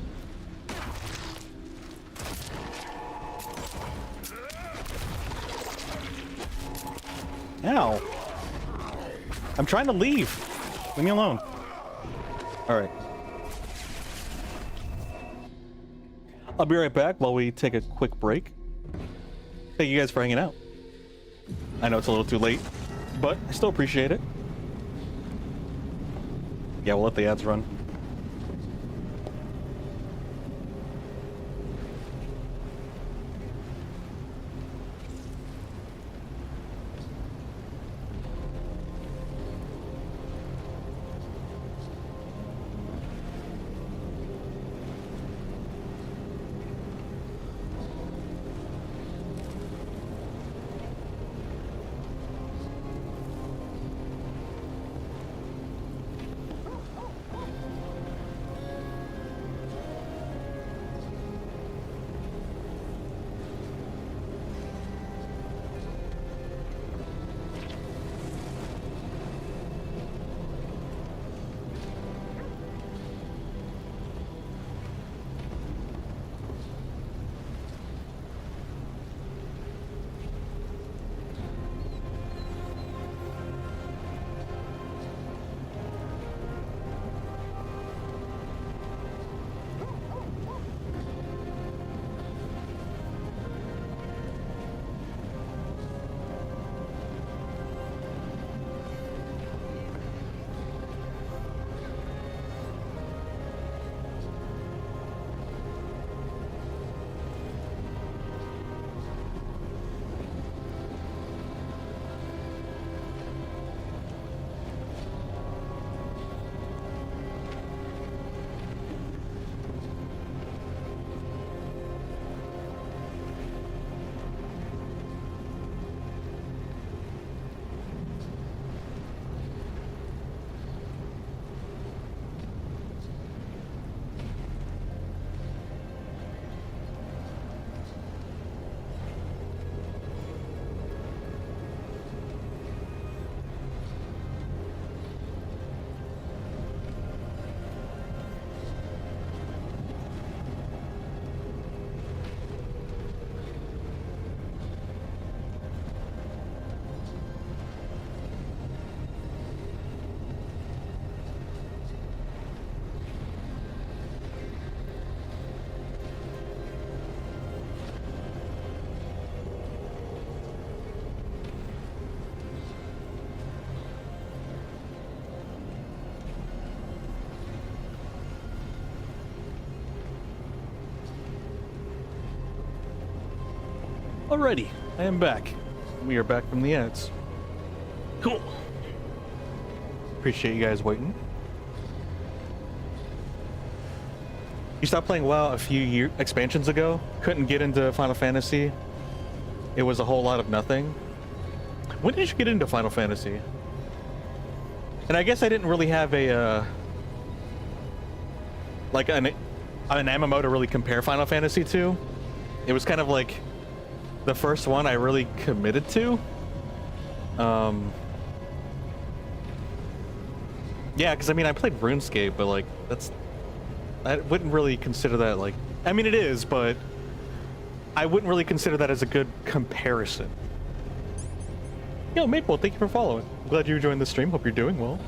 Ow. I'm trying to leave. Leave me alone. Alright. I'll be right back while we take a quick break. Thank you guys for hanging out. I know it's a little too late, but I still appreciate it. Yeah, we'll let the ads run. Alrighty, I am back. We are back from the ads. Cool. Appreciate you guys waiting. You stopped playing WoW a few expansions ago. Couldn't get into Final Fantasy. It was a whole lot of nothing. When did you get into Final Fantasy? And I guess I didn't really have a like an MMO to really compare Final Fantasy to. It was kind of like the first one I really committed to. Yeah, because I mean I played RuneScape, but like I wouldn't really consider that like, I mean it is, but I wouldn't really consider that as a good comparison. Yo, Maple, thank you for following. I'm glad you joined the stream. Hope you're doing well.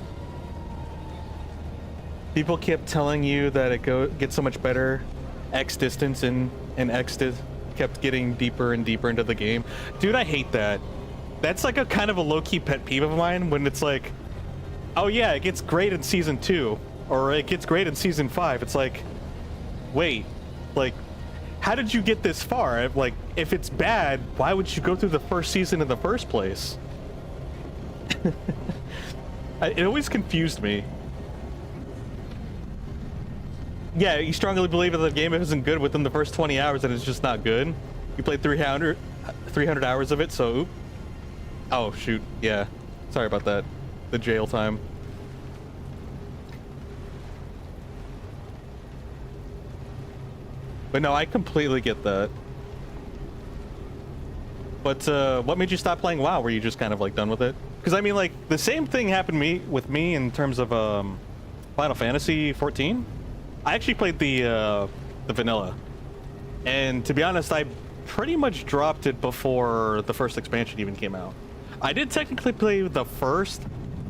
People kept telling you that it gets so much better. X distance and X kept getting deeper and deeper into the game. Dude, I hate that. That's like a kind of a low-key pet peeve of mine when it's like, oh yeah, it gets great in season 2 or it gets great in season 5. It's like, wait, like, how did you get this far? Like, if it's bad, why would you go through the first season in the first place? It always confused me. Yeah, you strongly believe that the game isn't good within the first 20 hours and it's just not good. You played 300 hours of it, so oop. Oh shoot, yeah. Sorry about that. The jail time. But no, I completely get that. But what made you stop playing WoW? Were you just kind of like done with it? Because I mean, like the same thing happened with me in terms of Final Fantasy 14. I actually played the vanilla, and to be honest, I pretty much dropped it before the first expansion even came out. I did technically play the first,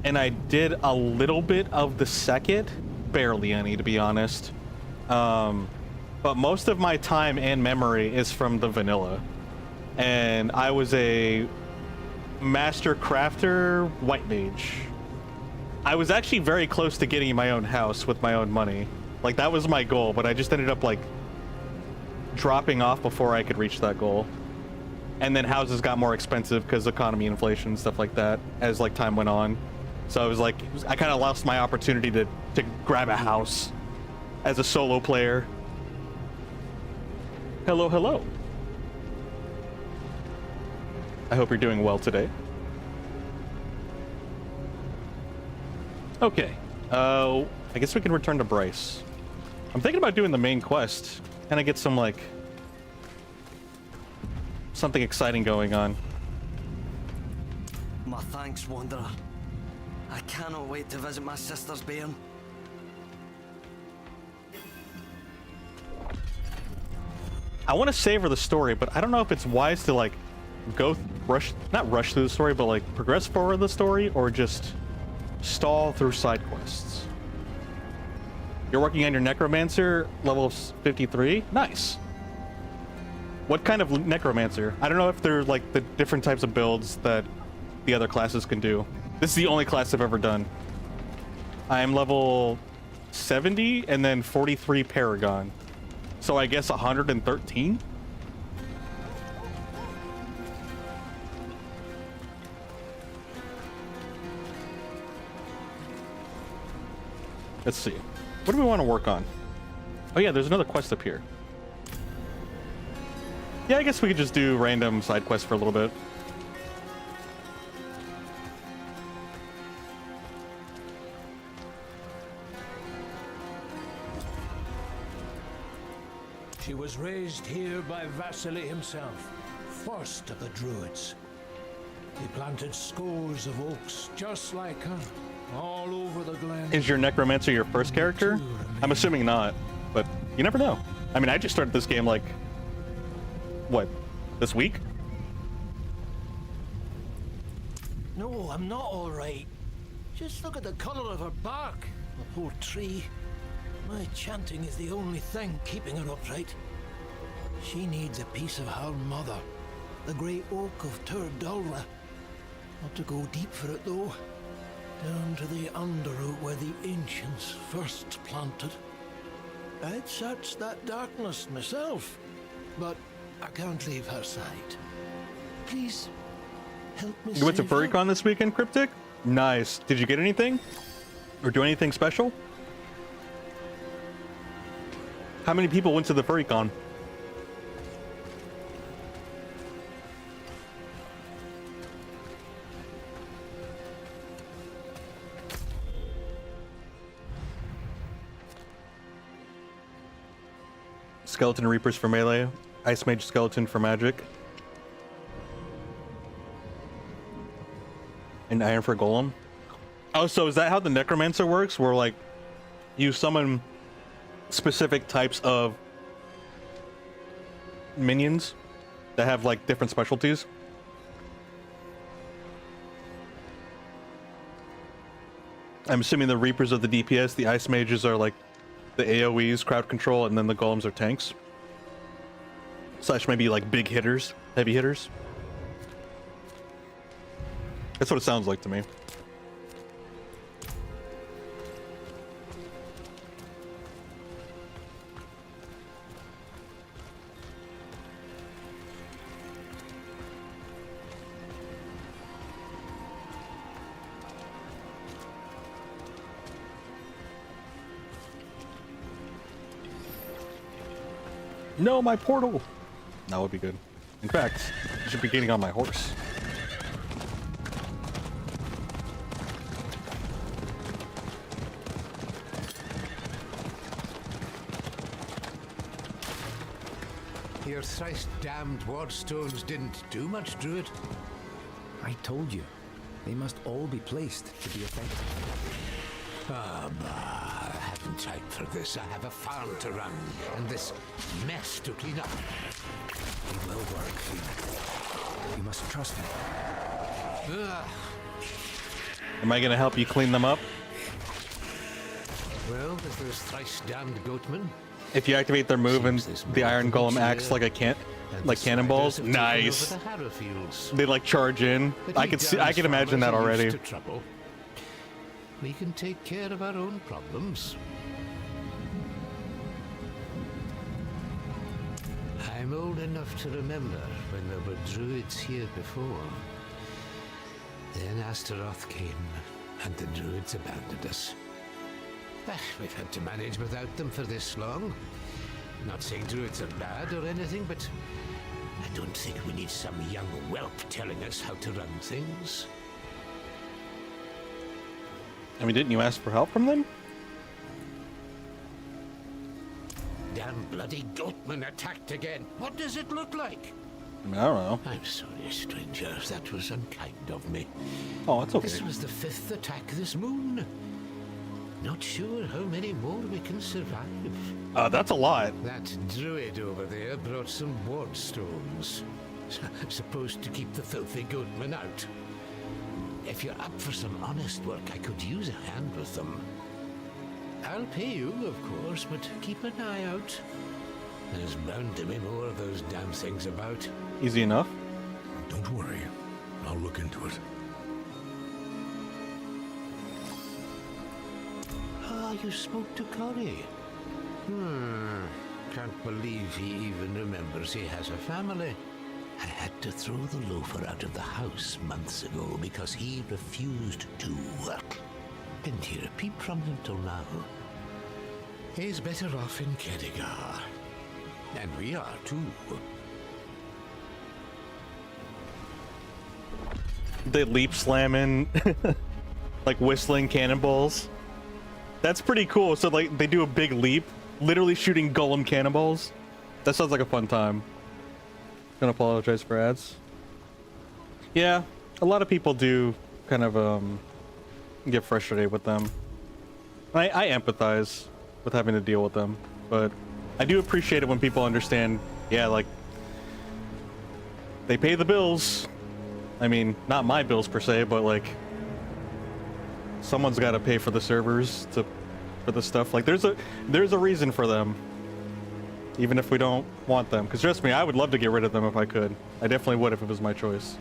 and I did a little bit of the second, barely any, to be honest. But most of my time and memory is from the vanilla, and I was a master crafter white mage. I was actually very close to getting my own house with my own money. Like, that was my goal, but I just ended up, like, dropping off before I could reach that goal. And then houses got more expensive because economy, inflation, stuff like that, as, like, time went on. So it was like, I kind of lost my opportunity to grab a house as a solo player. Hello, hello. I hope you're doing well today. Okay. I guess we can return to Bryce. I'm thinking about doing the main quest. Kind of get some, like, something exciting going on. My thanks, Wanderer. I cannot wait to visit my sister's bairn. I want to savor the story, but I don't know if it's wise to, like, not rush through the story, but, like, progress forward the story, or just stall through side quests. You're working on your necromancer, level 53? Nice. What kind of necromancer? I don't know if they're like the different types of builds that the other classes can do. This is the only class I've ever done. I am level 70 and then 43 Paragon. So I guess 113? Let's see. What do we want to work on? Oh yeah, there's another quest up here. Yeah, I guess we could just do random side quests for a little bit. She was raised here by Vasily himself, first of the Druids. He planted scores of oaks just like her, all over the glen. Is your necromancer your first character? I'm assuming not, but you never know. I mean, I just started this game like, what, this week? No, I'm not all right. Just look at the color of her bark, the poor tree. My chanting is the only thing keeping her upright. She needs a piece of her mother, the great oak of Turdulra. Not to go deep for it, though. Down to the underroot where the ancients first planted. I'd search that darkness myself, but I can't leave her side. Please, help me. You went to save her. FurryCon this weekend, Cryptic? Nice. Did you get anything? Or do anything special? How many people went to the FurryCon? Skeleton Reapers for melee, Ice Mage Skeleton for magic, and Iron for Golem. Oh, so is that how the Necromancer works? Where like you summon specific types of minions that have like different specialties? I'm assuming the Reapers of the DPS, the Ice Mages are like the AoEs, crowd control, and then the Golems are tanks. Slash maybe like big hitters, heavy hitters. That's what it sounds like to me. No, my portal! That would be good. In fact, I should be getting on my horse. Your thrice damned wardstones didn't do much, Druid. I told you. They must all be placed to be effective. Ah, bah, I haven't time for this. I have a farm to run, and this mess to clean up. It will work, Fiend. You must trust me. Am I gonna help you clean them up? Well, there's those thrice damned goatmen. If you activate their move and the Iron Golem acts like like cannonballs, nice. They like charge in. I can imagine that already. We can take care of our own problems. I'm old enough to remember when there were druids here before. Then Astaroth came, and the druids abandoned us. We've had to manage without them for this long. Not saying druids are bad or anything, but I don't think we need some young whelp telling us how to run things. I mean, didn't you ask for help from them? Damn bloody goatman attacked again. What does it look like? I mean, I don't know. I'm sorry, stranger. That was unkind of me. Oh, it's okay. This was the 5th attack this moon. Not sure how many more we can survive. That's a lot. That druid over there brought some ward stones. Supposed to keep the filthy goatman out. If you're up for some honest work, I could use a hand with them. I'll pay you, of course, but keep an eye out. There's bound to be more of those damn things about. Easy enough. Don't worry. I'll look into it. Ah, you spoke to Corey. Can't believe he even remembers he has a family. I had to throw the loafer out of the house months ago because he refused to work. Didn't hear a peep from him till now. He's better off in Kedigar. And we are too. They leap slamming, like whistling cannonballs. That's pretty cool. So like they do a big leap, literally shooting golem cannonballs. That sounds like a fun time. Gonna apologize for ads. Yeah, a lot of people do kind of get frustrated with them. I empathize with having to deal with them, but I do appreciate it when people understand. Yeah, like they pay the bills. I mean, not my bills per se, but like someone's got to pay for the servers for the stuff. Like there's a reason for them. Even if we don't want them. Because trust me, I would love to get rid of them if I could. I definitely would if it was my choice.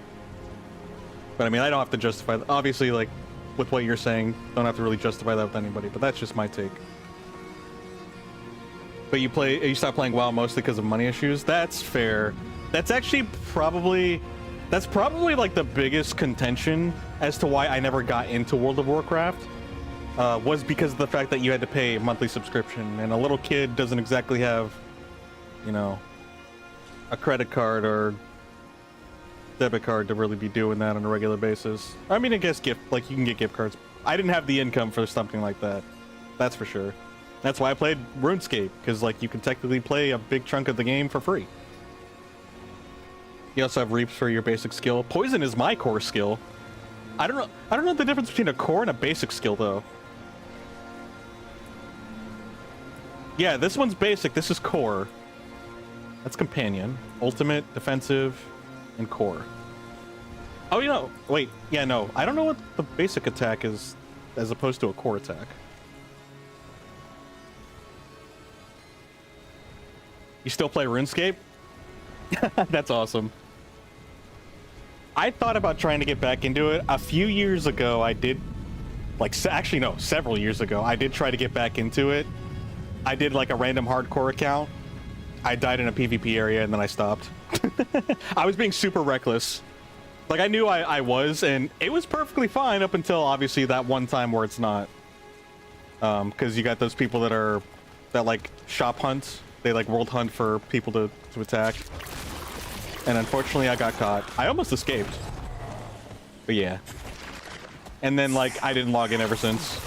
But I mean, I don't have to justify... Obviously, like, with what you're saying, don't have to really justify that with anybody. But that's just my take. But you stop playing WoW mostly because of money issues? That's fair. That's actually probably That's probably like the biggest contention as to why I never got into World of Warcraft, was because of the fact that you had to pay a monthly subscription, and a little kid doesn't exactly have, you know, a credit card or debit card to really be doing that on a regular basis. I mean, I guess you can get gift cards. I didn't have the income for something like that. That's for sure. That's why I played RuneScape, because like you can technically play a big chunk of the game for free. You also have Reaps for your basic skill. Poison is my core skill. I don't know the difference between a core and a basic skill though. Yeah, this one's basic, this is core. That's companion. Ultimate, defensive, and core. Oh, you know, wait, yeah, no. I don't know what the basic attack is as opposed to a core attack. You still play RuneScape? That's awesome. I thought about trying to get back into it. A few years ago, I did, like, actually, no, several years ago, I did try to get back into it. I did, like, a random hardcore account. I died in a PvP area, and then I stopped. I was being super reckless. Like, I knew I was, and it was perfectly fine up until, obviously, that one time where it's not. Because you got those people that, like, shop hunt. They, like, world hunt for people to attack. And unfortunately, I got caught. I almost escaped. But yeah. And then, like, I didn't log in ever since.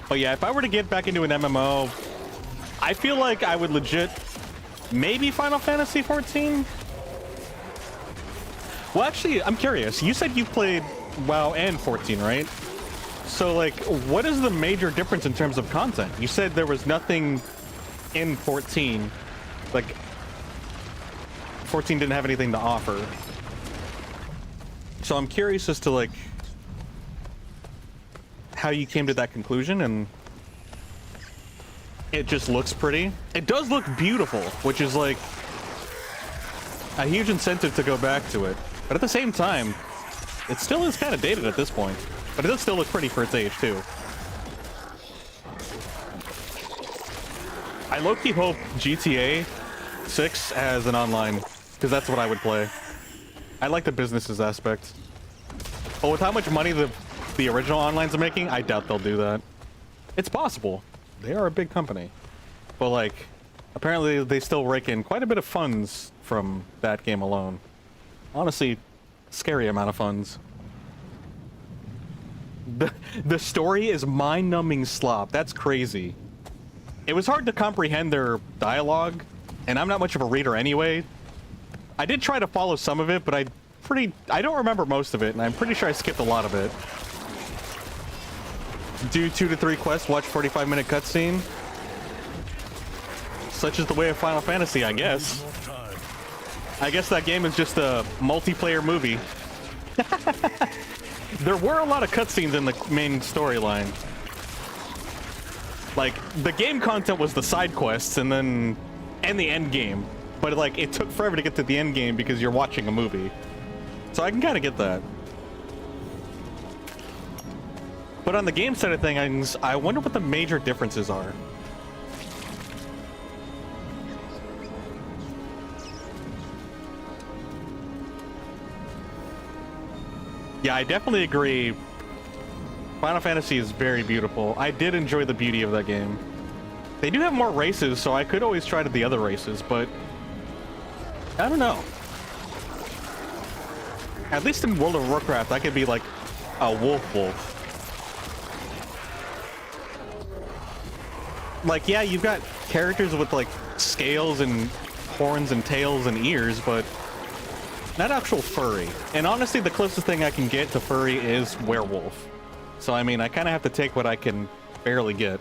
But yeah, if I were to get back into an MMO, I feel like I would legit maybe Final Fantasy 14? Well, actually, I'm curious. You said you played WoW and 14, right? So, like, what is the major difference in terms of content? You said there was nothing in 14. Like, 14 didn't have anything to offer. So I'm curious as to, like, how you came to that conclusion, and it just looks pretty. It does look beautiful, which is like a huge incentive to go back to it. But at the same time, it still is kind of dated at this point. But it does still look pretty for its age, too. I low-key hope GTA 6 has an online, because that's what I would play. I like the businesses aspect. But with how much money the original onlines are making, I doubt they'll do that. It's possible. They are a big company. But, like, apparently they still rake in quite a bit of funds from that game alone. Honestly, scary amount of funds. The story is mind-numbing slop. That's crazy. It was hard to comprehend their dialogue, and I'm not much of a reader anyway. I did try to follow some of it, but I don't remember most of it, and I'm pretty sure I skipped a lot of it. Do 2 to 3 quests, watch 45-minute cutscene. Such is the way of Final Fantasy, I guess. I guess that game is just a multiplayer movie. There were a lot of cutscenes in the main storyline. Like, the game content was the side quests and the end game. But, like, it took forever to get to the end game because you're watching a movie. So I can kind of get that. But on the game side of things, I wonder what the major differences are. Yeah, I definitely agree. Final Fantasy is very beautiful. I did enjoy the beauty of that game. They do have more races, so I could always try to the other races, but I don't know. At least in World of Warcraft, I could be like a wolf. Like, yeah, you've got characters with like scales and horns and tails and ears, but not actual furry. And honestly, the closest thing I can get to furry is werewolf. So, I mean, I kind of have to take what I can barely get.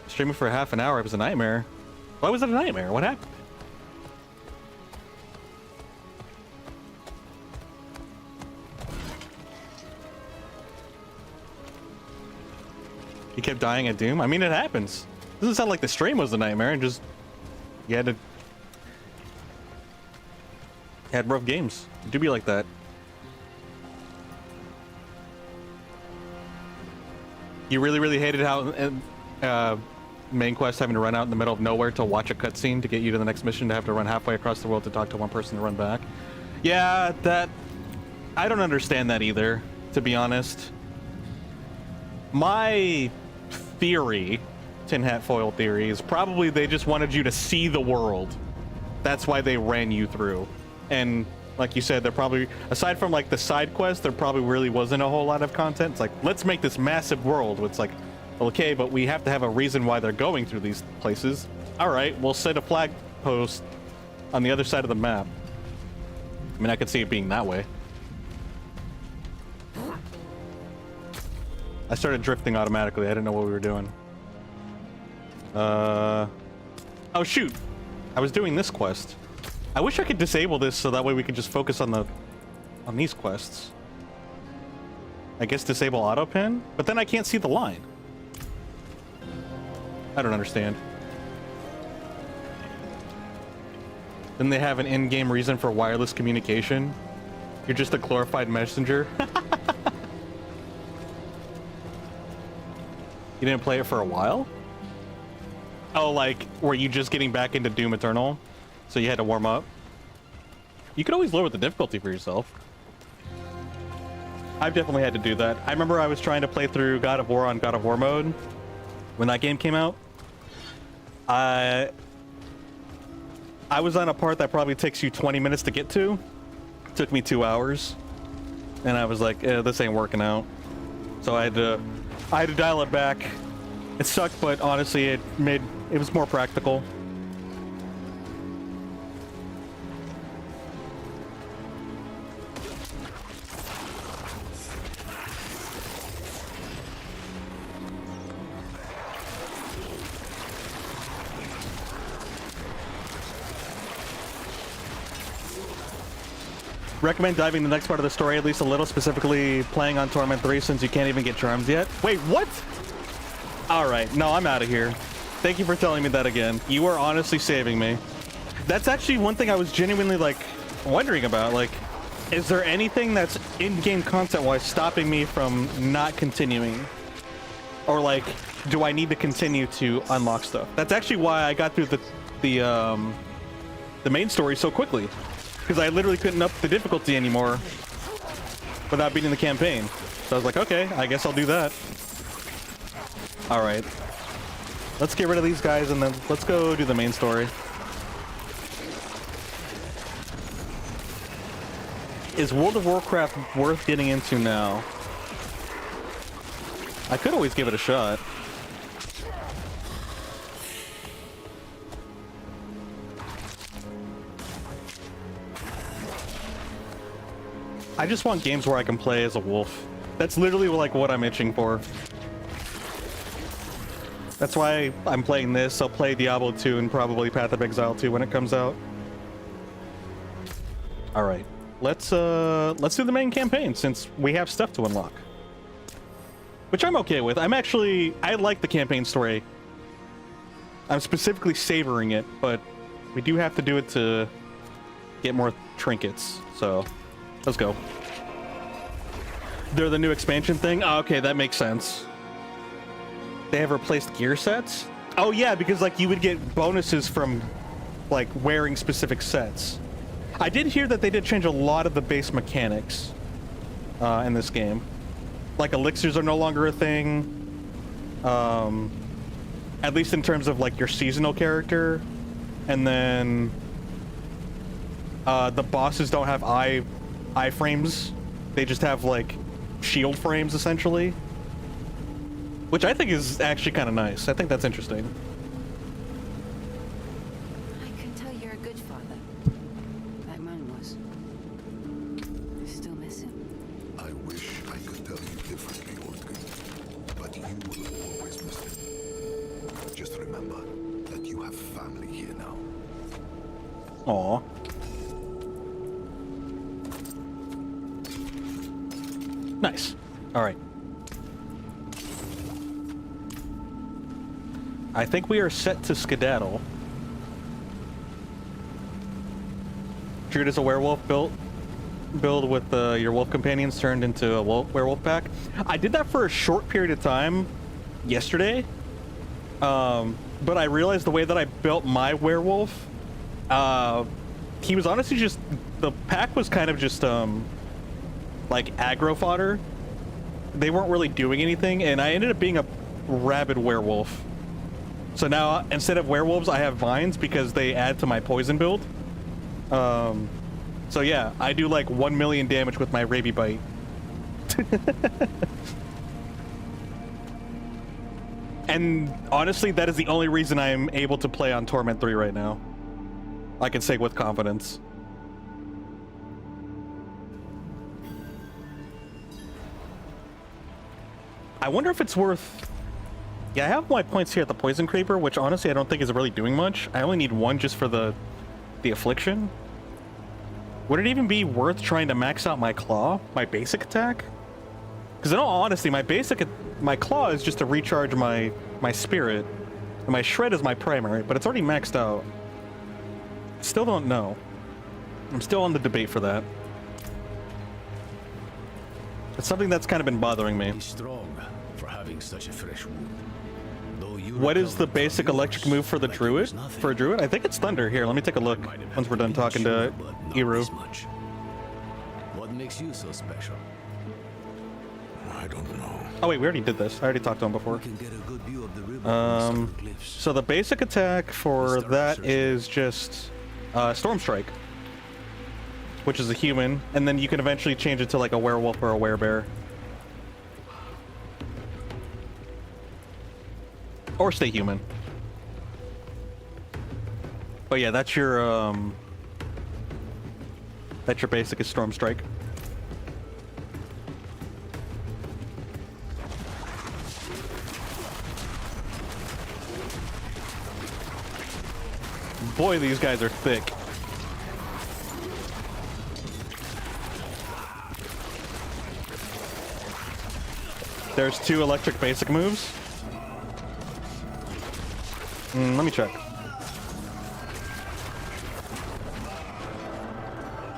Streaming for half an hour, it was a nightmare. Why was it a nightmare? What happened? You kept dying at Doom? I mean, it happens. Doesn't sound like the stream was a nightmare, and just you had rough games. It do be like that. You really hated how main quest having to run out in the middle of nowhere to watch a cutscene to get you to the next mission, to have to run halfway across the world to talk to one person to run back. Yeah, that... I don't understand that either, to be honest. My theory, tin hat foil theory, is probably they just wanted you to see the world. That's why they ran you through. And like you said, they're probably, aside from like the side quest, there probably really wasn't a whole lot of content. It's like, let's make this massive world. It's like, okay, but we have to have a reason why they're going through these places. All right, we'll set a flag post on the other side of the map. I mean, I could see it being that way. I started drifting automatically. I didn't know what we were doing. Oh shoot! I was doing this quest. I wish I could disable this so that way we could just focus on these quests. I guess disable auto pin, but then I can't see the line. I don't understand. Then they have an in-game reason for wireless communication. You're just a glorified messenger. You didn't play it for a while? Oh, like, were you just getting back into Doom Eternal? So you had to warm up? You could always lower the difficulty for yourself. I've definitely had to do that. I remember I was trying to play through God of War on God of War mode when that game came out. I was on a part that probably takes you 20 minutes to get to. It took me 2 hours. And I was like, this ain't working out. So I had to dial it back. It sucked, but honestly, it was more practical. Recommend diving the next part of the story at least a little, specifically playing on Torment 3 since you can't even get charms yet. Wait, what? Alright, no, I'm out of here. Thank you for telling me that again. You are honestly saving me. That's actually one thing I was genuinely, like, wondering about. Like, is there anything that's in-game content-wise stopping me from not continuing? Or, like, do I need to continue to unlock stuff? That's actually why I got through the main story so quickly. Because I literally couldn't up the difficulty anymore without beating the campaign. So I was like, okay, I guess I'll do that. Alright. Let's get rid of these guys and then let's go do the main story. Is World of Warcraft worth getting into now? I could always give it a shot. I just want games where I can play as a wolf. That's literally like what I'm itching for. That's why I'm playing this. I'll play Diablo 2 and probably Path of Exile 2 when it comes out. All right, let's do the main campaign since we have stuff to unlock, which I'm okay with. I like the campaign story. I'm specifically savoring it, but we do have to do it to get more trinkets. So let's go. They're the new expansion thing? Oh, okay, that makes sense. They have replaced gear sets? Oh yeah, because like you would get bonuses from like wearing specific sets. I did hear that they did change a lot of the base mechanics in this game. Like elixirs are no longer a thing. At least in terms of like your seasonal character. And then the bosses don't have iframes. They just have like shield frames essentially. Which I think is actually kind of nice. I think that's interesting. I can tell you're a good father. That man was. I still miss him. I wish I could tell you differently, Ordgren. But you will always miss him. Just remember that you have family here now. Aw. Nice. All right. I think we are set to skedaddle. Treat as a werewolf build with your wolf companions turned into a werewolf pack. I did that for a short period of time yesterday, But I realized the way that I built my werewolf, he was honestly just, the pack was kind of just, like aggro fodder. They weren't really doing anything, and I ended up being a rabid werewolf. So now, instead of werewolves, I have vines because they add to my poison build. So yeah, I do like 1 million damage with my Rabies Bite. And honestly, that is the only reason I'm able to play on Torment 3 right now. I can say with confidence. I wonder if it's worth... Yeah, I have my points here at the Poison Creeper, which honestly I don't think is really doing much. I only need one just for the Affliction. Would it even be worth trying to max out my Claw, my basic attack? Because in all honesty, my Claw is just to recharge my Spirit, and my Shred is my primary, but it's already maxed out. Still don't know. I'm still on the debate for that. It's something that's kind of been bothering me. He's strong for having such a fresh wound. What is the basic electric move for the druid? For a druid? I think it's thunder. Here, let me take a look once we're done talking to Iru. What makes you so special? I don't know. Oh wait, we already did this. I already talked to him before. So the basic attack for that is just Storm Strike, which is a human, and then you can eventually change it to like a werewolf or a werebear. Or stay human. Oh yeah, that's your basic is Storm Strike. Boy, these guys are thick. There's 2 electric basic moves. Let me check.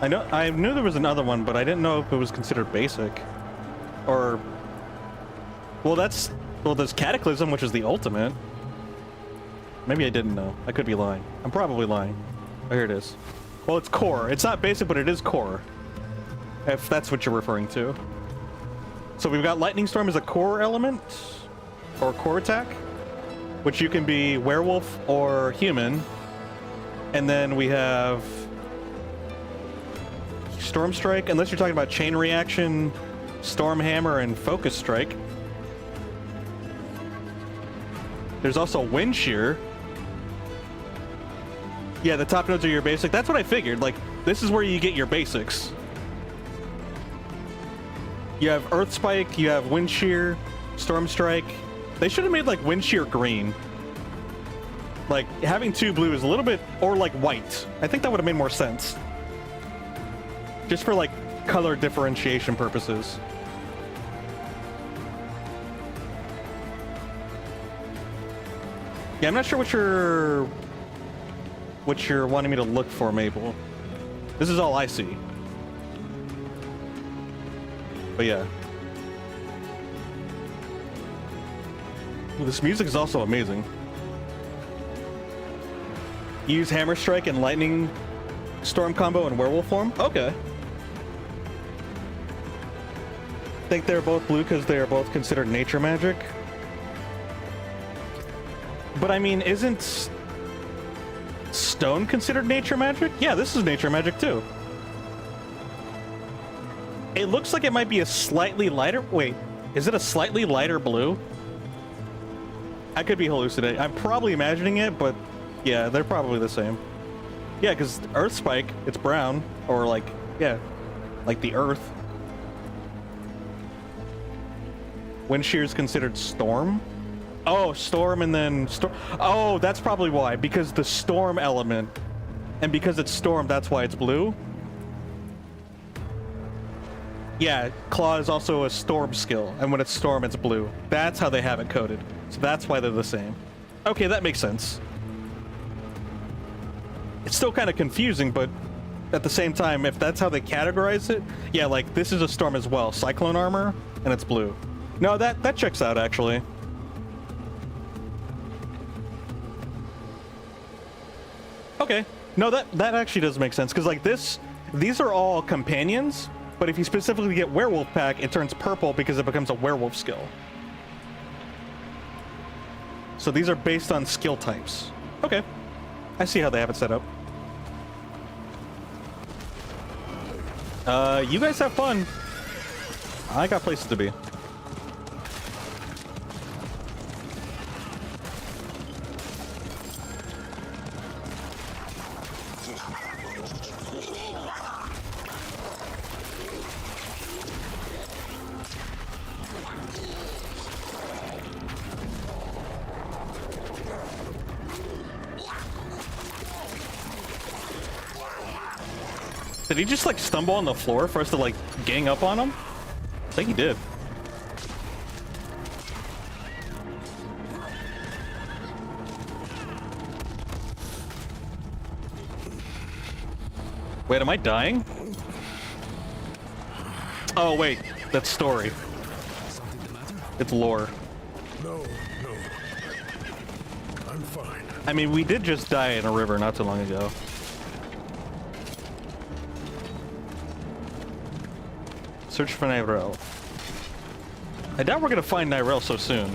I knew there was another one, but I didn't know if it was considered basic. Or... Well, there's Cataclysm, which is the ultimate. Maybe I didn't know. I could be lying. I'm probably lying. Oh, here it is. Well, it's core. It's not basic, but it is core. If that's what you're referring to. So we've got Lightning Storm as a core element, or core attack, which you can be werewolf or human. And then we have Storm Strike, unless you're talking about Chain Reaction, Storm Hammer, and Focus Strike. There's also Wind Shear. Yeah, the top nodes are your basic. That's what I figured. Like, this is where you get your basics. You have Earth Spike, you have Wind Shear, Storm Strike. They should have made, like, Wind Shear green. Like, having 2 blue is a little bit... Or, like, white. I think that would have made more sense. Just for, like, color differentiation purposes. Yeah, I'm not sure what you're wanting me to look for, Mabel. This is all I see. But yeah. Well, this music is also amazing. Use Hammer Strike and Lightning Storm combo in werewolf form? Okay. Think they're both blue because they are both considered nature magic? But I mean, isn't stone considered nature magic? Yeah, this is nature magic too. It looks like it might be a slightly lighter... Wait, is it a slightly lighter blue? I could be hallucinating. I'm probably imagining it, but yeah, they're probably the same. Yeah, because Earth Spike, it's brown, or like, yeah, like the Earth. Wind Shear is considered Storm? Oh, Storm and then... Oh, that's probably why, because the Storm element, and because it's Storm, that's why it's blue? Yeah, Claw is also a Storm skill, and when it's Storm, it's blue. That's how they have it coded. So that's why they're the same. Okay, that makes sense. It's still kind of confusing, but at the same time, if that's how they categorize it, yeah, like, this is a Storm as well. Cyclone armor, and it's blue. No, that checks out, actually. Okay. No, that actually does make sense, because like these are all companions, but if you specifically get werewolf pack, it turns purple because it becomes a werewolf skill. So these are based on skill types. Okay. I see how they have it set up. You guys have fun. I got places to be. Did he just like stumble on the floor for us to like gang up on him? I think he did. Wait, am I dying? Oh wait, that's story. Something the matter? It's lore. No, no. I'm fine. I mean, we did just die in a river not too long ago. Search for Nyrel. I doubt we're gonna find Nyrel so soon.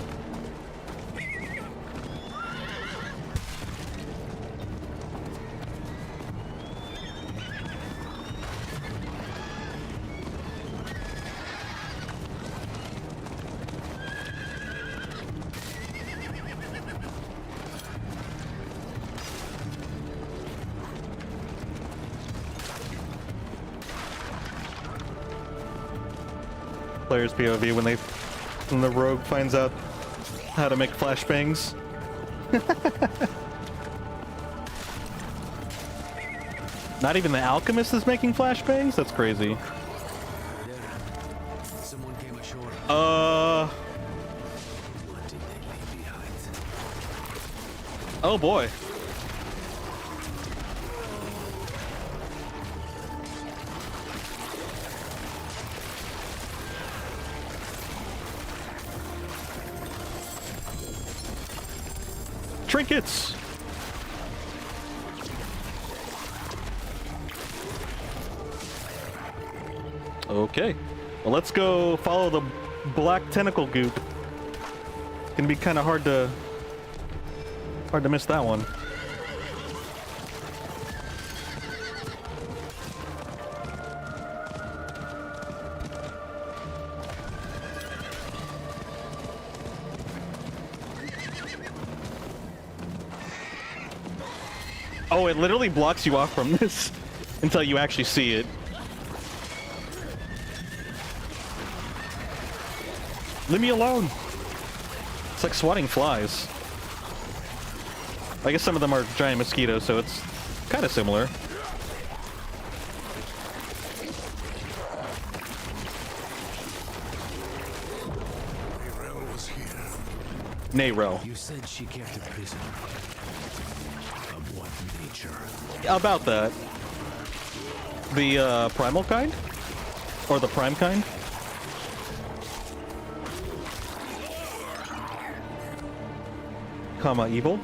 Player's POV when the rogue finds out how to make flashbangs. Not even the alchemist is making flashbangs? That's crazy. Someone came ashore. What did they leave behind? Oh boy. Trinkets! Okay. Well, let's go follow the black tentacle goop. It's gonna be kind of hard to miss that one. Oh, it literally blocks you off from this until you actually see it. Leave me alone. It's like swatting flies. I guess some of them are giant mosquitoes, so it's kind of similar. Nyrel was here. Nyrel. You said she kept a prisoner. Of what nature? About that. The primal kind? Or the prime kind? Comma evil?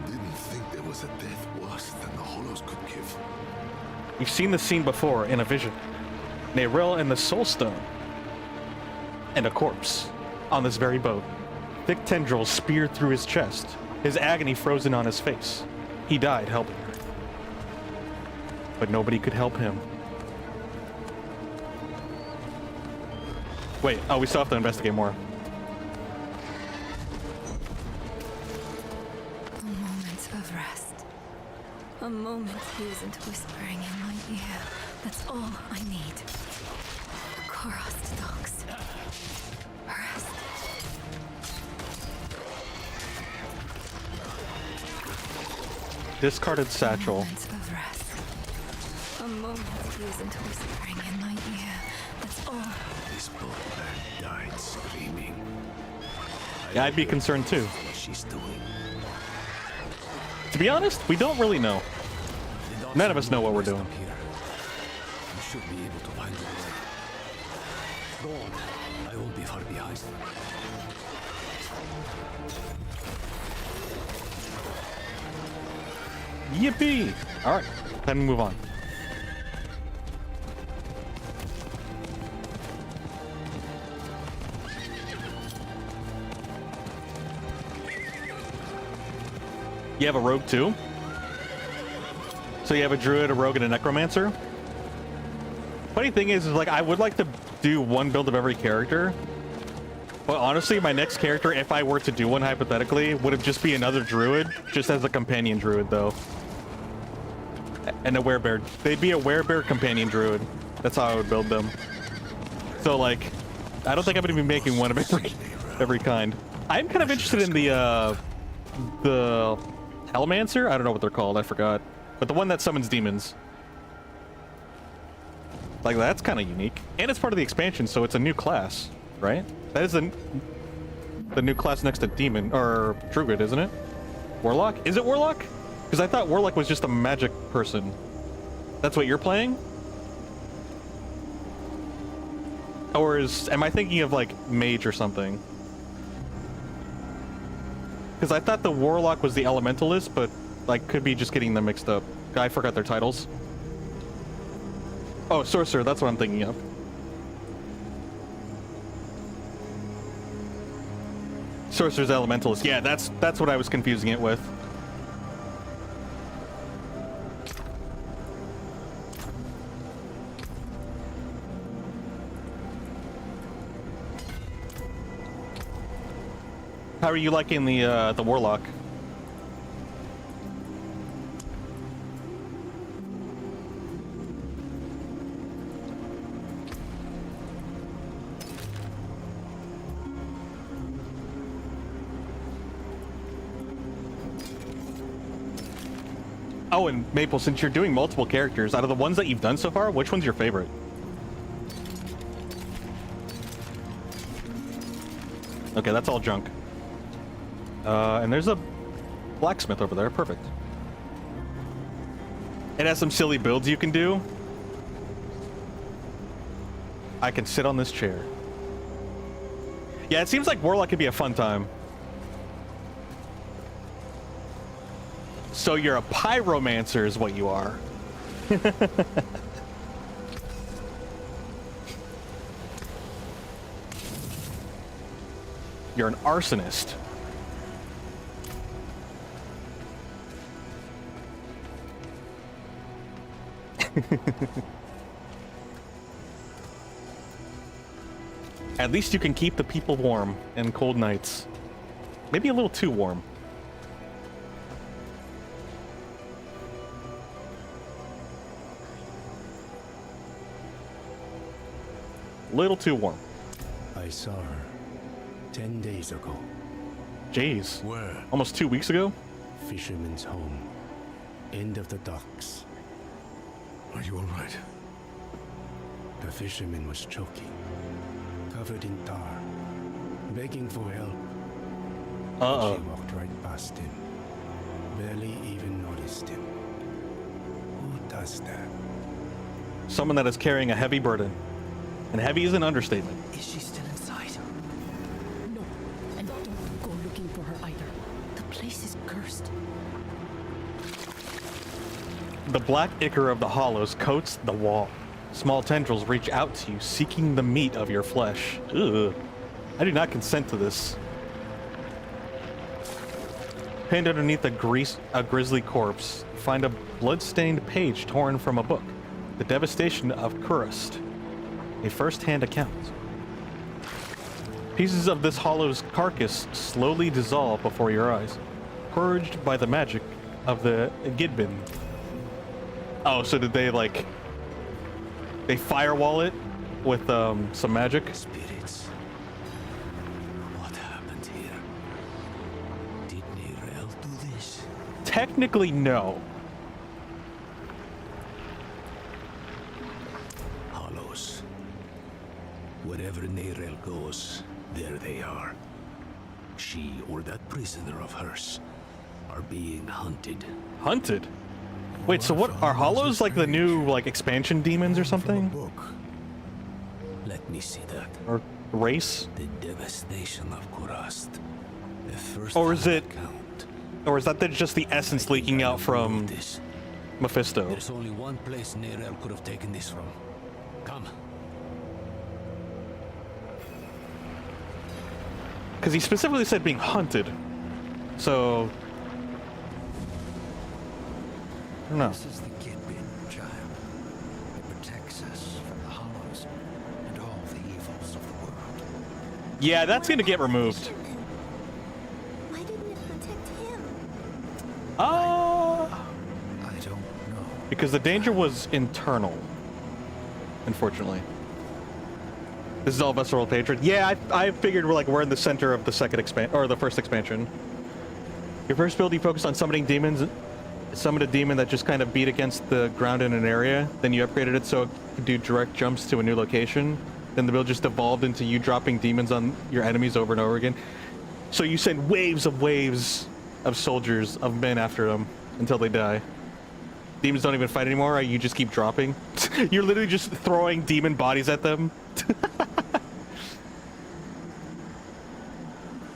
Didn't think there was a death worse than the Hollows could give. You've seen this scene before in a vision. Nyrel and the Soul Stone. And a corpse. On this very boat. Thick tendrils speared through his chest. His agony frozen on his face. He died helping her. But nobody could help him. Wait, oh, we still have to investigate more. A moment of rest. A moment he isn't whispering in my ear. That's all I need. Korost dogs. Rest. Discarded satchel. Moments of rest. A moment he isn't whispering in my ear. That's all. This poor man died screaming. Yeah, I'd be concerned too. What she's doing. To be honest, we don't really know. None of us know what we're doing. You should be able to find the way. Go on. I won't be far behind. Yippee! Alright, time to move on. You have a rogue too? So you have a druid, a rogue, and a necromancer? Funny thing is like, I would like to do one build of every character. But honestly, my next character, if I were to do one hypothetically, would have just be another druid, just as a companion druid though. And a werebear. They'd be a werebear companion druid. That's how I would build them. So like, I don't think I'm gonna be making one of every kind. I'm kind of interested in the Hellmancer? I don't know what they're called, I forgot. But the one that summons demons. Like, that's kind of unique. And it's part of the expansion, so it's a new class, right? That is the new class next to demon, or druid, isn't it? Warlock? Is it warlock? Because I thought warlock was just a magic person. That's what you're playing? Or am I thinking of like mage or something? Because I thought the warlock was the elementalist, but like could be just getting them mixed up. I forgot their titles. Oh, sorcerer, that's what I'm thinking of. Sorcerer's elementalist. Yeah, that's what I was confusing it with. How are you liking the warlock? Oh, and Maple, since you're doing multiple characters, out of the ones that you've done so far, which one's your favorite? Okay, that's all junk. And there's a blacksmith over there. Perfect. It has some silly builds you can do. I can sit on this chair. Yeah, it seems like Warlock could be a fun time. So you're a pyromancer is what you are. You're an arsonist. At least you can keep the people warm in cold nights. Maybe a little too warm. Little too warm. I saw her 10 days ago. Jeez. Where? Almost 2 weeks ago? Fisherman's home. End of the docks. Are you all right? The fisherman was choking, covered in tar, begging for help. Uh-oh. She walked right past him, barely even noticed him. Who does that? Someone that is carrying a heavy burden. And heavy is an understatement. Is she still inside? No, and don't go looking for her either. The place is cursed. The black ichor of the hollows coats the wall. Small tendrils reach out to you, seeking the meat of your flesh. Ugh. I do not consent to this. Pinned underneath a grisly corpse, find a blood-stained page torn from a book. The devastation of Kurust. A first-hand account. Pieces of this hollow's carcass slowly dissolve before your eyes, purged by the magic of the Gidbin. Oh, so did they, like... They firewall it with, some magic? Spirits. What happened here? Did Neyrelle do this? Technically, no. Hollows. Wherever Neyrelle goes, there they are. She or that prisoner of hers are being hunted. Hunted? Wait, so what are hollows like the new like expansion demons or something? Let me see that. Or race? The devastation of Kurast. The first Or is it... account. Or is that just the essence leaking out from Mephisto? There's only one place Nerel could have taken this from. Come. Because he specifically said being hunted. So... I don't know. This is the Kidbin, child. It protects us from the Hollows and all the evils of the world. Yeah, that's gonna get removed. Why didn't it protect him? I don't know. Because the danger was internal. Unfortunately. This is all visceral hatred. Yeah, I figured we're in the center of the second expansion, or the first expansion. Your first build, you focused on summoning demons. Summoned a demon that just kind of beat against the ground in an area. Then you upgraded it so it could do direct jumps to a new location. Then the build just evolved into you dropping demons on your enemies over and over again. So you send waves of soldiers, of men after them until they die. Demons don't even fight anymore, you just keep dropping. You're literally just throwing demon bodies at them.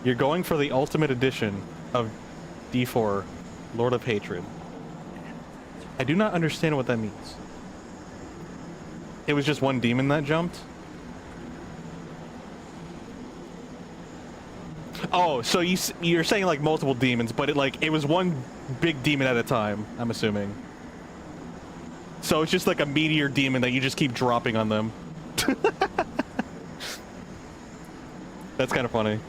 You're going for the ultimate edition of D4, Lord of Hatred. I do not understand what that means. It was just one demon that jumped? Oh, so you're saying like multiple demons, but it was one big demon at a time, I'm assuming. So it's just like a meteor demon that you just keep dropping on them. That's kind of funny.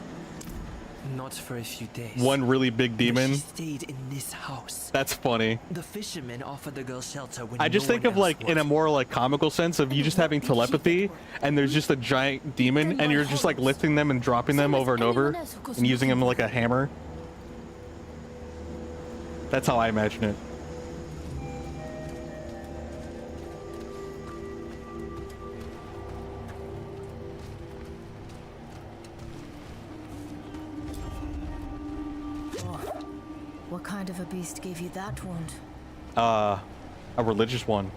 Not for a few days. One really big demon. She stayed in this house. That's funny. The fishermen offered the girl shelter when I just think of like in a more like comical sense of you just having telepathy and there's just a giant demon and you're just like lifting them and dropping them over and over and using them like a hammer. That's how I imagine it. What kind of a beast gave you that wound? A religious one.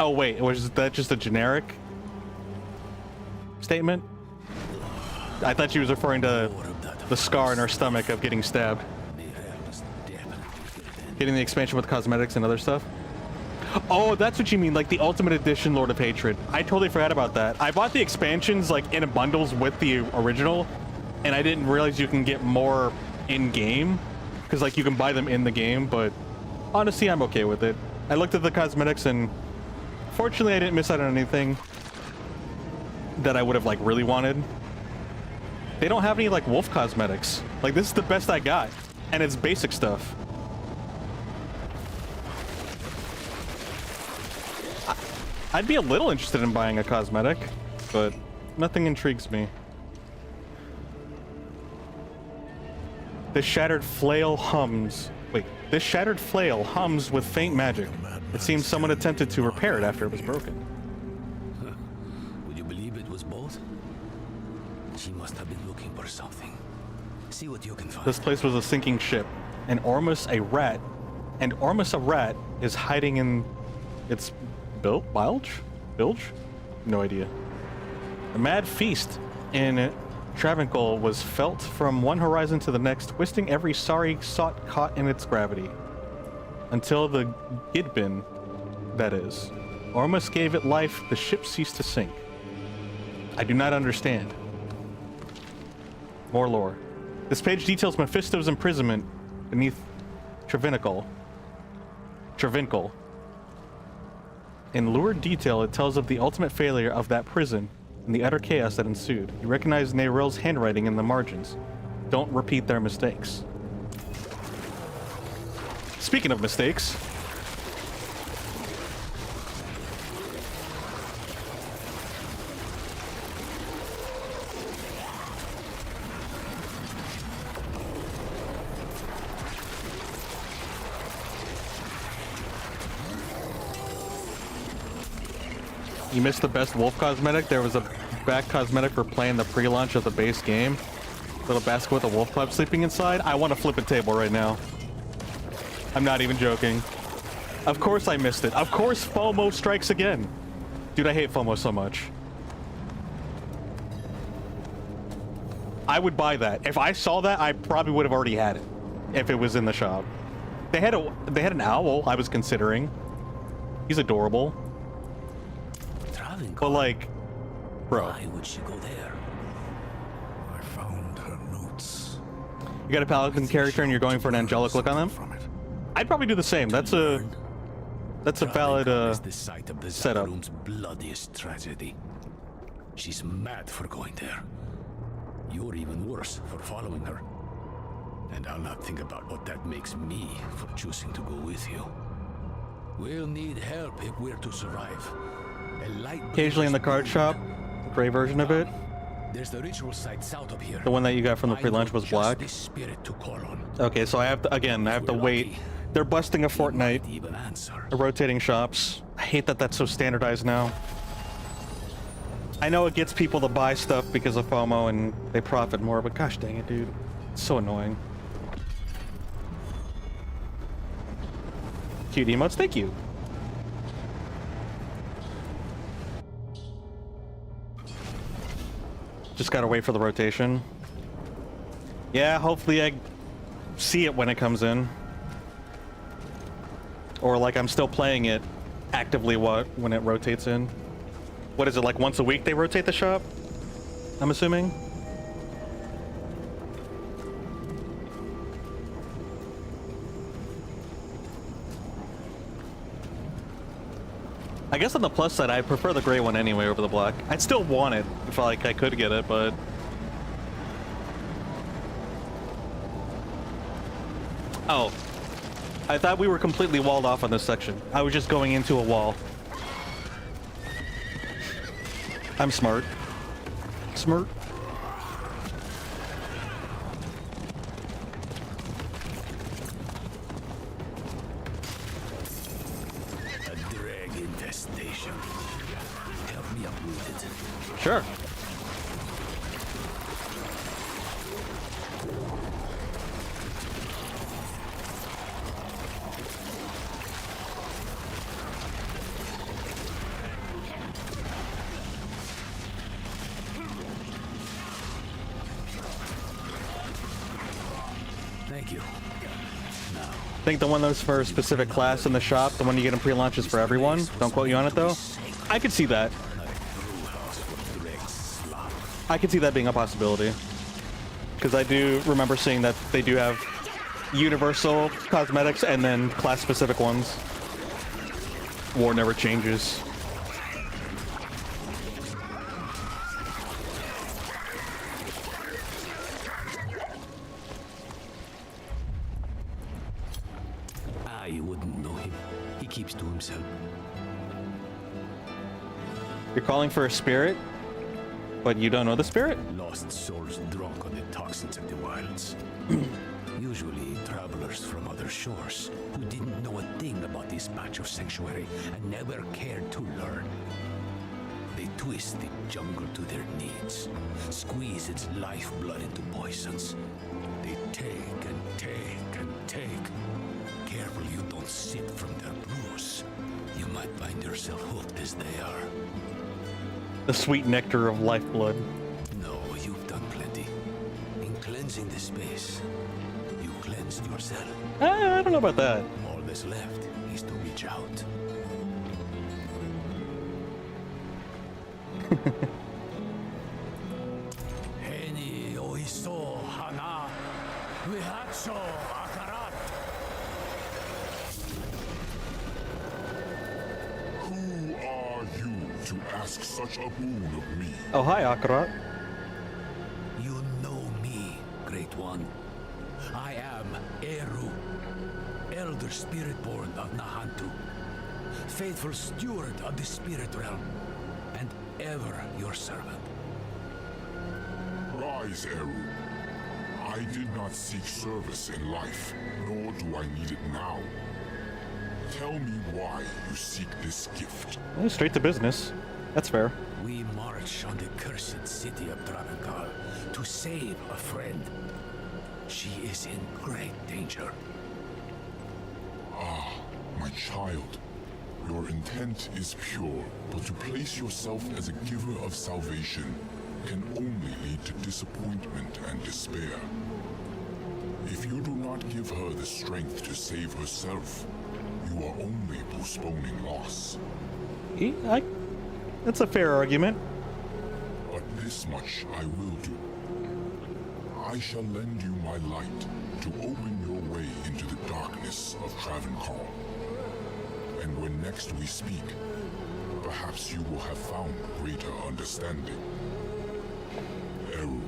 Oh wait, was that just a generic statement? I thought she was referring to the scar in her stomach of getting stabbed. Getting the expansion with cosmetics and other stuff. Oh, that's what you mean, like the Ultimate Edition Lord of Hatred. I totally forgot about that. I bought the expansions like in bundles with the original, and I didn't realize you can get more in-game, because like you can buy them in the game, but honestly, I'm okay with it. I looked at the cosmetics and fortunately I didn't miss out on anything that I would have like really wanted. They don't have any like wolf cosmetics. Like this is the best I got, and it's basic stuff. I'd be a little interested in buying a cosmetic, but nothing intrigues me. This shattered flail hums. Wait, this shattered flail hums with faint magic. It seems someone attempted to repair it after it was broken. Would you believe it was both? She must have been looking for something. See what you can find. This place was a sinking ship, and Ormus a rat, is hiding in its bilge? No idea. A mad feast in Travancore was felt from one horizon to the next, twisting every sorry sought caught in its gravity. Until the Gidbin, that is. Ormus gave it life, the ship ceased to sink. I do not understand. More lore. This page details Mephisto's imprisonment beneath Travincle. In lurid detail, it tells of the ultimate failure of that prison and the utter chaos that ensued. You recognize Neril's handwriting in the margins. Don't repeat their mistakes. Speaking of mistakes... You missed the best wolf cosmetic. There was a back cosmetic for playing the pre-launch of the base game. Little basket with a wolf club sleeping inside. I want to flip a table right now. I'm not even joking. Of course I missed it. Of course FOMO strikes again. Dude, I hate FOMO so much. I would buy that. If I saw that, I probably would have already had it if it was in the shop. They had an owl I was considering. He's adorable. But like, bro. Why would she go there? I found her notes. You got a paladin character and you're going for an angelic look on them? I'd probably do the same. That's a valid The site of the setup. Zaroom's bloodiest tragedy. She's mad for going there. You're even worse for following her. And I'll not think about what that makes me for choosing to go with you. We'll need help if we're to survive. A light Occasionally in the card shop, gray version of it. There's the ritual site south of here. The one that you got from the pre-lunch was black. This spirit to call on. Okay, so I have to, again, I have to wait. They're busting a fortnight. Rotating shops. I hate that that's so standardized now. I know it gets people to buy stuff because of FOMO and they profit more, but gosh dang it, dude. It's so annoying. Cute emotes, thank you. Just gotta wait for the rotation. Yeah, hopefully I see it when it comes in. Or like I'm still playing it actively when it rotates in. What is it, like once a week they rotate the shop? I'm assuming? I guess on the plus side, I prefer the gray one anyway over the black. I'd still want it if like I could get it, but... Oh. I thought we were completely walled off on this section. I was just going into a wall. I'm smart. Smart. A drag infestation. Help me uproot it. Sure. Thank you. I think the one that's for a specific class in the shop, the one you get in pre-launch is for everyone. Don't quote you on it though. I could see that. I could see that being a possibility. Because I do remember seeing that they do have universal cosmetics and then class-specific ones. War never changes. I wouldn't know him. He keeps to himself. You're calling for a spirit, but you don't know the spirit? Lost souls drunk on the toxins of the wilds. Usually travelers from other shores who didn't know a thing about this patch of sanctuary and never cared to learn. They twist the jungle to their needs, squeeze its lifeblood into poisons. They take and take and take. Careful you don't sip from their brews. You might find yourself hooked as they are. The sweet nectar of lifeblood. No, you've done plenty. In cleansing the space, you cleansed yourself. I don't know about that. All that's left is to reach out. Heni oiso hana vihacho akarat. Who are you to ask such a boon of me? Oh, hi, Akarat. You know me, Great One. I am Eru, Elder Spirit-born of Nahantu, faithful steward of the Spirit Realm, and ever your servant. Rise, Eru. I did not seek service in life, nor do I need it now. Tell me why you seek this gift. Well, straight to business. That's fair. We march on the cursed city of Travenkal to save a friend. She is in great danger. Ah, my child. Your intent is pure, but to place yourself as a giver of salvation can only lead to disappointment and despair. If you do not give her the strength to save herself, you are only postponing loss. That's a fair argument. But this much I will do. I shall lend you my light to open your way into the darkness of Travancore. And when next we speak, perhaps you will have found greater understanding. Eru,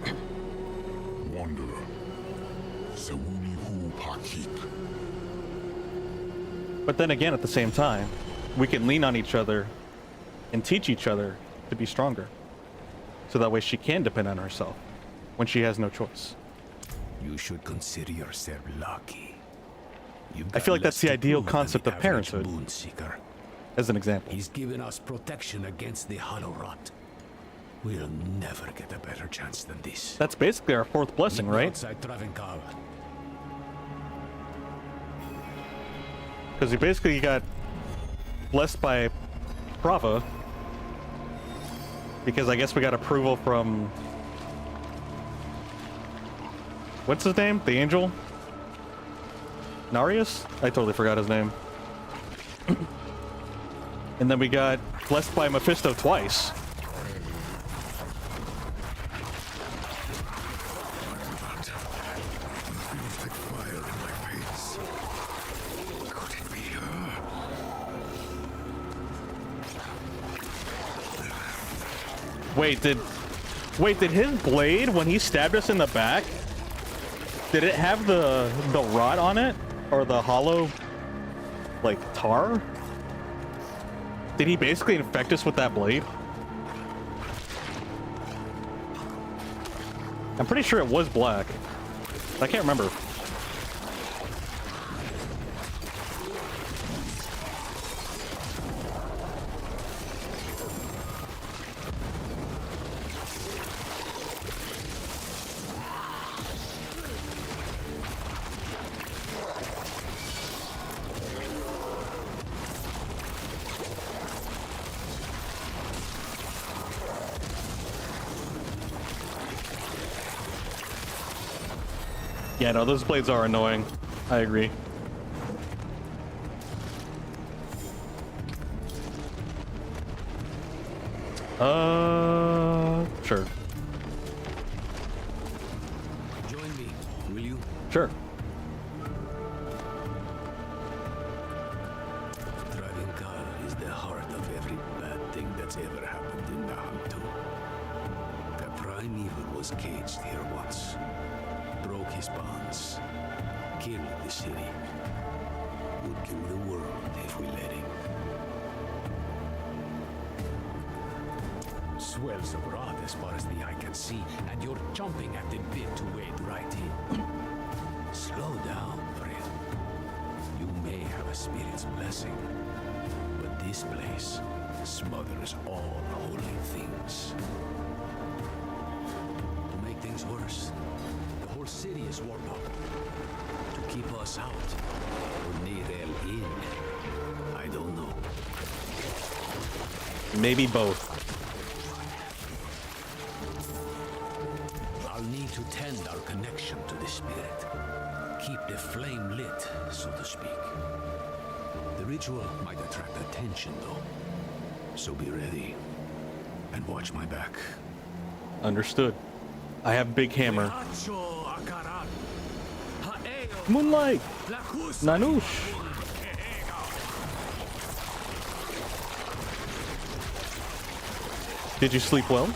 Wanderer, Sewuni Hu Pakik. But then again, at the same time, we can lean on each other and teach each other to be stronger. So that way she can depend on herself when she has no choice. You should consider yourself lucky. I feel like that's the ideal concept of parenthood. Moonseeker. As an example. He's given us protection against the Hollow Rot. We'll never get a better chance than this. That's basically our fourth blessing, right? Outside Travancore. Because he basically got blessed by Prava. Because I guess we got approval from... What's his name? The angel? Narius? I totally forgot his name. And then we got blessed by Mephisto twice. Wait, did his blade, when he stabbed us in the back, did it have the rot on it? Or the hollow, like, tar? Did he basically infect us with that blade? I'm pretty sure it was black. I can't remember. Yeah, no, those blades are annoying. I agree. Sure. Join me, will you? Sure. Travancore is the heart of every bad thing that's ever happened in the Hantu. The primeval was caged here once. Broke his bonds, killed the city, would kill the world if we let him. Swells of rot as far as the eye can see, and you're chomping at the bit to wade right in. Slow down, friend. You may have a spirit's blessing, but this place smothers all holy things. To make things worse, the whole city is warped up. To keep us out, or Nirel in, I don't know. Maybe both. I'll need to tend our connection to the spirit. Keep the flame lit, so to speak. The ritual might attract attention, though. So be ready. And watch my back. Understood. I have big hammer. Moonlight! Nanush! Did you sleep well?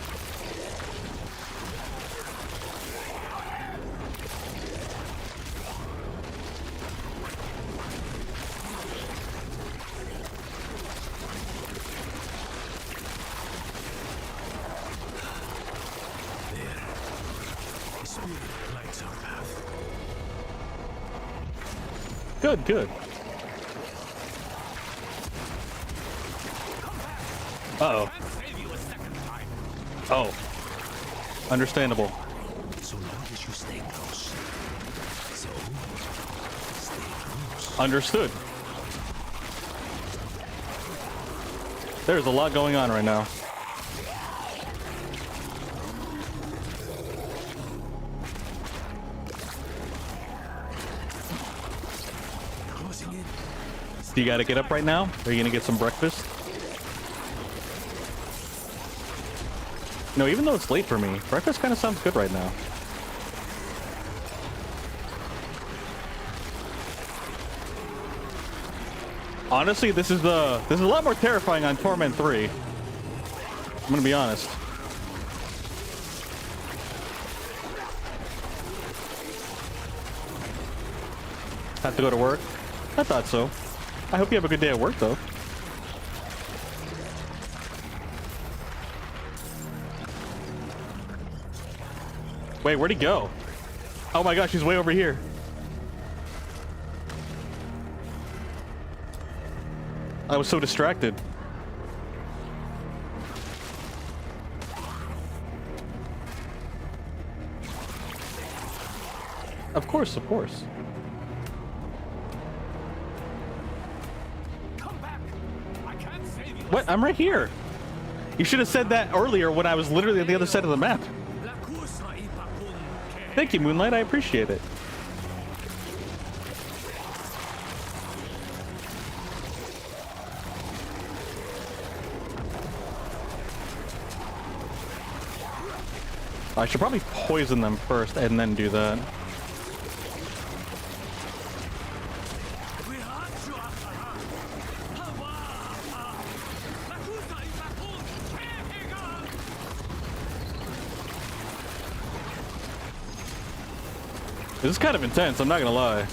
Good, good. Uh-oh. Oh. Understandable. So long as you stay close. So, stay close. Understood. There's a lot going on right now. Do you gotta get up right now? Are you gonna get some breakfast? No, even though it's late for me, breakfast kind of sounds good right now. Honestly, this is a lot more terrifying on Torment 3. I'm gonna be honest. Have to go to work? I thought so. I hope you have a good day at work, though. Wait, where'd he go? Oh my gosh, he's way over here. I was so distracted. Of course, of course. What? I'm right here. You should have said that earlier when I was literally on the other side of the map. Thank you, Moonlight. I appreciate it. I should probably poison them first and then do that. This is kind of intense, I'm not gonna lie.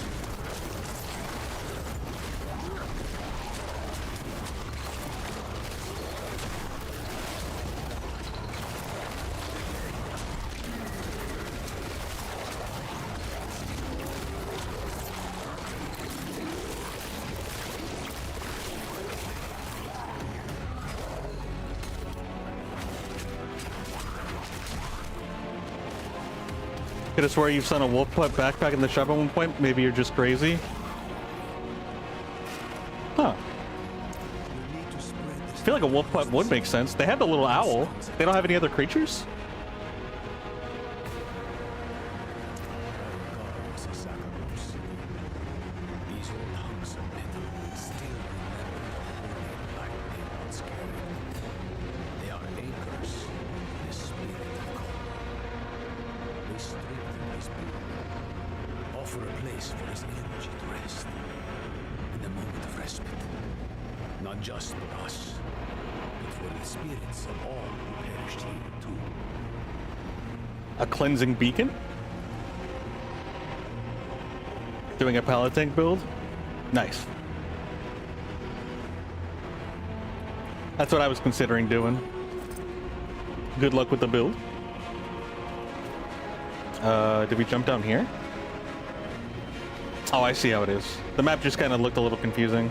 Could have swear you sent a wolf pup backpack in the shop at one point. Maybe you're just crazy. Huh. I feel like a wolf pup would make sense. They have the little owl. They don't have any other creatures? Offer a place for his energy to rest in the moment of respite, not just for us, but for the spirits of all who perished here too. A cleansing beacon? Doing a paladin build? Nice. That's what I was considering doing. Good luck with the build. Did we jump down here? Oh, I see how it is. The map just kind of looked a little confusing.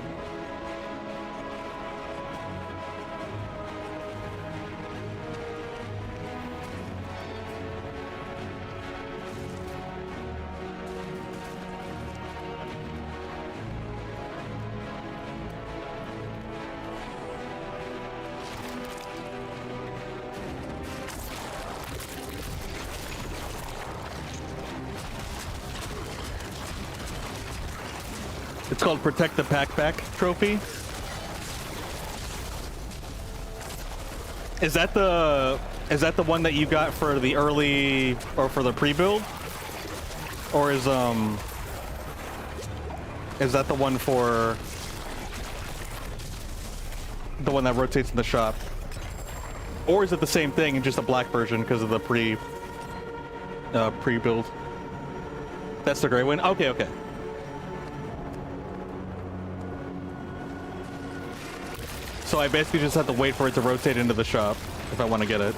It's called Protect the Packback trophy. Is that the one that you got for the early or for the pre-build? Or is that the one for the one that rotates in the shop? Or is it the same thing and just a black version because of the pre-build? That's the gray one? Okay, okay. So I basically just have to wait for it to rotate into the shop if I want to get it.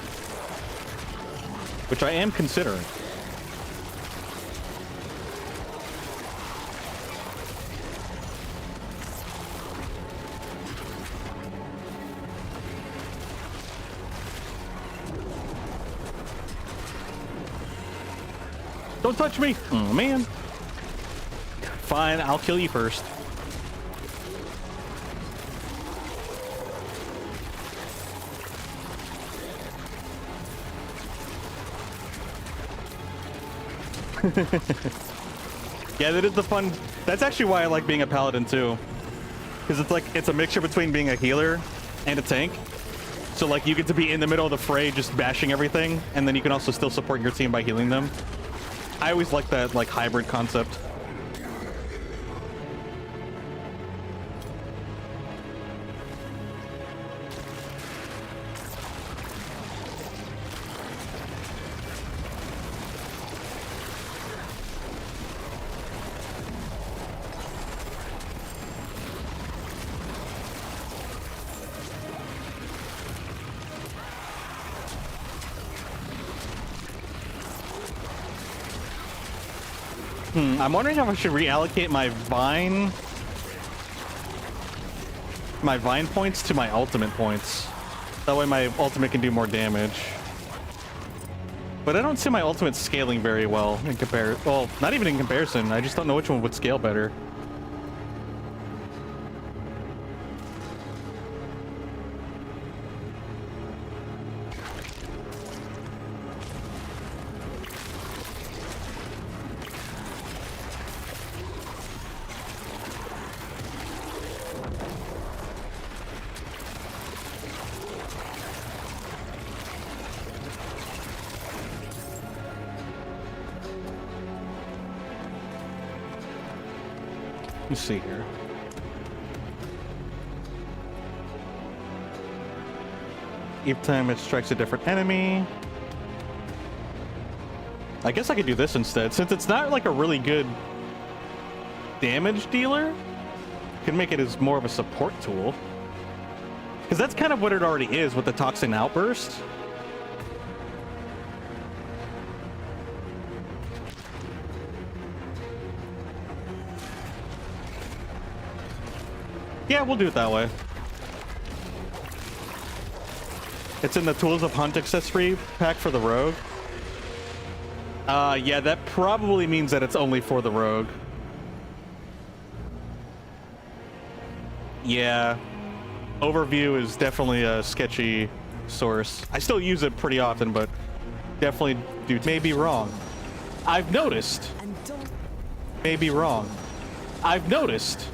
Which I am considering. Don't touch me! Oh, man. Fine, I'll kill you first. Yeah, that is the fun. That's actually why I like being a paladin too, because it's like it's a mixture between being a healer and a tank. So like you get to be in the middle of the fray just bashing everything, and then you can also still support your team by healing them. I always like that like hybrid concept. I'm wondering if I should reallocate my vine points to my ultimate points. That way my ultimate can do more damage. But I don't see my ultimate scaling very well in comparison. Well, not even in comparison. I just don't know which one would scale better. Let's see here. Each time it strikes a different enemy. I guess I could do this instead. Since it's not like a really good damage dealer, I can make it as more of a support tool. Because that's kind of what it already is with the Toxin Outburst. Yeah, we'll do it that way. It's in the Tools of Hunt accessory pack for the Rogue. Yeah, that probably means that it's only for the Rogue. Yeah. Overview is definitely a sketchy source. I still use it pretty often, but definitely may be wrong. I've noticed. May be wrong. I've noticed.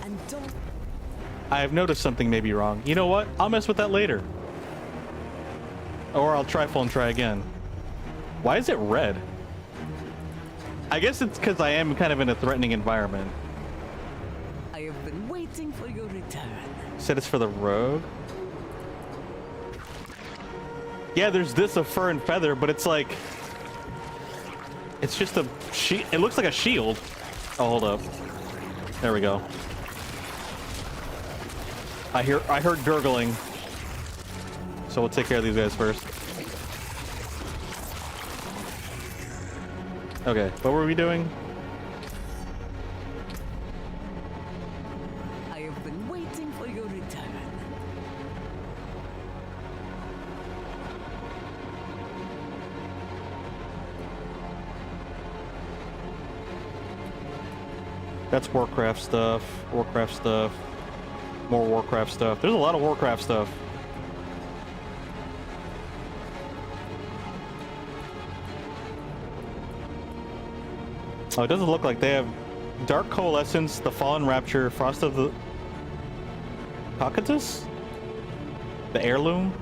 I have noticed something may be wrong. You know what? I'll mess with that later. Or I'll trifle and try again. Why is it red? I guess it's because I am kind of in a threatening environment. I have been waiting for your return. Said it's for the Rogue. Yeah, there's this of Fur and Feather, but it's like... It's just a... It looks like a shield. Oh, hold up. There we go. I heard gurgling. So we'll take care of these guys first. Okay, what were we doing? I have been waiting for your return. That's Warcraft stuff. Warcraft stuff. More Warcraft stuff. There's a lot of Warcraft stuff. Oh, it doesn't look like they have Dark Coalescence, the Fallen Rapture, Frost of the Cocytus? The Heirloom?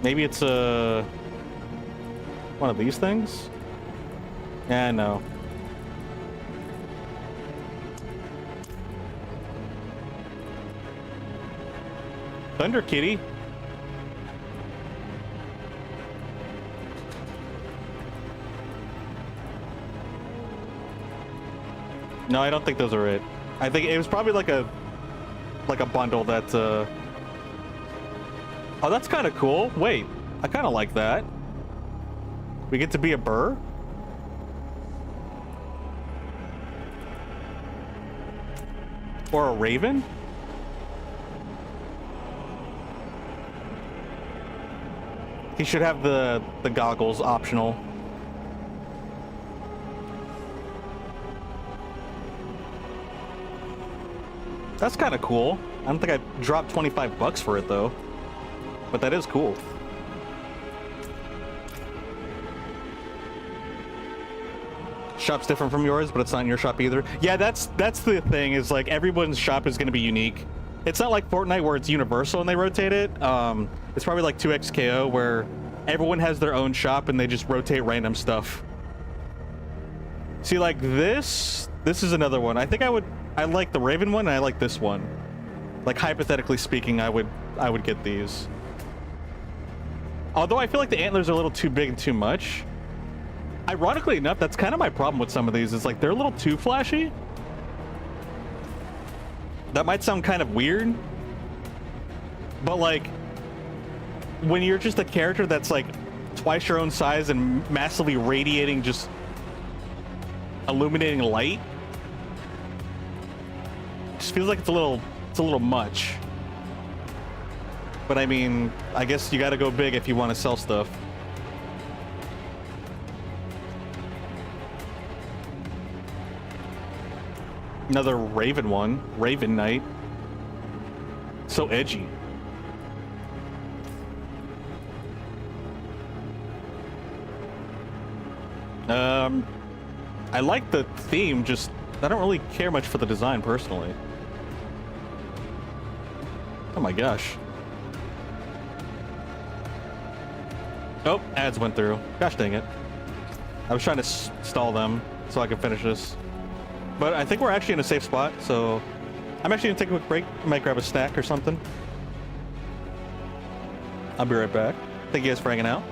Maybe it's one of these things? Yeah, no. Thunder Kitty. No, I don't think those are it. I think it was probably like a bundle that oh, that's kind of cool. Wait, I kind of like that. We get to be a burr? Or a raven? He should have the goggles optional. That's kind of cool. I don't think I dropped 25 bucks for it though. But that is cool. shop's different from yours, but it's not in your shop either. Yeah, that's the thing, is like everyone's shop is going to be unique. It's not like Fortnite where it's universal and they rotate it. It's probably like 2XKO where everyone has their own shop and they just rotate random stuff. See, like this is another one. I think I like the Raven one and I like this one. Like hypothetically speaking, I would get these. Although I feel like the antlers are a little too big and too much. Ironically enough, that's kind of my problem with some of these, is like they're a little too flashy. That might sound kind of weird, but like when you're just a character that's like twice your own size and massively radiating just illuminating light, it just feels like it's a little much. But I mean, I guess you gotta go big if you want to sell stuff. Another Raven one. Raven Knight. So edgy. I like the theme, just I don't really care much for the design personally. Oh my gosh. Oh, ads went through. Gosh dang it. I was trying to stall them so I could finish this. But I think we're actually in a safe spot, so I'm actually gonna take a quick break. I might grab a snack or something. I'll be right back. Thank you guys for hanging out.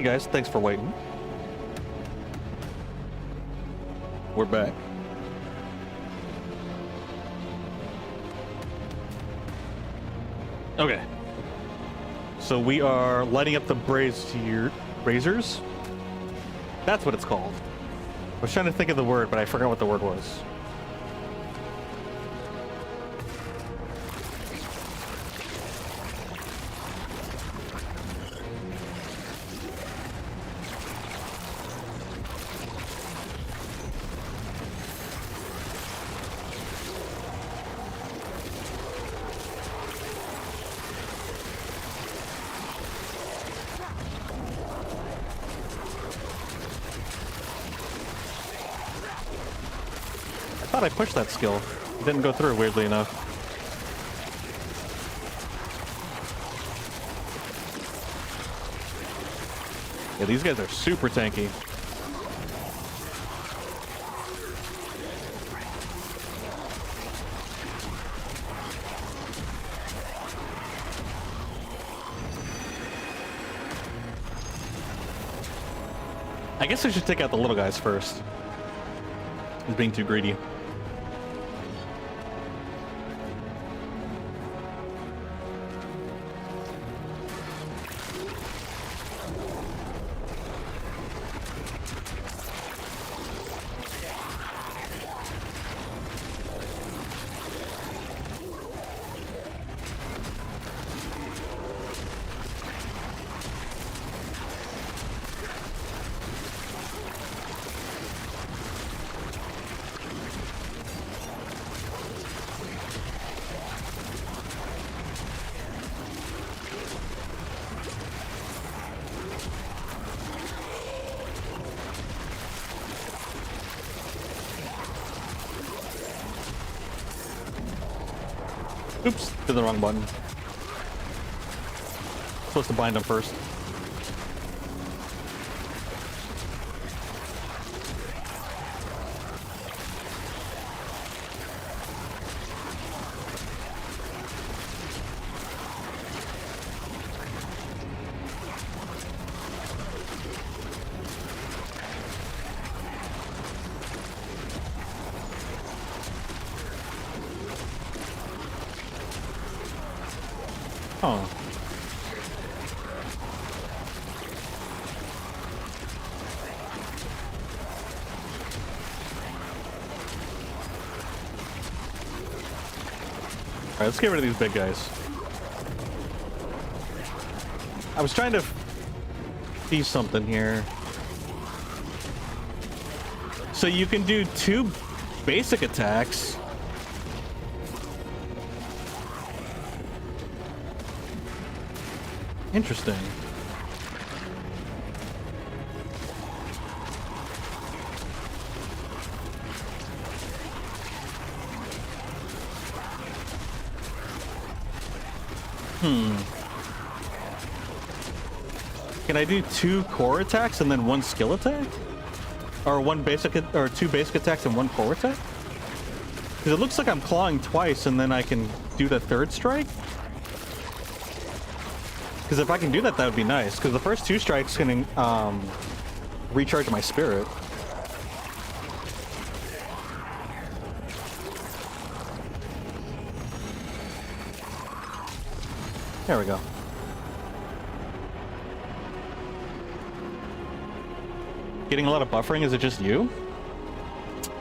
Hey guys, thanks for waiting. We're back. Okay. So we are lighting up the braziers. That's what it's called. I was trying to think of the word, but I forgot what the word was. I thought I pushed that skill. It didn't go through, weirdly enough. Yeah, these guys are super tanky. I guess I should take out the little guys first. I'm being too greedy. Oops, did the wrong button. Supposed to bind them first. Oh. Alright, let's get rid of these big guys. I was trying to see something here. So you can do 2 basic attacks. Interesting. Can I do 2 core attacks and then 1 skill attack? Or 2 basic attacks and 1 core attack? Because it looks like I'm clawing twice and then I can do the 3rd strike. Because if I can do that, that would be nice. Because the first 2 strikes can recharge my spirit. There we go. Getting a lot of buffering, is it just you?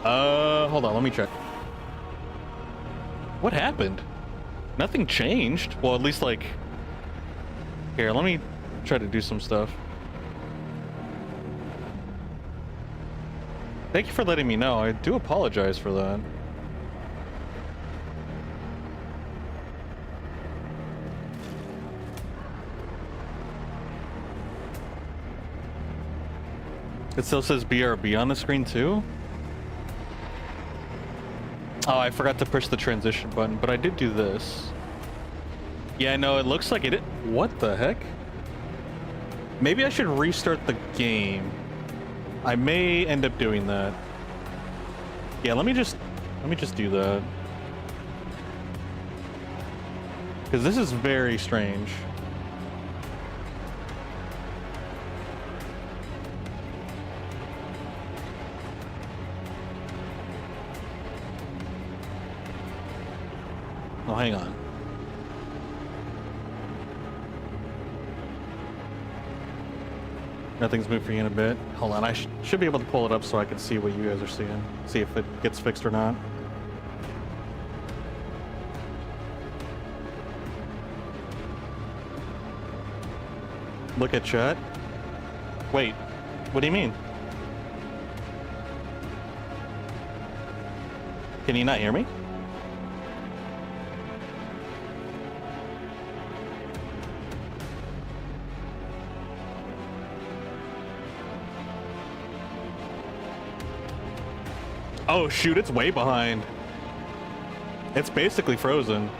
Hold on, let me check. What happened? Nothing changed. Well, at least like... Here, let me try to do some stuff. Thank you for letting me know. I do apologize for that. It still says BRB on the screen too? Oh, I forgot to push the transition button, but I did do this. Yeah, no, it looks like it. What the heck? Maybe I should restart the game. I may end up doing that. Yeah, let me just do that. Because this is very strange. Oh, hang on. Nothing's moved for you in a bit. Hold on, I should be able to pull it up so I can see what you guys are seeing. See if it gets fixed or not. Look at chat. Wait, what do you mean? Can you not hear me? Oh shoot, it's way behind. It's basically frozen.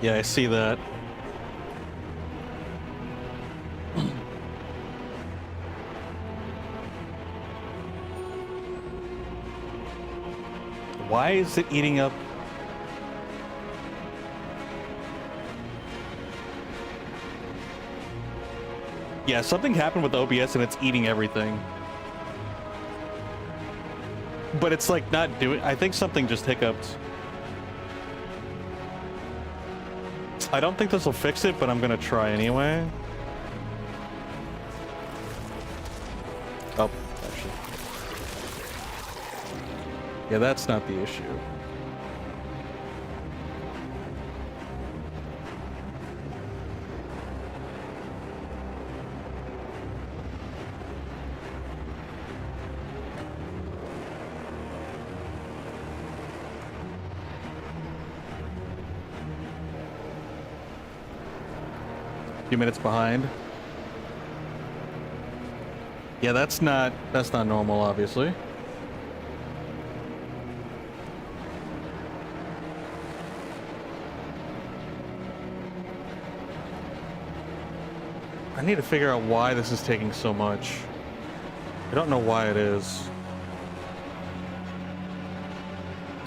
Yeah, I see that. Why is it eating up? Yeah, something happened with OBS and it's eating everything. But it's like not doing, I think something just hiccuped. I don't think this will fix it, but I'm gonna try anyway. Oh, actually. Yeah, that's not the issue. Few minutes behind. Yeah, that's not normal, obviously. I need to figure out why this is taking so much. I don't know why it is.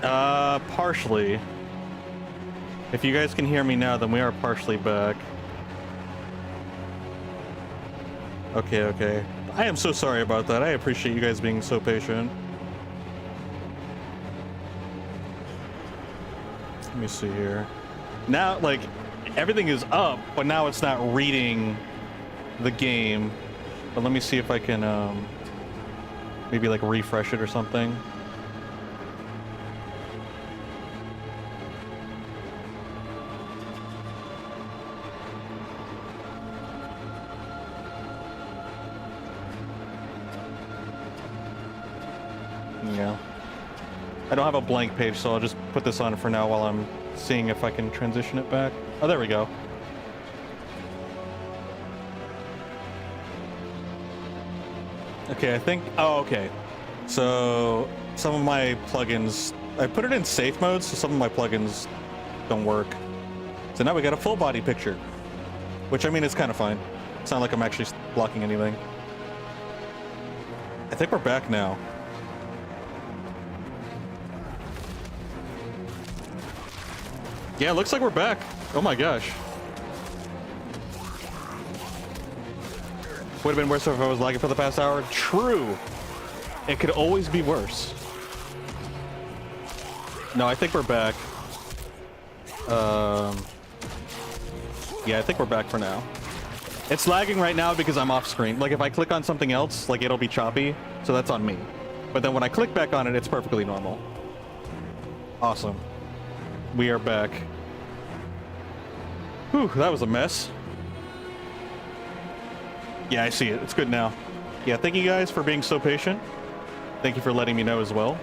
Partially. If you guys can hear me now, then we are partially back. Okay, okay. I am so sorry about that. I appreciate you guys being so patient. Let me see here. Now, like, everything is up, but now it's not reading the game. But let me see if I can, maybe, like, refresh it or something. Yeah. I don't have a blank page, so I'll just put this on for now while I'm seeing if I can transition it back. Oh, there we go. Okay, I think... Oh, okay. So, some of my plugins... I put it in safe mode, so some of my plugins don't work. So now we got a full body picture. Which, I mean, it's kind of fine. It's not like I'm actually blocking anything. I think we're back now. Yeah, it looks like we're back. Oh my gosh. Would have been worse if I was lagging for the past hour. True. It could always be worse. No, I think we're back. Yeah, I think we're back for now. It's lagging right now because I'm off screen. Like if I click on something else, like it'll be choppy. So that's on me. But then when I click back on it, it's perfectly normal. Awesome. We are back. Whew, that was a mess. Yeah, I see it. It's good now. Yeah, thank you guys for being so patient. Thank you for letting me know as well.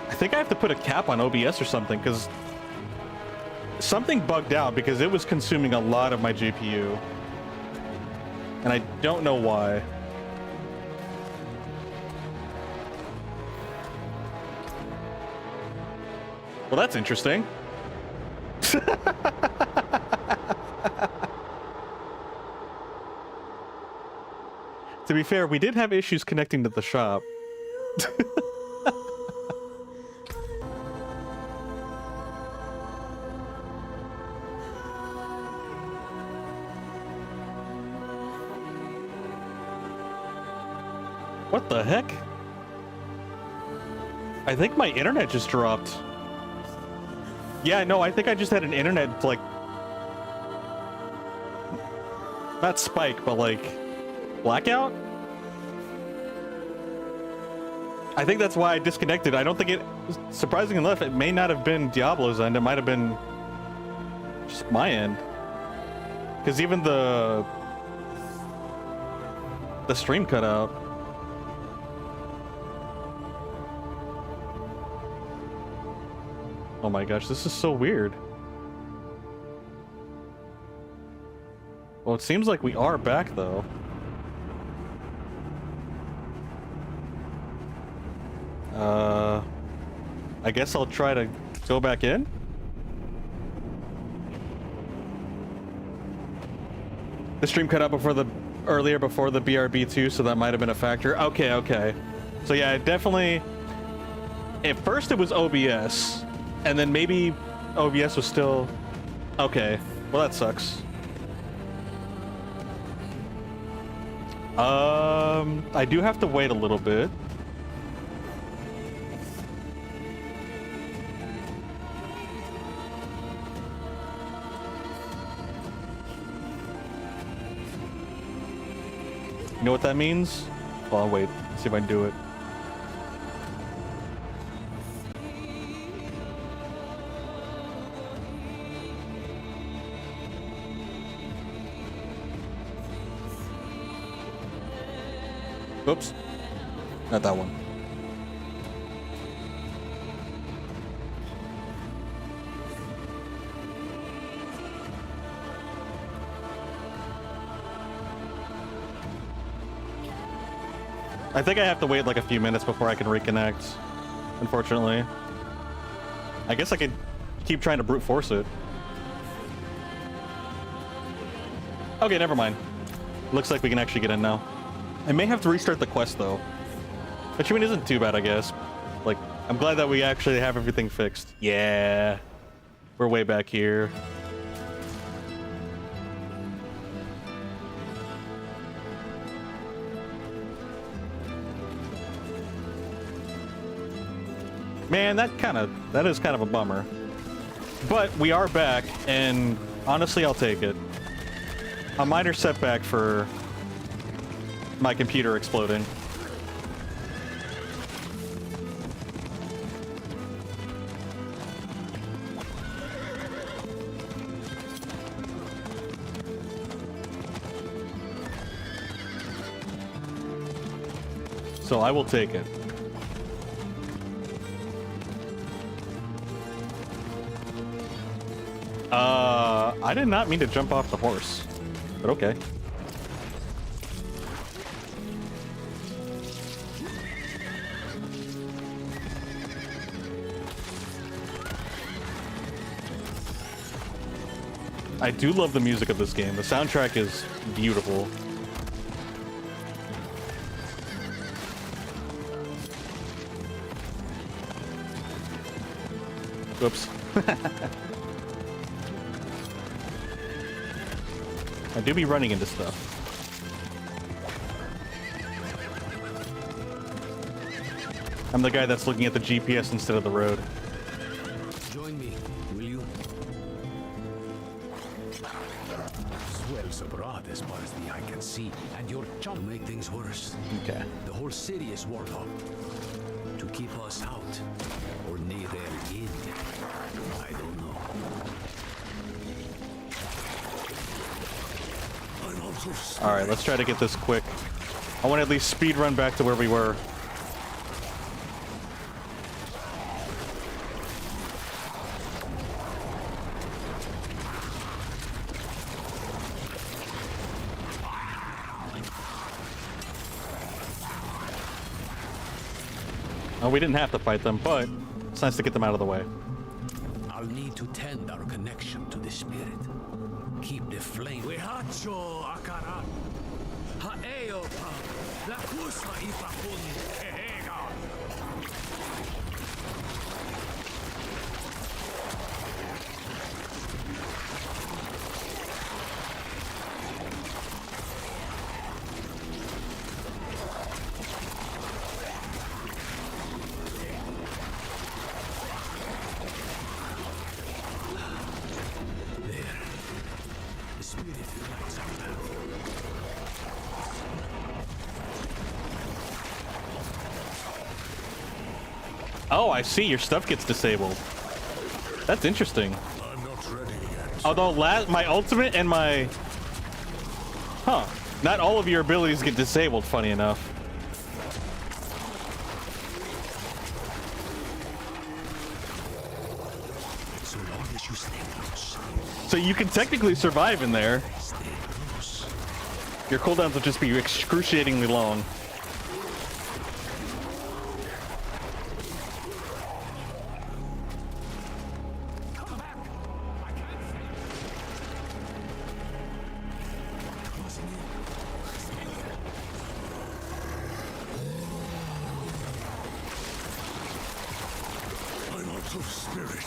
I think I have to put a cap on OBS or something, because something bugged out because it was consuming a lot of my GPU. And I don't know why. Well, that's interesting. To be fair, we did have issues connecting to the shop. What the heck? I think my internet just dropped. Yeah, no, I think I just had an internet, like... not spike, but like... blackout? I think that's why I disconnected. I don't think it... surprisingly enough, it may not have been Diablo's end. It might have been... just my end. Because even the stream cut out. Oh my gosh, this is so weird. Well, it seems like we are back, though. I guess I'll try to go back in? The stream cut out earlier before the BRB2, so that might have been a factor. Okay, okay. So yeah, it definitely... at first it was OBS, and then maybe OBS was still... okay. Well, that sucks. I do have to wait a little bit. You know what that means? Well, I'll wait. See if I can do it. Oops. Not that one. I think I have to wait like a few minutes before I can reconnect, unfortunately. I guess I could keep trying to brute force it. Okay, never mind. Looks like we can actually get in now. I may have to restart the quest though. Which I mean isn't too bad, I guess. Like, I'm glad that we actually have everything fixed. Yeah. We're way back here. Man, that is kind of a bummer. But we are back, and honestly, I'll take it. A minor setback for my computer exploding. So I will take it. I did not mean to jump off the horse, but okay. I do love the music of this game. The soundtrack is beautiful. Whoops. I do be running into stuff. I'm the guy that's looking at the GPS instead of the road. Join me, will you? Swells abroad as far as the eye can see, and your chum make things worse. Okay. The whole city is walled up. To keep us out, or near in, I don't know. Alright, let's try to get this quick. I want to at least speed run back to where we were. Oh, we didn't have to fight them, but it's nice to get them out of the way. I'll need to tend our connection to the spirit. Keep the flame. Wihacho akara. Haeopa. La kusma ipakun kehega. The spirit lights our path. Oh, I see. Your stuff gets disabled. That's interesting. I'm not ready yet. Although my ultimate and my... Huh. Not all of your abilities get disabled, funny enough. So long as you stay close. So you can technically survive in there. Your cooldowns will just be excruciatingly long. I'm out of spirit.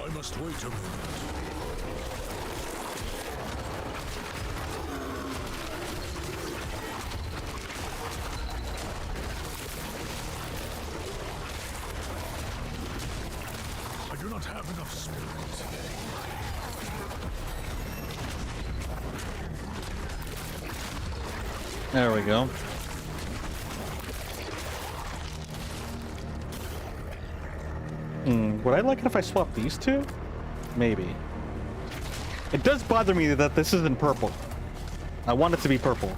I must wait a moment. I do not have enough spirit. There we go. Would I like it if I swap these two? Maybe. It does bother me that this isn't purple. I want it to be purple.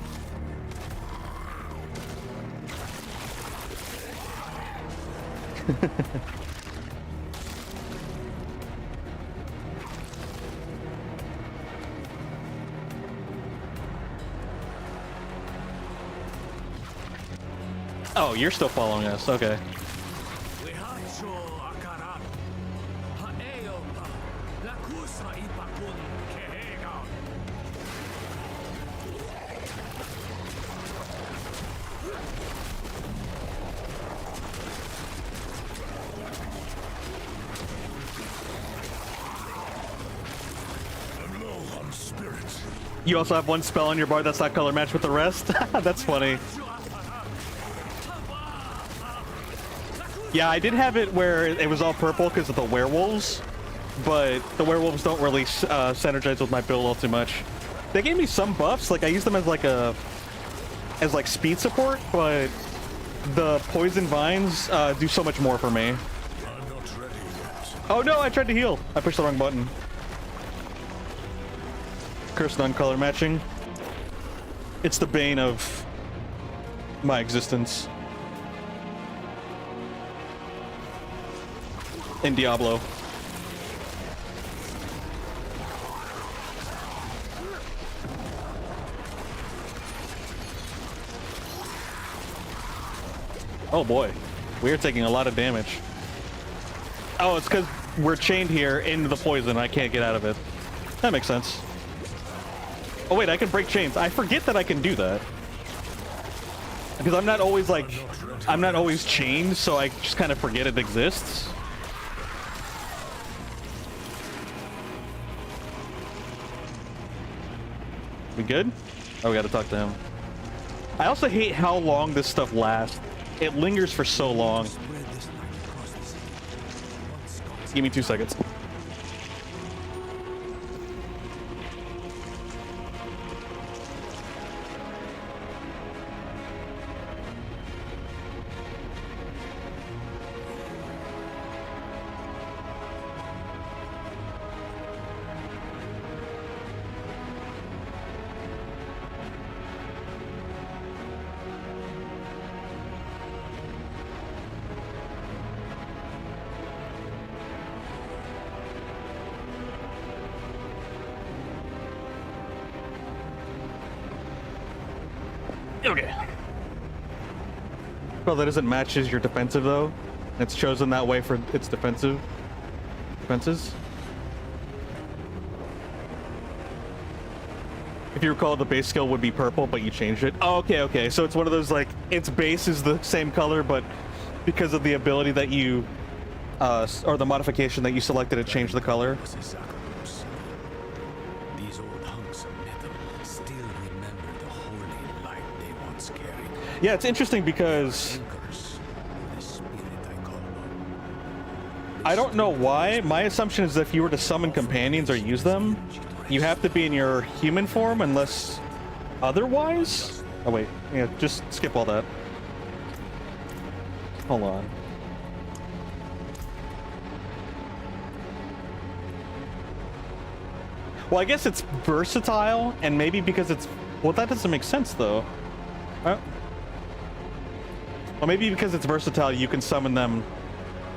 Oh, you're still following us. Okay. Wihacho akara. Haeopa. La kusma ipakun kehega. I'm low on spirit. You also have one spell on your bar that's not color matched with the rest? That's funny. Yeah, I did have it where it was all purple because of the werewolves, but the werewolves don't really synergize with my build all too much. They gave me some buffs, like I use them as like speed support, but the poison vines do so much more for me. I'm not ready yet. Oh no, I tried to heal. I pushed the wrong button. Cursed on color matching. It's the bane of my existence. In Diablo. Oh boy, we are taking a lot of damage. Oh, it's because we're chained here into the poison. I can't get out of it. That makes sense. Oh wait, I can break chains. I forget that I can do that. Because I'm not always like, I'm not always chained, so I just kind of forget it exists. We good? Oh, we gotta talk to him. I also hate how long this stuff lasts. It lingers for so long. Give me 2 seconds. Okay. Well, that doesn't match as your defensive though. It's chosen that way for its defenses. If you recall, the base skill would be purple, but you changed it. Oh, okay, okay. So it's one of those, like, its base is the same color, but because of the ability that you, or the modification that you selected, it changed the color. These old hunks of metal still remember the holy light they once carried. Yeah, it's interesting because I don't know why. My assumption is that if you were to summon companions or use them, you have to be in your human form unless otherwise. Oh wait, yeah, just skip all that. Hold on. Well, I guess it's versatile, and maybe because it's... Well, that doesn't make sense, though. Well, maybe because it's versatile, you can summon them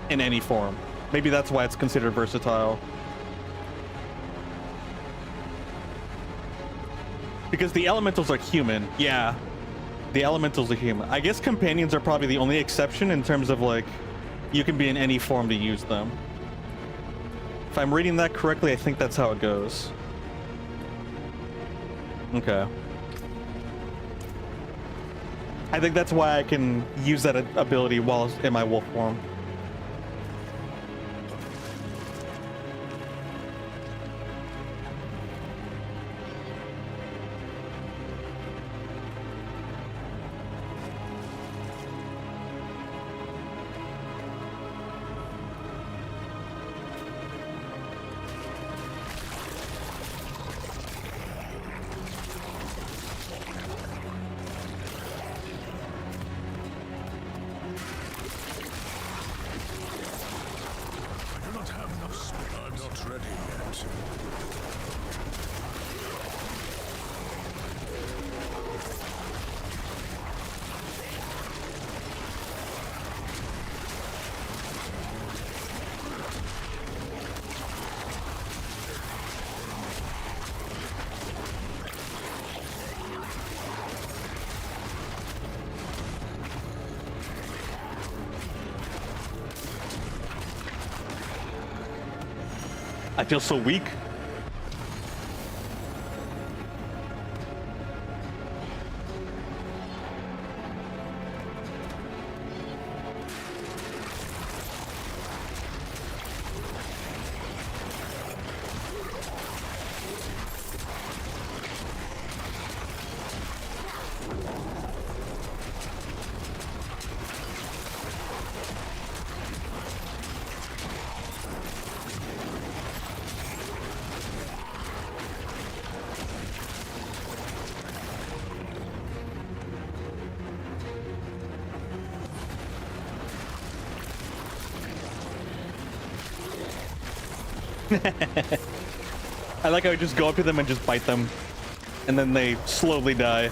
in any form. Maybe that's why it's considered versatile. Because the elementals are human. Yeah. The elementals are human. I guess companions are probably the only exception in terms of, like, you can be in any form to use them. If I'm reading that correctly, I think that's how it goes. Okay. I think that's why I can use that ability while in my wolf form. I feel so weak. I like how I just go up to them and just bite them, and then they slowly die.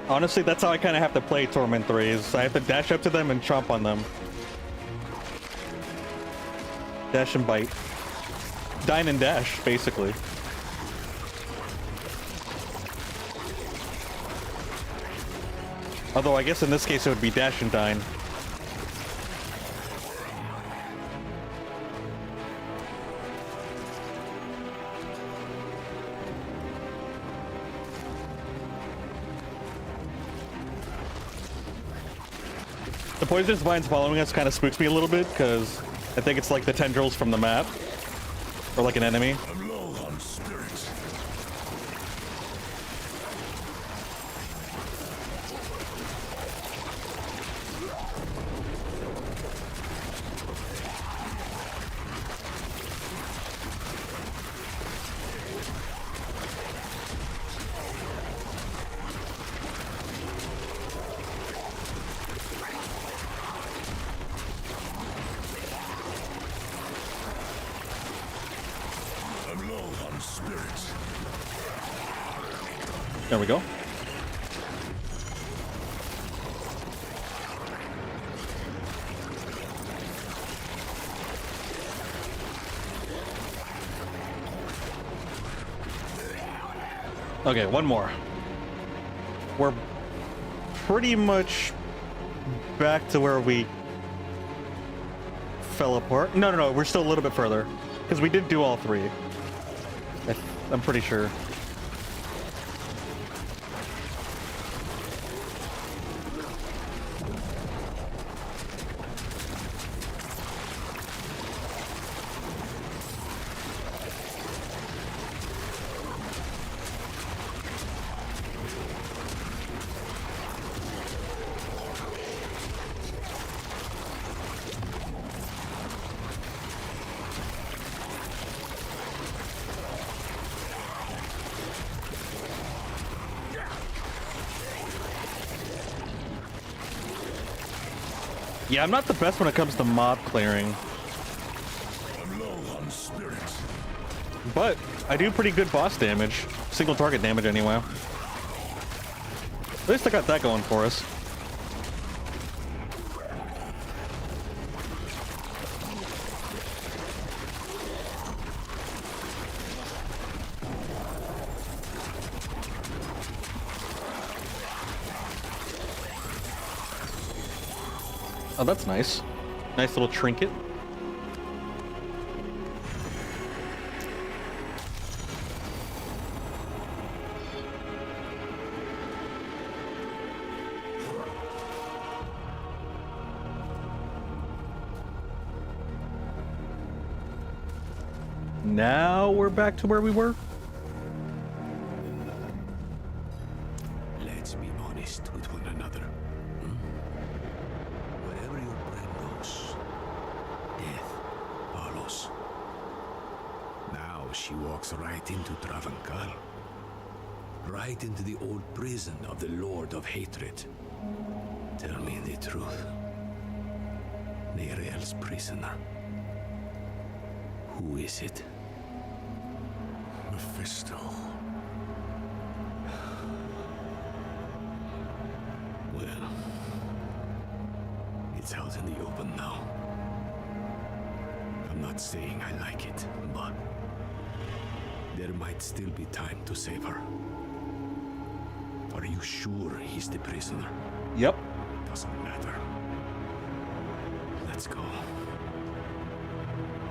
Honestly, that's how I kind of have to play Torment 3, is I have to dash up to them and chomp on them. Dash and bite. Dine and dash, basically. Although I guess in this case it would be dash and dine. The poisonous vines following us kind of spooks me a little bit, because I think it's like the tendrils from the map. Or like an enemy. I'm low on spirits. There we go. Okay, one more. We're pretty much back to where we fell apart. No, we're still a little bit further. Because we did do all three. I'm pretty sure. Yeah, I'm not the best when it comes to mob clearing. I'm low on spirits. But I do pretty good boss damage. Single target damage anyway. At least I got that going for us. Oh, that's nice. Nice little trinket. Now we're back to where we were. Let's be honest with one another. Wherever your brain goes, death follows. Now she walks right into Travancal. Right into the old prison of the Lord of Hatred. Tell me the truth. Nereal's prisoner. Who is it? Mephisto. Well, it's out in the open now. I'm not saying I like it, but there might still be time to save her. Are you sure he's the prisoner? Yep. Doesn't matter. Let's go.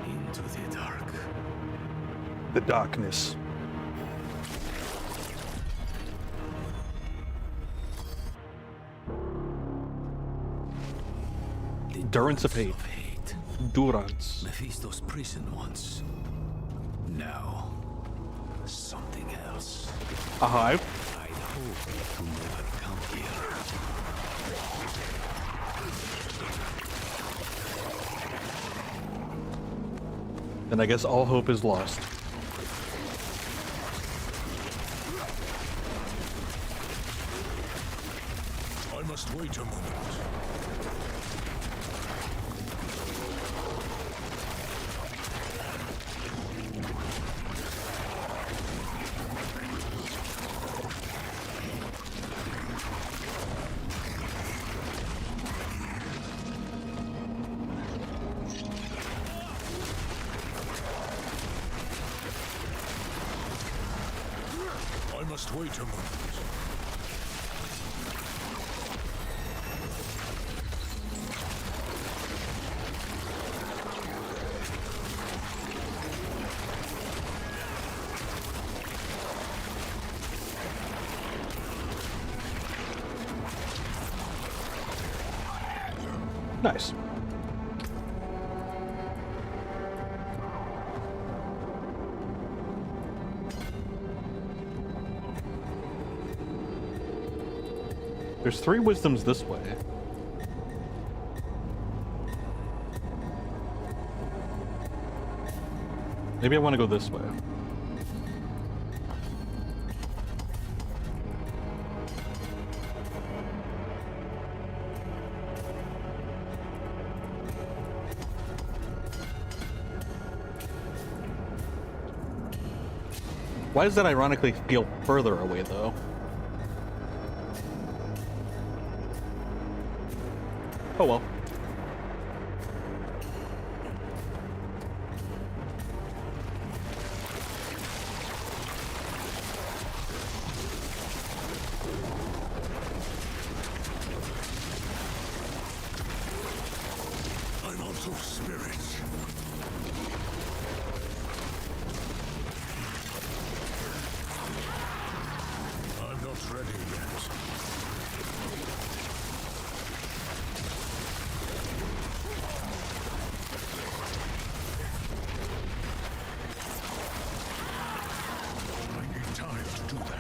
Into the dark. The darkness. The Durance of hate. Durance. Mephisto's prison once. Now, something else. A hive. I'd hope to never come here. And I guess all hope is lost. I must wait a moment. I must wait a moment. Nice. There's 3 wisdoms this way. Maybe I want to go this way. Why does that ironically feel further away, though? Oh well. I'm out of spirits. I'm not ready yet. I need time to do that.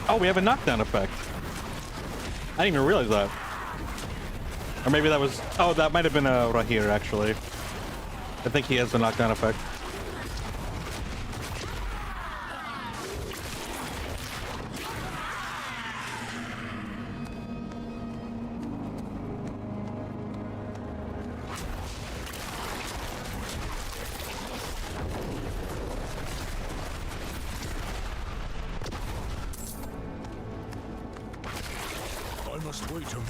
Oh, we have a knockdown effect. I didn't even realize that. Or maybe that was... Oh, that might have been right here, actually. I think he has the knockdown effect. I must wait a moment.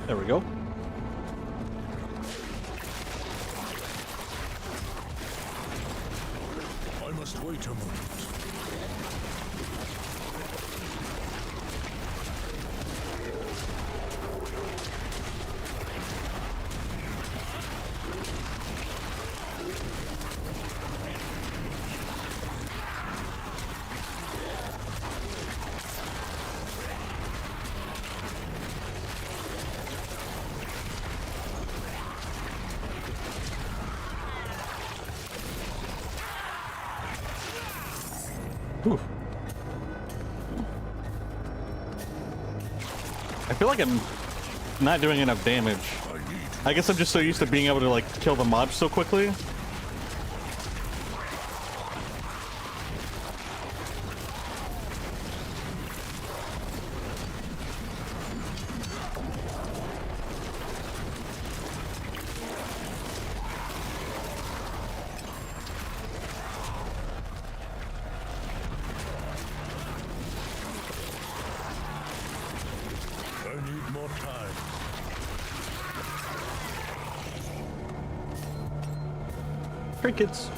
There we go. I must wait a moment. Whew. I feel like I'm not doing enough damage. I guess I'm just so used to being able to like kill the mobs so quickly. I need more time. Crickets.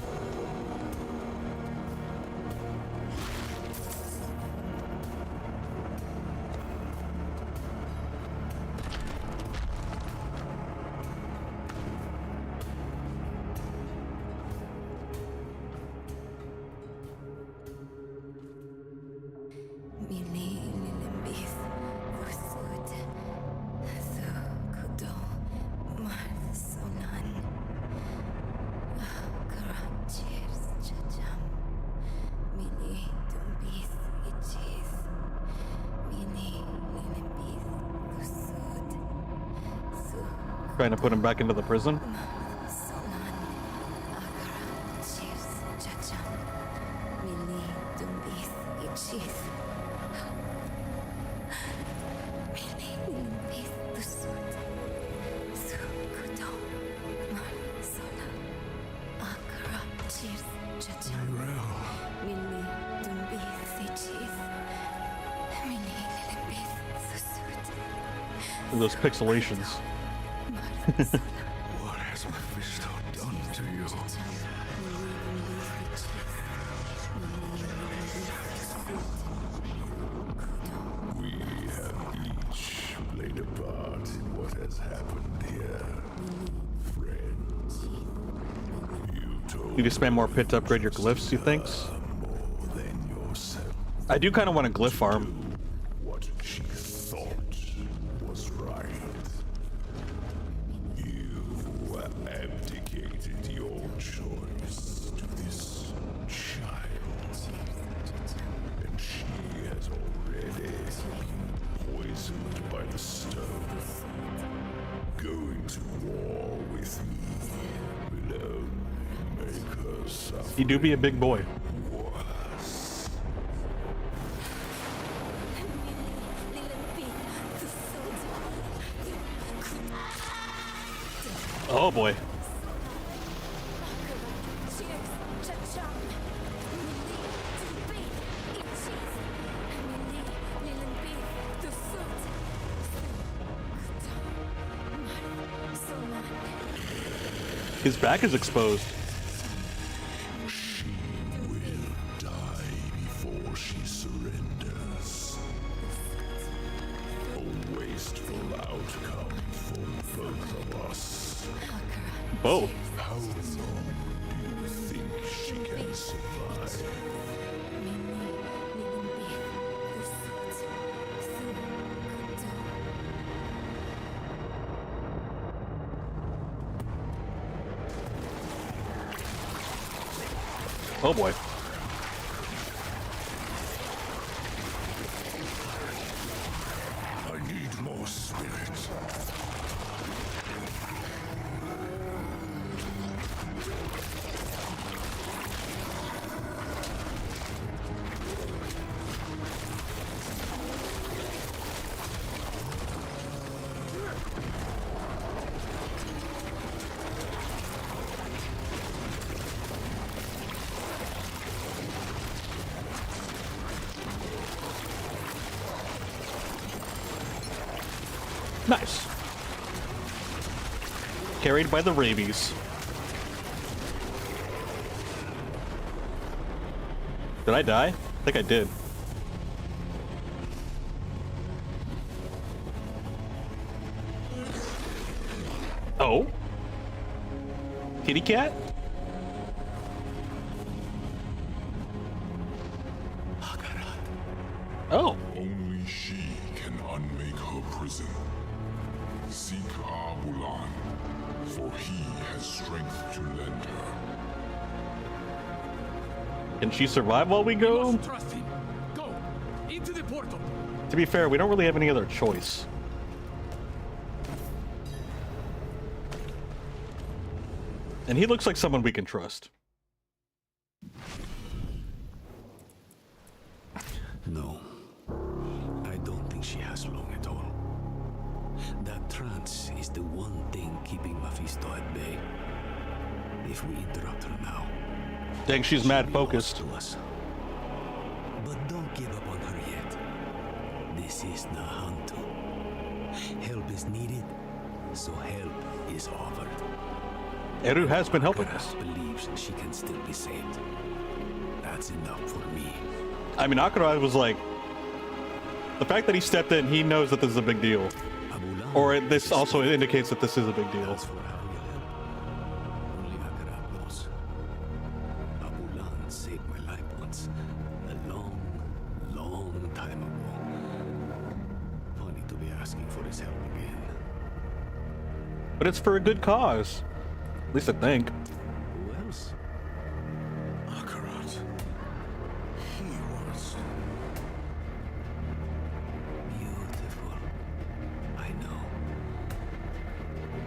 Trying to put him back into the prison. Those pixelations. What has Mephisto done to you? We have each played a part in what has happened here. Friends. You told You can spend more pit to upgrade your glyphs, you think? more than I do kind of want a glyph farm. What she thought was right. You abdicated your choice to this child, and she has already been poisoned by the stone. Going to war with me will only make her suffer. You do be a big boy. Oh boy. His back is exposed. She will die before she surrenders. A wasteful outcome for both of us. Both. How long do you think she can survive? Oh boy. I need more spirit. Nice. Carried by the rabies. Did I die? I think I did. Oh? Kitty cat? Oh. Only she can unmake her prison. Seek Abulan, for he has strength to lend her. Can she survive while we go? Trust him. Go into the portal. To be fair, we don't really have any other choice. And he looks like someone we can trust. No, I don't think she has long at all. That trance is the one thing keeping Mephisto at bay. If we interrupt her now, Dang, she's mad focused. to us. But don't give up on her yet. This is Nahantu. Help is needed, so help is offered. Eru has been helping us. Believes she can still be saved. That's enough for me. I mean, Akira was like, the fact that he stepped in, he knows that this is a big deal. Or this also indicates that this is a big deal. Only Akira knows. Abulan saved my life once. A long, long time ago. Funny to be asking for his help again. But it's for a good cause. At least I think. Who else? Akarat. He was. Beautiful. I know.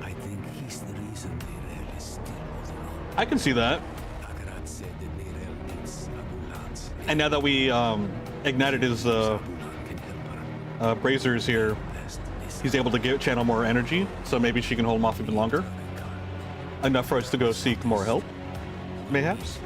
I think he's the reason Neirel is still holding on. I can see that. Akarat said that Neirel needs Abulan's. And now that we ignited his braziers here, he's able to channel more energy, so maybe she can hold him off even longer. Enough for us to go seek more help, mayhaps.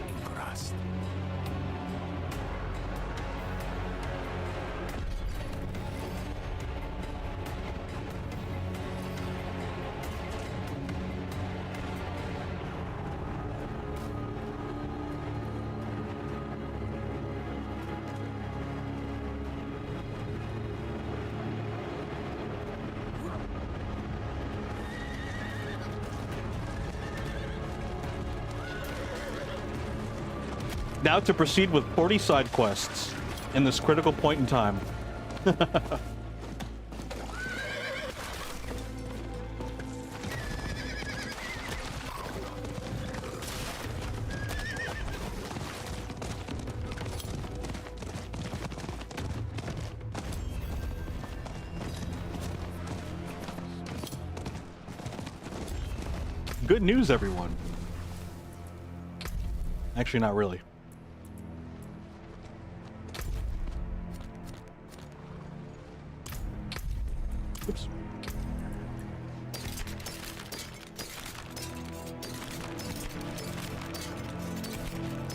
Now to proceed with 40 side quests. in this critical point in time. Good news, everyone. Actually, not really. Oops.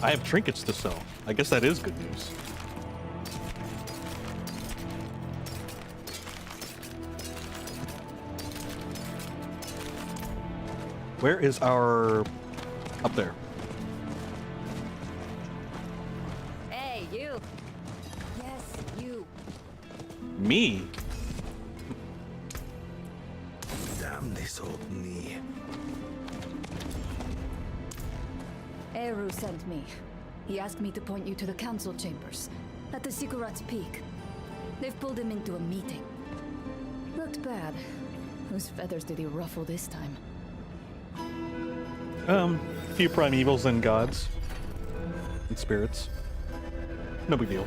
I have trinkets to sell. I guess that is good news. Where is our... Up there. Hey, you. Yes, you. Me? Damn this old knee. Eru sent me. He asked me to point you to the council chambers at the Sikurat's Peak. They've pulled him into a meeting. Looked bad. Whose feathers did he ruffle this time? A few primevals and gods. And spirits. No big deal.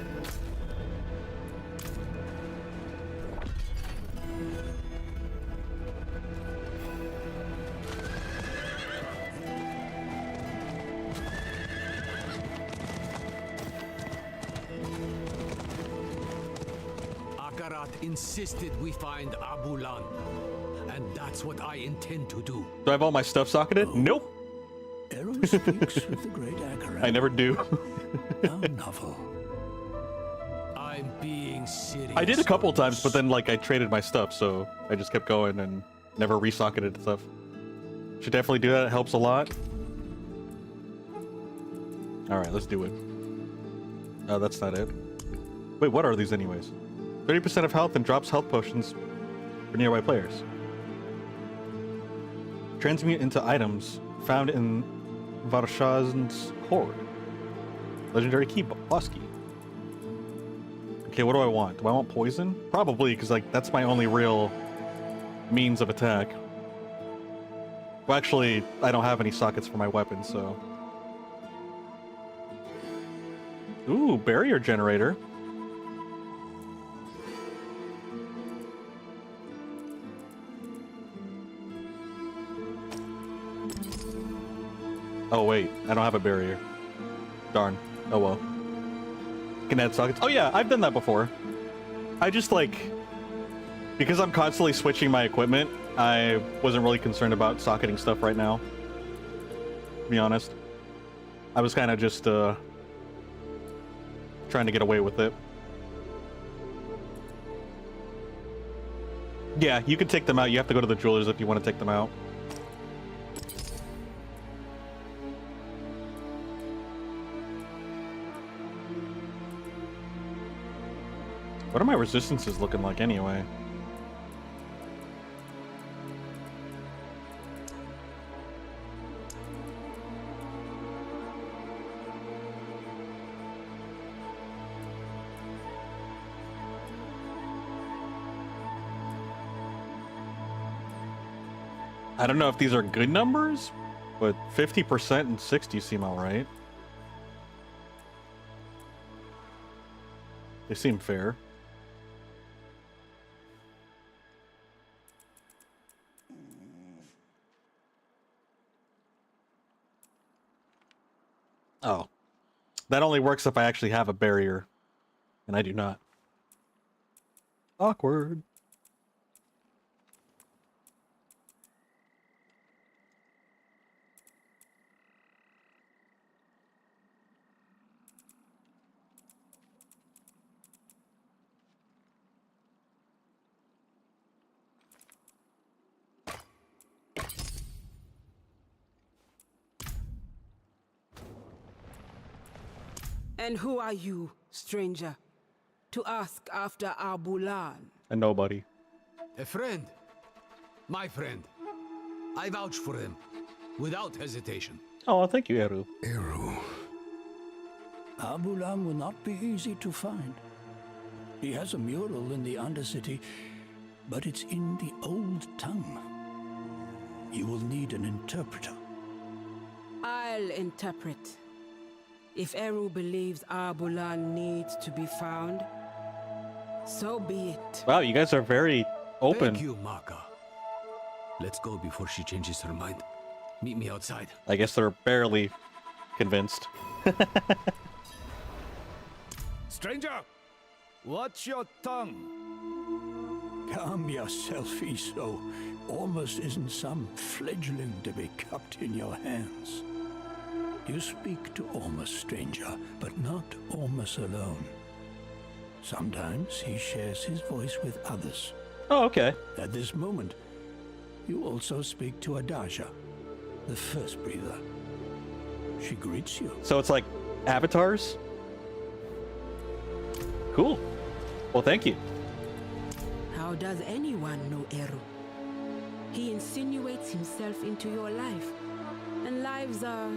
Akarat insisted we find Abulan, and that's what I intend to do. Do I have all my stuff socketed? Nope. Eru speaks with the great Akarat. I never do. How novel. I'm being serious. I did a couple times, but then like I traded my stuff, so I just kept going and never resocketed stuff. Should definitely do that. It helps a lot. All right, let's do it. Oh, that's not it. Wait, what are these anyways? 30% of health and drops health potions for nearby players. Transmute into items found in Varshaz's Horde. Legendary key, boss key. Okay, what do I want? Do I want poison? Probably, because like that's my only real means of attack. Well, actually, I don't have any sockets for my weapon, so. Ooh, barrier generator. Oh wait, I don't have a barrier. Darn. Oh well. Can add sockets. Oh yeah, I've done that before. I just like, because I'm constantly switching my equipment, I wasn't really concerned about socketing stuff right now. To be honest. I was kind of just trying to get away with it. Yeah, you can take them out. You have to go to the jewelers if you want to take them out. What are my resistances looking like anyway? I don't know if these are good numbers, but 50% and 60 seem alright. They seem fair. Oh. That only works if I actually have a barrier. And I do not. Awkward. And who are you, stranger, to ask after Abulan? A nobody. A friend. My friend. I vouch for him, without hesitation. Oh, thank you, Eru. Eru. Abulan will not be easy to find. He has a mural in the Undercity, but it's in the old tongue. You will need an interpreter. I'll interpret. If Eru believes Abulan needs to be found, so be it. Wow, you guys are very open. Thank you, Maka. Let's go before she changes her mind. Meet me outside. I guess they're barely convinced. Stranger, watch your tongue. Calm yourself, Iso. Ormus isn't some fledgling to be cupped in your hands. You speak to Ormus, stranger, but not Ormus alone. Sometimes he shares his voice with others. Oh, okay. At this moment, you also speak to Adaja, the first breather. She greets you. So it's like avatars? Cool. Well, thank you. How does anyone know Eru? He insinuates himself into your life, and lives are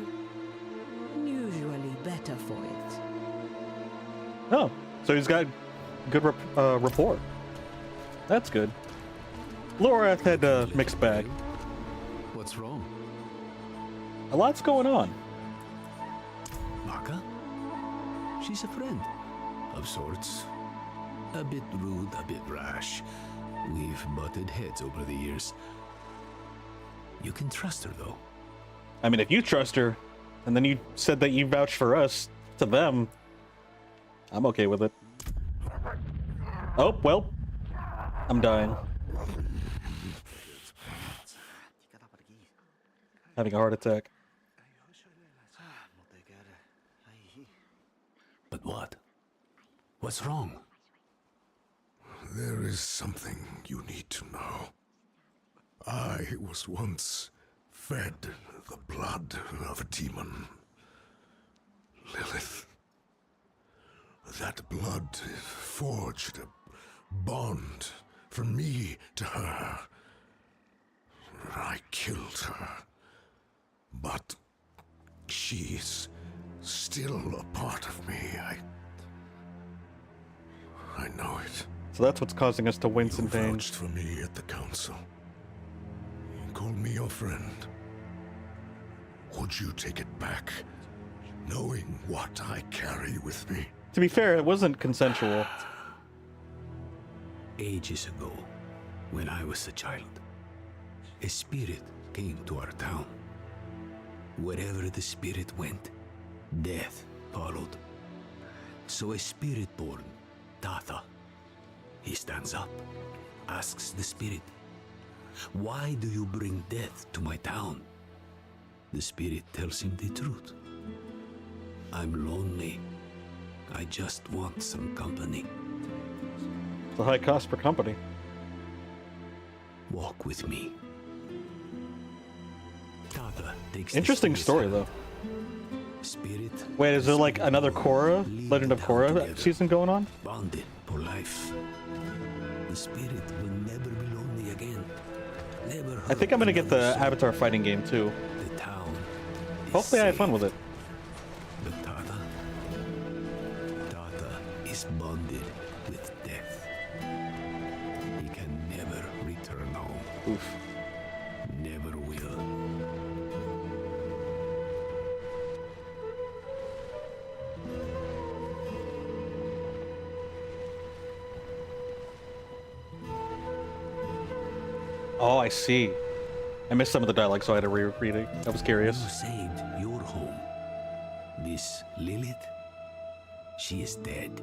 usually better for it. Oh, so he's got good rapport. That's good. Laura had a mixed bag. What's wrong? A lot's going on. Maka? She's a friend. Of sorts. A bit rude, a bit rash. We've butted heads over the years. You can trust her, though. I mean, if you trust her, and then you said that you vouched for us to them, I'm okay with it. Oh, well, I'm dying. Having a heart attack. But what? What's wrong? There is something you need to know. I was once fed the blood of a demon. Lilith. That blood forged a bond from me to her. I killed her. But she's still a part of me. I know it. So that's what's causing us to wince in pain. Vouched for me at the council. You called me your friend. Would you take it back, knowing what I carry with me? To be fair, it wasn't consensual. Ages ago, when I was a child, a spirit came to our town. Wherever the spirit went, death followed. So a spirit born, Tatha, he stands up, asks the spirit, "Why do you bring death to my town?" The spirit tells him the truth. "I'm lonely. I just want some company." It's a high cost for company. Walk with me. Tatha takes Interesting the story, spirit's though. hand. Spirit. Wait, is there like another Korra, Legend of Korra season going on? Bonded for life. The spirit will never be lonely again. Never. I think I'm gonna get the Avatar fighting game too. The town. Hopefully I had fun with it. But Tatha is bonded with death. He can never return home. Oof. Never will. Oh, I see. I missed some of the dialogue, so I had to reread it. I was curious. You saved your home. This Lilith, she is dead.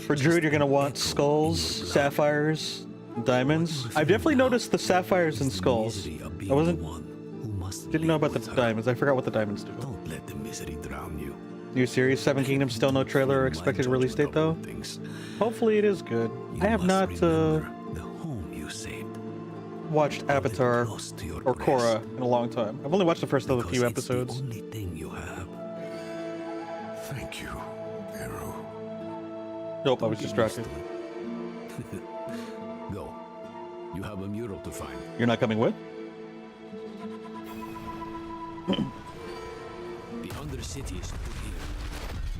For Druid, you're gonna want skulls, sapphires, diamonds. I've definitely noticed the sapphires and skulls. Didn't know about the diamonds. I forgot what the diamonds do. Don't let the misery drown you. New series, Seven Kingdoms, still no trailer or expected release date though. Hopefully it is good. I have not watched Avatar or Korra in a long time. I've only watched the first of a few episodes. The only thing you have. Thank you, Eru. Nope, I was distracted. Go. You have a mural to find. You're not coming with? The Undercity is through here.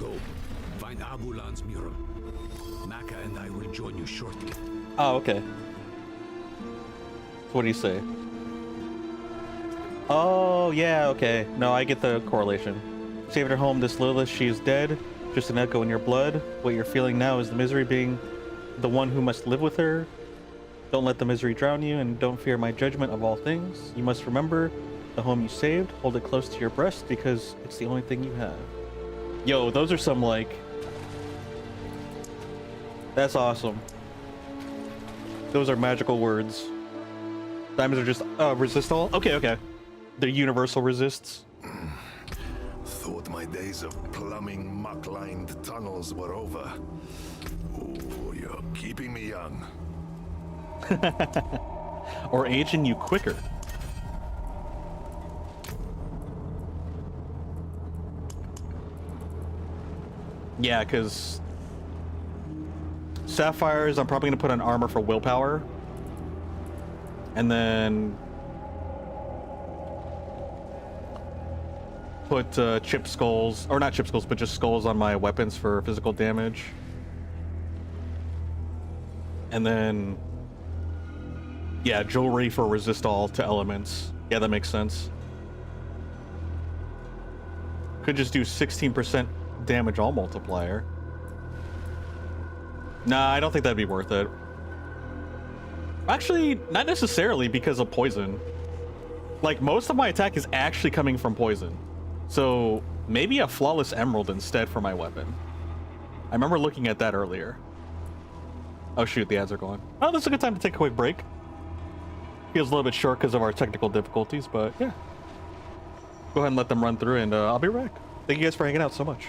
go. Find Abulan's mural. Maka and I will join you shortly. Oh, okay. So what do you say? Oh, yeah, okay. No, I get the correlation. Saved her home, this Lilith, she is dead. Just an echo in your blood. What you're feeling now is the misery being the one who must live with her. Don't let the misery drown you, and don't fear my judgment of all things. You must remember the home you saved. Hold it close to your breast, because it's the only thing you have. Yo, those are some, like... That's awesome. Those are magical words. Diamonds are just, resist all? Okay, okay. They're universal resists. Thought my days of plumbing muck-lined tunnels were over. Oh, you're keeping me young. Or aging you quicker. Yeah, because sapphires, I'm probably going to put on armor for willpower. And then put chip skulls, or not chip skulls, but just skulls on my weapons for physical damage. And then, yeah, jewelry for resist all to elements. Yeah, that makes sense. Could just do 16% damage all multiplier. Nah, I don't think that'd be worth it. Actually, not necessarily because of poison. Like, most of my attack is actually coming from poison. So, maybe a flawless emerald instead for my weapon. I remember looking at that earlier. Oh shoot, the ads are going. Oh, this is a good time to take a quick break. Feels a little bit short because of our technical difficulties, but yeah. Go ahead and let them run through, and I'll be right back. Thank you guys for hanging out so much.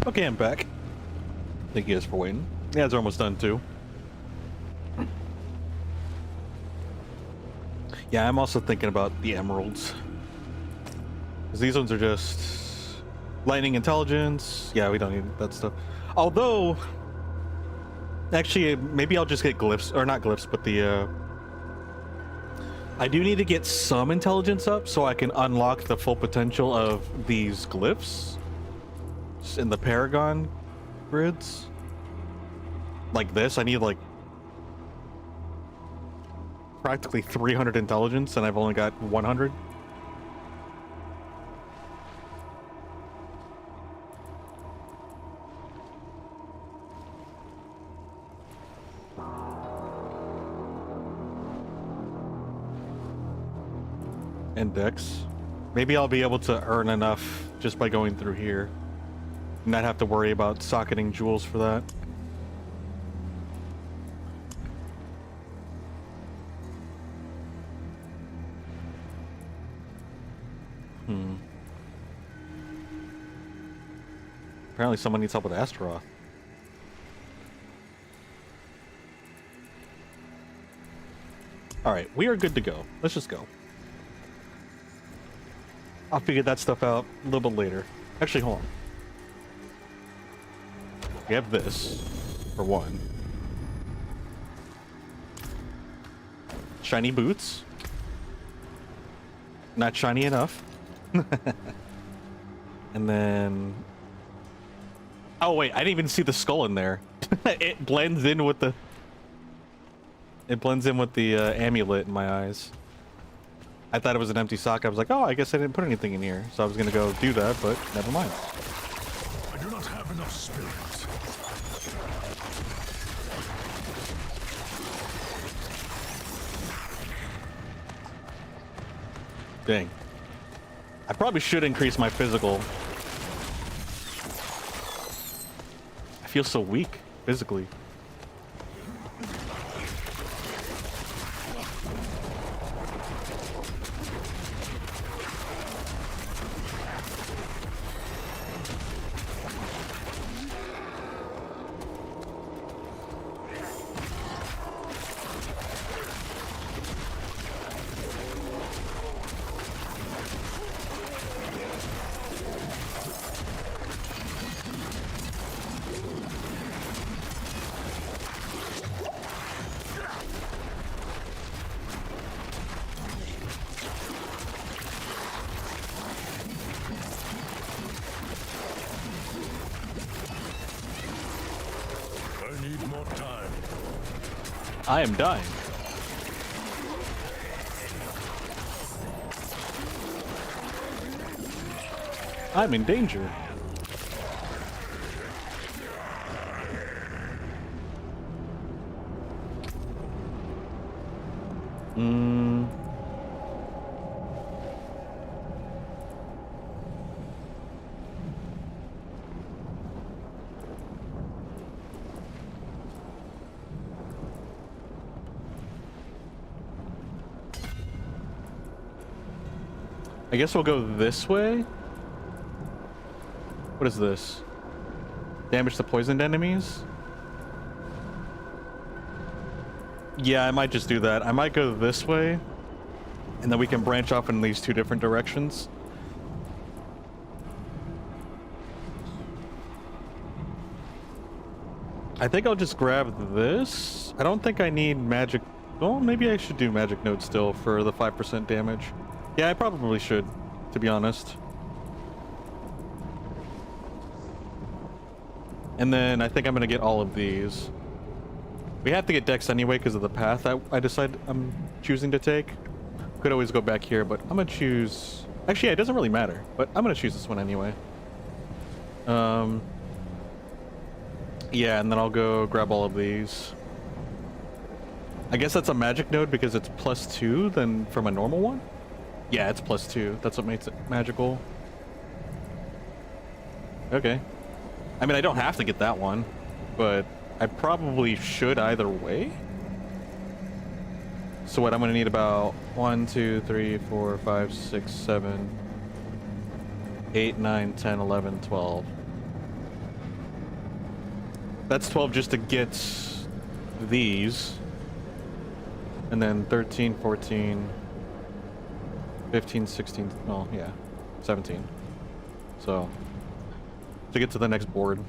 Okay, I'm back. Thank you guys for waiting. The ads are almost done too. Yeah, I'm also thinking about the emeralds. Because these ones are just lightning intelligence. Yeah, we don't need that stuff. Although, Actually, maybe I'll just get glyphs, or not glyphs, but the, I do need to get some intelligence up so I can unlock the full potential of these glyphs in the Paragon grids. Like this, I need like practically 300 intelligence, and I've only got 100. Index. Maybe I'll be able to earn enough just by going through here. Not have to worry about socketing jewels for that. Apparently someone needs help with Astaroth. Alright, we are good to go. Let's just go. I'll figure that stuff out a little bit later. Actually, hold on. We have this, for one. Shiny boots. Not shiny enough. And then... Oh wait, I didn't even see the skull in there. It blends in with the... It blends in with the amulet in my eyes. I thought it was an empty sock. I was like, oh, I guess I didn't put anything in here. So I was gonna go do that, but never mind. I do not have enough spirit. Dang. I probably should increase my physical. I feel so weak physically. I am dying. I'm in danger. I guess we'll go this way. What is this? Damage to poisoned enemies? Yeah, I might just do that. I might go this way, and then we can branch off in these two different directions. I think I'll just grab this. I don't think I need magic. Well, maybe I should do magic node still for the 5% damage. Yeah, I probably should, to be honest. And then I think I'm gonna get all of these. We have to get Dex anyway because of the path that I decide I'm choosing to take. Could always go back here, but I'm gonna choose... Actually, yeah, it doesn't really matter, but I'm gonna choose this one anyway. Yeah, and then I'll go grab all of these. I guess that's a magic node because it's +2 than from a normal one? Yeah, it's +2. That's what makes it magical. Okay. I mean, I don't have to get that one, but I probably should either way. So what, I'm gonna need about 1, 2, 3, 4, 5, 6, 7, 8, 9, 10, 11, 12. That's 12 just to get these. And then 13, 14, 15, 16, well, yeah, 17. So, to get to the next board.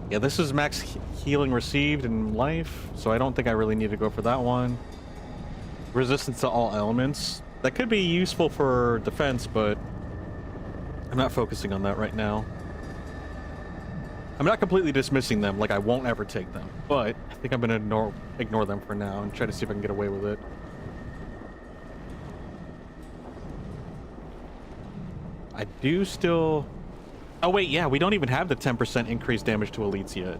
Yeah, this is max healing received in life, so I don't think I really need to go for that one. Resistance to all elements. That could be useful for defense, but I'm not focusing on that right now. I'm not completely dismissing them, like I won't ever take them, but I think I'm gonna ignore them for now and try to see if I can get away with it. I do still... Oh wait, yeah, we don't even have the 10% increased damage to elites yet.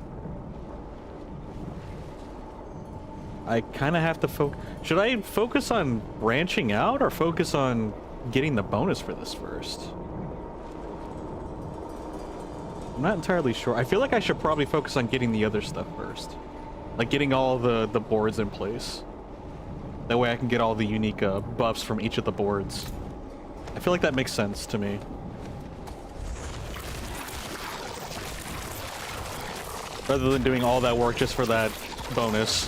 I kind of have to focus... Should I focus on branching out or focus on getting the bonus for this first? I'm not entirely sure. I feel like I should probably focus on getting the other stuff first. Like getting all the boards in place. That way I can get all the unique buffs from each of the boards. I feel like that makes sense to me. Rather than doing all that work just for that bonus.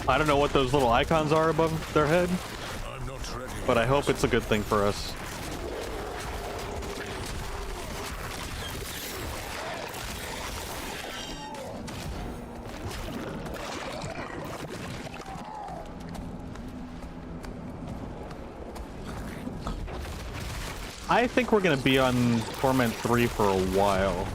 I don't know what those little icons are above their head, but I hope it's a good thing for us. I think we're going to be on Torment 3 for a while.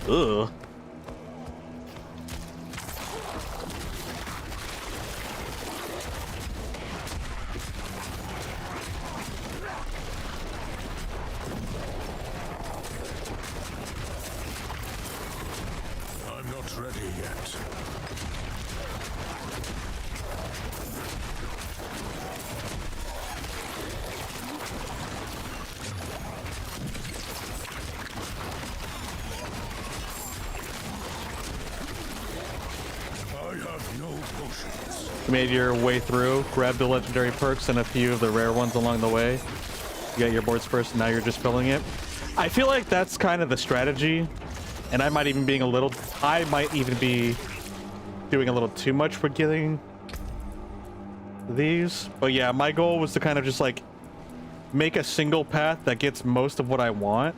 Ugh. I'm not ready yet. You made your way through, grabbed the legendary perks and a few of the rare ones along the way. You got your boards first, and now you're just filling it. I feel like that's kind of the strategy, and I might even be doing a little too much for getting these. But yeah, my goal was to kind of just like make a single path that gets most of what I want.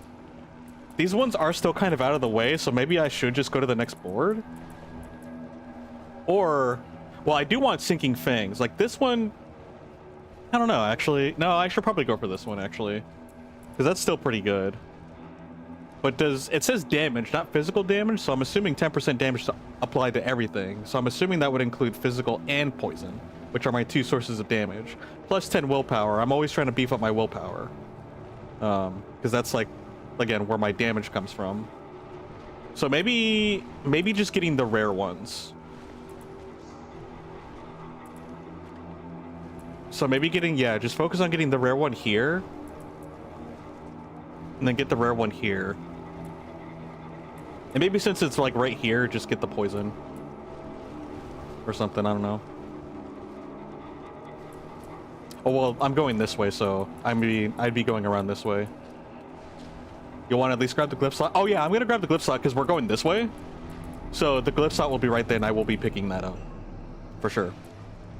These ones are still kind of out of the way, so maybe I should just go to the next board. Or, well, I do want Sinking Fangs. Like this one, I don't know, actually. No, I should probably go for this one, actually. Because that's still pretty good. But it says damage, not physical damage, so I'm assuming 10% damage to apply to everything. So I'm assuming that would include physical and poison, which are my two sources of damage. Plus 10 willpower. I'm always trying to beef up my willpower. Because that's like, again, where my damage comes from. So maybe just getting the rare ones. So maybe just focus on getting the rare one here. And then get the rare one here. And maybe since it's like right here, just get the poison. Or something, I don't know. Oh, well, I'm going this way, so I'd be going around this way. You want to at least grab the glyph slot? Oh yeah, I'm going to grab the glyph slot because we're going this way. So the glyph slot will be right there and I will be picking that up. For sure.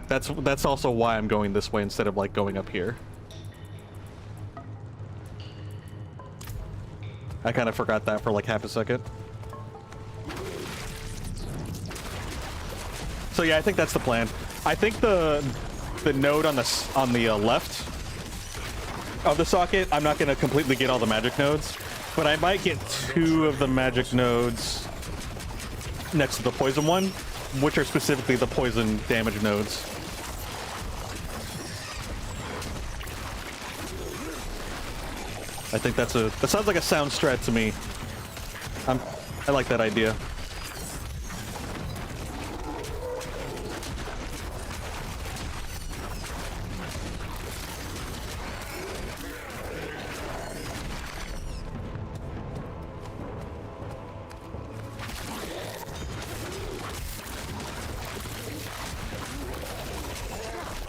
That's also why I'm going this way instead of like going up here. I kind of forgot that for like half a second. So yeah, I think that's the plan. I think the node on the left of the socket, I'm not going to completely get all the magic nodes. But I might get 2 of the magic nodes next to the poison one, which are specifically the poison damage nodes. I think that sounds like a sound strat to me. I like that idea.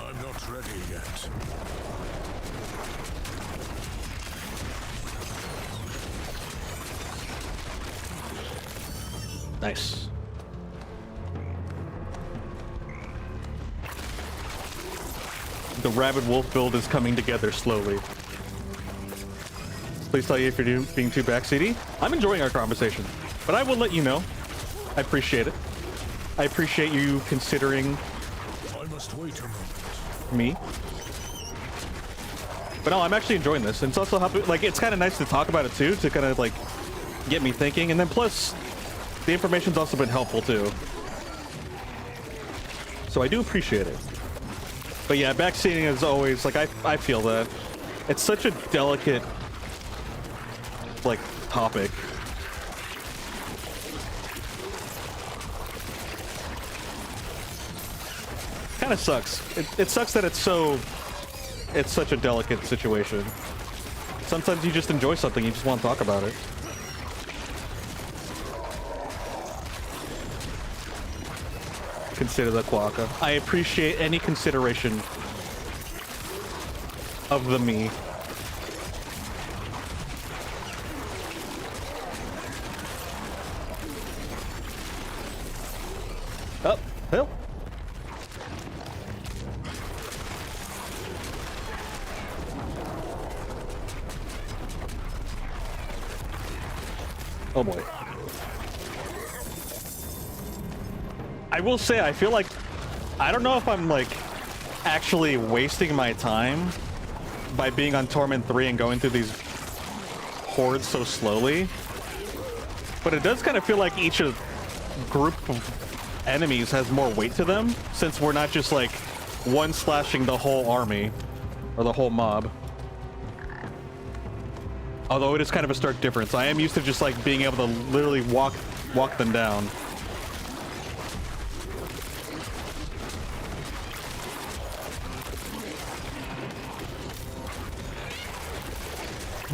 I'm not ready yet. Nice. The rabid wolf build is coming together slowly. Please tell you if you're being too backseaty. I'm enjoying our conversation, but I will let you know. I appreciate it. I appreciate you considering I must wait a moment. me. But no, I'm actually enjoying this. And it's also helping, like, it's kind of nice to talk about it too, to kind of like get me thinking. And then plus, the information's also been helpful too. So I do appreciate it. But yeah, backseating is always, like, I feel that. It's such a delicate, like, topic. Kind of sucks. It sucks that it's such a delicate situation. Sometimes you just enjoy something, you just want to talk about it. Consider the quokka. I appreciate any consideration of the me. Up, hill. Oh boy. I will say, I feel like, I don't know if I'm like actually wasting my time by being on Torment 3 and going through these hordes so slowly, but it does kind of feel like each group of enemies has more weight to them, since we're not just like one slashing the whole army or the whole mob. Although it is kind of a stark difference. I am used to just like being able to literally walk them down.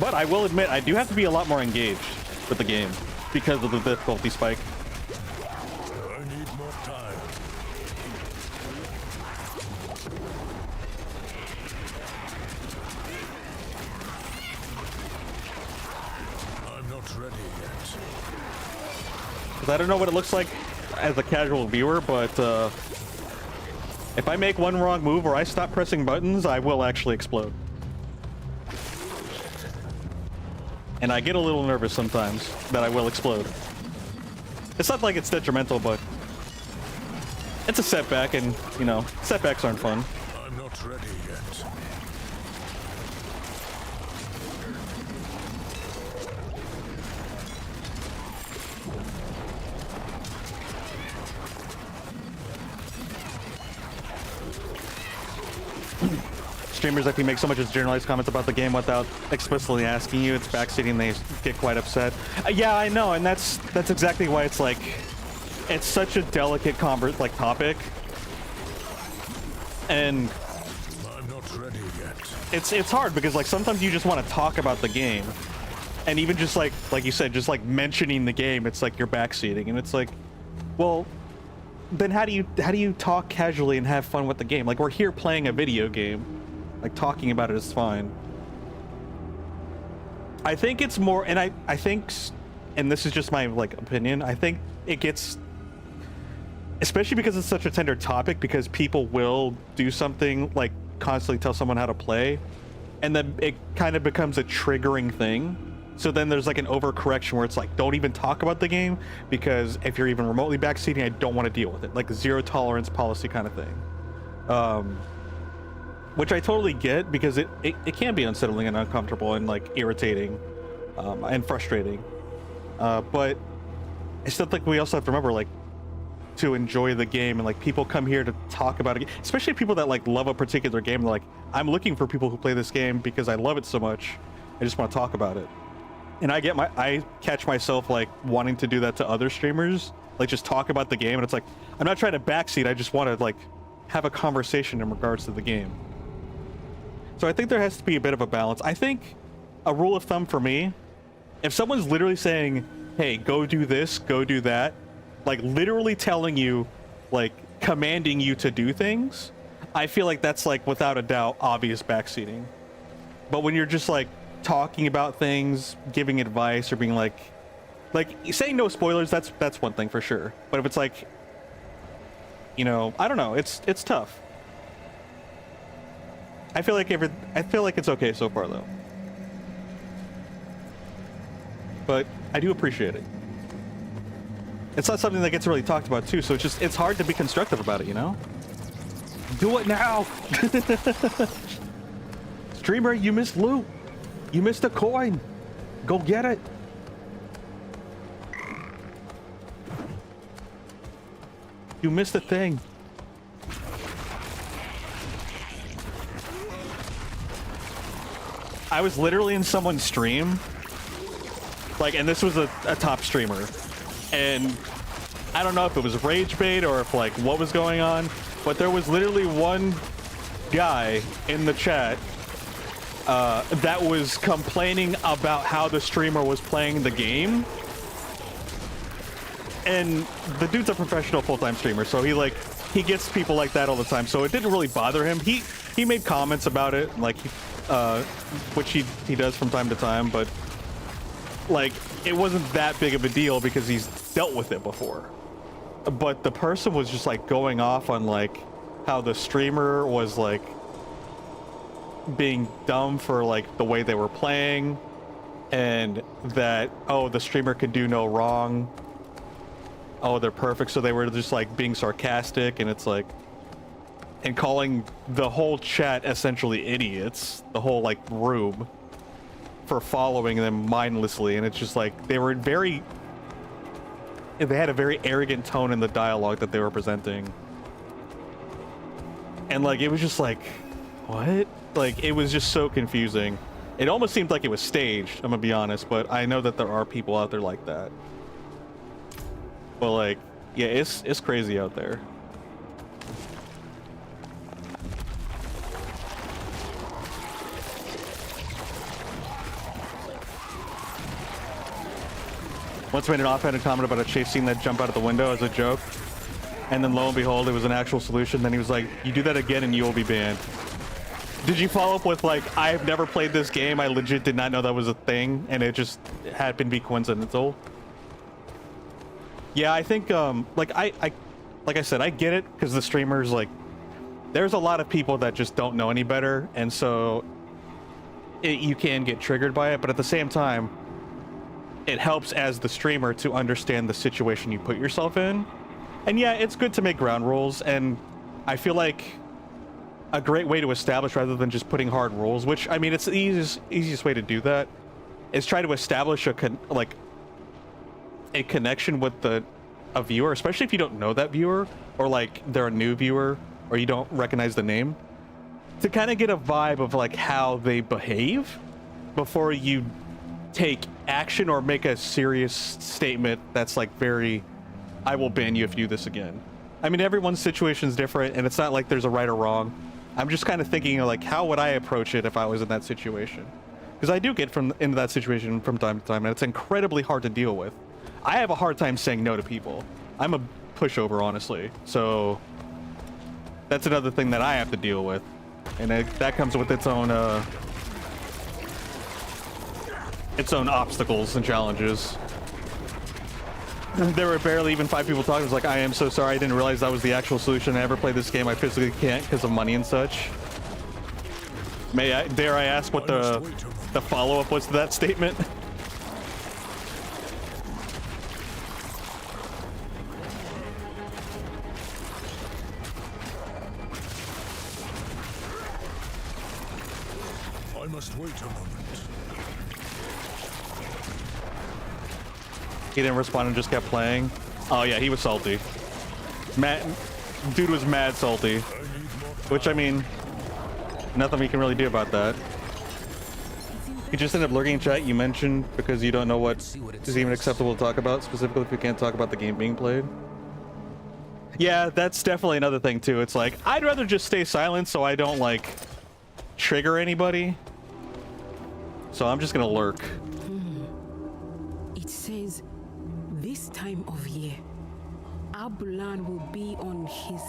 But I will admit, I do have to be a lot more engaged with the game because of the difficulty spike. I need more time. I'm not ready yet. 'Cause I don't know what it looks like as a casual viewer, but if I make one wrong move or I stop pressing buttons, I will actually explode. And I get a little nervous sometimes that I will explode. It's not like it's detrimental, but it's a setback, and, you know, setbacks aren't fun. I'm not ready yet. Streamers like me make so much as generalized comments about the game without explicitly asking you. It's backseating, they get quite upset. Yeah, I know, and that's exactly why it's like, it's such a delicate topic. And I'm not ready yet. it's hard because like sometimes you just want to talk about the game, and even just like you said, just like mentioning the game, it's like you're backseating, and it's like, well, then how do you talk casually and have fun with the game? Like, we're here playing a video game. Like, talking about it is fine. I think it's more, and I think, and this is just my like opinion, I think it gets, especially because it's such a tender topic, because people will do something like constantly tell someone how to play, and then it kind of becomes a triggering thing. So then there's like an overcorrection where it's like, don't even talk about the game, because if you're even remotely backseating, I don't want to deal with it. Like a zero tolerance policy kind of thing. Which I totally get, because it can be unsettling and uncomfortable and like irritating. and frustrating. But I still think we also have to remember, like, to enjoy the game, and like people come here to talk about it, especially people that like love a particular game. They're like, I'm looking for people who play this game because I love it so much. I just want to talk about it. And I catch myself like wanting to do that to other streamers, like just talk about the game. And it's like, I'm not trying to backseat. I just want to like have a conversation in regards to the game. So I think there has to be a bit of a balance. I think a rule of thumb for me, if someone's literally saying, hey, go do this, go do that, like literally telling you, like commanding you to do things, I feel like that's like without a doubt obvious backseating. But when you're just like talking about things, giving advice, or being like saying no spoilers, that's one thing for sure. But if it's like, you know, I don't know, it's tough. I feel like it's okay so far though. But I do appreciate it. It's not something that gets really talked about too, so it's hard to be constructive about it, you know? Do it now! Streamer, you missed loot! You missed a coin! Go get it! You missed a thing. I was literally in someone's stream, like, and this was a top streamer. And I don't know if it was rage bait or if like what was going on, but there was literally one guy in the chat that was complaining about how the streamer was playing the game. And the dude's a professional full-time streamer, so he gets people like that all the time, so it didn't really bother him. He made comments about it, like which he does from time to time, but like it wasn't that big of a deal because he's dealt with it before. But the person was just like going off on like how the streamer was like being dumb for like the way they were playing, and that, oh, the streamer can do no wrong, oh, they're perfect. So they were just like being sarcastic, and it's like, and calling the whole chat essentially idiots, the whole like room, for following them mindlessly. And it's just like they had a very arrogant tone in the dialogue that they were presenting, and like it was just like, what? Like it was just so confusing. It almost seemed like it was staged, I'm gonna be honest, but I know that there are people out there like that. But like, yeah, it's crazy out there. Once made an offhanded comment about a chase scene that jumped out of the window as a joke, and then lo and behold, it was an actual solution. Then he was like, you do that again and you will be banned. Did you follow up with like, I've never played this game, I legit did not know that was a thing, and it just happened to be coincidental? Yeah, I think like I said, I get it, because the streamers, like, there's a lot of people that just don't know any better, and so you can get triggered by it, but at the same time, it helps as the streamer to understand the situation you put yourself in. And yeah, it's good to make ground rules, and I feel like a great way to establish, rather than just putting hard rules, which, I mean, it's the easiest way to do that, is try to establish a connection with a viewer, especially if you don't know that viewer, or like they're a new viewer, or you don't recognize the name, to kind of get a vibe of like how they behave before you take action or make a serious statement that's like very, I will ban you if you do this again. I mean, everyone's situation is different, and it's not like there's a right or wrong. I'm just kind of thinking of like, how would I approach it if I was in that situation? Because I do get into that situation from time to time, and it's incredibly hard to deal with. I have a hard time saying no to people. I'm a pushover, honestly. So that's another thing that I have to deal with, and that comes with its own obstacles and challenges. There were barely even 5 people talking. It was like, I am so sorry, I didn't realize that was the actual solution. I never played this game. I physically can't because of money and such. Dare I ask what the follow-up was to that statement? I must wait a moment. He didn't respond and just kept playing. Oh yeah, he was salty. Dude was mad salty. Which, I mean, nothing we can really do about that. You just ended up lurking in chat, you mentioned, because you don't know what is even acceptable to talk about, specifically if you can't talk about the game being played. Yeah, that's definitely another thing too. It's like, I'd rather just stay silent so I don't, like, trigger anybody. So I'm just gonna lurk. It says this time of year, Abulan will be on his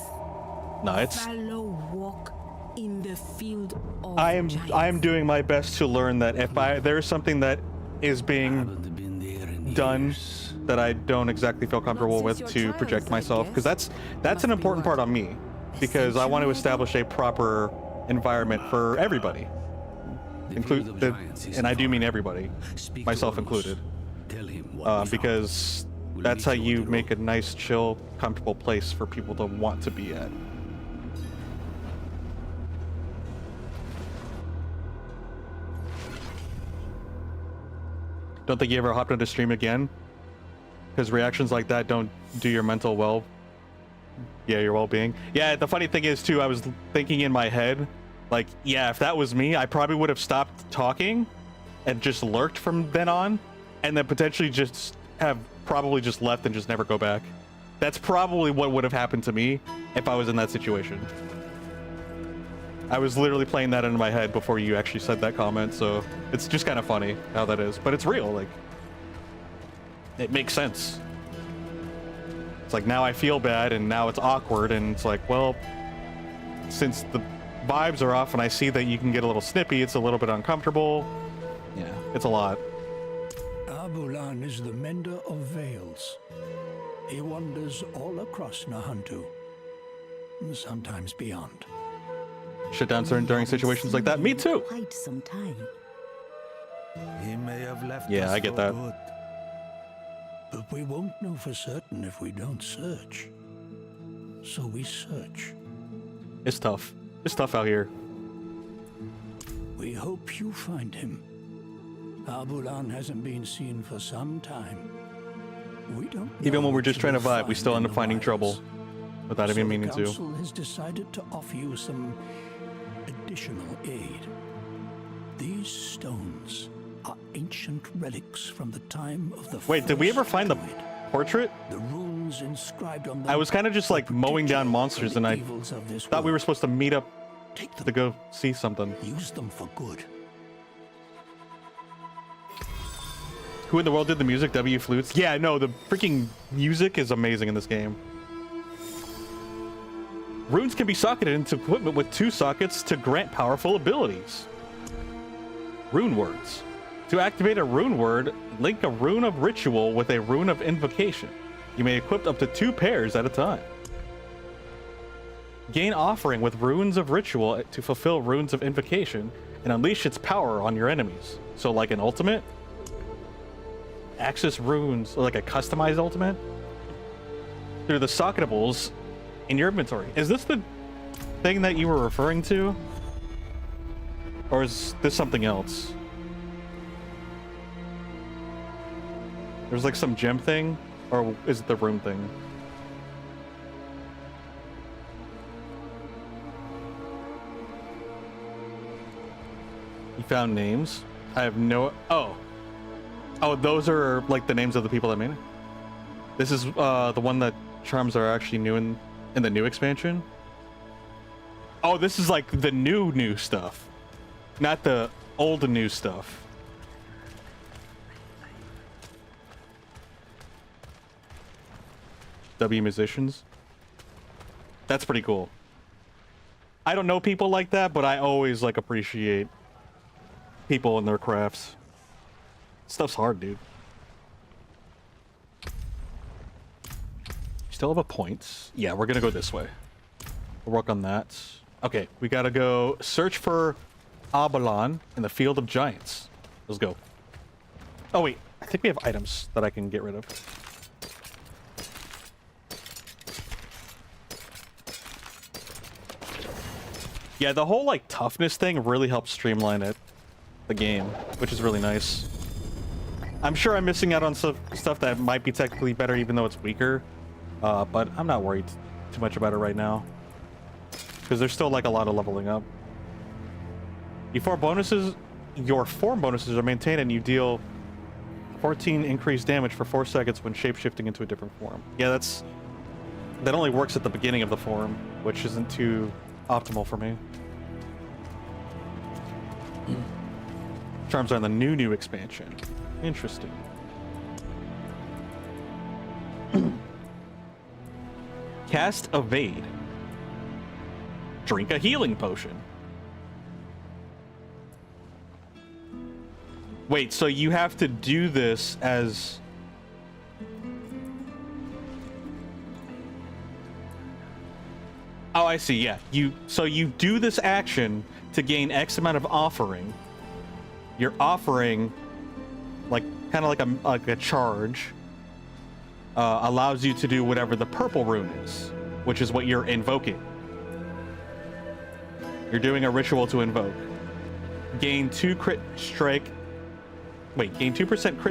fallow walk in the field of I am doing my best to learn that if there's something that is being done that I don't exactly feel comfortable with, to project myself, because that's an important part on me, because I want to establish a proper environment for everybody, and I do mean everybody, myself included, because that's how you make a nice, chill, comfortable place for people to want to be at. Don't think you ever hopped into stream again? Because reactions like that don't do your mental your well-being. Yeah, the funny thing is too, I was thinking in my head, like, yeah, if that was me, I probably would have stopped talking and just lurked from then on, and then potentially just have probably just left and just never go back. That's probably what would have happened to me if I was in that situation. I was literally playing that in my head before you actually said that comment, so it's just kind of funny how that is, but it's real. Like, it makes sense. It's like, now I feel bad and now it's awkward, and it's like, well, since the vibes are off and I see that you can get a little snippy, it's a little bit uncomfortable. Yeah, it's a lot. Abulan is the mender of veils. He wanders all across Nahantu, sometimes beyond. Shut down during situations like that. Me too. Quite some time. He may have left Yeah, us I get for that. good. But we won't know for certain if we don't search. So we search. It's tough. It's tough out here. We hope you find him. Abulan hasn't been seen for some time. We don't Even know when we're just what trying to you'll vibe, we find still in end up the finding wilds. trouble without even meaning The to. council has decided to offer you some additional aid. These stones are ancient relics from the time of the Wait, did we ever find the portrait? The runes inscribed on them. I was kind of just like mowing down monsters, and I thought we were supposed to meet up to go see something. Use them for good. Who in the world did the music? W Flutes? Yeah, no, the freaking music is amazing in this game. Runes can be socketed into equipment with 2 sockets to grant powerful abilities. Rune words. To activate a rune word, link a rune of ritual with a rune of invocation. You may equip up to 2 pairs at a time. Gain offering with runes of ritual to fulfill runes of invocation and unleash its power on your enemies. So like an ultimate? Access runes, like a customized ultimate? Through the socketables in your inventory. Is this the thing that you were referring to? Or is this something else? There's like some gem thing? Or is it the rune thing? You found names? I have no... Oh, those are like the names of the people that made it? This is the one that charms are actually new in the new expansion? Oh, this is like the new stuff. Not the old new stuff. W musicians. That's pretty cool. I don't know people like that, but I always like appreciate people and their crafts. Stuff's hard, dude. Still have a point. Yeah, we're gonna go this way. We'll work on that. Okay, we gotta go search for Abulan in the Field of Giants. Let's go. Oh wait, I think we have items that I can get rid of. Yeah, the whole like toughness thing really helps streamline the game, which is really nice. I'm sure I'm missing out on stuff that might be technically better, even though it's weaker. But I'm not worried too much about it right now, because there's still like a lot of leveling up. Your form bonuses are maintained, and you deal 14 increased damage for 4 seconds when shapeshifting into a different form. Yeah, that only works at the beginning of the form, which isn't too optimal for me. Charms are in the new expansion. Interesting. Cast Evade. Drink a healing potion. Wait, so you have to do this as... Oh, I see, yeah. So you do this action to gain X amount of offering. Your offering, like kind of like a charge, allows you to do whatever the purple rune is, which is what you're invoking. You're doing a ritual to invoke. Gain 2% crit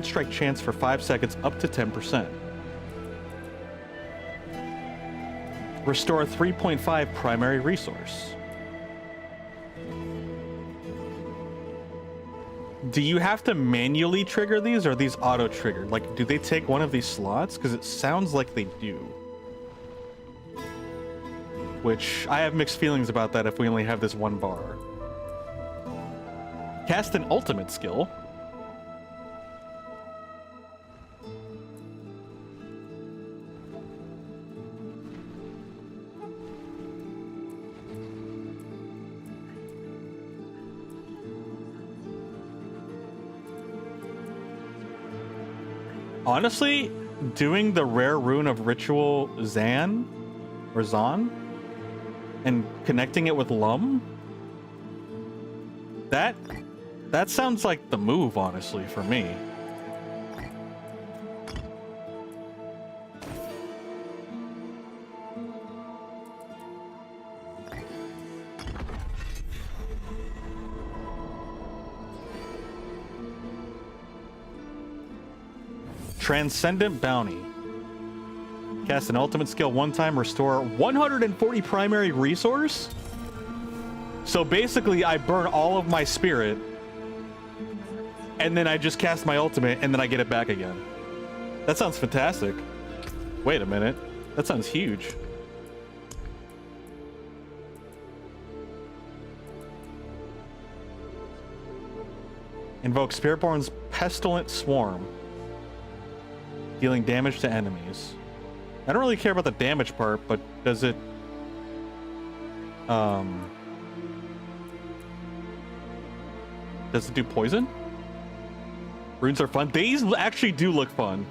strike chance for 5 seconds up to 10%. Restore 3.5 primary resource. Do you have to manually trigger these, or are these auto-triggered? Like, do they take one of these slots? Because it sounds like they do. Which, I have mixed feelings about that if we only have this one bar. Cast an ultimate skill. Honestly, doing the rare rune of ritual Zan or Zan and connecting it with Lum, that sounds like the move, honestly, for me. Transcendent Bounty. Cast an ultimate skill one time, restore 140 primary resource. So basically, I burn all of my spirit, and then I just cast my ultimate, and then I get it back again. That sounds fantastic. Wait a minute. That sounds huge. Invoke Spiritborn's Pestilent Swarm. Dealing damage to enemies. I don't really care about the damage part, but does it... Does it do poison? Runes are fun. These actually do look fun.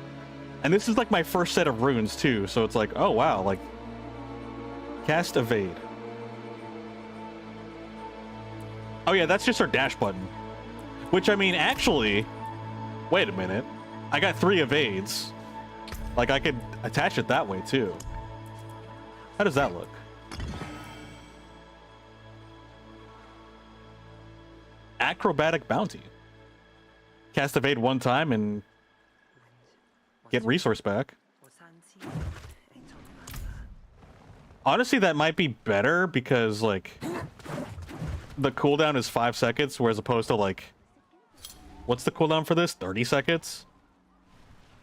And this is like my first set of runes too, so it's like, oh wow, like... Cast Evade. Oh yeah, that's just our dash button. Which, I mean, actually... Wait a minute. I got 3 evades. Like, I could attach it that way, too. How does that look? Acrobatic Bounty. Cast Evade one time and get resource back. Honestly, that might be better because, like, the cooldown is 5 seconds, whereas opposed to, like... What's the cooldown for this? 30 seconds?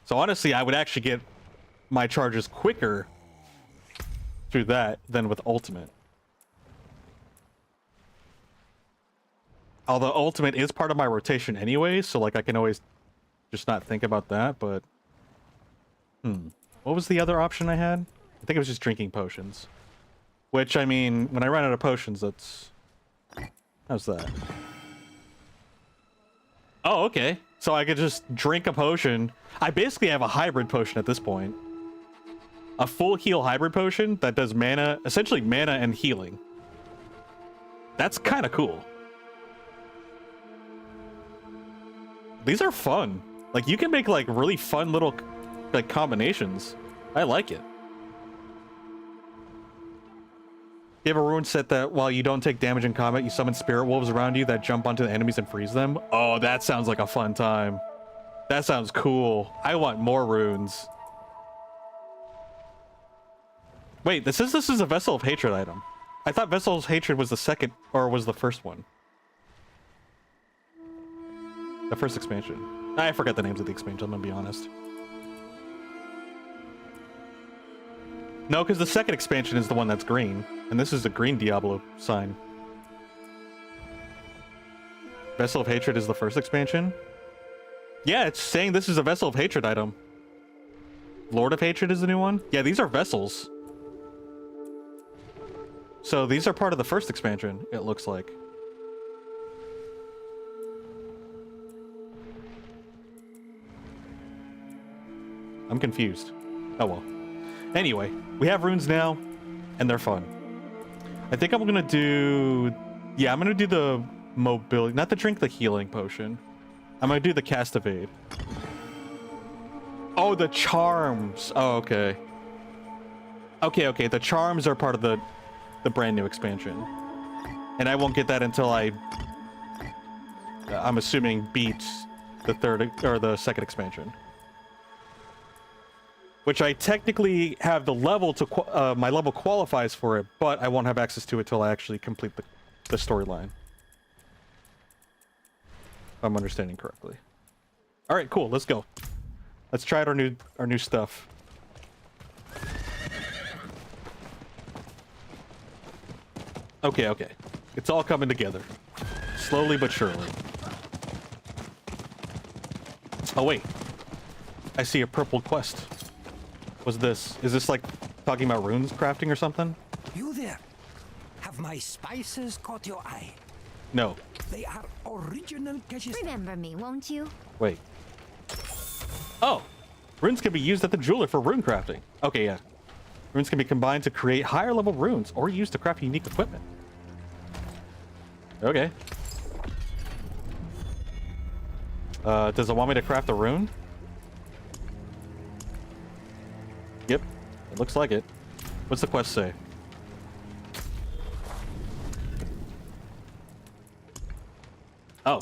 So honestly, I would actually get my charges quicker through that than with ultimate. Although ultimate is part of my rotation anyway, so like I can always just not think about that, but... What was the other option I had? I think it was just drinking potions. Which, I mean, when I run out of potions, that's... How's that? Oh, okay. So I could just drink a potion. I basically have a hybrid potion at this point. A full heal hybrid potion that does mana, essentially mana and healing. That's kind of cool. These are fun. Like, you can make, like, really fun little, like, combinations. I like it. You have a rune set that while you don't take damage in combat, you summon spirit wolves around you that jump onto the enemies and freeze them. Oh, that sounds like a fun time. That sounds cool. I want more runes. Wait, this is a Vessel of Hatred item. I thought Vessel of Hatred was the second, or was the first one. The first expansion. I forgot the names of the expansion, I'm gonna be honest. No, because the second expansion is the one that's green, and this is a green Diablo sign. Vessel of Hatred is the first expansion? Yeah, it's saying this is a Vessel of Hatred item. Lord of Hatred is the new one? Yeah, these are vessels. So these are part of the first expansion, it looks like. I'm confused. Oh well. Anyway, we have runes now, and they're fun. I think I'm gonna do... Yeah, I'm gonna do the mobility... Not to drink the healing potion. I'm gonna do the cast evade. Oh, the charms! Oh, okay. Okay, the charms are part of the brand new expansion. And I won't get that until I'm assuming beat the third or the second expansion. Which I technically have the level to my level qualifies for it, but I won't have access to it till I actually complete the storyline. If I'm understanding correctly. All right, cool. Let's go. Let's try out our new stuff. Okay. It's all coming together. Slowly but surely. Oh, wait. I see a purple quest. What's this? Is this like talking about runes crafting or something? You there? Have my spices caught your eye? No. They are original caches. Remember me, won't you? Wait. Oh! Runes can be used at the jeweler for rune crafting. Okay, yeah. Runes can be combined to create higher level runes or used to craft unique equipment. Okay. Does it want me to craft a rune? Yep. It looks like it. What's the quest say? Oh.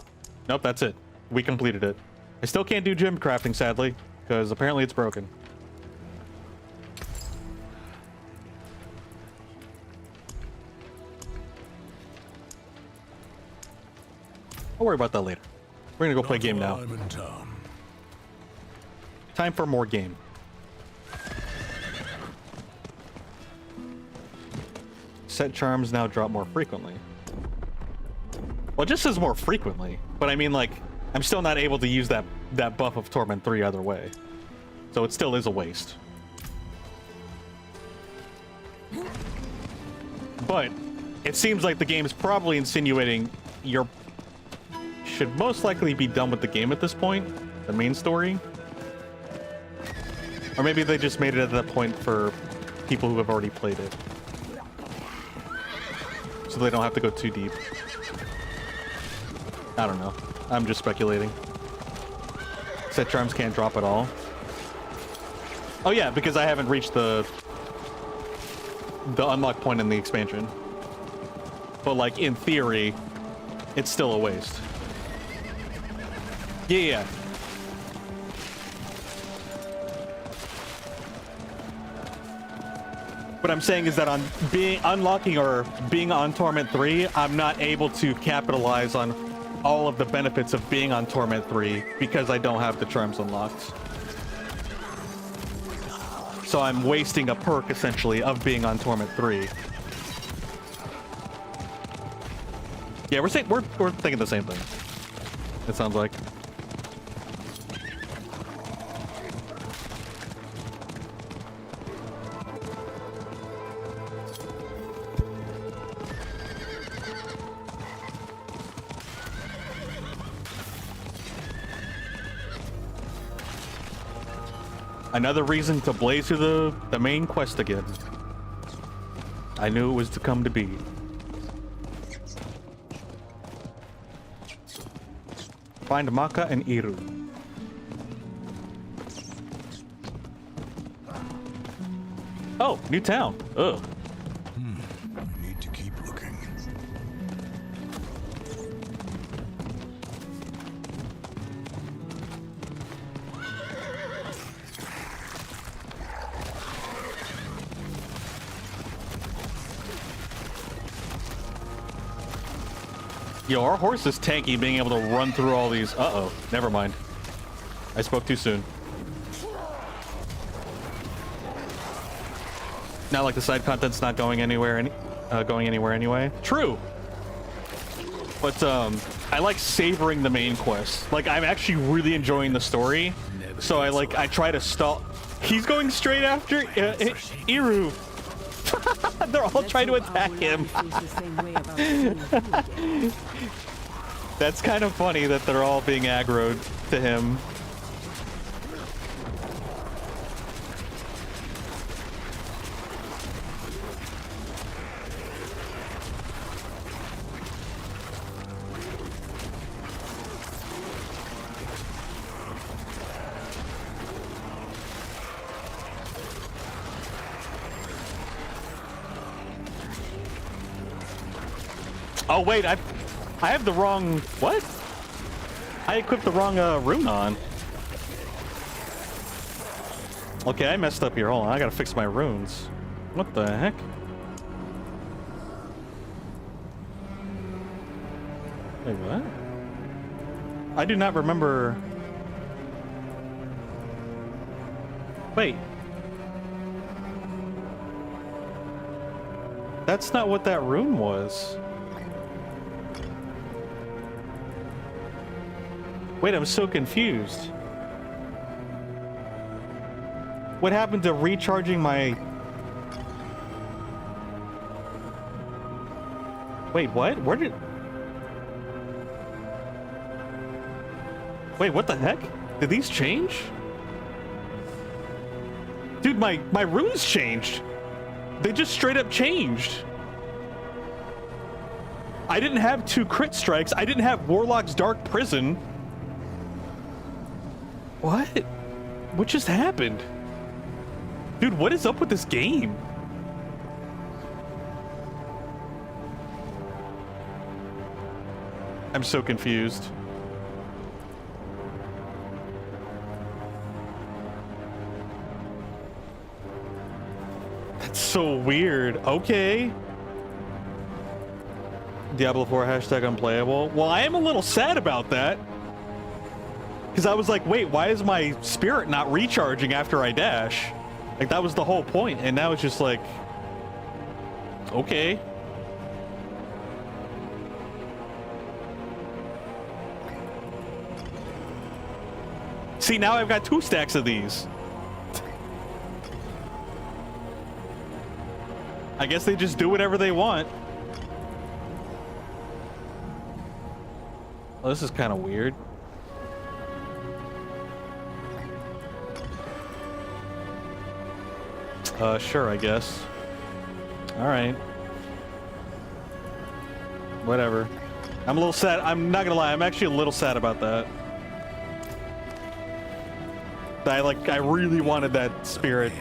Nope, that's it. We completed it. I still can't do gem crafting, sadly, because apparently it's broken. I'll worry about that later. We're gonna go play a game now. Time for more game. Set charms now drop more frequently. Well, it just says more frequently, but I mean, like, I'm still not able to use that buff of Torment 3 either way. So it still is a waste. But it seems like the game is probably insinuating you should most likely be done with the game at this point, the main story. Or maybe they just made it at that point for people who have already played it. So they don't have to go too deep. I don't know. I'm just speculating. Set charms can't drop at all. Oh yeah, because I haven't reached the unlock point in the expansion. But like in theory, it's still a waste. Yeah. What I'm saying is that on unlocking or being on Torment 3, I'm not able to capitalize on all of the benefits of being on Torment 3 because I don't have the charms unlocked. So I'm wasting a perk essentially of being on Torment 3. Yeah, we're thinking the same thing. It sounds like. Another reason to blaze through the main quest again. I knew it was to come to be. Find Maka and Iru. Oh, new town. Ugh. I need to keep looking. Yo, our horse is tanky being able to run through all these. Uh-oh. Never mind. I spoke too soon. Not like the side content's not going anywhere anyway. True. But I like savoring the main quest. Like, I'm actually really enjoying the story. So I try to stall. He's going straight after Iru. They're all trying to attack him. That's kind of funny that they're all being aggroed to him. Oh wait, I have the wrong, what? I equipped the wrong rune on. Okay, I messed up here. Hold on, I gotta fix my runes. What the heck? Wait, what? I do not remember. Wait. That's not what that rune was. Wait, I'm so confused. What happened to recharging my... Wait, what? Where did... Wait, what the heck? Did these change? Dude, my runes changed. They just straight up changed. I didn't have 2 crit strikes. I didn't have Warlock's Dark Prison. What? What just happened? Dude, what is up with this game? I'm so confused. That's so weird. Okay. Diablo 4 hashtag unplayable. Well, I am a little sad about that. Because I was like, wait, why is my spirit not recharging after I dash? Like, that was the whole point. And now it's just like, okay. See, now I've got 2 stacks of these. I guess they just do whatever they want. Oh, this is kind of weird. Sure, I guess. Alright. Whatever. I'm a little sad. I'm not gonna lie, I'm actually a little sad about that. I really wanted that spirit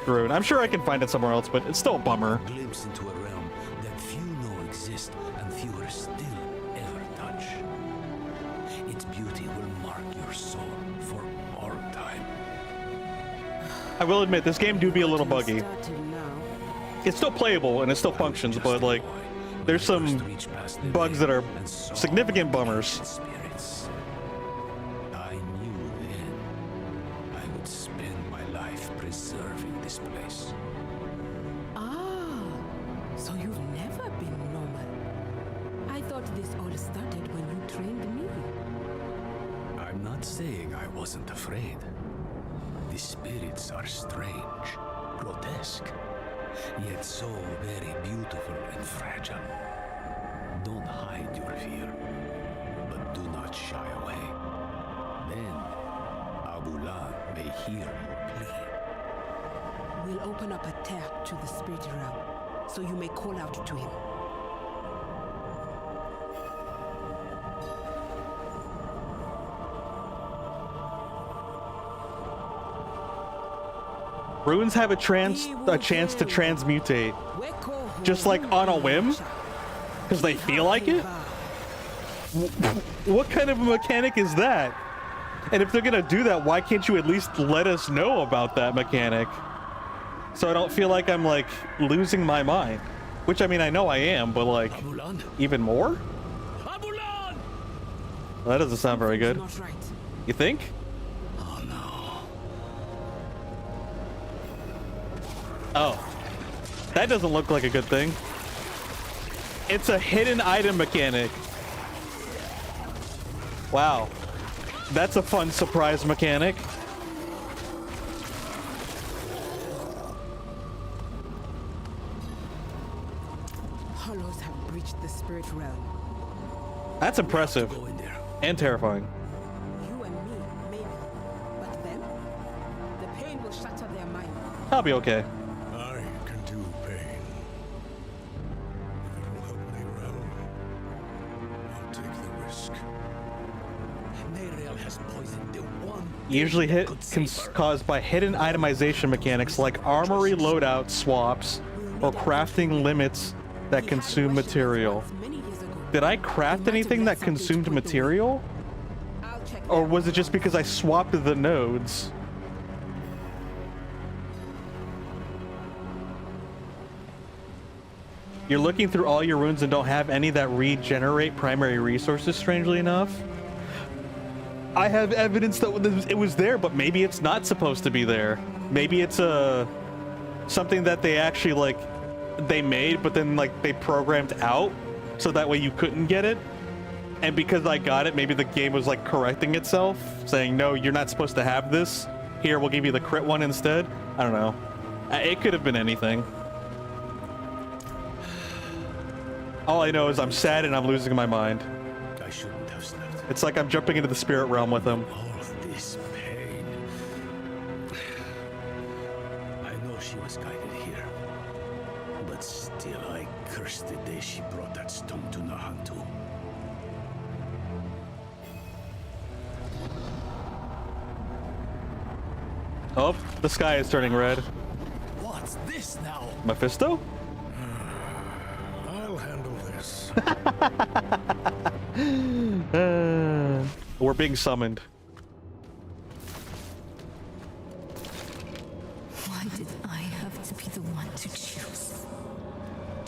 rune. I'm sure I can find it somewhere else, but it's still a bummer. Glimpse into a realm that few know exist and fewer still ever touch. Its beauty will mark your soul for all time. I will admit, this game do be a little buggy. It's still playable and it still functions, but like, there's some bugs that are significant bummers. I knew then I would spend my life preserving this place. Ah, so you've never been normal. I thought this all started when you trained me. I'm not saying I wasn't afraid. The spirits are strange, grotesque, yet so very beautiful and fragile. Don't hide your fear, but do not shy away. Then Abulan may hear your plea. We'll open up a tap to the spirit realm, so you may call out to him. Runes have a chance to transmutate, just like on a whim, because they feel like it. What kind of a mechanic is that? And if they're gonna do that, why can't you at least let us know about that mechanic, so I don't feel like I'm like losing my mind? Which, I mean, I know I am, but like even more. That doesn't sound very good. Not right. You think? Oh no. Oh. That doesn't look like a good thing. It's a hidden item mechanic. Wow. That's a fun surprise mechanic. Hollows have breached the spirit realm. That's impressive. And terrifying. You and me, maybe. But them? The pain will shatter their mind. I'll be okay. I can do pain. If it will help the realm, I'll take the risk. Nereal has poisoned the one. Usually caused by hidden itemization mechanics like armory loadout swaps or crafting limits that consume material. Did I craft anything that consumed material? Or was it just because I swapped the nodes? You're looking through all your runes and don't have any that regenerate primary resources, strangely enough. I have evidence that it was there, but maybe it's not supposed to be there. Maybe it's something that they actually like they made, but then like they programmed out so that way you couldn't get it. And because I got it, maybe the game was like correcting itself, saying, no, you're not supposed to have this. Here, we'll give you the crit one instead. I don't know. It could have been anything. All I know is I'm sad and I'm losing my mind. I shouldn't have slept. It's like I'm jumping into the spirit realm with him. All this pain. I know she was guided here. But still, I curse the day she brought that stone to Nahantu. Oh, the sky is turning red. What's this now? Mephisto? I'll handle this. We're being summoned. Why did I have to be the one to choose?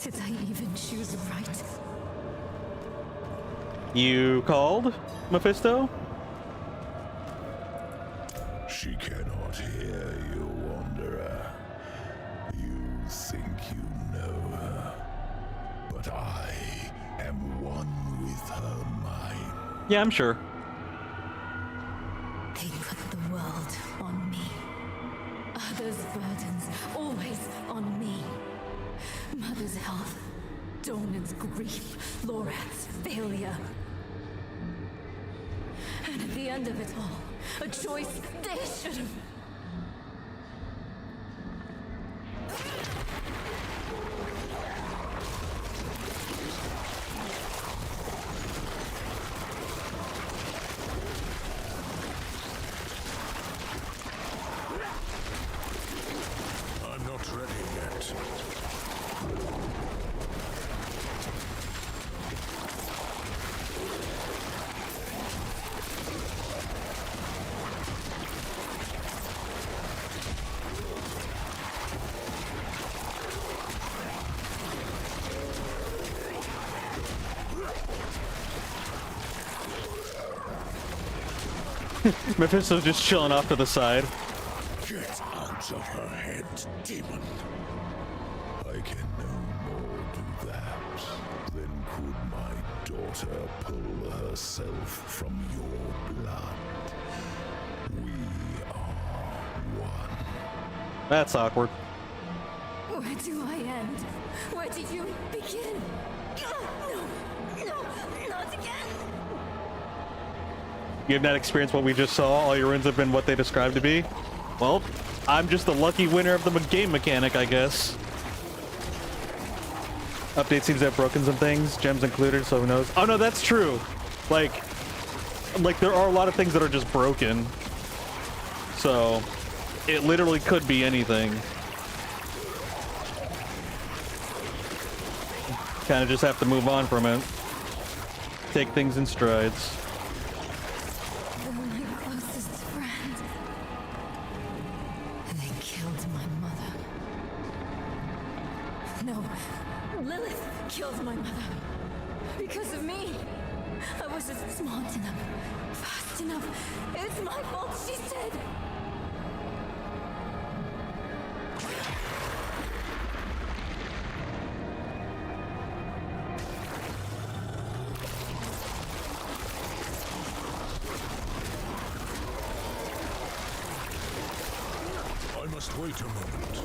Did I even choose right? You called, Mephisto? She cannot hear you, Wanderer. You think you know her, but I am one with her mind. Yeah, I'm sure. They put the world on me. Others' burdens always on me. Mother's health, Donan's grief, Lorath's failure. And at the end of it all, a choice they should have. I'm not ready yet. Mephisto's just chilling off to the side. Get out of her head, demon. I can no more do that than could my daughter pull herself from your blood. We are one. That's awkward. Where do I end? Where do you begin? No, not again. You have not experienced what we just saw. All your runes have been what they described to be. Well, I'm just the lucky winner of the game mechanic, I guess. Update seems to have broken some things, gems included, so who knows. Oh no, that's true. Like there are a lot of things that are just broken. So, it literally could be anything. Kind of just have to move on from it. Take things in strides. They're my closest friend. They killed my mother. No, Lilith killed my mother. Because of me. I wasn't smart enough, fast enough. It's my fault, she said. I must wait a moment.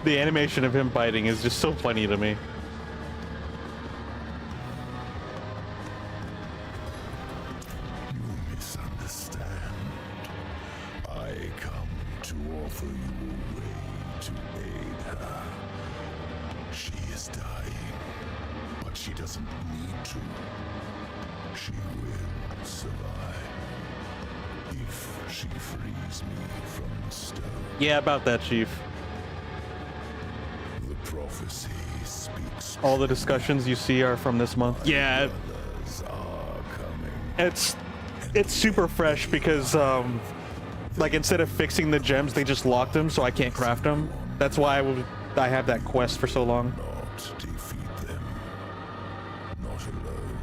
The animation of him biting is just so funny to me. You misunderstand. I come to offer you a way to aid her. She is dying, but she doesn't need to. She will survive if she frees me from the stone. Yeah, about that, Chief. The prophecy speaks. All the discussions you see are from this month. Yeah, Others are coming. it's super fresh because like instead of fixing the gems, they just locked them, so I can't craft them. That's why I have that quest for so long. Not defeat them. Not alone.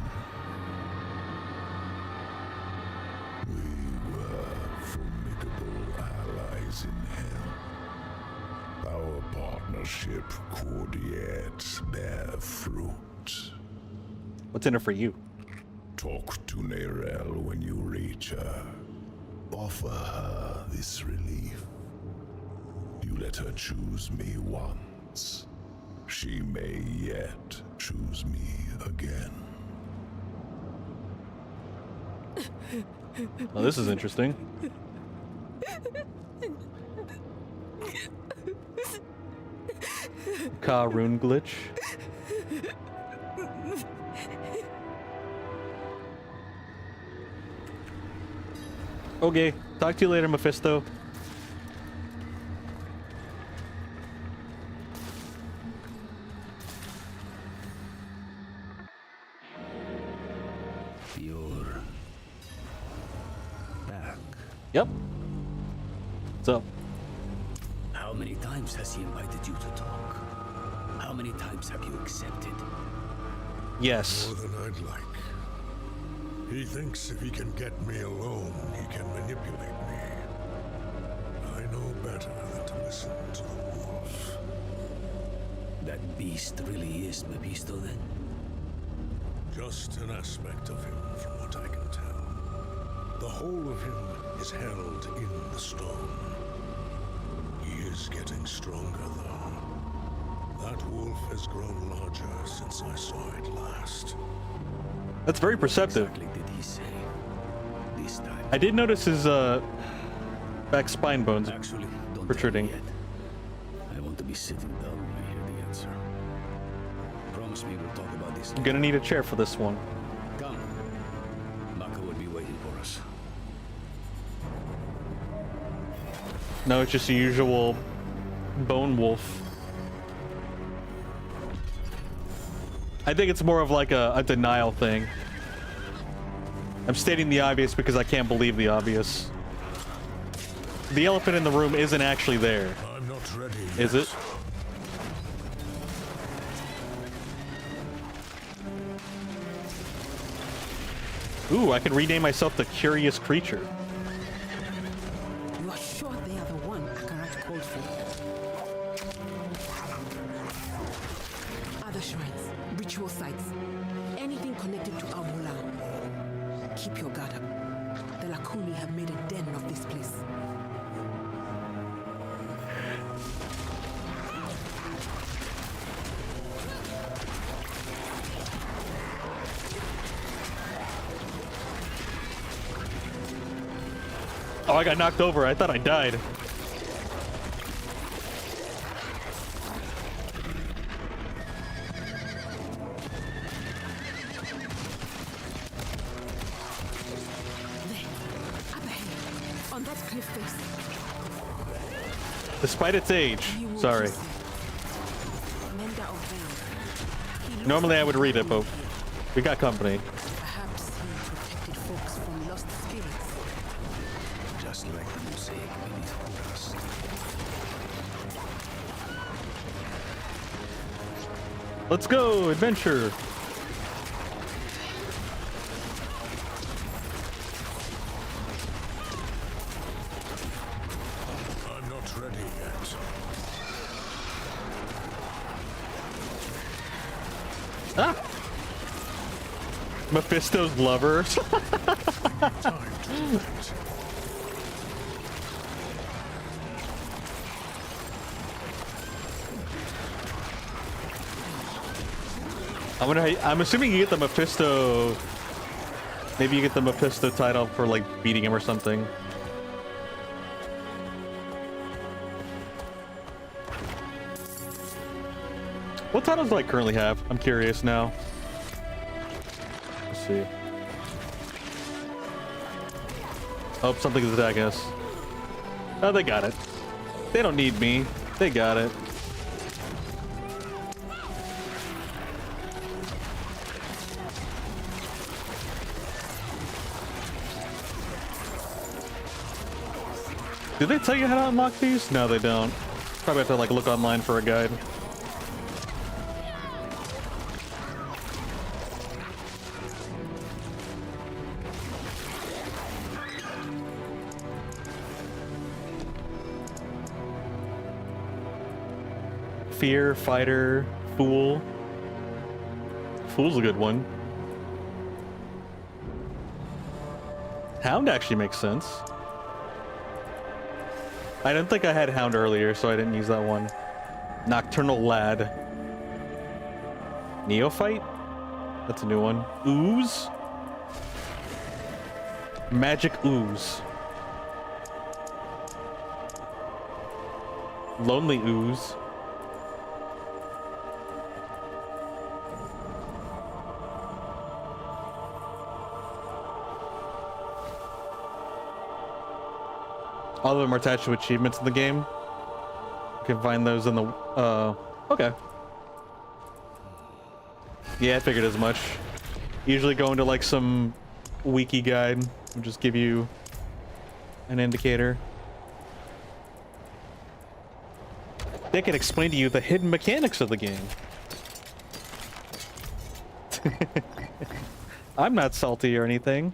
We were formidable allies in hell. Our partnership could yet bear fruit. What's in it for you? Talk to Nerel when you reach her. Offer her this relief. You let her choose me once. She may yet choose me again. Well, this is interesting. Ka rune glitch. Okay, talk to you later, Mephisto. You're back. Yep. What's up? How many times has he invited you to talk? How many times have you accepted? Yes. More than I'd like. He thinks if he can get me alone, he can manipulate me. I know better than to listen to the wolf. That beast really is Mephisto then? Just an aspect of him, from what I can tell. The whole of him is held in the stone. He is getting stronger, though. That wolf has grown larger since I saw it last. That's very perceptive. What exactly did he say this time? I did notice his back spine bones Actually, don't protruding. tell me yet. I want to be sitting down when I hear the answer. Promise me we'll talk about this. I'm gonna need a chair for this one. Come. Maka will be waiting for us. No, it's just the usual bone wolf. I think it's more of like a denial thing. I'm stating the obvious because I can't believe the obvious. The elephant in the room isn't actually there. I'm not ready. Is it? Ooh, I can rename myself the Curious Creature. You are sure they are the one Akarat called for? Other shrines, ritual sites, anything connected to Amula. Keep your guard up. The Lakuni have made a den of this place. Oh, I got knocked over. I thought I died. On that cliff face. Despite its age. Sorry. Mender of Veil. Normally I would read it, but we got company. Perhaps he protected folks from lost spirits. Just like the mosaic beneath Kuras. Let's go, adventure. I'm not ready yet. Ah! Mephisto's lovers. Time to reflect. I'm assuming you get the Mephisto. Maybe you get the Mephisto title for like beating him or something. What titles do I currently have? I'm curious now. Let's see. Oh, something is attacking us. Oh, they got it. They don't need me. They got it. Did they tell you how to unlock these? No, they don't. Probably have to like look online for a guide. Fear, fighter, fool. Fool's a good one. Hound actually makes sense. I didn't think I had Hound earlier, so I didn't use that one. Nocturnal Lad. Neophyte? That's a new one. Ooze? Magic Ooze. Lonely Ooze. All of them are attached to achievements in the game. You can find those in the, okay. Yeah, I figured as much. Usually go into like some wiki guide will just give you an indicator. They can explain to you the hidden mechanics of the game. I'm not salty or anything.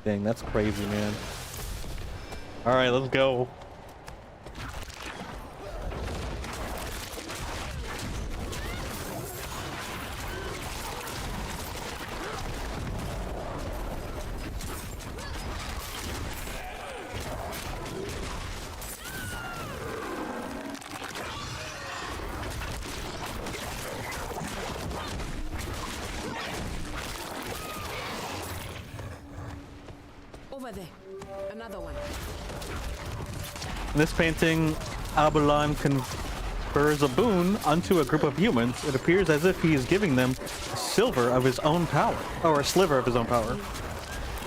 Dang, that's crazy, man. All right, let's go. Over there. Another one. In this painting, Abalan confers a boon unto a group of humans. It appears as if he is giving them a silver of his own power, or a sliver of his own power.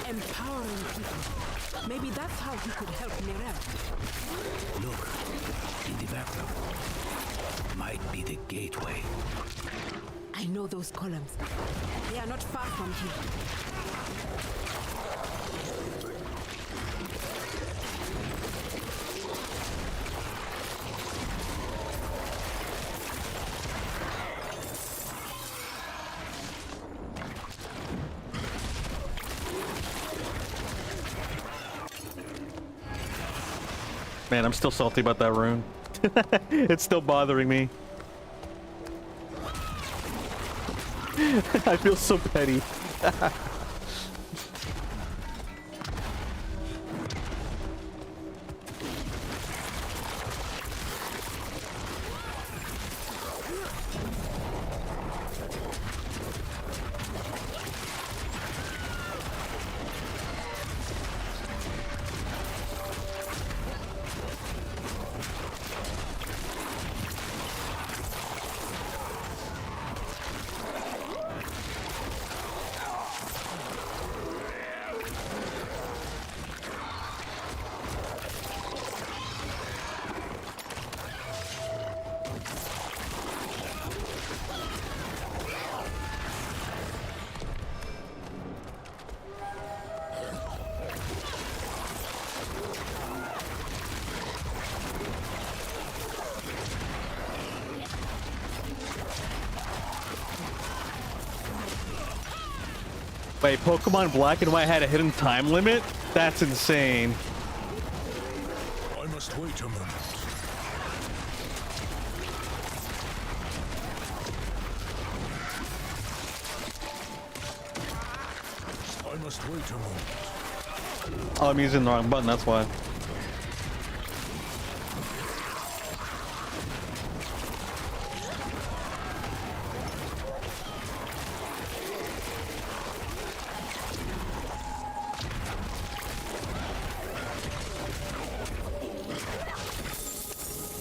Empowering people. Maybe that's how he could help Mirel. Look, in the background. Might be the gateway. I know those columns. They are not far from here. Man, I'm still salty about that rune. It's still bothering me. I feel so petty. Wait, Pokemon Black and White had a hidden time limit? That's insane. I must wait a moment. I must wait a moment. Oh, I'm using the wrong button, that's why.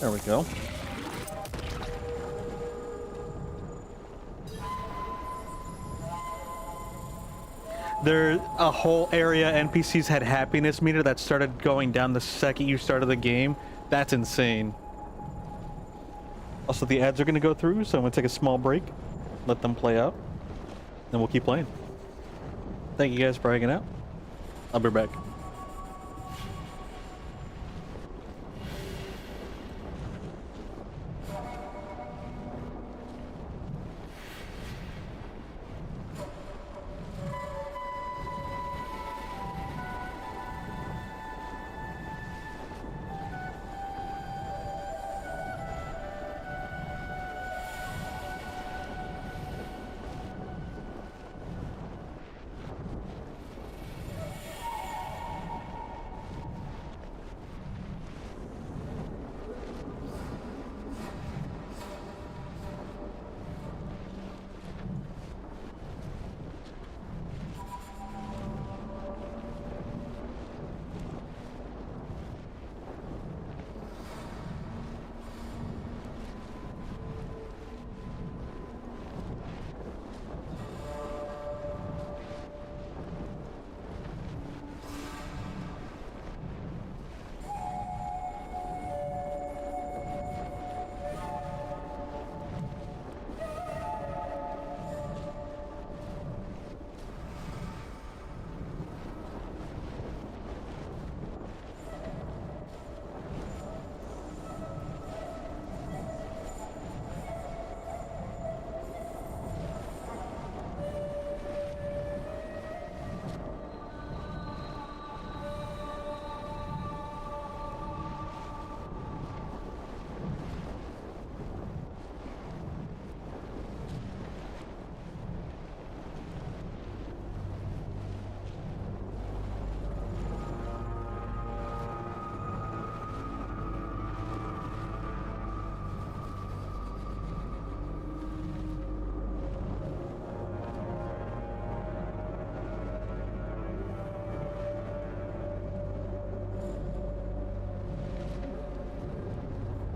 There we go. There, a whole area NPCs had happiness meter that started going down the second you started the game. That's insane. Also, the ads are going to go through, so I'm going to take a small break, let them play out, then we'll keep playing. Thank you guys for hanging out. I'll be back.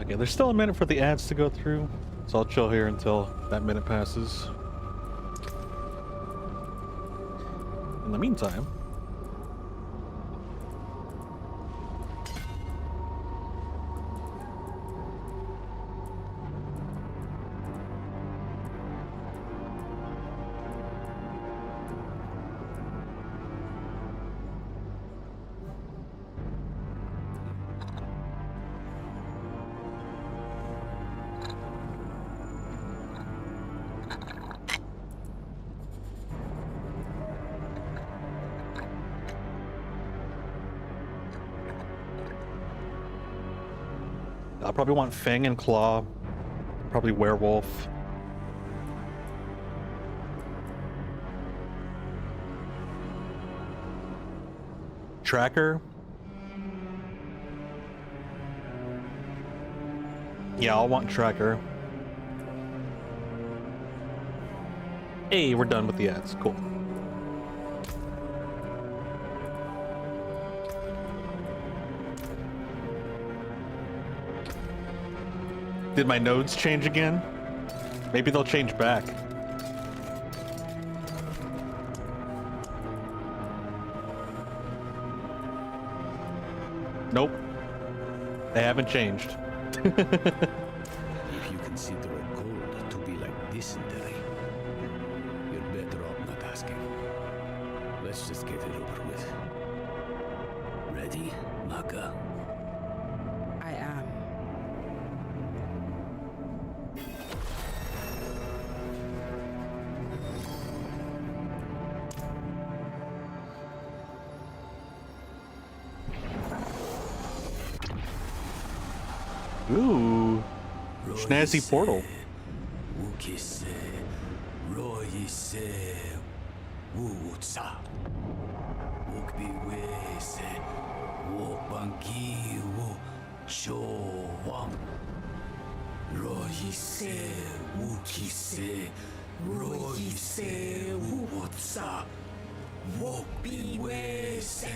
Okay, there's still a minute for the ads to go through, so I'll chill here until that minute passes. In the meantime, I'll probably want Fang and Claw, probably Werewolf. Tracker. Yeah, I'll want Tracker. Hey, we're done with the ads. Cool. Did my nodes change again? Maybe they'll change back. Nope. They haven't changed. If you consider a cold to be like dysentery, you're better off not asking. Let's just get it over with. Ready, Maka? I am. Ooh. Snazzy portal. Wukise, Royise, Wutsa, Wukbiwese, Wokbangi, Wu, Showam, Royise, Wukise, Royise, Wutsa, Wokbiwese,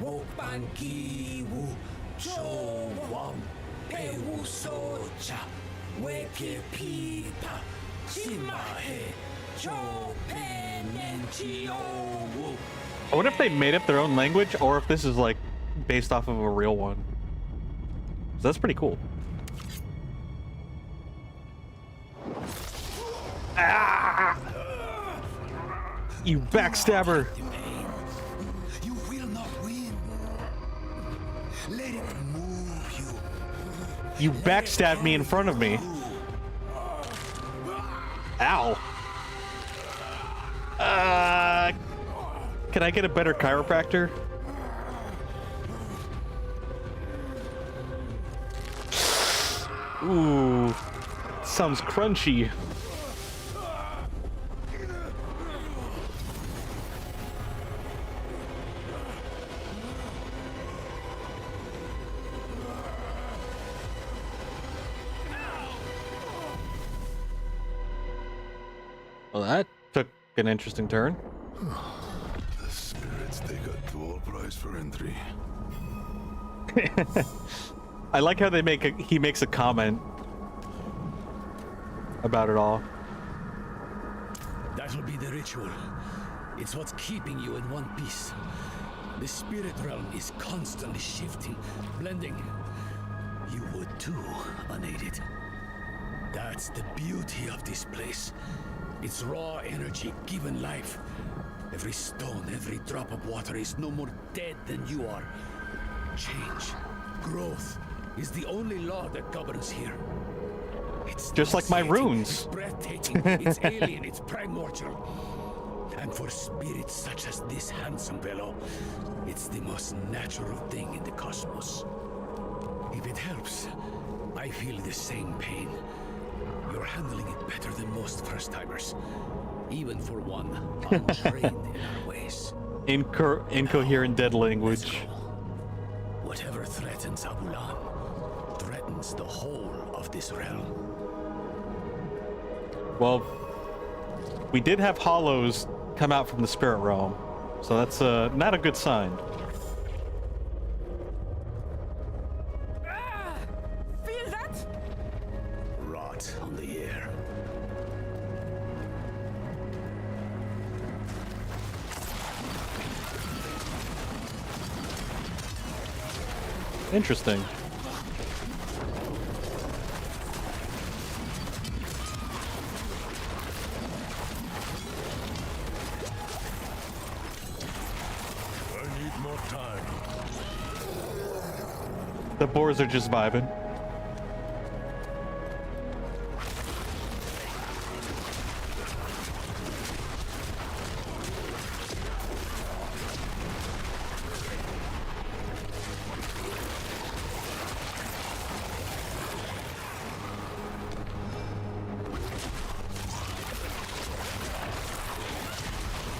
Wokbangi, Wu, Showam, Pewusocha. Wekipita, Shimahe, I wonder if they made up their own language or if this is like based off of a real one. So that's pretty cool. Ah! You backstabber! You will not win. Let it move you. You backstabbed me in front of me. Ow. Can I get a better chiropractor? Ooh. Sounds crunchy. Well, that took an interesting turn. The spirits take a dual price for entry. I like how he makes a comment about it all. That'll be the ritual. It's what's keeping you in one piece. The spirit realm is constantly shifting, blending. You would too, unaided. That's the beauty of this place. It's raw energy given life. Every stone, every drop of water is no more dead than you are. Change, growth is the only law that governs here. It's just like my runes. It's breathtaking, it's alien, it's primordial. And for spirits such as this handsome fellow, it's the most natural thing in the cosmos. If it helps, I feel the same pain. You're handling it better than most first-timers, even for one untrained in our ways. Incoherent dead language. Whatever threatens Abulan threatens the whole of this realm. Well, we did have hollows come out from the spirit realm, so that's not a good sign. Feel that? Rot on the air. Interesting. I need more time. The boars are just vibing.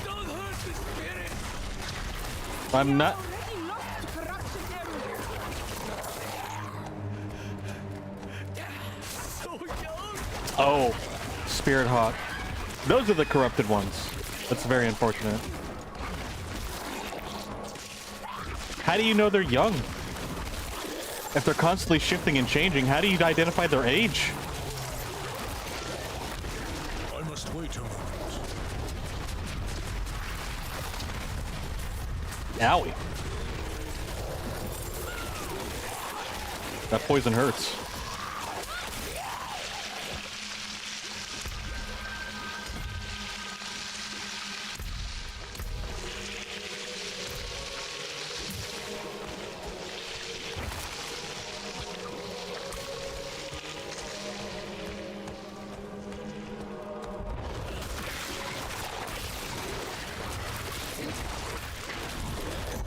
Don't hurt the spirit! I'm not. Oh, Spirit Hawk. Those are the corrupted ones. That's very unfortunate. How do you know they're young? If they're constantly shifting and changing, how do you identify their age? I must wait a moment. Owie. That poison hurts.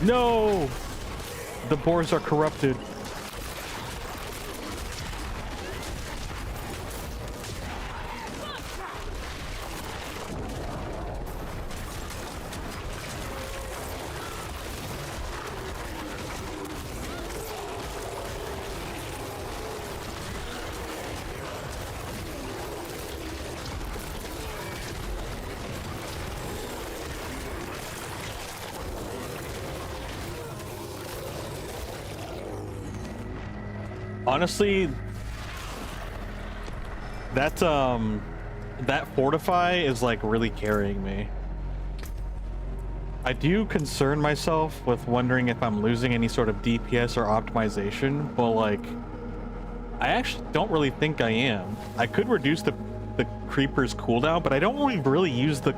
No! The boars are corrupted. Honestly, that fortify is like really carrying me. I do concern myself with wondering if I'm losing any sort of DPS or optimization, but like, I actually don't really think I am. I could reduce the creeper's cooldown, but I don't really use the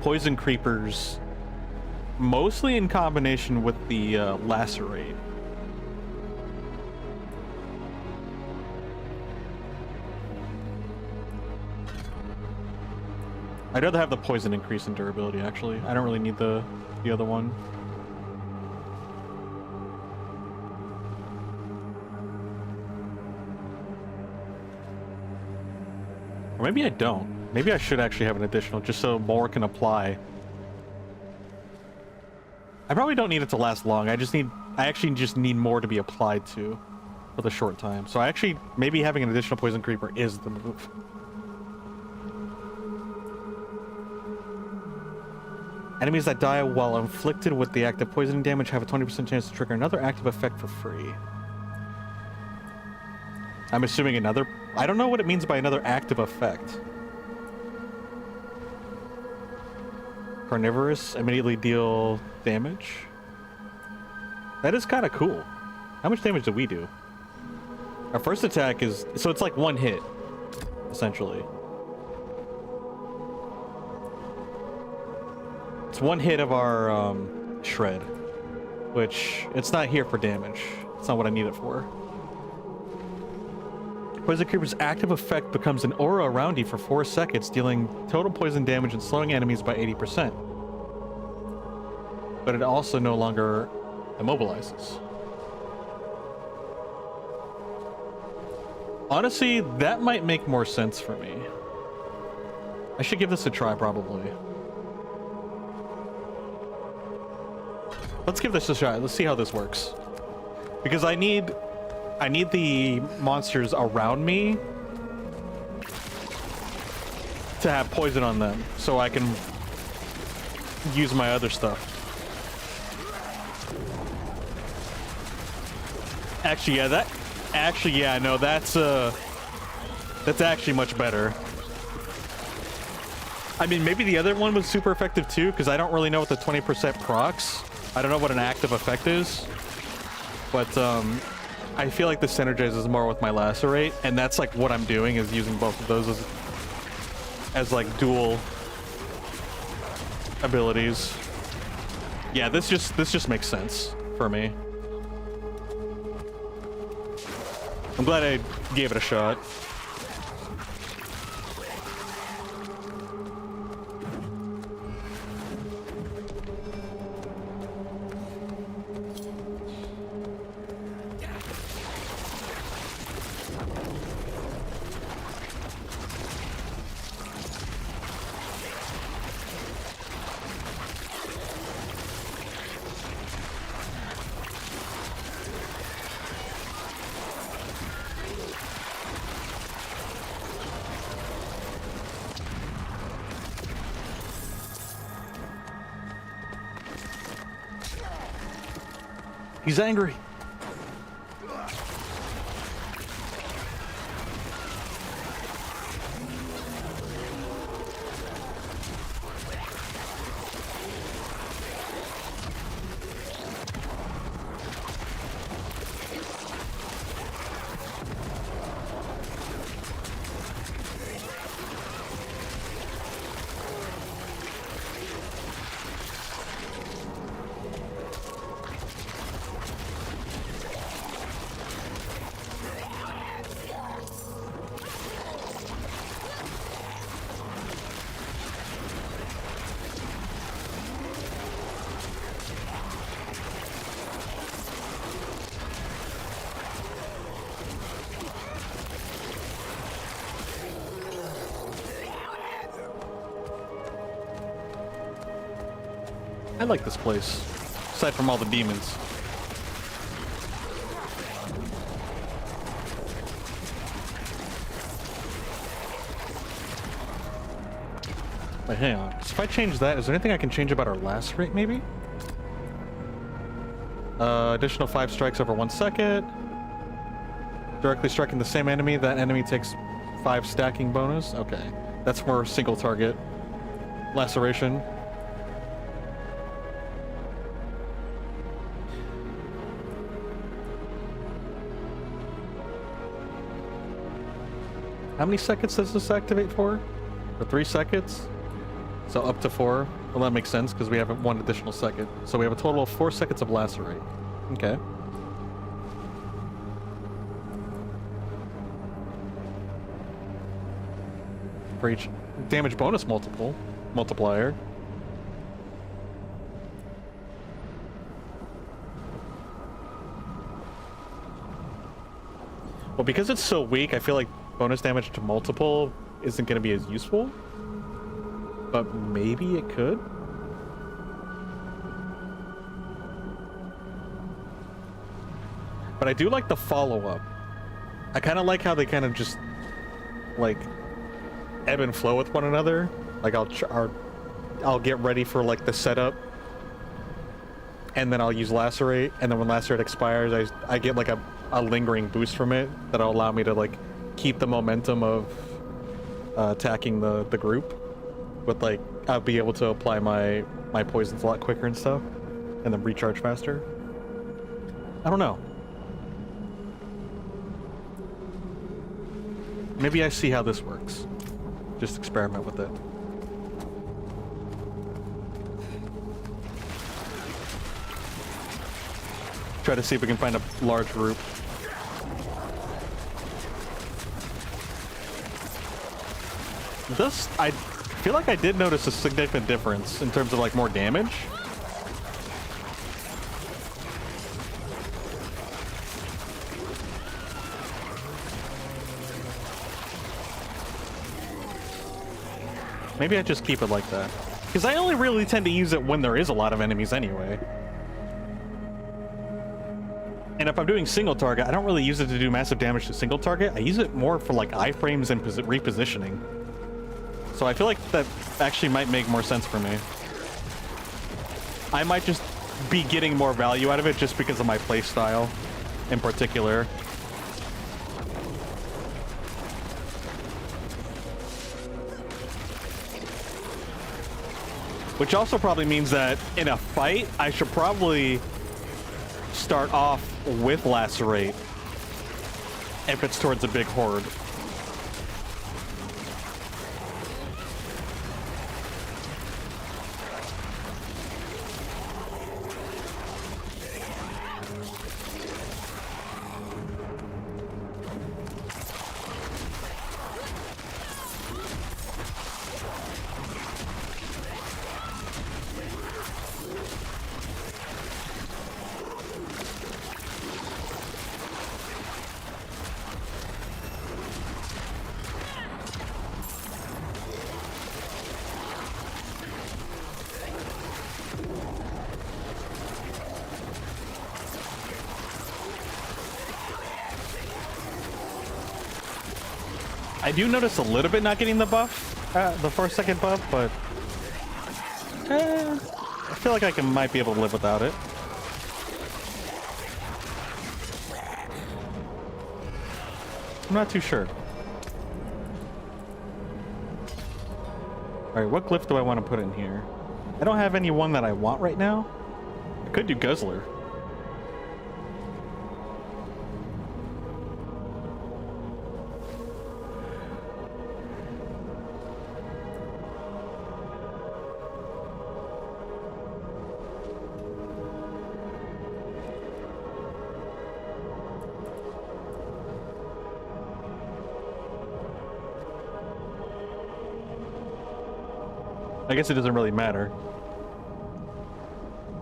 poison creepers, mostly in combination with the lacerate. I'd rather have the poison increase in durability, actually. I don't really need the other one. Or maybe I don't. Maybe I should actually have an additional, just so more can apply. I probably don't need it to last long. I actually just need more to be applied to for the short time. So maybe having an additional poison creeper is the move. Enemies that die while inflicted with the active poisoning damage have a 20% chance to trigger another active effect for free. I'm assuming another... I don't know what it means by another active effect. Carnivorous, immediately deal damage. That is kind of cool. How much damage do we do? Our first attack is... So it's like one hit, essentially. It's one hit of our shred, which it's not here for damage. It's not what I need it for. Poison Creeper's active effect becomes an aura around you for 4 seconds, dealing total poison damage and slowing enemies by 80%. But it also no longer immobilizes. Honestly, that might make more sense for me. I should give this a try, probably. Let's give this a shot. Let's see how this works. Because I need the monsters around me to have poison on them, so I can use my other stuff. Actually, yeah, no, that's actually much better. I mean, maybe the other one was super effective too, because I don't really know what the 20% procs. I don't know what an active effect is, but I feel like this synergizes more with my lacerate, and that's like what I'm doing, is using both of those as like dual abilities. Yeah, this just makes sense for me. I'm glad I gave it a shot. He's angry. I like this place, aside from all the demons. Wait, hang on. So if I change that, is there anything I can change about our last rate, maybe? Additional 5 strikes over 1 second. Directly striking the same enemy, that enemy takes 5 stacking bonus. Okay. That's more single target laceration. How many seconds does this activate for? For 3 seconds? So up to 4. Well, that makes sense because we have 1 additional second. So we have a total of 4 seconds of lacerate. Okay. For each damage bonus multiplier. Well, because it's so weak, I feel like bonus damage to multiple isn't going to be as useful. But maybe it could? But I do like the follow-up. I kind of like how they kind of just, like, ebb and flow with one another. Like, I'll get ready for, like, the setup. And then I'll use Lacerate. And then when Lacerate expires, I get, like, a lingering boost from it that'll allow me to, like, keep the momentum of attacking the group. But, like, I'll be able to apply my poisons a lot quicker and stuff. And then recharge faster. I don't know. Maybe I see how this works. Just experiment with it. Try to see if we can find a large group. This, I feel like I did notice a significant difference in terms of, like, more damage. Maybe I just keep it like that. Because I only really tend to use it when there is a lot of enemies anyway. And if I'm doing single target, I don't really use it to do massive damage to single target. I use it more for, like, iframes and repositioning. So I feel like that actually might make more sense for me. I might just be getting more value out of it just because of my playstyle in particular. Which also probably means that in a fight, I should probably start off with Lacerate if it's towards a big horde. I do notice a little bit not getting the buff, the 4-second buff, but I feel like I might be able to live without it. I'm not too sure. Alright, what glyph do I want to put in here? I don't have any one that I want right now. I could do Guzzler. I guess it doesn't really matter,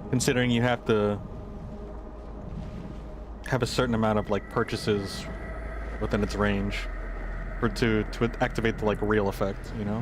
considering you have to have a certain amount of, like, purchases within its range for to activate the, like, real effect, you know?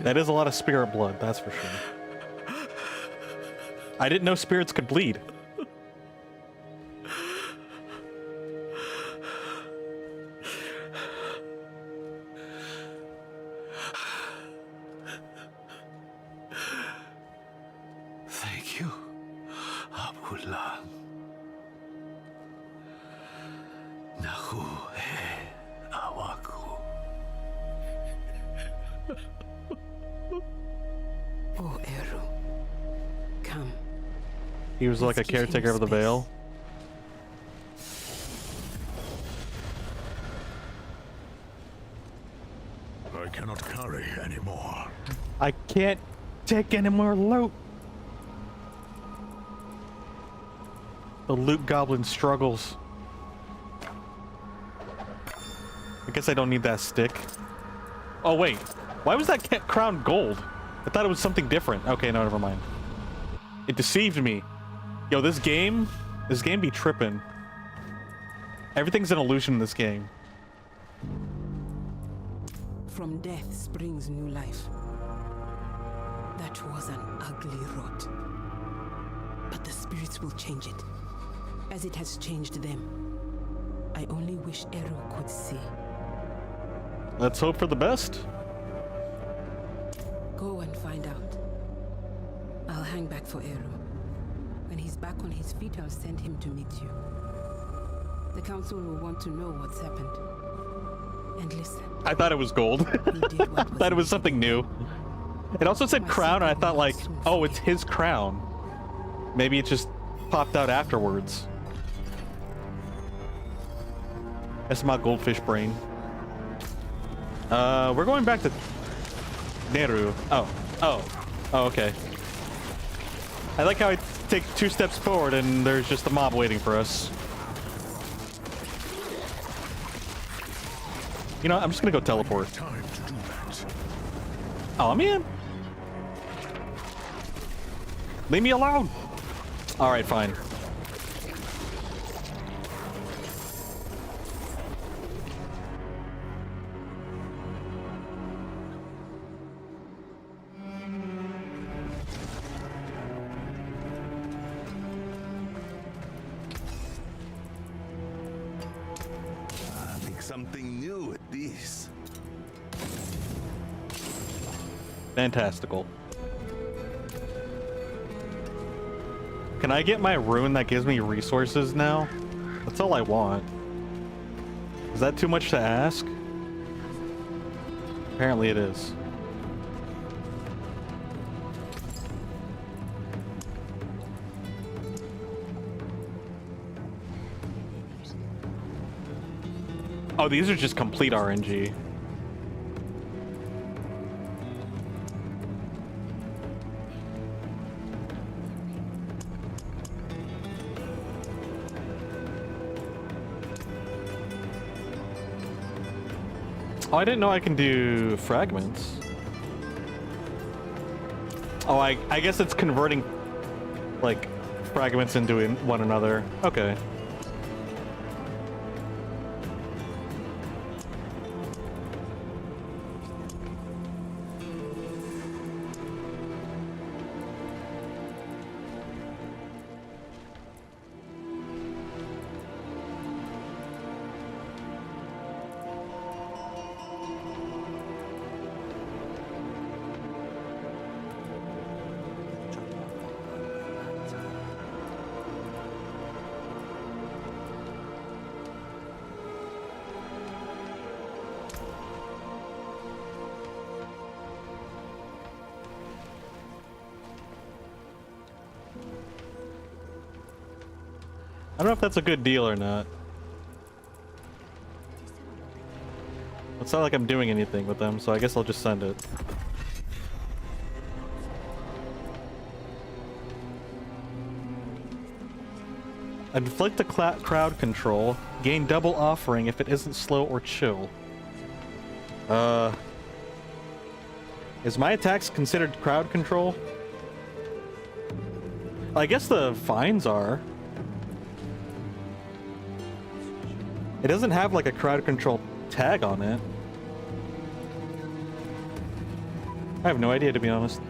That is a lot of spirit blood, that's for sure. I didn't know spirits could bleed. Thank you, Abullah. Nahu he awaku. Oh, Eru. Come. He was like a caretaker of the veil. I cannot carry anymore. I can't take any more loot. The loot goblin struggles. I guess I don't need that stick. Oh wait, why was that crown gold? I thought it was something different. Okay, no, never mind. It deceived me. Yo, this game be tripping. Everything's an illusion in this game. From death springs new life. That was an ugly rot. But the spirits will change it, as it has changed them. I only wish Eru could see. Let's hope for the best. Go and find out. I'll hang back for Eru. When he's back on his feet, I'll send him to meet you. The council will want to know what's happened. And listen. I thought it was gold. I thought it was something new. It also said crown, and I thought like, oh, it's his crown. Maybe it just popped out afterwards. That's my goldfish brain. We're going back to Neru. Oh, okay. I like how I take 2 steps forward and there's just a mob waiting for us. You know, I'm just gonna go teleport. Oh man. Leave me alone. All right, fine. Something new with these. Fantastical. Can I get my rune that gives me resources now? That's all I want. Is that too much to ask? Apparently it is. Oh, these are just complete RNG. Oh, I didn't know I can do fragments. Oh, I guess it's converting, like, fragments into one another. Okay. I don't know if that's a good deal or not. It's not like I'm doing anything with them, so I guess I'll just send it. Inflict the crowd control. Gain double offering if it isn't slow or chill. Is my attacks considered crowd control? I guess the fines are. It doesn't have like a crowd control tag on it. I have no idea, to be honest.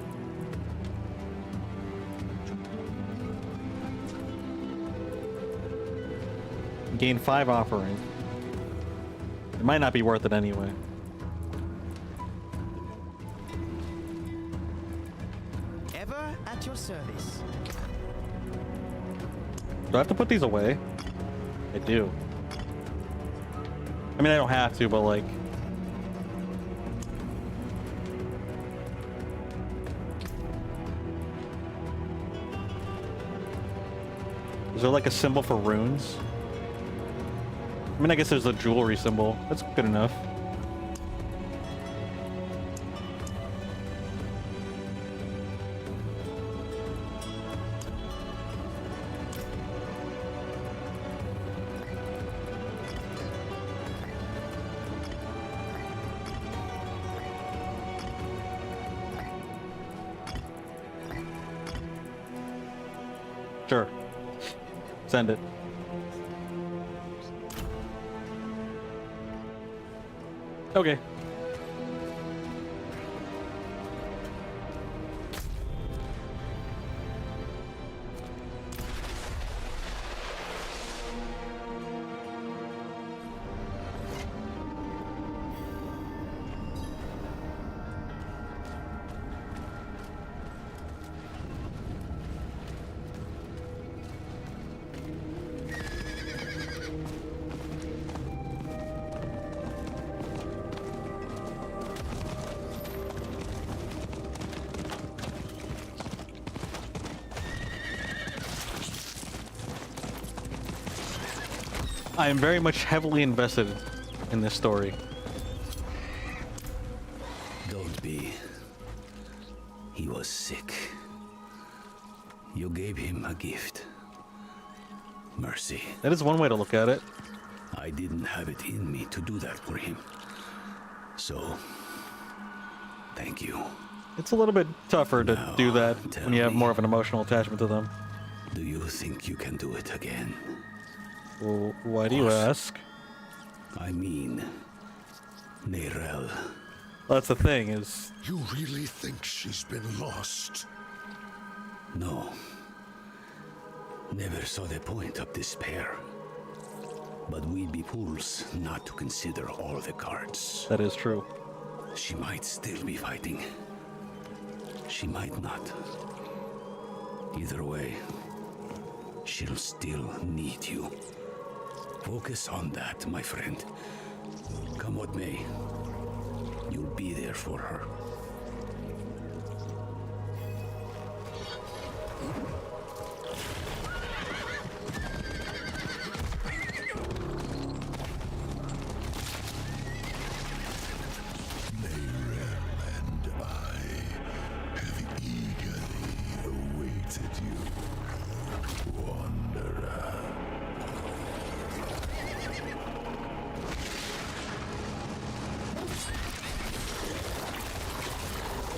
Gain 5 offering. It might not be worth it anyway. Ever at your service. Do I have to put these away? I do. I mean, I don't have to, but like... Is there like a symbol for runes? I mean, I guess there's a jewelry symbol. That's good enough. Sure. Send it. Okay. I am very much heavily invested in this story. Don't be. He was sick. You gave him a gift. Mercy. That is one way to look at it. I didn't have it in me to do that for him. So, thank you. It's a little bit tougher to do that when you have more of an emotional attachment to them. Do you think you can do it again? Well, why do you ask? I mean, Neyrelle. Well, that's the thing, is... You really think she's been lost? No. Never saw the point of despair. But we'd be fools not to consider all the cards. That is true. She might still be fighting. She might not. Either way, she'll still need you. Focus on that, my friend. Come what may, you'll be there for her.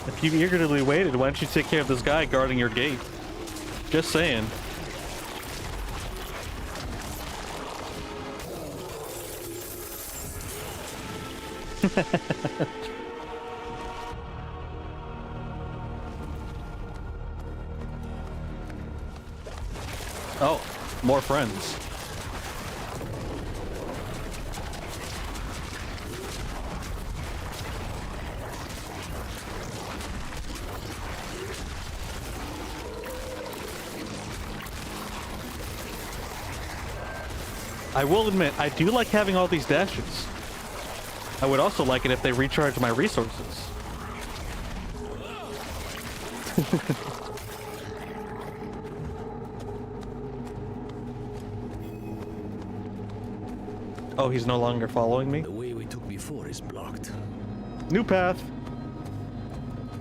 If you eagerly waited, why don't you take care of this guy guarding your gate? Just saying. Oh, more friends. I will admit, I do like having all these dashes. I would also like it if they recharge my resources. Oh, he's no longer following me? The way we took before is blocked. New path.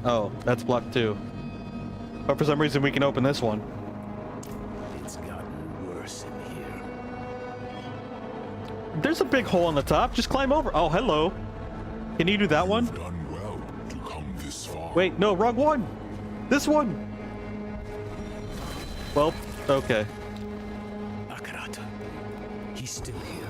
Oh, that's blocked too. But for some reason we can open this one. It's gotten worse in here. There's a big hole on the top. Just climb over. Oh, hello. Can you do that one? Done well to come this far. Wait, no, wrong one. This one. Well, okay. Akarat. He's still here.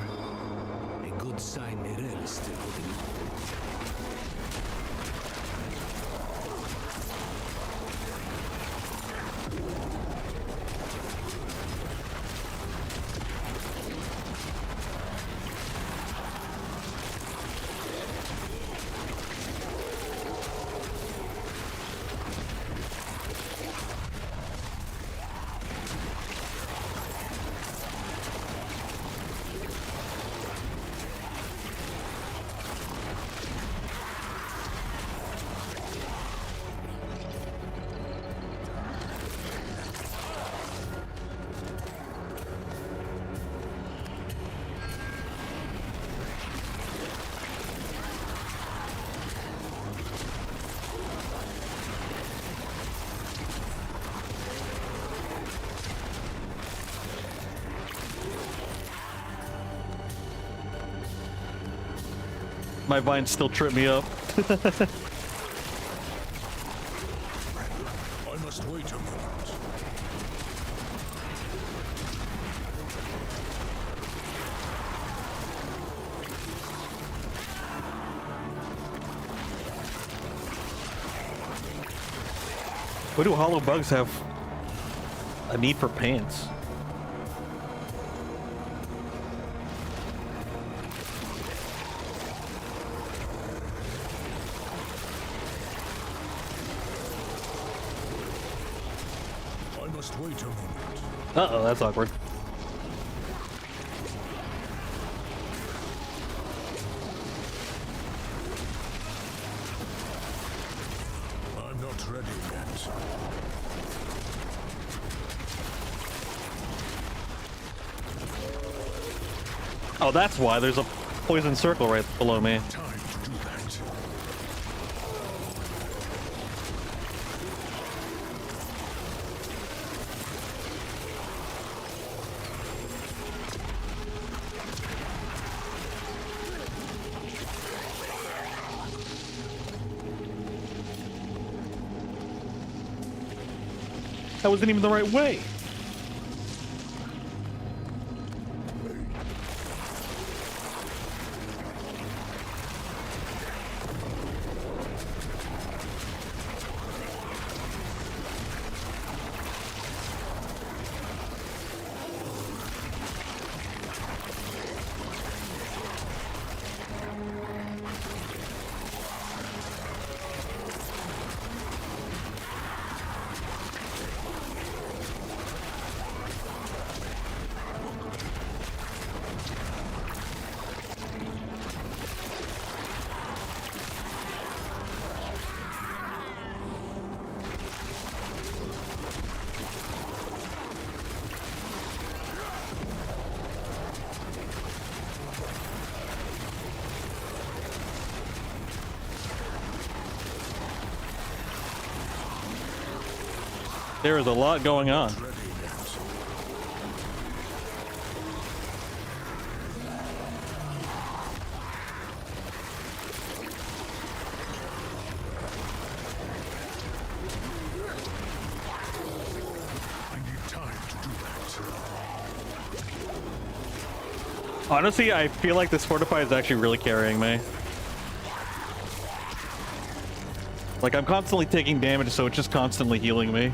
my vines still trip me up. I must wait a moment. Why do hollow bugs have a need for pants? I must wait a moment. Uh-oh, that's awkward. I'm not ready yet. Oh, that's why there's a poison circle right below me. Time to do that. That wasn't even the right way. There is a lot going on. Honestly, I feel like this fortify is actually really carrying me. Like, I'm constantly taking damage, so it's just constantly healing me.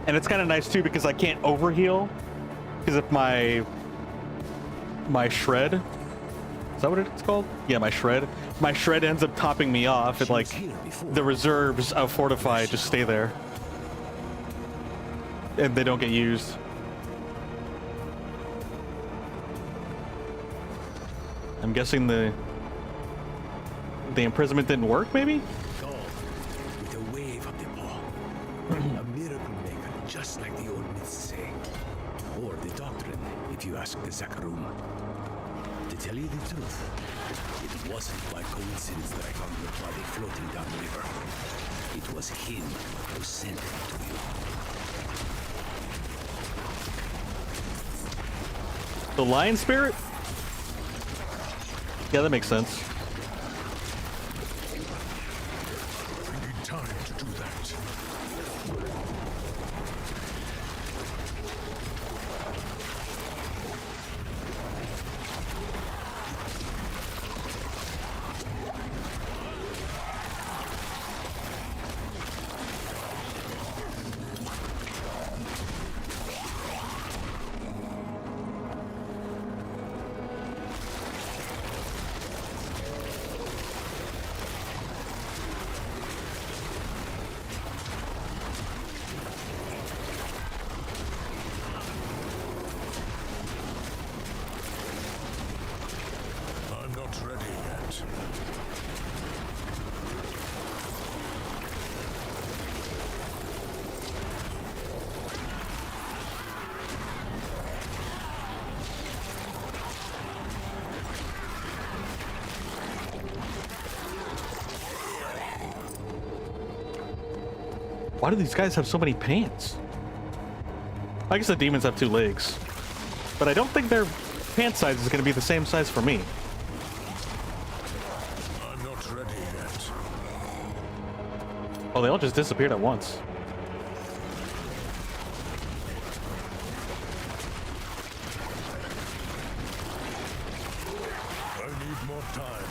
And it's kind of nice too because I can't overheal, because if my shred, is that what it's called? Yeah, my shred ends up topping me off, and like the reserves of fortify just stay there and they don't get used. I'm guessing the imprisonment didn't work, maybe? With a wave of the paw. A miracle maker, just like the old myths say. Or the doctrine, if you ask the Zakarum. To tell you the truth, it wasn't by coincidence that I found your body floating down the river. It was him who sent it to you. The lion spirit? Yeah, that makes sense. I need time to do that. Why do these guys have so many pants? I guess the demons have 2 legs. But I don't think their pant size is going to be the same size for me. I'm not ready yet. Oh, they all just disappeared at once. I need more time.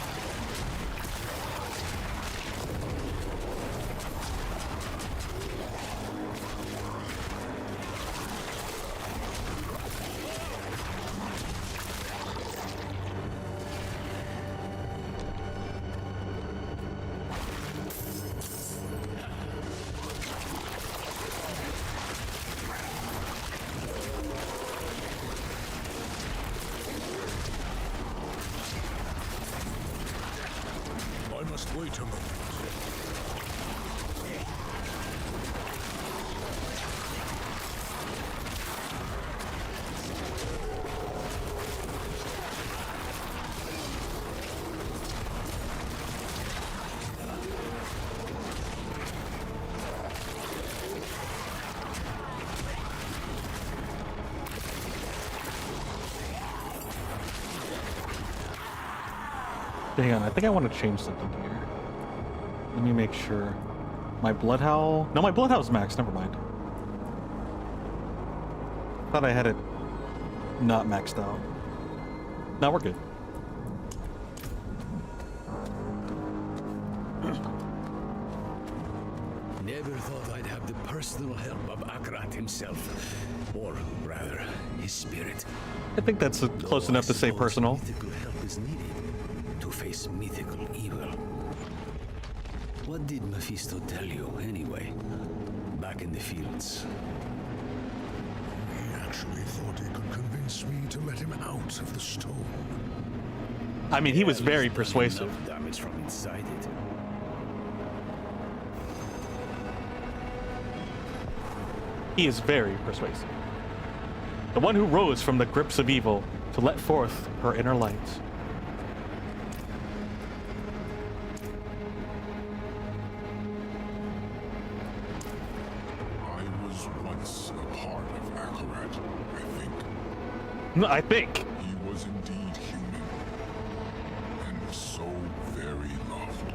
I must wait a moment. Hang on, I think I want to change something here. Let me make sure. My blood howl. No, my blood howl's maxed. Never mind. Thought I had it not maxed out. No, we're good. Never thought I'd have the personal help of Akrat himself. Or rather, his spirit. I think that's close enough to say personal. Mythical help is needed to face mythical evil. What did Mephisto tell you, anyway? Back in the fields. He actually thought he could convince me to let him out of the stone. I mean, he was very persuasive. Enough damage from inside it. He is very persuasive. The one who rose from the grips of evil to let forth her inner light. I was once a part of Akarat, I think. No, I think. He was indeed human, and so very loved.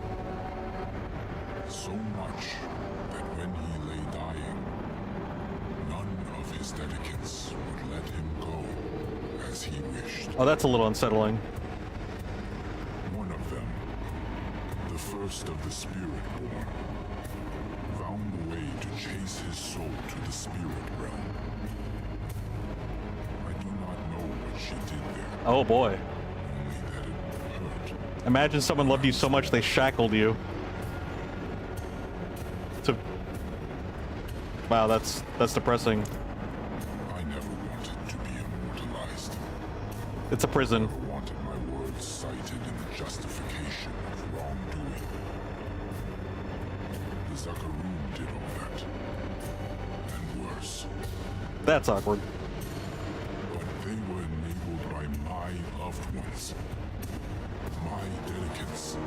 So much that when he lay dying, none of his dedicants would let him go as he wished. Oh, that's a little unsettling. One of them, the first of the Spirit-born, found a way to chase his soul to the spirit realm. I do not know what she did there. Oh boy. Only that it hurt. Imagine someone loved you so much they shackled you. Wow, that's depressing. I never wanted to be immortalized. It's a prison. I never wanted my words cited in the justification of wrongdoing. The Zakaroon did all that. And worse. That's awkward. But they were enabled by my loved ones. My dedicants.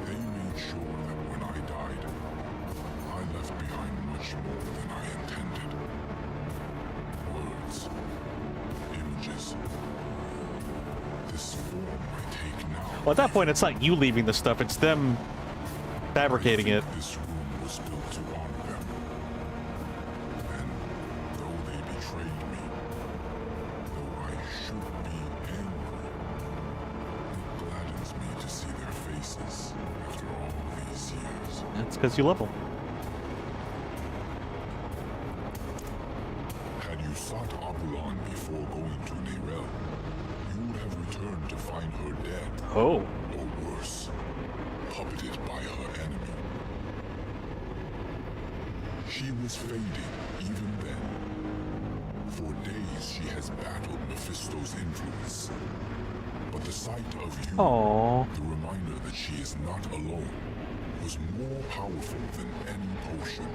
They made sure that when I died, I left behind much more than I intended. Words. Images. This form I take now. Well, at that point, it's not you leaving the stuff, it's them fabricating it. This room was built to honor them. And though they betrayed me, though I should be angry, it gladdens me to see their faces after all these years. That's because you love them. Had you sought Abulan before going to Nerel, you would have returned to find her dead. Oh. Or worse, puppeted by her enemy. She was fading even then. For days she has battled Mephisto's influence. But the sight of you, Aww. the reminder that she is not alone, was more powerful than any potion.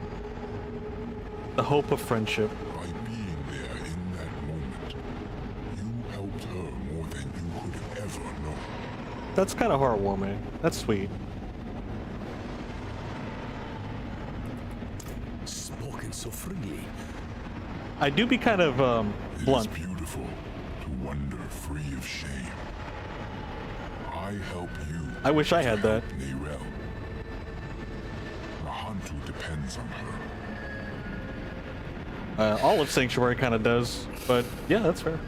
The hope of friendship. By being there in that moment, you helped her more than you could ever know. That's kind of heartwarming. That's sweet. spoken so freely. I do be kind of blunt. It is beautiful to wander free of shame. I help you. I wish I had that. Neyrelle. Mahantu depends on her. All of Sanctuary kind of does, but yeah, that's fair.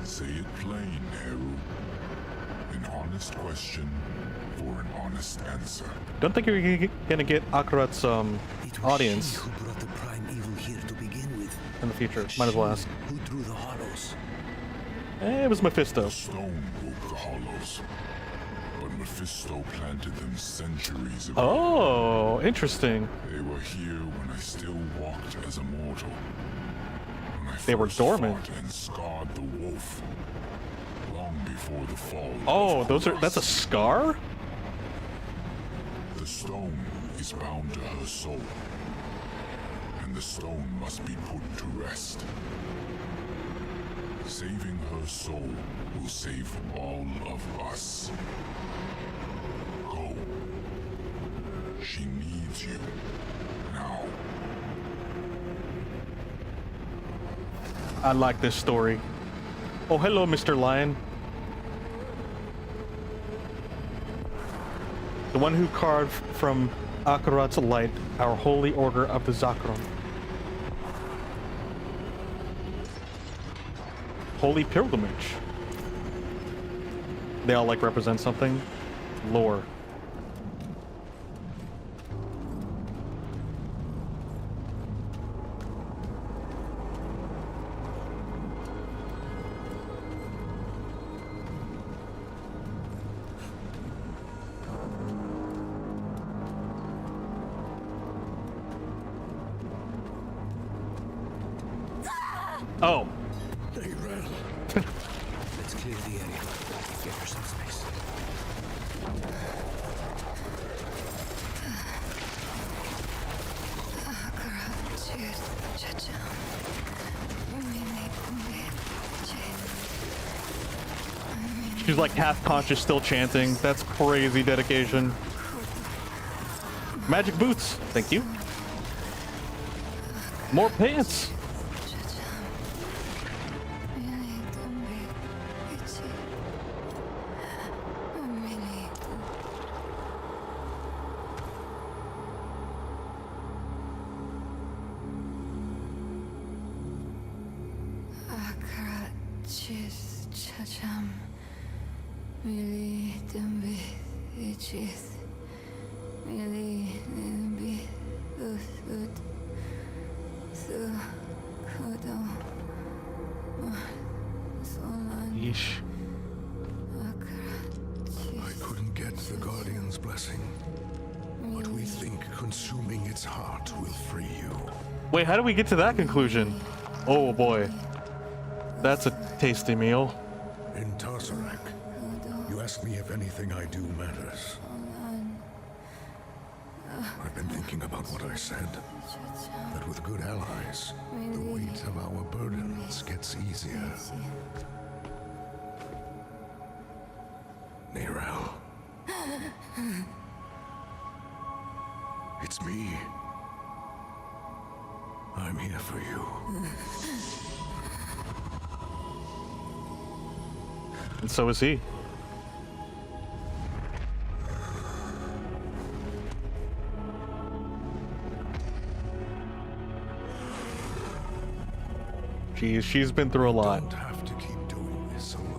Say it plain, Heru. An honest question for an honest answer. Don't think you're gonna get Akarat's audience Who brought the prime evil here to begin with? in the future. Might as well ask. Who drew the hollows? It was Mephisto. The stone woke the hollows, but Mephisto planted them centuries ago. Oh, interesting. They were here when I still walked as a mortal. When I They were first dormant. fought and scarred the wolf. Long before the fall. Oh, of that's a scar? The stone is bound to her soul. And the stone must be put to rest. Saving her soul will save all of us. Go. She needs you. Now. I like this story. Oh, hello, Mr. Lion. The one who carved from Akarat's light our holy order of the Zakron. Holy pilgrimage. They all like represent something. Lore. Oh. Let's clear the area. Get her some space. She's like half conscious, still chanting. That's crazy dedication. Magic boots. Thank you. More pants. Yeesh. I couldn't get the Guardian's blessing, but we think consuming its heart will free you. Wait, how do we get to that conclusion? Oh boy. That's a tasty meal. In Tarsarak, you ask me if anything I do matters. I've been thinking about what I said. That with good allies, the weight of our burdens gets easier. Neyrelle. It's me. I'm here for you. And so is he. Jeez, she's been through a lot. Don't have to keep doing this alone.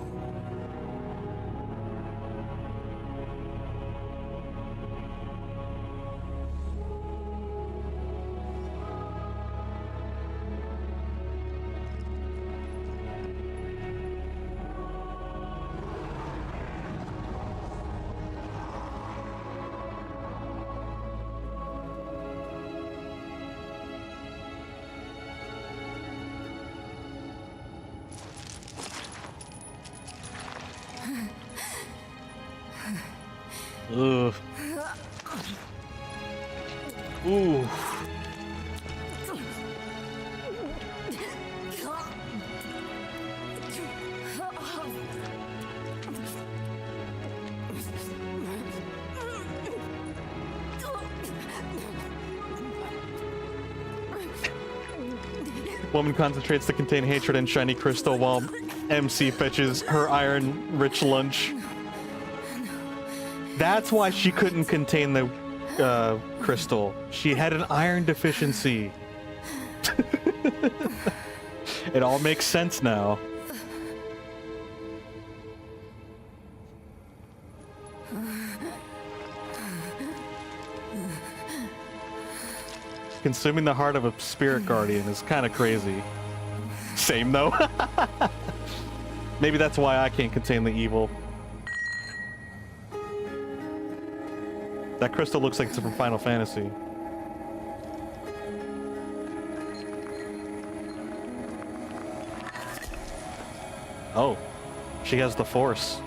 Ugh. Ooh. Woman concentrates to contain hatred and shiny crystal while MC fetches her iron-rich lunch. That's why she couldn't contain the crystal. She had an iron deficiency. It all makes sense now. Consuming the heart of a spirit guardian is kind of crazy. Same though. Maybe that's why I can't contain the evil. That crystal looks like it's from Final Fantasy. Oh, she has the Force.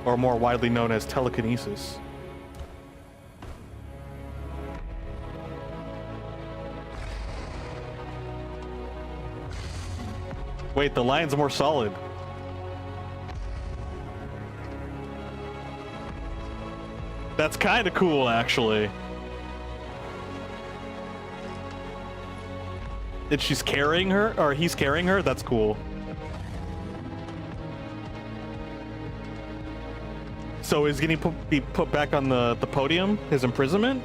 Or more widely known as telekinesis. Wait, the lion's more solid. That's kind of cool, actually. That she's carrying her, or he's carrying her? That's cool. So is he gonna be put back on the podium? His imprisonment?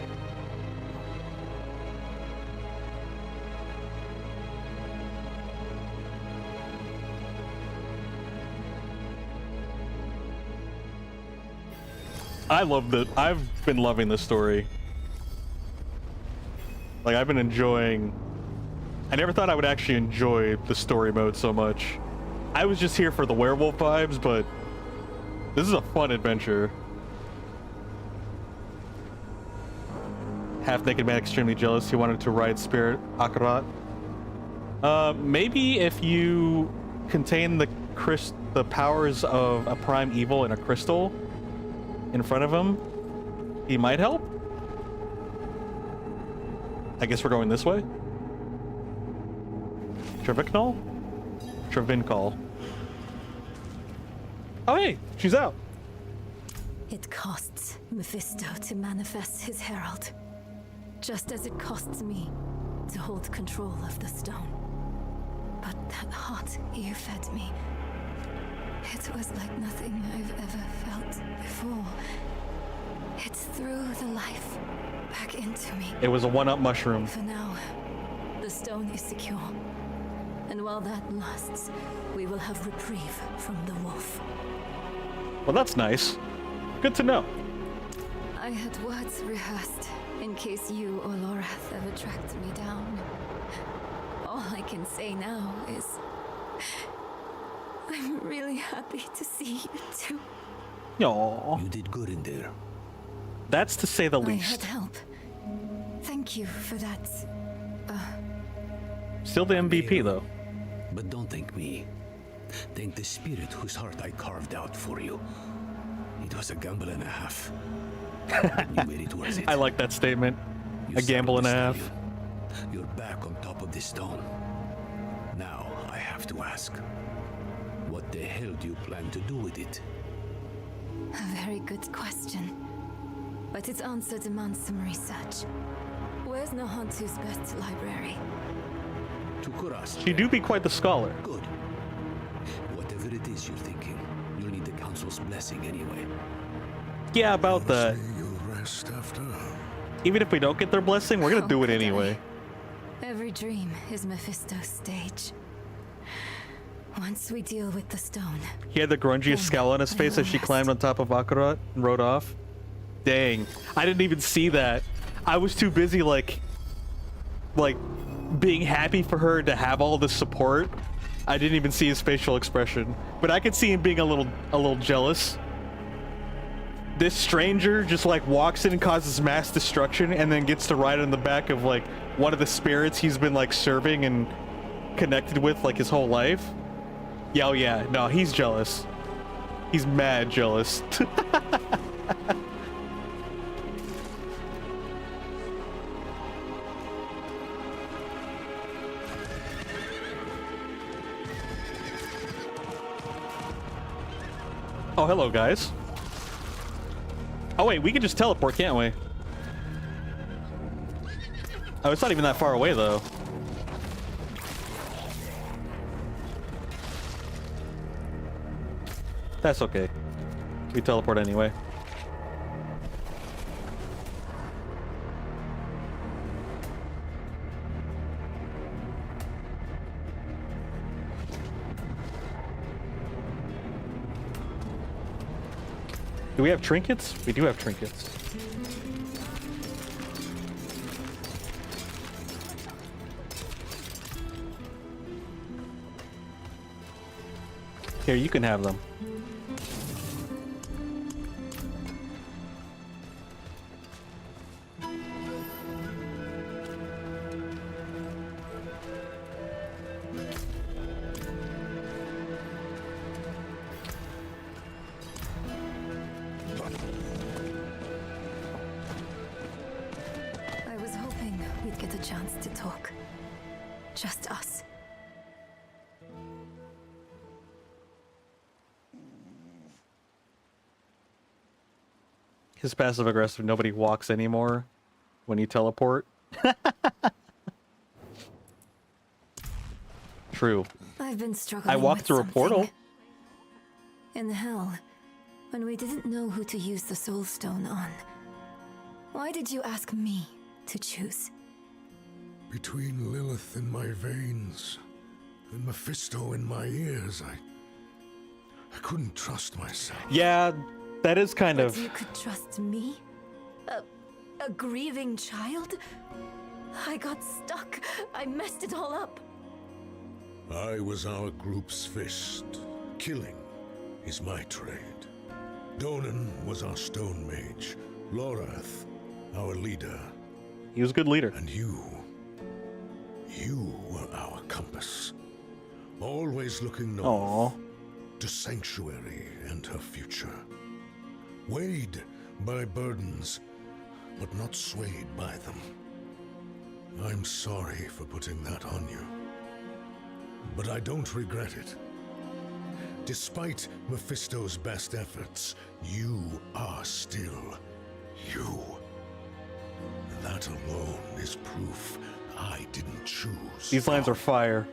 I love that. I've been loving this story. Like, I've been enjoying... I never thought I would actually enjoy the story mode so much. I was just here for the werewolf vibes, but this is a fun adventure. Half-naked man extremely jealous. He wanted to ride Spirit Akarat. Maybe if you contain the powers of a prime evil in a crystal in front of him, he might help. I guess we're going this way. Trevinkal? Trevinkal. Oh hey, she's out. It costs Mephisto to manifest his herald, just as it costs me to hold control of the stone. But that heart you fed me, it was like nothing I've ever felt before. It threw the life back into me. It was a one-up mushroom. For now, the stone is secure. And while that lasts, we will have reprieve from the wolf. Well, that's nice. Good to know. I had words rehearsed in case you or Lorath ever tracked me down. All I can say now is... I'm really happy to see you too. Aww. You did good in there. That's to say the least. I had help. Thank you for that. Still the MVP though. But don't thank me. Thank the spirit whose heart I carved out for you. It was a gamble and a half. You made it worth it. I like that statement. A gamble and a half. You're back on top of this stone. Now I have to ask, what the hell do you plan to do with it? A very good question. But its answer demands some research. Where's Nahantu's best library? To Kuras. She do be quite the scholar. Good. Whatever it is you're thinking, you'll need the council's blessing anyway. Yeah, about that. Rest after. Even if we don't get their blessing, we're gonna do it anyway. Every dream is Mephisto's stage. Once we deal with the stone. He had the grungiest scowl on his face as she climbed on top of Akarat and rode off. Dang, I didn't even see that. I was too busy like being happy for her to have all this support. I didn't even see his facial expression, but I could see him being a little jealous. This stranger just like walks in and causes mass destruction and then gets to ride on the back of like one of the spirits he's been like serving and connected with like his whole life. Yeah, oh yeah, no, he's jealous. He's mad jealous. Oh, hello, guys. Oh, wait, we can just teleport, can't we? Oh, it's not even that far away, though. That's okay. We teleport anyway. Do we have trinkets? We do have trinkets. Here, you can have them. I was hoping we'd get a chance to talk. Just us. His passive aggressive, nobody walks anymore when you teleport. True. I've been struggling. I walked with through a something. portal. In hell, when we didn't know who to use the soul stone on. Why did you ask me to choose? Between Lilith in my veins and Mephisto in my ears, I couldn't trust myself. Yeah, that is kind But of... you could trust me? A grieving child? I got stuck. I messed it all up. I was our group's fist. Killing is my trade. Donan was our stone mage. Lorath, our leader. He was a good leader. And you were our compass. Always looking north. To Sanctuary and her future. Weighed by burdens, but not swayed by them. I'm sorry for putting that on you. But I don't regret it. Despite Mephisto's best efforts, you are still you. That alone is proof I didn't choose. These lines are fire.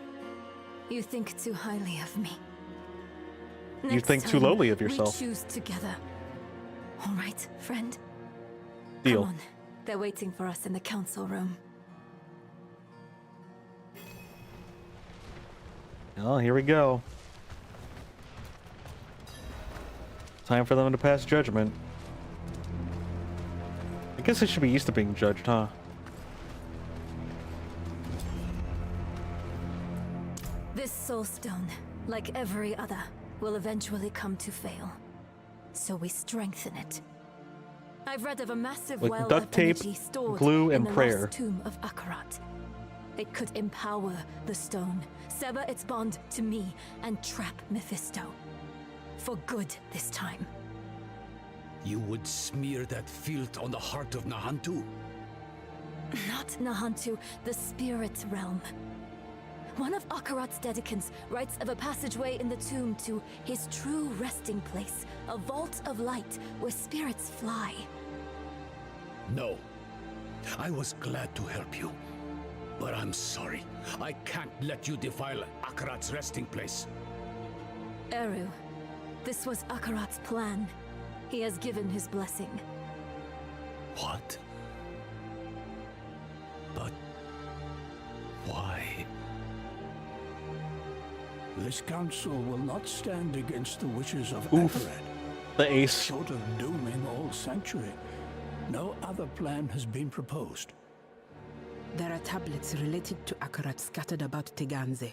You think too highly of me. You Next think too time, lowly of yourself. We choose together. All right, friend? Deal. Come on. They're waiting for us in the council room. Oh, here we go. Time for them to pass judgment. I guess I should be used to being judged, huh? This soul stone, like every other, will eventually come to fail. So we strengthen it. I've read of a massive With well duct of tape, energy stored glue, in and the prayer. lost tomb of Akarat. It could empower the stone, sever its bond to me, and trap Mephisto. For good this time. You would smear that filth on the heart of Nahantu? Not Nahantu, the spirit realm. One of Akarat's dedicants writes of a passageway in the tomb to his true resting place, a vault of light where spirits fly. No. I was glad to help you. But I'm sorry. I can't let you defile Akarat's resting place. Eru, this was Akarat's plan. He has given his blessing. What? But why? This council will not stand against the wishes of Oof. Akarat. The ace. Short of dooming all Sanctuary, no other plan has been proposed. There are tablets related to Akarat scattered about Teganze.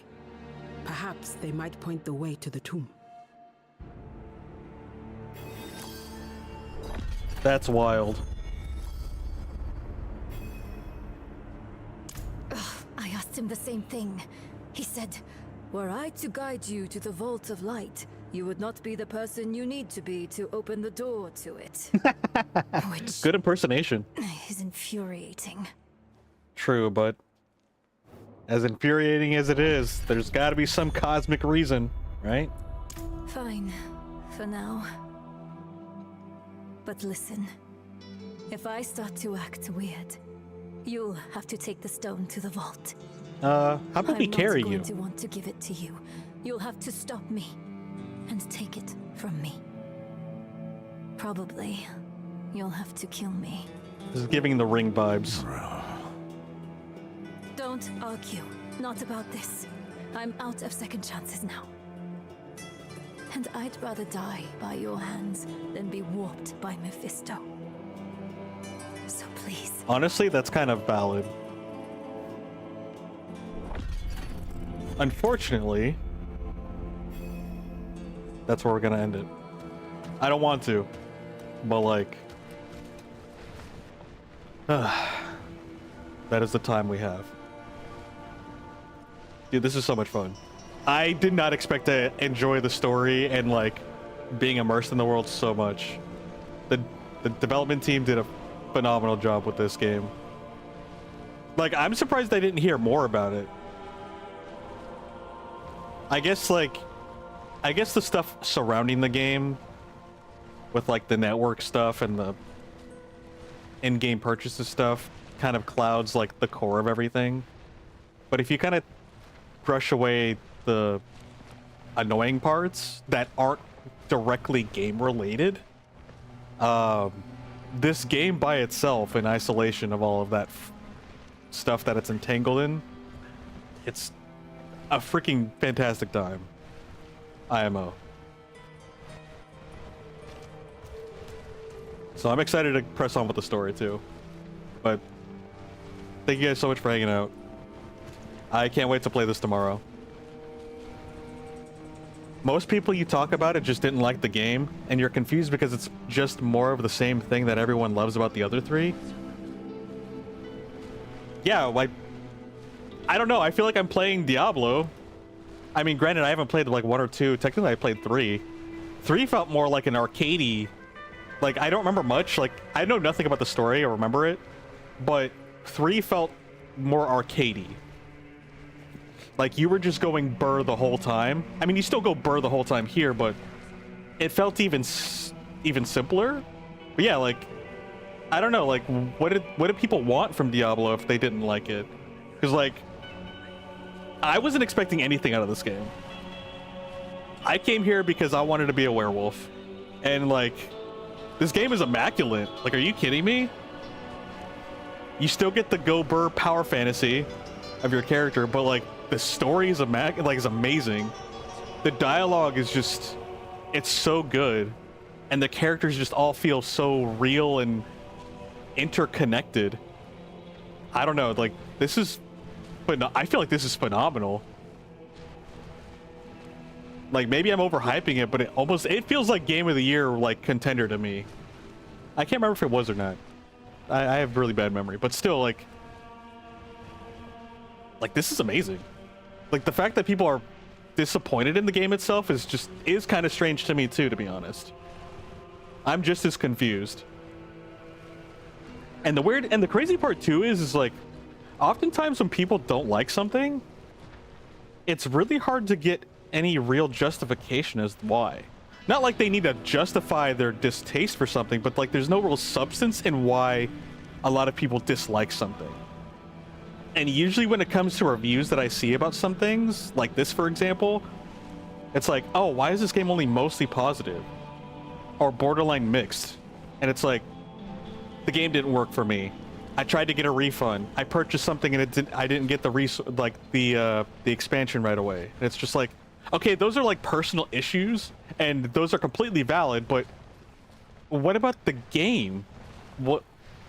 Perhaps they might point the way to the tomb. That's wild. I asked him the same thing. He said, were I to guide you to the Vault of Light, you would not be the person you need to be to open the door to it. Which Good impersonation. is infuriating. True, but as infuriating as it is, there's got to be some cosmic reason, right? Fine, for now. But listen, if I start to act weird, You'll have to take the stone to the vault. How about we carry I'm not you? going to want to give it to you. You'll have to stop me and take it from me. Probably, you'll have to kill me. This is giving the Ring vibes. Don't argue. Not about this. I'm out of second chances now. And I'd rather die by your hands than be warped by Mephisto. So please. Honestly, that's kind of valid. Unfortunately, that's where we're gonna end it. I don't want to, but like, that is the time we have. Dude, this is so much fun. I did not expect to enjoy the story and like being immersed in the world so much. The development team did a phenomenal job with this game. Like, I'm surprised I didn't hear more about it. I guess the stuff surrounding the game with like the network stuff and the in-game purchases stuff kind of clouds like the core of everything. But if you kind of brush away the annoying parts that aren't directly game related, this game by itself, in isolation of all of that stuff that it's entangled in, it's a freaking fantastic time. IMO. So I'm excited to press on with the story too. But thank you guys so much for hanging out. I can't wait to play this tomorrow. Most people you talk about it just didn't like the game, and you're confused because it's just more of the same thing that everyone loves about the other three. Yeah, like, I don't know. I feel like I'm playing Diablo. I mean, granted, I haven't played like 1 or 2. Technically, I played 3. 3 felt more like an arcadey. Like, I don't remember much. Like, I know nothing about the story or remember it, but 3 felt more arcadey. Like, you were just going burr the whole time. I mean, you still go burr the whole time here, but it felt even simpler. But yeah, like, I don't know, like, what did people want from Diablo if they didn't like it? Because, like, I wasn't expecting anything out of this game. I came here because I wanted to be a werewolf. And, like, this game is immaculate. Like, are you kidding me? You still get the go burr power fantasy of your character, but, like, the story is amazing. The dialogue is just, it's so good. And the characters just all feel so real and interconnected. I don't know, like, this is, but I feel like this is phenomenal. Like, maybe I'm overhyping it, but it feels like Game of the Year, like, contender to me. I can't remember if it was or not. I have really bad memory, but still, like, this is amazing. Like, the fact that people are disappointed in the game itself is kind of strange to me too, to be honest. I'm just as confused. And the crazy part too is like, oftentimes when people don't like something, it's really hard to get any real justification as to why. Not like they need to justify their distaste for something, but like there's no real substance in why a lot of people dislike something. And usually when it comes to reviews that I see about some things, like this for example, it's like, oh, why is this game only mostly positive? Or borderline mixed? And it's like, the game didn't work for me. I tried to get a refund. I purchased something and I didn't get the expansion right away. And it's just like, okay, those are like personal issues and those are completely valid, but what about the game?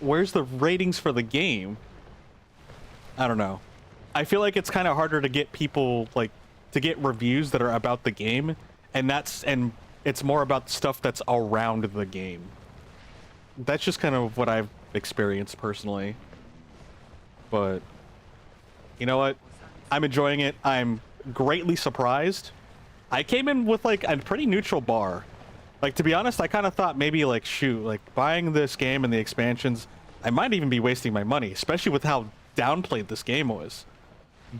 Where's the ratings for the game? I don't know. I feel like it's kind of harder to get people, like, to get reviews that are about the game, and it's more about stuff that's around the game. That's just kind of what I've experienced personally. But you know what? I'm enjoying it. I'm greatly surprised. I came in with like a pretty neutral bar. Like, to be honest, I kind of thought maybe like, shoot, like buying this game and the expansions, I might even be wasting my money, especially with how downplayed this game was.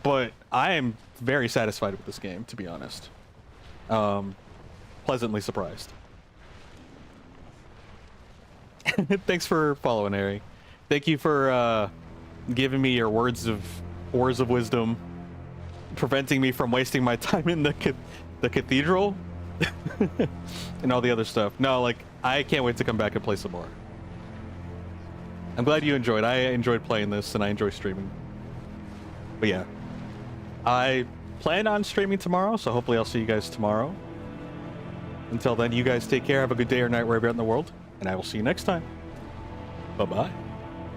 But I am very satisfied with this game, to be honest. Pleasantly surprised. Thanks for following, Harry. Thank you for giving me your words of wisdom, preventing me from wasting my time in the cathedral and all the other stuff. No, like, I can't wait to come back and play some more. I'm glad you enjoyed. I enjoyed playing this and I enjoy streaming. But yeah, I plan on streaming tomorrow, so hopefully I'll see you guys tomorrow. Until then, you guys take care. Have a good day or night wherever you're at in the world, and I will see you next time. Bye-bye.